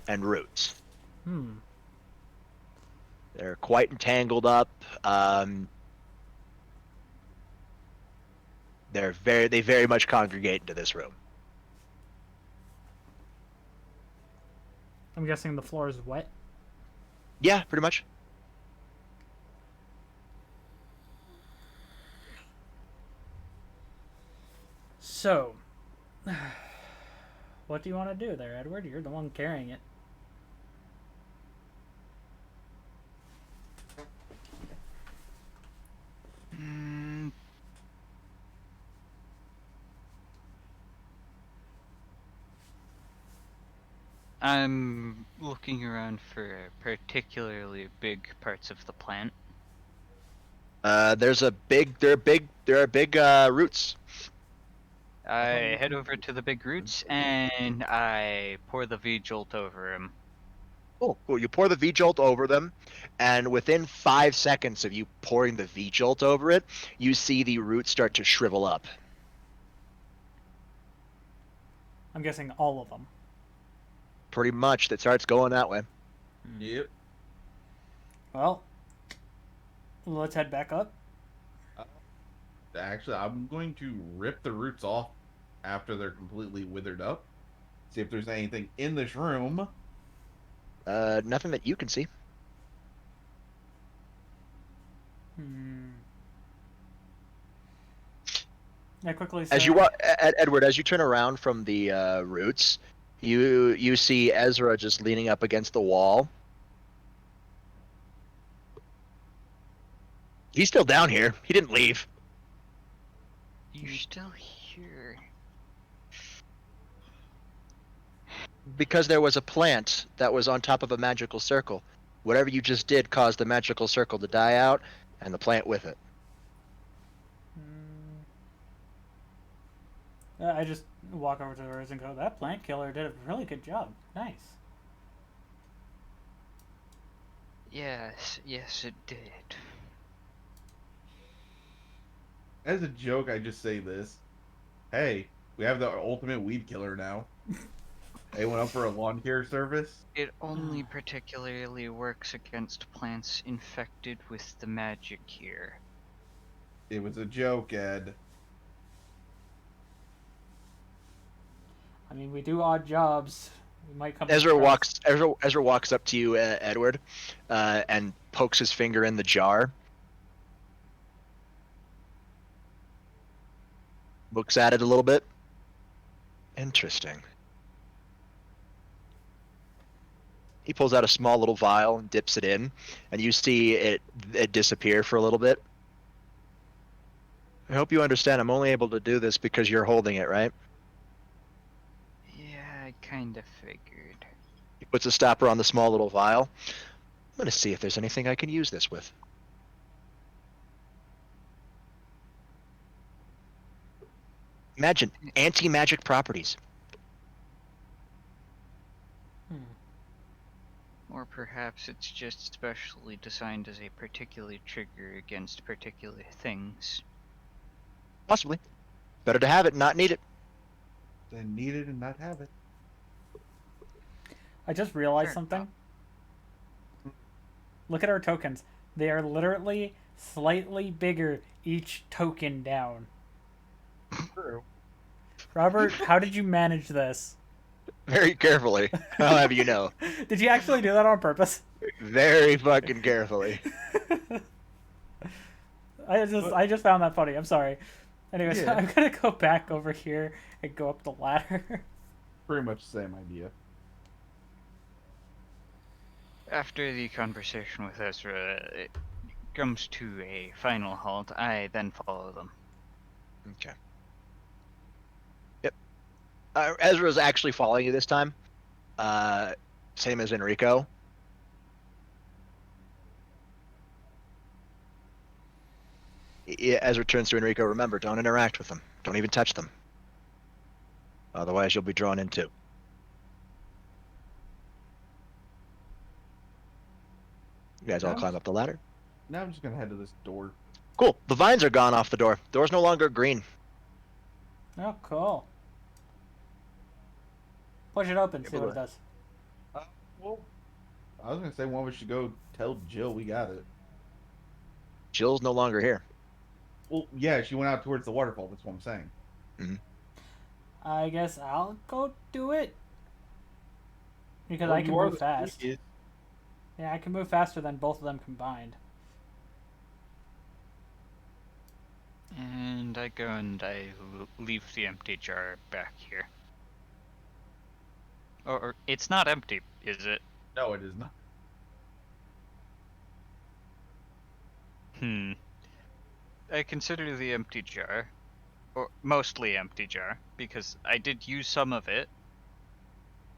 And roots. They're quite entangled up. They very much congregate into this room. I'm guessing the floor is wet. Yeah, pretty much. So, what do you want to do there, Edward? You're the one carrying it. I'm looking around for particularly big parts of the plant. There are big roots. I head over to the big roots and I pour the V-jolt over him. Cool. You pour the V-jolt over them, and within 5 seconds of you pouring the V-jolt over it, you see the roots start to shrivel up. I'm guessing all of them. Pretty much, that starts going that way. Yep. Well, let's head back up. Actually, I'm going to rip the roots off after they're completely withered up. See if there's anything in this room. Nothing that you can see. I quickly As say, you Edward, as you turn around from the roots, you see Ezra just leaning up against the wall. He's still down here. He didn't leave. You're still here. Because there was a plant that was on top of a magical circle. Whatever you just did caused the magical circle to die out, and the plant with it. I just walk over to hers and go, that plant killer did a really good job. Nice. Yes, it did. As a joke, I just say this. Hey, we have the ultimate weed killer now. They went up for a lawn care service. It only particularly works against plants infected with the magic here. It was a joke, Ed. I mean, we do odd jobs. We might come. Ezra across- walks. Ezra walks up to you, Edward, and pokes his finger in the jar. Looks at it a little bit. Interesting. He pulls out a small little vial and dips it in, and you see it disappear for a little bit. I hope you understand. I'm only able to do this because you're holding it, right? Yeah, I kinda figured. He puts a stopper on the small little vial. I'm gonna see if there's anything I can use this with. Imagine anti-magic properties. Or perhaps it's just specially designed as a particular trigger against particular things. Possibly. Better to have it, not need it. Then need it and not have it. I just realized Fair something. enough. Look at our tokens. They are literally slightly bigger each token down. True. Robert, how did you manage this? Very carefully. I'll have you know. Did you actually do that on purpose? Very fucking carefully. I just found that funny. I'm sorry. Anyways, Yeah. I'm gonna go back over here and go up the ladder. Pretty much the same idea. After the conversation with Ezra it comes to a final halt, I then follow them. Okay. Yep. Ezra's actually following you this time. Same as Enrico. Ezra turns to Enrico. Remember, don't interact with them. Don't even touch them. Otherwise, you'll be drawn in too. You guys all climb up the ladder. Now I'm just gonna head to this door. Cool. The vines are gone off the door. Door's no longer green. Oh, cool. Push it open, see what it does. Well, I was gonna say one of us should go tell Jill we got it. Jill's no longer here. Well, yeah, she went out towards the waterfall. That's what I'm saying. I guess I'll go do it. Because Well, I can you are move the fast. sneakiest. Yeah, I can move faster than both of them combined. And I go and I leave the empty jar back here. Or it's not empty, is it? No, it is not. I consider the empty jar, or mostly empty jar, because I did use some of it.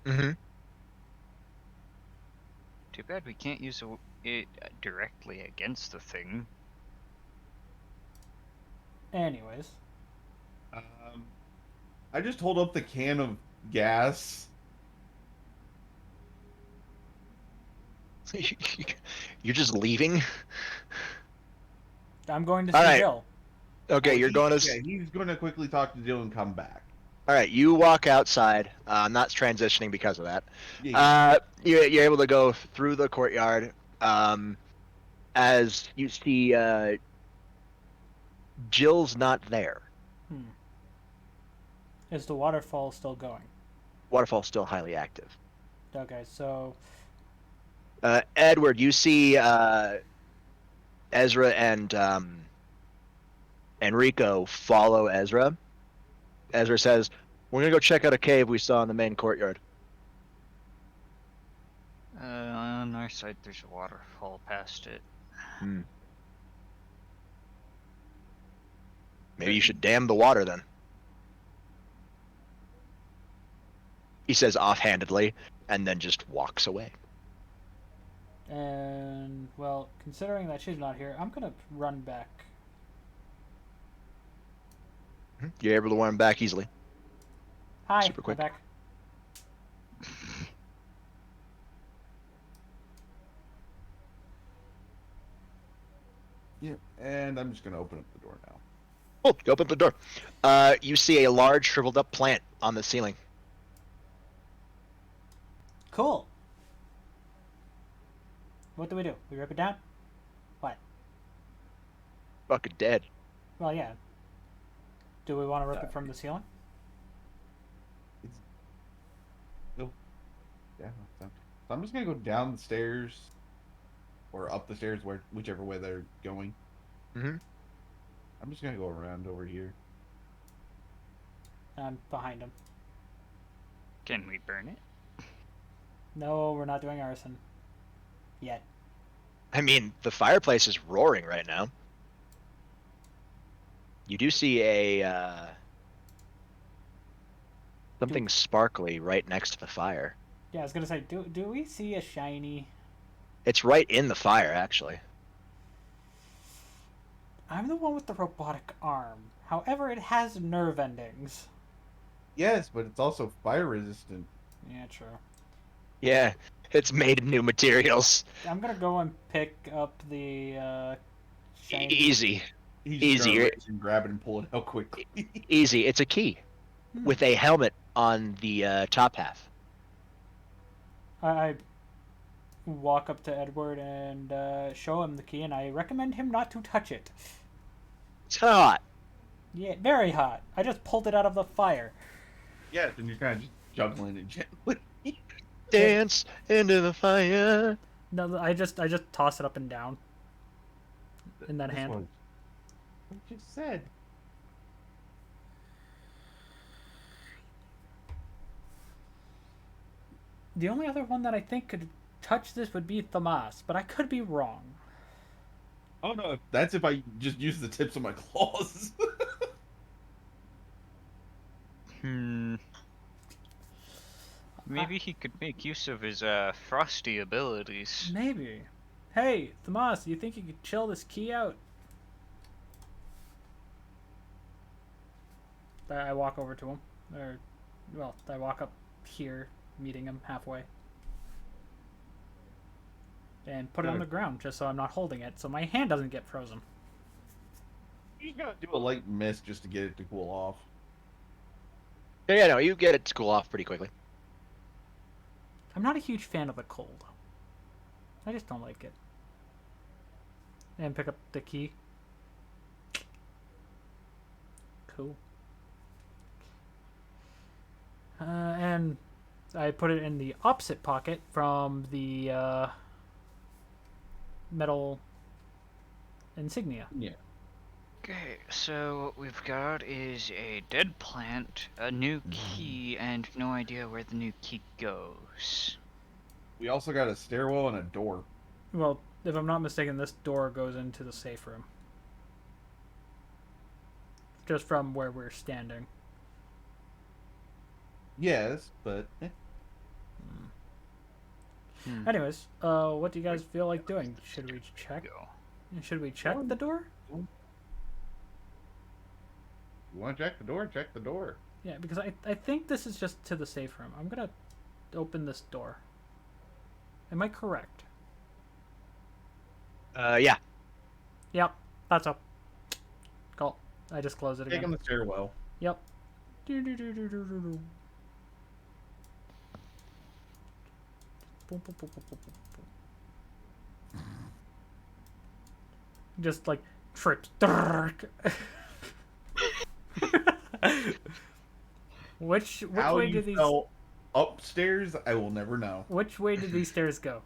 Mm-hmm. Too bad we can't use it directly against the thing. Anyways. I just hold up the can of gas. You're just leaving? I'm going to see All right. Jill. Okay, you're going to... Yeah, he's going to quickly talk to Jill and come back. All right, you walk outside. I'm not transitioning because of that. Yeah. You're able to go through the courtyard. As you see, Jill's not there. Is the waterfall still going? Waterfall's still highly active. Okay, so Edward, you see Ezra and Enrico follow Ezra. Ezra says, "We're gonna go check out a cave we saw in the main courtyard." On our side, there's a waterfall past it. Maybe you should dam the water then. He says offhandedly, and then just walks away. And, well, considering that she's not here, I'm going to run back. You're able to warm back easily. Hi, Super quick. I'm back. Yeah, and I'm just going to open up the door now. Oh, you open the door. You see a large shriveled up plant on the ceiling. Cool. What do? We rip it down? What? Fucking dead. Well, yeah. Do we want to rip it from the ceiling? Yeah. So I'm just gonna go down the stairs, or up the stairs, whichever way they're going. Mm-hmm. I'm just gonna go around over here. I'm behind him. Can we burn it? No, we're not doing arson. Yet. I mean, the fireplace is roaring right now. You do see a something sparkly right next to the fire. Yeah, I was gonna say, do we see a shiny? It's right in the fire, actually. I'm the one with the robotic arm. However, it has nerve endings. Yes, but it's also fire resistant. Yeah, true. Yeah, it's made of new materials. I'm gonna go and pick up the shiny. Easy, He's just Easy, gonna right? reach and grab it and pull it out quickly. easy. It's a key with a helmet on the top half. I walk up to Edward and show him the key, and I recommend him not to touch it. It's hot. Yeah, very hot. I just pulled it out of the fire. Yes, and you're kind of just juggling it gently. Dance into the fire. No, I just toss it up and down in that This hand. one. What you said? The only other one that I think could touch this would be Thamas, but I could be wrong. Oh no, that's if I just use the tips of my claws. Hmm. Maybe he could make use of his frosty abilities. Maybe. Hey, Thamas, you think you could chill this key out? I walk over to him. I walk up here, meeting him halfway. And put it on the ground, just so I'm not holding it, so my hand doesn't get frozen. You gotta do a light mist just to get it to cool off. Yeah, no, you get it to cool off pretty quickly. I'm not a huge fan of the cold. I just don't like it. And pick up the key. Cool. And I put it in the opposite pocket from the metal insignia. Yeah. Okay, so what we've got is a dead plant, a new key, and no idea where the new key goes. We also got a stairwell and a door. Well, if I'm not mistaken, this door goes into the safe room. Just from where we're standing. Yes, but Anyways, what do you guys feel like doing? Should we check? Go. Should we check the door? you want to check the door? Check the door. Yeah, because I think this is just to the safe room. I'm gonna open this door. Am I correct? Yeah. Yep, that's up. Cool. I just close it Take again. on the stairwell. Yep. Do-do-do-do-do-do-do. Boom, boom, boom, boom, boom, boom, boom. Just like trips. Which How way you do these fell upstairs, I will never know. which way do these stairs go?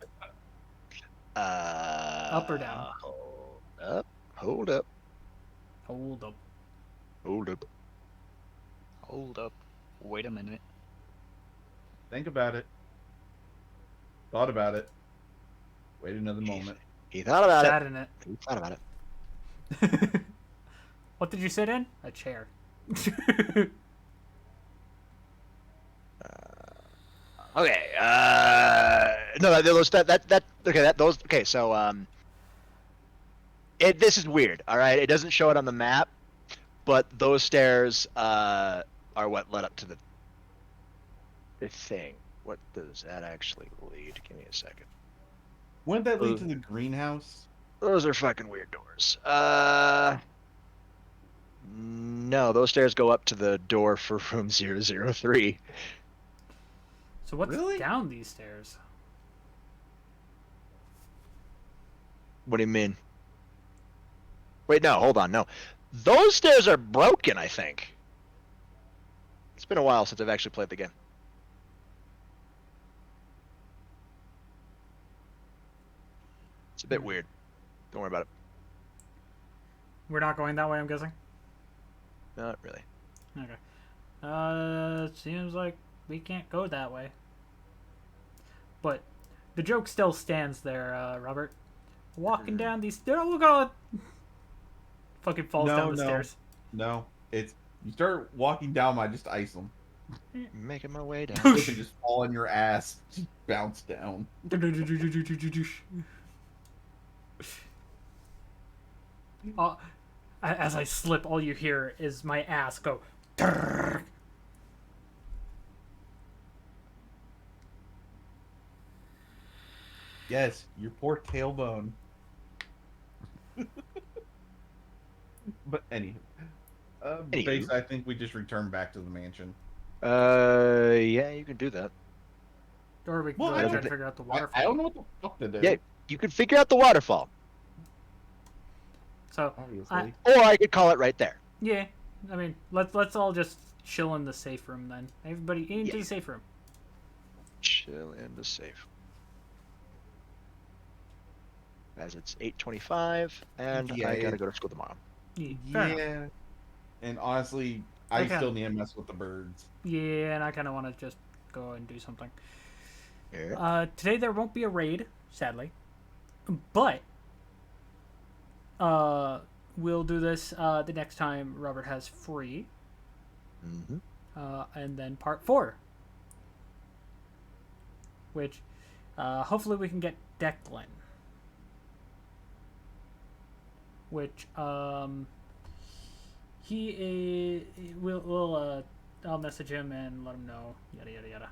Up or down? Hold up. Hold up. Hold up. Hold up. Hold up. Wait a minute. Think about it. Thought about it. Wait another moment. He thought about Sat it. in it. He thought about it. What did you sit in? A chair. Okay. No, those. Okay, so this is weird. All right, it doesn't show it on the map, but those stairs are what led up to the thing. What does that actually lead? Give me a second. Wouldn't that lead to the greenhouse? Those are fucking weird doors. No, those stairs go up to the door for room 003. So what's Really? down these stairs? What do you mean? Wait, no, hold on, no. Those stairs are broken, I think. It's been a while since I've actually played the game. It's a bit weird. Don't worry about it. We're not going that way, I'm guessing. Not really. Okay. Seems like we can't go that way. But the joke still stands there, Robert. Walking down these stairs. Oh, God! Fucking falls down the stairs. No, it's you start walking down. I just ice them. Making my way down. You can just fall on your ass, just bounce down. As I slip, all you hear is my ass go. Yes, your poor tailbone. But anywho, Base, I think we just return back to the mansion. Yeah, you can do that. Or we can Well, go I and don't try to figure out the I waterfall. don't know what the fuck to do. Yeah, you can figure out the waterfall. So, Obviously. Or I could call it right there. yeah. I mean, let's all just chill in the safe room then. Everybody into the Yeah. safe room. Chill in the safe. As it's 8:25, and Yeah, I gotta go to school tomorrow. Yeah. Fair enough. Yeah. And honestly, I Okay. still need to mess with the birds. Yeah, and I kind of want to just go and do something. Yeah. Today there won't be a raid, sadly, but we'll do this the next time Robert has free, Mm-hmm. and then part 4, which hopefully we can get Declan, which he is. I'll message him and let him know. Yada yada yada.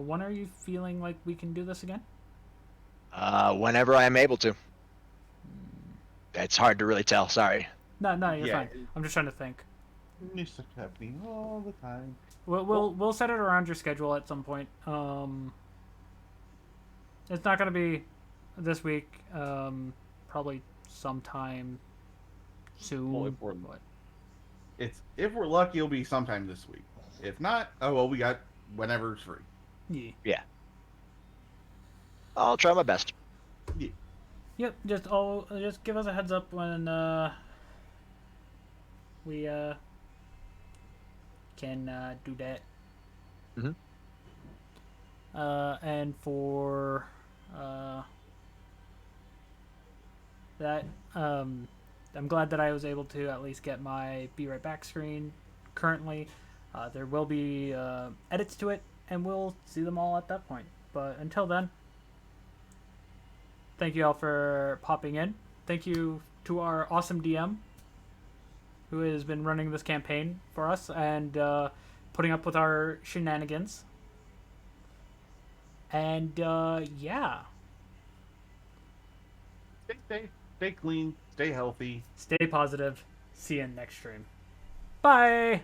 When are you feeling like we can do this again? Whenever I am able to. It's hard to really tell. Sorry. No, you're Yeah. fine. I'm just trying to think. New stuff happening all the time. We'll set it around your schedule at some point. It's not gonna be this week. Probably sometime soon. Well, if we're lucky, it'll be sometime this week. If not, oh well, we got whenever's free. Yeah. I'll try my best. Yep. Just give us a heads up when we can do that. Mhm. And for that, I'm glad that I was able to at least get my Be Right Back screen currently. There will be edits to it, and we'll see them all at that point. But until then, thank you all for popping in. Thank you to our awesome DM, who has been running this campaign for us and putting up with our shenanigans. And yeah, Stay clean, stay healthy. stay positive. See you in next stream. Bye.